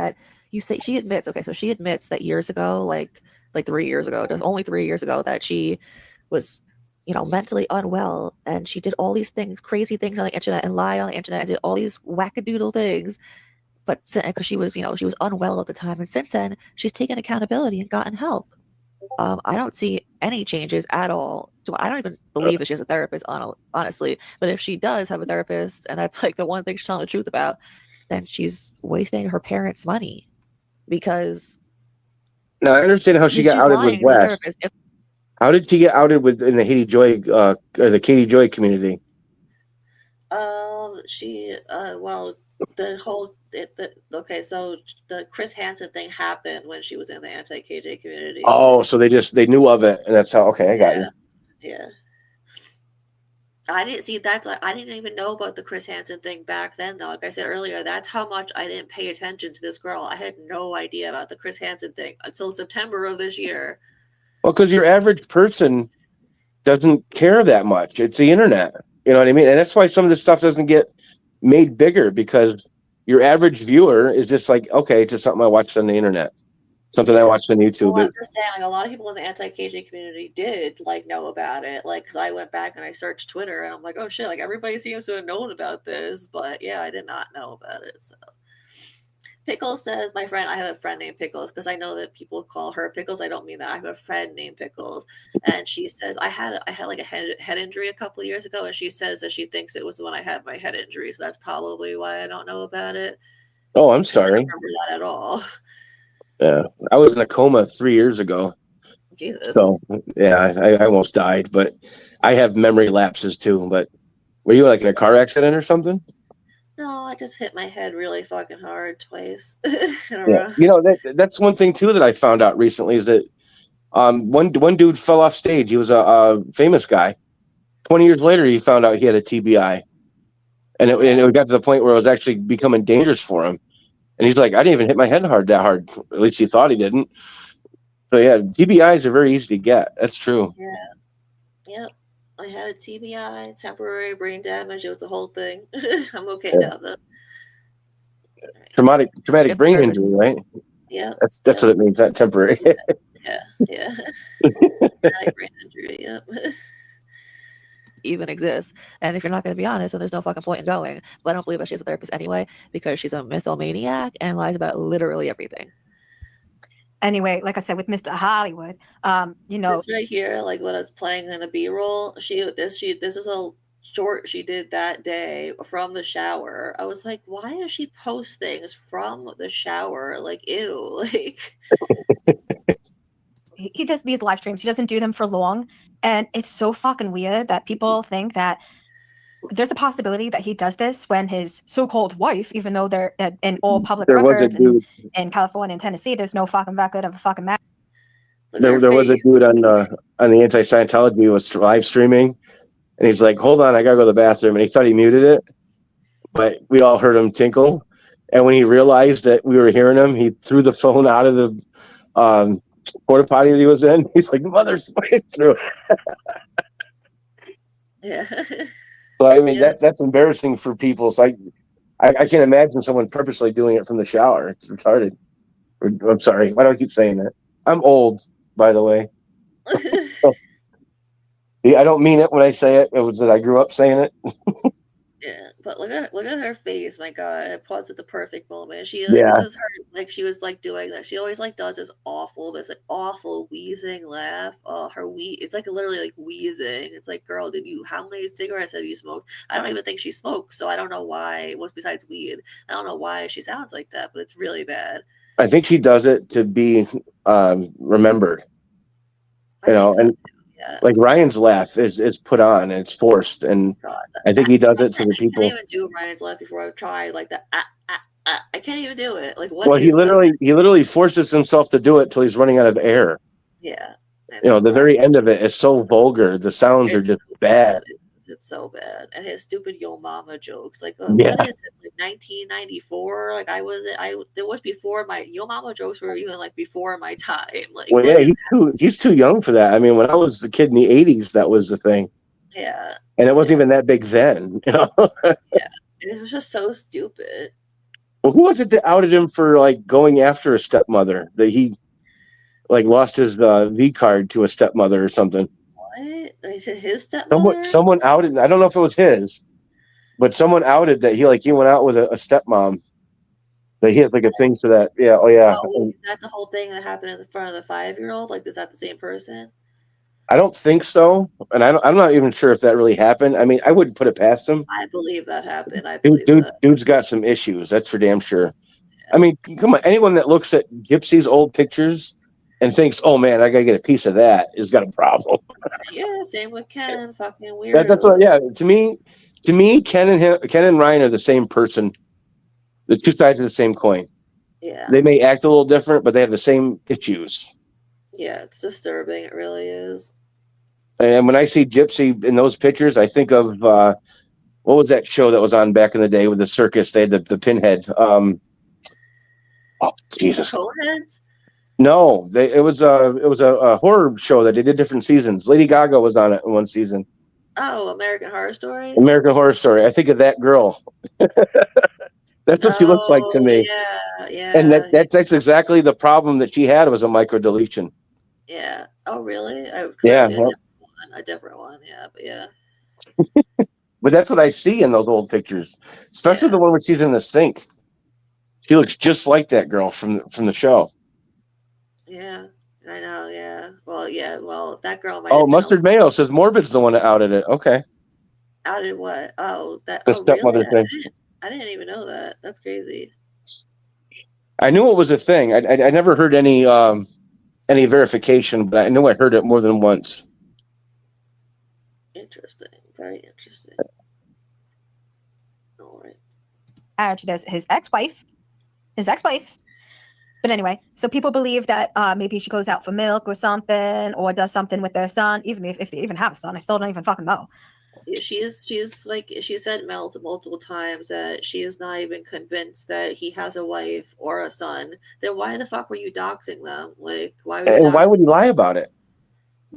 she admits, okay, so she admits that years ago, like 3 years ago, just only 3 years ago, that she was, mentally unwell, and she did all these things, crazy things on the internet, and lied on the internet, and did all these wackadoodle things. But because she was unwell at the time, and since then she's taken accountability and gotten help. I don't see any changes at all. I don't even believe that she has a therapist, honestly. But if she does have a therapist, and that's like the one thing she's telling the truth about, then she's wasting her parents' money. Because now I understand how she got outed with Wes. How did she get outed in the Haiti Joy or the Katie Joy community? So the Chris Hansen thing happened when she was in the anti-KJ community. Oh, so they knew of it, and that's how. Okay, I got you. Yeah. I didn't even know about the Chris Hansen thing back then, though. Like I said earlier, that's how much I didn't pay attention to this girl. I had no idea about the Chris Hansen thing until September of this year. Well, because your average person doesn't care that much. It's the internet. You know what I mean? And that's why some of this stuff doesn't get made bigger, because your average viewer is just like, okay, it's just something I watched on the internet. Something I watched on YouTube. Well, I'm just saying, like, a lot of people in the anti-KJ community did know about it. Like, because I went back and I searched Twitter, and I'm like, oh shit, like, everybody seems to have known about this, but yeah, I did not know about it. So Pickles says, I have a friend named Pickles, because I know that people call her Pickles. I don't mean that. I have a friend named Pickles, and she says I had like a head injury a couple of years ago, and she says that she thinks it was when I had my head injury, so that's probably why I don't know about it. Oh, I'm sorry. I don't remember that at all. Yeah, I was in a coma 3 years ago. Jesus. So yeah, I almost died, but I have memory lapses too. But were you like in a car accident or something? No, I just hit my head really fucking hard twice in a row. You know, that's one thing too that I found out recently is that one dude fell off stage. He was a famous guy. 20 years later, he found out he had a TBI, and it got to the point where it was actually becoming dangerous for him. And he's like, I didn't even hit my head that hard. At least he thought he didn't. So yeah, TBIs are very easy to get. That's true. Yeah. Yep. I had a TBI, temporary brain damage. It was the whole thing. I'm okay now though. Traumatic brain injury, right? Yeah. That's what it means. Not temporary. Yeah. Traumatic brain injury. Yep. Even exists. And if you're not going to be honest, then there's no fucking point in going. But I don't believe that she's a therapist anyway because she's a mythomaniac and lies about literally everything. Anyway, like I said, with Mr. Hollywood, you know, This right here, like what I was playing in the B-roll, this is a short she did that day from the shower. I was like, why does she post things from the shower? Like, ew, like. He does these live streams. He doesn't do them for long, and it's so fucking weird that people think that there's a possibility that he does this when his so-called wife, even though they're in all public There was a records dude. in California and Tennessee, there's no fucking record of a fucking marriage. There was a dude on the anti-Scientology was live streaming, and he's like, "Hold on, I gotta go to the bathroom," and he thought he muted it, but we all heard him tinkle. And when he realized that we were hearing him, he threw the phone out of the porta potty that he was in. He's like, "Motherfucker!" threw it. Yeah. So I mean, that's embarrassing for people. So I can't imagine someone purposely doing it from the shower. It's retarded. I'm sorry. Why do I keep saying that? I'm old, by the way. I don't mean it when I say it. It was that I grew up saying it. Yeah, but look at her face. My God, it puts at the perfect moment. She Yeah. this is her, like she was like doing that. She always like does this awful wheezing laugh. Oh, her it's like literally like wheezing. It's like, girl, how many cigarettes have you smoked? I don't even think she smokes, so I don't know why. What's besides weed? I don't know why she sounds like that, but it's really bad. I think she does it to be remembered. You know, so and like Ryan's laugh is put on and it's forced, and I think he does it so that people. I can't even do Ryan's laugh before I've tried like that. I can't even do it. Like, what? Well, he literally forces himself to do it till he's running out of air. Yeah. You know, the very end of it is so vulgar. The sounds are just bad. It's so bad. And his stupid yo mama jokes. Like, Yeah. what is this? Like 1994? Like there was before my yo mama jokes were even like before my time. Like, Well, yeah, he's too young for that. I mean, when I was a kid in the 80s, that was the thing. Yeah. And it wasn't even that big then, you know. Yeah. It was just so stupid. Well, who was it that outed him for like going after a stepmother? That he like lost his V card to a stepmother or something. What? Like, to his stepmother? Someone outed. I don't know if it was his, but someone outed that he went out with a stepmom. That he has like a thing for that. Yeah. Oh yeah. Oh, is that the whole thing that happened in front of the 5-year-old? Like, is that the same person? I don't think so, and I'm not even sure if that really happened. I mean, I wouldn't put it past him. I believe that happened. I believe that. Dude's got some issues. That's for damn sure. Yeah. I mean, come on. Anyone that looks at Gypsy's old pictures and thinks, "Oh man, I gotta get a piece of that," has got a problem. Yeah, same with Ken. Fucking weird. That's what. Yeah, to me, Ken and Ryan are the same person. The two sides of the same coin. Yeah. They may act a little different, but they have the same issues. Yeah, it's disturbing. It really is. And when I see Gypsy in those pictures, I think of what was that show that was on back in the day with the circus? They had the pinhead. Oh Jesus! Coneheads? No, it was a horror show that they did different seasons. Lady Gaga was on it in one season. Oh, American Horror Story. American Horror Story. I think of that girl. That's what she looks like to me. Yeah. And that's exactly the problem that she had was a microdeletion. Yeah. Oh, really? Yeah. A different one. Yeah, but yeah. But that's what I see in those old pictures, especially the one where she's in the sink. She looks just like that girl from the show. Yeah, I know. Yeah. Well, yeah. Well, that girl might. Oh, Mustard Mayo says Morbid's the one that outed it. Okay. Outed what? Oh, that. The stepmother really? thing. I didn't even know that. That's crazy. I knew it was a thing. I never heard any verification, but I knew I heard it more than once. Interesting. Very interesting. All right. Actually, there's his ex-wife. But anyway, so people believe that maybe she goes out for milk or something, or does something with their son. Even if they even have a son, I still don't even fucking know. Yeah, she's like, she said multiple times that she is not even convinced that he has a wife or a son. Then why the fuck were you doxing them? Like, why would he lie about it?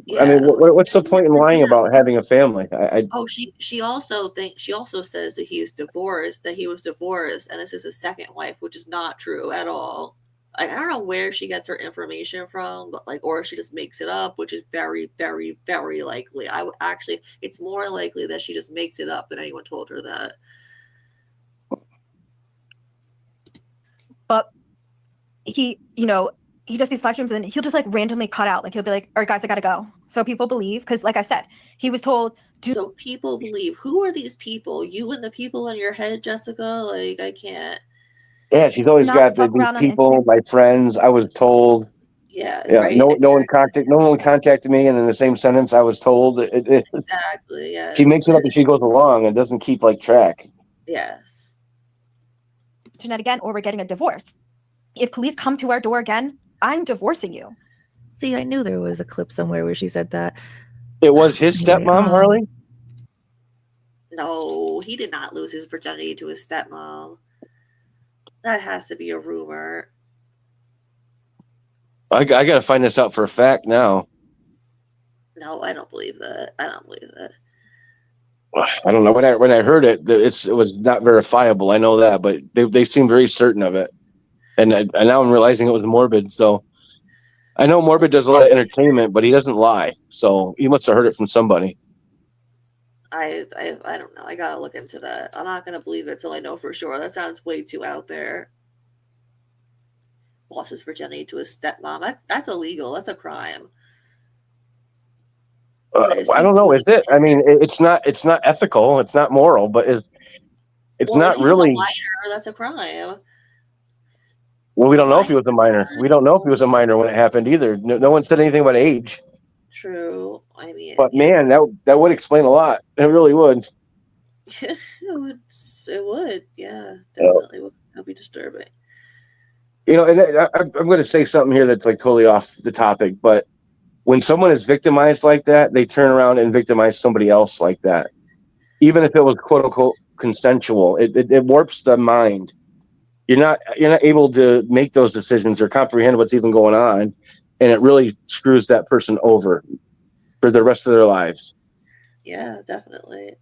Yeah. I mean, what's the point in lying about having a family? She also says that he is divorced, that he was divorced, and this is his second wife, which is not true at all. I don't know where she gets her information from, but like, or she just makes it up, which is very, very, very likely. I would actually, it's more likely that she just makes it up than anyone told her that. But he, you know, he does these live streams and he'll just like randomly cut out. Like he'll be like, all right, guys, I gotta go. So people believe, because like I said, he was told. So people believe. Who are these people? You and the people in your head, Jessica? Like, I can't. Yeah, she's always got these people, my friends. I was told. Yeah, Yeah, right. no one contacted me, and in the same sentence, I was told. Exactly. Yes. She makes it up as she goes along and doesn't keep like track. Yes. Internet again, or we're getting a divorce. If police come to our door again, I'm divorcing you. See, I knew there was a clip somewhere where she said that. It was his stepmom, Harley? No, he did not lose his virginity to his stepmom. That has to be a rumor. I got to find this out for a fact now. No, I don't believe that. I don't believe that. I don't know. When I heard it, it was not verifiable. I know that, but they seem very certain of it. And now I'm realizing it was Morbid. So I know Morbid does a lot of entertainment, but he doesn't lie. So he must have heard it from somebody. I don't know. I gotta look into that. I'm not gonna believe it till I know for sure. That sounds way too out there. Lost his virginity to his stepmom. That's illegal. That's a crime. I don't know. Is it? I mean, it's not ethical. It's not moral, but it's not if he really. was a minor, that's a crime. Well, we don't know if he was a minor. We don't know if he was a minor when it happened either. No one said anything about age. True. I mean, but man, that would explain a lot. It really would. It would. Yeah, definitely would. That'd be disturbing. You know, and I'm going to say something here that's like totally off the topic, but when someone is victimized like that, they turn around and victimize somebody else like that, even if it was quote unquote consensual. It warps the mind. You're not able to make those decisions or comprehend what's even going on, and it really screws that person over for the rest of their lives. Yeah, definitely.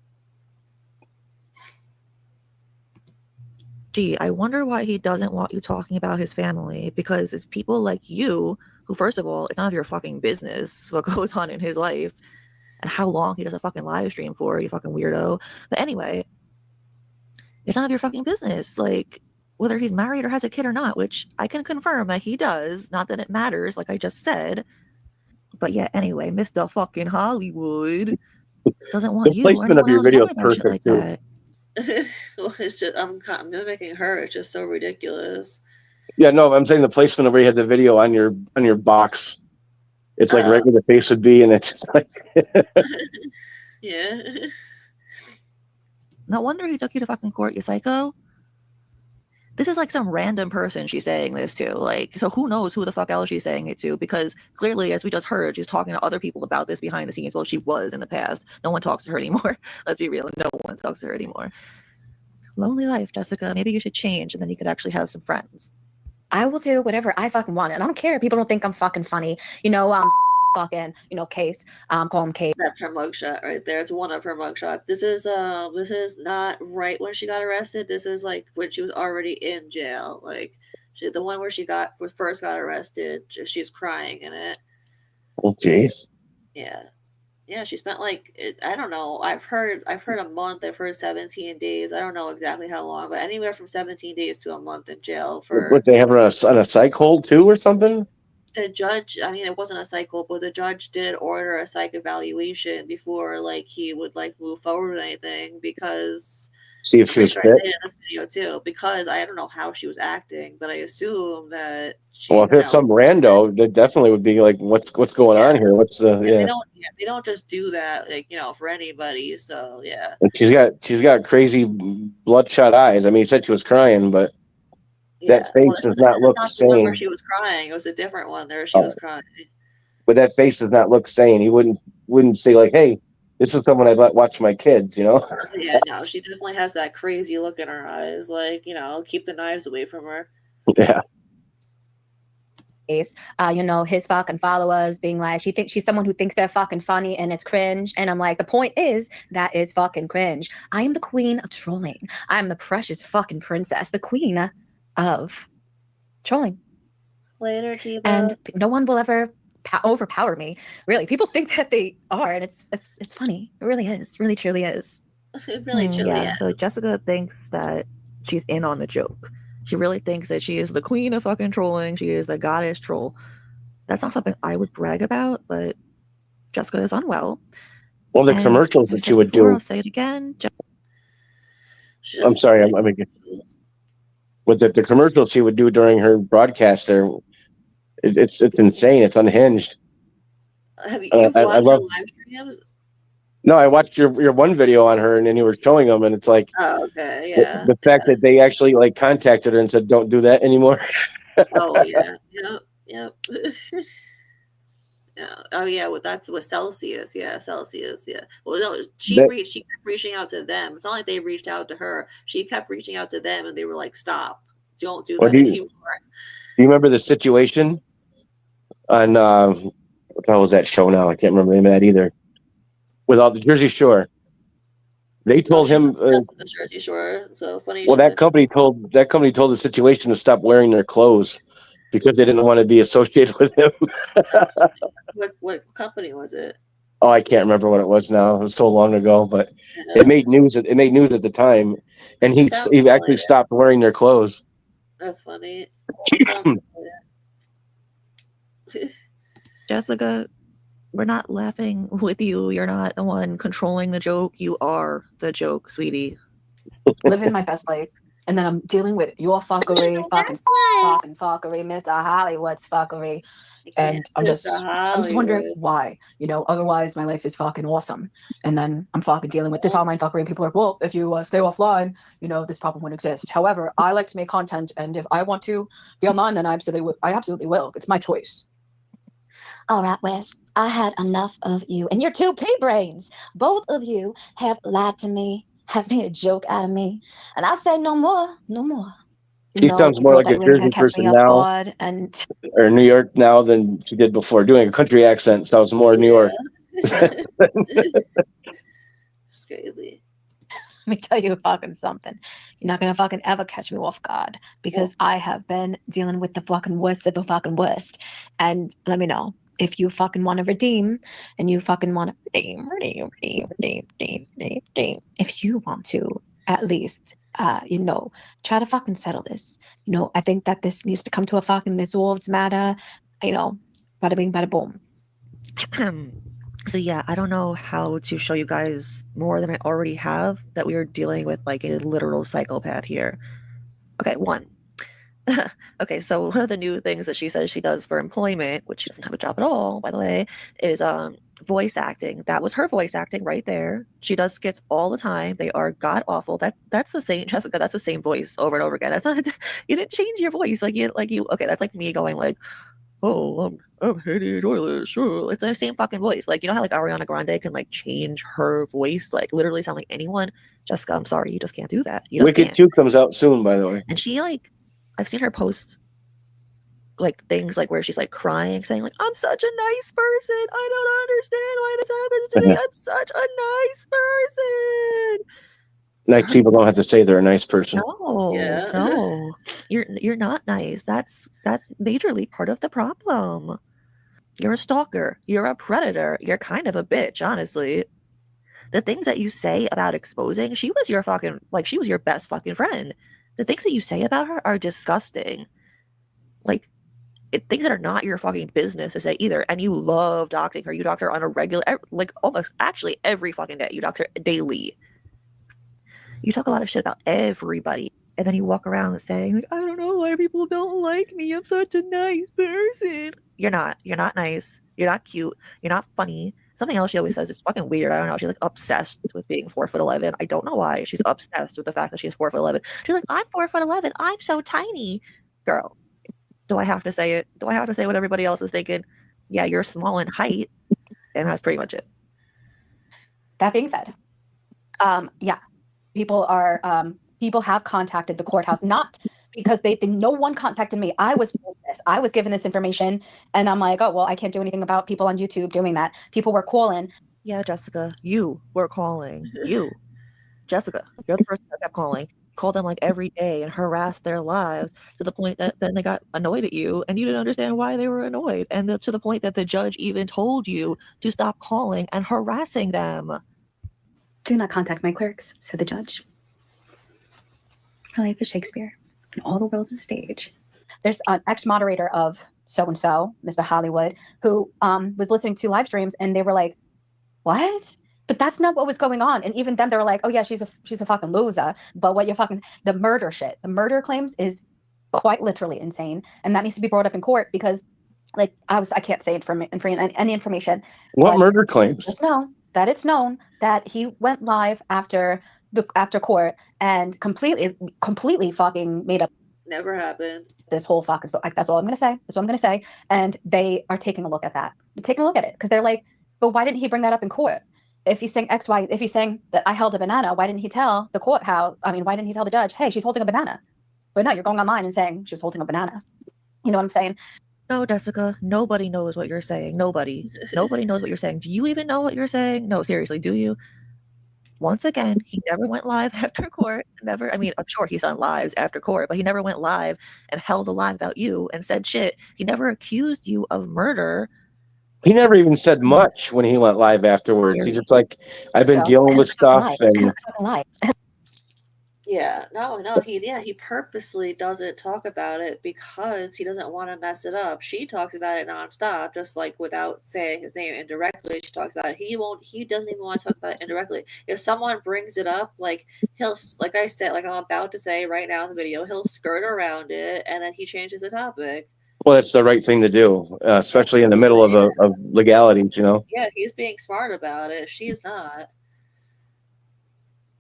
Gee, I wonder why he doesn't want you talking about his family, because it's people like you who, first of all, it's none of your fucking business what goes on in his life and how long he does a fucking live stream for, you fucking weirdo. But anyway, it's none of your fucking business. Like, whether he's married or has a kid or not, which I can confirm that he does. Not that it matters, like I just said. But yeah, anyway, Mr. fucking Hollywood doesn't want the you placement of your video is perfect like too. that. Well, it's just I'm mimicking her. It's just so ridiculous. Yeah, no, I'm saying the placement of where you had the video on your box. It's like right where the face would be, and it's just like yeah. No wonder he took you to fucking court, you psycho. This is like some random person she's saying this to. Like, so who knows who the fuck else she's saying it to? Because clearly, as we just heard, she's talking to other people about this behind the scenes. Well, she was in the past. No one talks to her anymore. Let's be real. No one talks to her anymore. Lonely life, Jessica. Maybe you should change, and then you could actually have some friends. I will do whatever I fucking want, and I don't care if people don't think I'm fucking funny. You know, fucking, Case. Call him Case. That's her mugshot right there. It's one of her mugshots. This is not right when she got arrested. This is like when she was already in jail. Like the one where she first got arrested. She's crying in it. Oh, jeez. Yeah. Yeah, she spent I don't know. I've heard a month. I've heard 17 days. I don't know exactly how long, but anywhere from 17 days to a month in jail for. What, they have her on a psych hold too, or something? The judge, I mean, it wasn't a psych hold, but the judge did order a psych evaluation before he would move forward with anything, because see if she was fit. In this video too, because I don't know how she was acting, but I assume that she. Well, if it's some rando, that definitely would be like, what's going on here? What's the They don't just do that for anybody. So yeah. And she's got crazy bloodshot eyes. I mean, he said she was crying, but that face does not look sane. Where she was crying, it was a different one. There, she was crying. But that face does not look sane. He wouldn't say like, "Hey, this is someone I'd let watch my kids," you know? Yeah, no, she definitely has that crazy look in her eyes. Keep the knives away from her. Yeah. His fucking followers being like, she's someone who thinks they're fucking funny and it's cringe. And I'm like, the point is that it's fucking cringe. I am the queen of trolling. I'm the precious fucking princess, the queen of trolling. Later, Tebow. And no one will ever overpower me. Really, people think that they are, and it's funny. It really is. Really, truly is. It really, truly Yeah. is. So Jessica thinks that she's in on the joke. She really thinks that she is the queen of fucking trolling. She is the goddess troll. That's not something I would brag about, but Jessica is unwell. Well, the And commercials I've that said she would before, do. I'll say it again. I'm sorry. I mean, with the commercials she would do during her broadcast, there, it's insane. It's unhinged. Have you I watched love. her live streams? No, I watched your one video on her, and then you were showing them, and it's like, Oh, okay, the, yeah. the fact that they actually like contacted her and said, "Don't do that anymore." Oh yeah, yep. Yeah. Oh yeah. Well, that's with Celsius. Yeah, Celsius. Yeah. Well, no, she That, kept reaching out to them. It's not like they reached out to her. She kept reaching out to them, and they were like, "Stop! Don't do or that anymore." do you remember the situation on what the hell was that show now? I can't remember the name of that either. With all the Jersey Shore, they Oh, told she's him. obsessed with the Jersey Shore. So funny you Well, should that mention. company told the situation to stop wearing their clothes because they didn't want to be associated with him. That's funny. What company was it? Oh, I can't remember what it was now. It was so long ago, but Yeah. it made news. It made news at the time, and he Sounds actually familiar. stopped wearing their clothes. That's funny. Sounds familiar. Jessica, we're not laughing with you. You're not the one controlling the joke. You are the joke, sweetie. Living my best life, and then I'm dealing with your fuckery, fucking fuckery, Mr. Hollywood's fuckery, and I'm just wondering why. Otherwise my life is fucking awesome, and then I'm fucking dealing with this online fuckery, and people are like, well, if you stay offline, this problem wouldn't exist. However, I like to make content, and if I want to be online, then I absolutely will. It's my choice. All right, Wes, I had enough of you and your two pea brains. Both of you have lied to me, have made a joke out of me, and I say no more, no more. She sounds more like a Jersey person now, or New York now than she did before. Doing a country accent sounds more New York. It's crazy. Let me tell you fucking something. You're not gonna fucking ever catch me off guard because I have been dealing with the fucking worst of the fucking worst. And let me know if you fucking want to redeem and you fucking want to redeem. If you want to at least, try to fucking settle this. I think that this needs to come to a fucking resolved matter. Bada bing, bada boom. So yeah, I don't know how to show you guys more than I already have that we are dealing with like a literal psychopath here. Okay, one. Okay, so one of the new things that she says she does for employment, which she doesn't have a job at all, by the way, is voice acting. That was her voice acting right there. She does skits all the time. They are god awful. That's the same, Jessica. That's the same voice over and over again. That's not. You didn't change your voice. Okay, that's like me going like, oh, I'm Hedy Joyless, sure. It's the same fucking voice. Like, you know how like Ariana Grande can like change her voice, like literally sound like anyone? Jessica, I'm sorry, you just can't do that. You just Wicked can't. 2 comes out soon, by the way. And she like, I've seen her post like things like where she's like crying, saying like, I'm such a nice person. I don't understand why this happens to me. I'm such a nice person. Nice people don't have to say they're a nice person. No, you're not nice. That's majorly part of the problem. You're a stalker. You're a predator. You're kind of a bitch, honestly. The things that you say about exposing, she was your fucking she was your best fucking friend. The things that you say about her are disgusting. Like things that are not your fucking business to say either. And you love doxing her. You dox her on a regular, like almost actually every fucking day. You dox her daily. You talk a lot of shit about everybody, and then you walk around saying, like, I don't know why people don't like me. I'm such a nice person. You're not. You're not nice. You're not cute. You're not funny. Something else she always says is fucking weird. I don't know. She's like obsessed with being 4'11". I don't know why. She's obsessed with the fact that she's 4'11". She's like, I'm 4'11". I'm so tiny. Girl, do I have to say it? Do I have to say what everybody else is thinking? Yeah, you're small in height, and that's pretty much it. That being said, yeah, people have contacted the courthouse, not because no one contacted me. I was given this information, and I'm like, oh well, I can't do anything about people on YouTube doing that. People were calling. Yeah, Jessica, you were calling. You, Jessica, you're the person that kept calling. called them like every day and harassed their lives to the point that then they got annoyed at you and you didn't understand why they were annoyed. And to the point that the judge even told you to stop calling and harassing them. Do not contact my clerks, said the judge. My life is Shakespeare, and all the world's a stage. There's an ex-moderator of so-and-so, Mr. Hollywood, who was listening to live streams, and they were like, what? But that's not what was going on. And even then they were like, oh yeah, she's a fucking loser. But what you're fucking, the murder shit, the murder claims is quite literally insane. And that needs to be brought up in court because like I can't say it for any information. What murder claims? Just know that it's known that he went live after court and completely fucking made up. Never happened. This whole fuck is like, that's all I'm gonna say. That's what I'm gonna say. And they are taking a look at that. They're taking a look at it because they're like, but why didn't he bring that up in court? If he's saying X, Y, if he's saying that I held a banana, why didn't he tell the court why didn't he tell the judge, hey, she's holding a banana? But no, you're going online and saying she was holding a banana. You know what I'm saying? No, Jessica, nobody knows what you're saying. Nobody knows what you're saying. Do you even know what you're saying? No, seriously, do you? Once again, he never went live after court. Never. I mean, I'm sure he's on lives after court, but he never went live and held a live about you and said shit. He never accused you of murder. He never even said much when he went live afterwards. He's just like, I've been dealing with stuff and he purposely doesn't talk about it because he doesn't want to mess it up. She talks about it nonstop, just like without saying his name indirectly. She talks about it. He doesn't even want to talk about it indirectly. If someone brings it up, like like I said, like I'm about to say right now in the video, he'll skirt around it and then he changes the topic. well, that's the right thing to do, especially in the middle of legalities, you know? Yeah, he's being smart about it. She's not.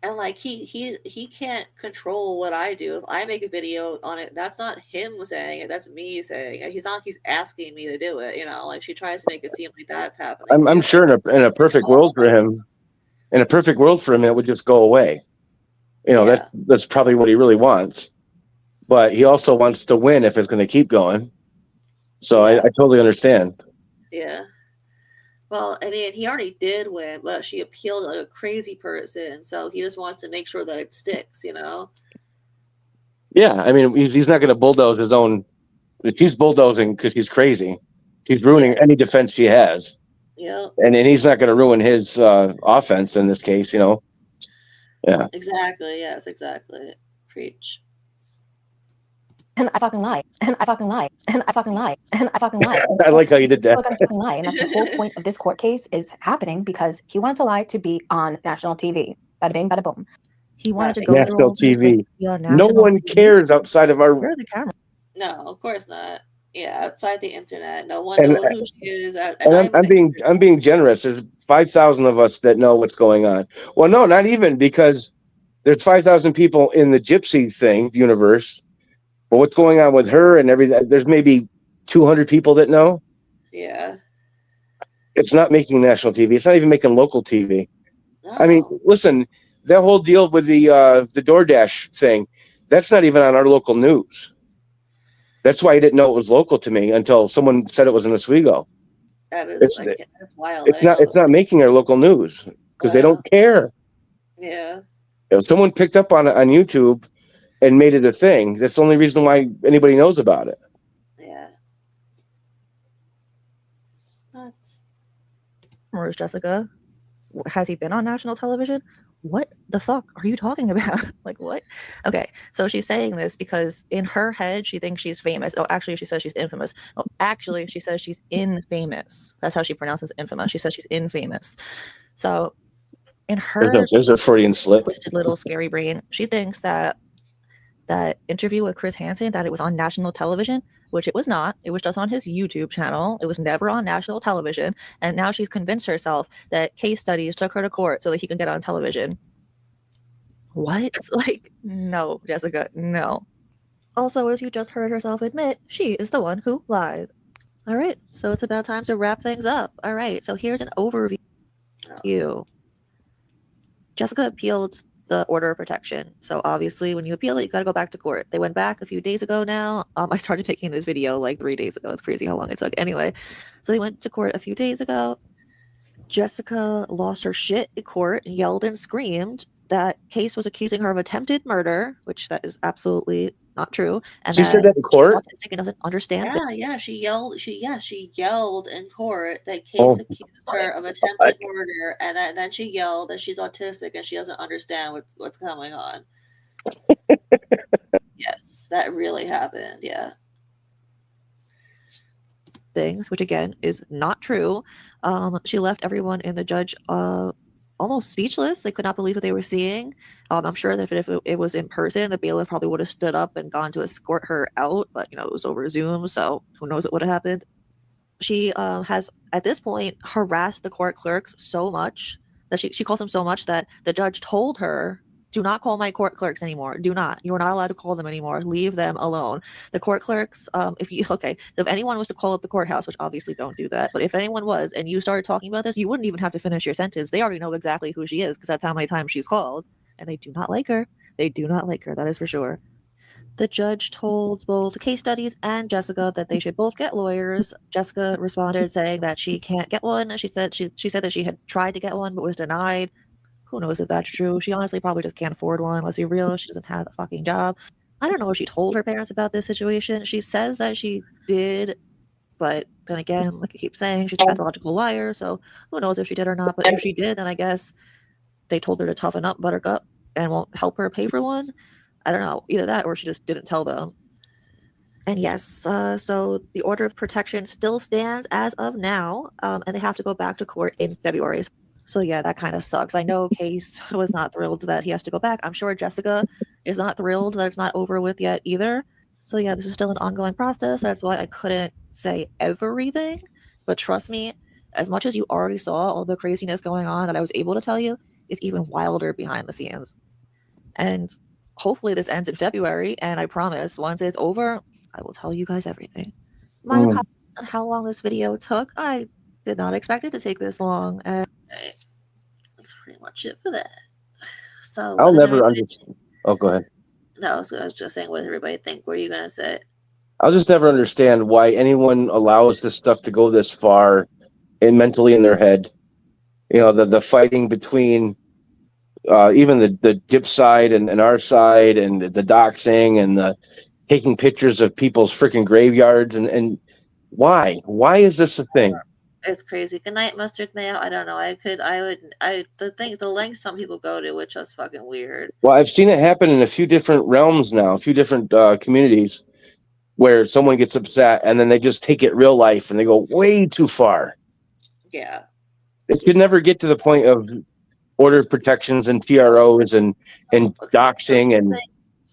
And like he can't control what I do. If I make a video on it, that's not him saying it. That's me saying it. He's asking me to do it. You know, like she tries to make it seem like that's happening. I'm sure in a perfect world for him, it would just go away. You know, that's probably what he really wants. But he also wants to win if it's going to keep going. So I totally understand. Yeah. Well, I mean, he already did win, but she appealed like a crazy person. So he just wants to make sure that it sticks, you know? Yeah, I mean, he's not going to bulldoze his own. She's bulldozing because he's crazy. He's ruining any defense she has. Yeah. And he's not going to ruin his offense in this case, you know? Yeah. Exactly. Yes, exactly. Preach. And I fucking lie. And I fucking lie. And I fucking lie. And I fucking lie. I like how you did that. I fucking lie. And that's the whole point of this court case is happening because he wanted to lie to be on national TV. Bada bing, bada boom. He wanted to go national TV. No one cares outside of our. Where are the cameras? No, of course not. Yeah, outside the internet, no one knows who she is. And I'm being generous. There's 5,000 of us that know what's going on. Well, no, not even, because there's 5,000 people in the Gypsy thing universe. But what's going on with her and everything? There's maybe 200 people that know. Yeah. It's not making national TV. It's not even making local TV. No. I mean, listen, that whole deal with the DoorDash thing, that's not even on our local news. That's why I didn't know it was local to me until someone said it was in Oswego. That is It's wild. It's not making our local news because they don't care. Yeah. If someone picked up on it on YouTube and made it a thing, that's the only reason why anybody knows about it. Yeah. That's Jessica. Has he been on national television? What the fuck are you talking about? Like, what? Okay, so she's saying this because in her head she thinks she's famous. Oh, actually she says she's infamous. Oh, actually she says she's infamous. That's how she pronounces infamous. She says she's infamous. So in her there's a Freudian slip. Twisted little scary brain, she thinks that interview with Chris Hansen, that it was on national television, which it was not. It was just on his YouTube channel. It was never on national television. And now she's convinced herself that case studies took her to court so that he can get on television. What? Like, no, Jessica, no. Also, as you just heard herself admit, she is the one who lied. All right, so it's about time to wrap things up. All right, so here's an overview. Jessica appealed the order of protection. So obviously when you appeal it, you got to go back to court. They went back a few days ago now. I started making this video like 3 days ago. It's crazy how long it took. Anyway, so they went to court a few days ago. Jessica lost her shit in court and yelled and screamed that Case was accusing her of attempted murder, which that is absolutely not true, and She said that in she's court? autistic and doesn't understand Yeah, yeah, she yelled in court that Oh Case accused my her of attempted murder, and then she yelled that she's autistic and she doesn't understand what's going on. Yes, that really happened. Yeah. things, which again is not true. She left everyone in the judge almost speechless. They could not believe what they were seeing. I'm sure that if it was in person, the bailiff probably would have stood up and gone to escort her out, but it was over Zoom, so who knows what would have happened. She has at this point harassed the court clerks so much that she calls them so much that the judge told her, do not call my court clerks anymore. Do not. You are not allowed to call them anymore. Leave them alone. The court clerks, if anyone was to call up the courthouse, which obviously don't do that, but if anyone was and you started talking about this, you wouldn't even have to finish your sentence. They already know exactly who she is because that's how many times she's called, and they do not like her. They do not like her. That is for sure. The judge told both Case Studies and Jessica that they should both get lawyers. Jessica responded saying that she can't get one. She said that she had tried to get one but was denied. Who knows if that's true? She honestly probably just can't afford one. Let's be real. She doesn't have a fucking job. I don't know if she told her parents about this situation. She says that she did, but then again, like I keep saying, she's a pathological liar. So who knows if she did or not? But if she did, then I guess they told her to toughen up, Buttercup, and won't help her pay for one. I don't know, either that or she just didn't tell them. And yes, so the order of protection still stands as of now, and they have to go back to court in February. So yeah, that kind of sucks. I know Case was not thrilled that he has to go back. I'm sure Jessica is not thrilled that it's not over with yet either. So yeah, this is still an ongoing process. That's why I couldn't say everything. But trust me, as much as you already saw all the craziness going on that I was able to tell you, it's even wilder behind the scenes. And hopefully this ends in February, and I promise once it's over, I will tell you guys everything. My apologies on how long this video took. I did not expect it to take this long. And that's pretty much it for that. So I'll never understand. Oh, go ahead. No, so I was just saying, what does everybody think? What are you gonna say? I'll just never understand why anyone allows this stuff to go this far and mentally in their head. The fighting between even the dip side and our side, and the doxing and the taking pictures of people's freaking graveyards, and why is this a thing? It's crazy. Good night, Mustard Mayo. I don't know. The lengths some people go to, which is fucking weird. Well, I've seen it happen in a few different realms now, a few different communities, where someone gets upset and then they just take it real life and they go way too far. Yeah. It should never get to the point of order of protections and TROs and doxing and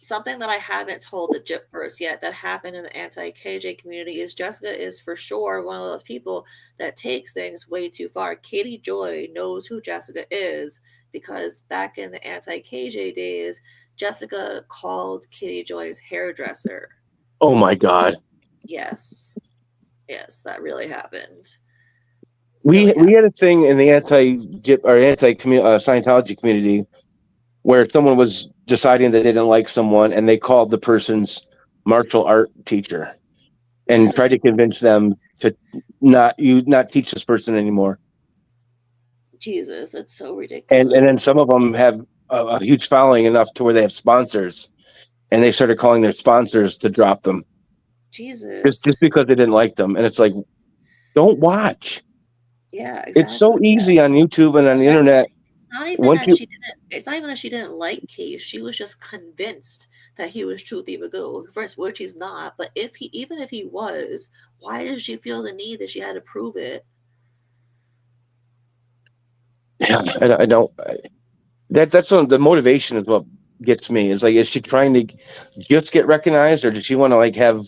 something that I haven't told the Gypverse yet that happened in the anti-KJ community is Jessica is for sure one of those people that takes things way too far. Katie Joy knows who Jessica is because back in the anti-KJ days, Jessica called Katie Joy's hairdresser. Oh my God. Yes, that really happened. We had a thing in the anti-Scientology community where someone was deciding that they didn't like someone, and they called the person's martial art teacher and tried to convince them to not teach this person anymore. Jesus, it's so ridiculous. And then some of them have a huge following enough to where they have sponsors, and they started calling their sponsors to drop them. Jesus. Just because they didn't like them. And it's like, don't watch. Yeah, exactly. It's so easy on YouTube and on the internet. It's not even that she didn't like Case. She was just convinced that he was Truthy Magoo. First, which he's not. But even if he was, why did she feel the need that she had to prove it? Yeah, I don't. That's the motivation is what gets me. Is like, is she trying to just get recognized, or does she want to have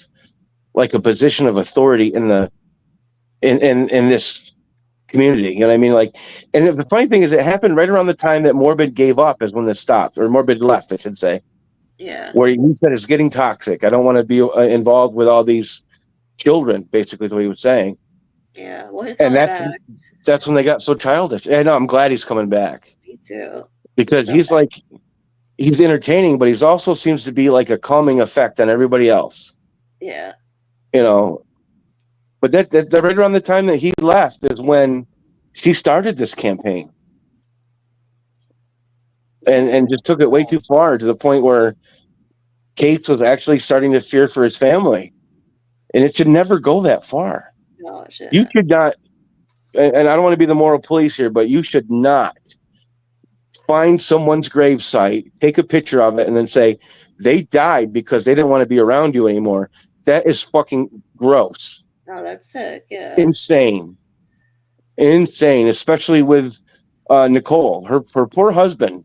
a position of authority in this community? You know what I mean? And the funny thing is, it happened right around the time that Morbid gave up, is when this stopped, or Morbid left, I should say. Yeah. Where he said it's getting toxic. I don't want to be involved with all these children. Basically, is what he was saying. Yeah. Well, he's coming back. That's when they got so childish. And I'm glad he's coming back. Me too. Because he's entertaining, but he's also seems to be like a calming effect on everybody else. Yeah. But that right around the time that he left is when she started this campaign. and just took it way too far, to the point where Case was actually starting to fear for his family. And it should never go that far. No, it You shouldn't. should not, and I don't want to be the moral police here, but you should not find someone's gravesite, take a picture of it, and then say they died because they didn't want to be around you anymore. That is fucking gross. No, that's sick. Yeah. Insane, especially with Nicole, her poor husband.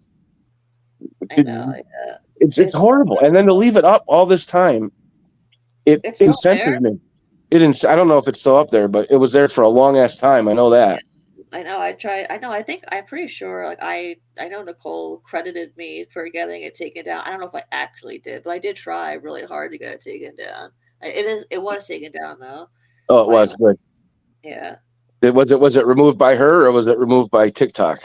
I know. Yeah. It's horrible. And then to leave it up all this time, it It's still incenses there? me. I don't know if it's still up there, but it was there for a long ass time. I know that. I know. I'm pretty sure. Like I know Nicole credited me for getting it taken down. I don't know if I actually did, but I did try really hard to get it taken down. It was taken down though. Oh, it was good. Yeah. Was it removed by her, or was it removed by TikTok?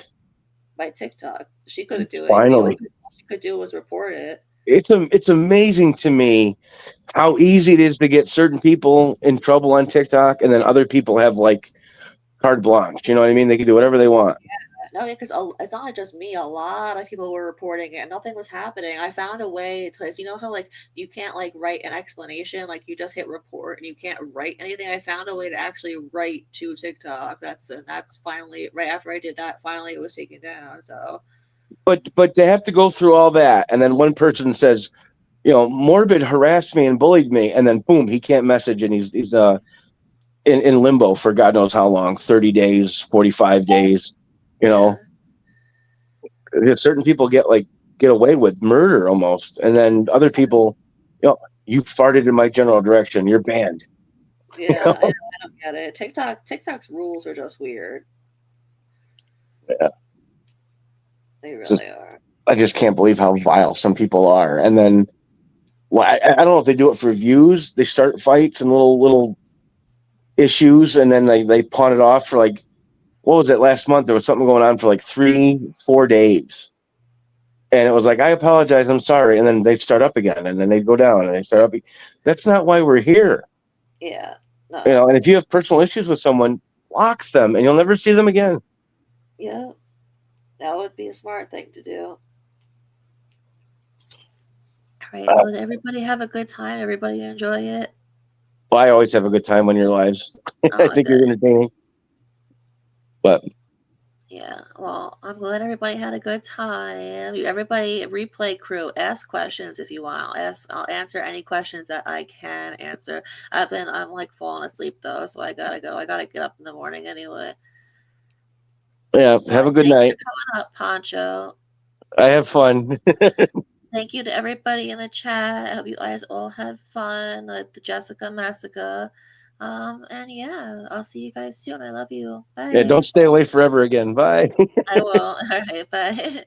By TikTok. She couldn't do it. Finally. The only thing she could do was report it. It's amazing to me how easy it is to get certain people in trouble on TikTok, and then other people have like carte blanche. You know what I mean? They can do whatever they want. Yeah. No, because it's not just me. A lot of people were reporting it, and nothing was happening. I found a way to, you know how like you can't like write an explanation, like you just hit report and you can't write anything. I found a way to actually write to TikTok. That's finally, right after I did that. Finally, it was taken down. So. But they have to go through all that, and then one person says, Morbid harassed me and bullied me, and then boom, he can't message, and he's in limbo for God knows how long, 30 days, 45 days. Certain people get away with murder almost, and then other people, you farted in my general direction, you're banned. Yeah, I don't get it. TikTok's rules are just weird. Yeah. They really are. I just can't believe how vile some people are. And then, I don't know if they do it for views. They start fights and little issues, and then they pawn it off for what was it, last month? There was something going on for 3-4 days. And it was I apologize, I'm sorry. And then they start up again, and then they go down, and they start up. That's not why we're here. Yeah. No. And if you have personal issues with someone, block them, and you'll never see them again. Yeah. That would be a smart thing to do. All right. So did everybody have a good time? Everybody enjoy it? Well, I always have a good time on your lives. I think you're entertaining. But yeah, well, I'm glad everybody had a good time. Everybody, replay crew, ask questions if you want. I'll answer any questions that I can answer. I'm falling asleep though, so I gotta go. I gotta get up in the morning anyway. Yeah, have a good night. Thanks for coming up, Poncho. I have fun. Thank you to everybody in the chat. I hope you guys all had fun with the Jessica Messica. And yeah, I'll see you guys soon. I love you. Bye. Yeah, don't stay away forever again. Bye. I will. All right, bye.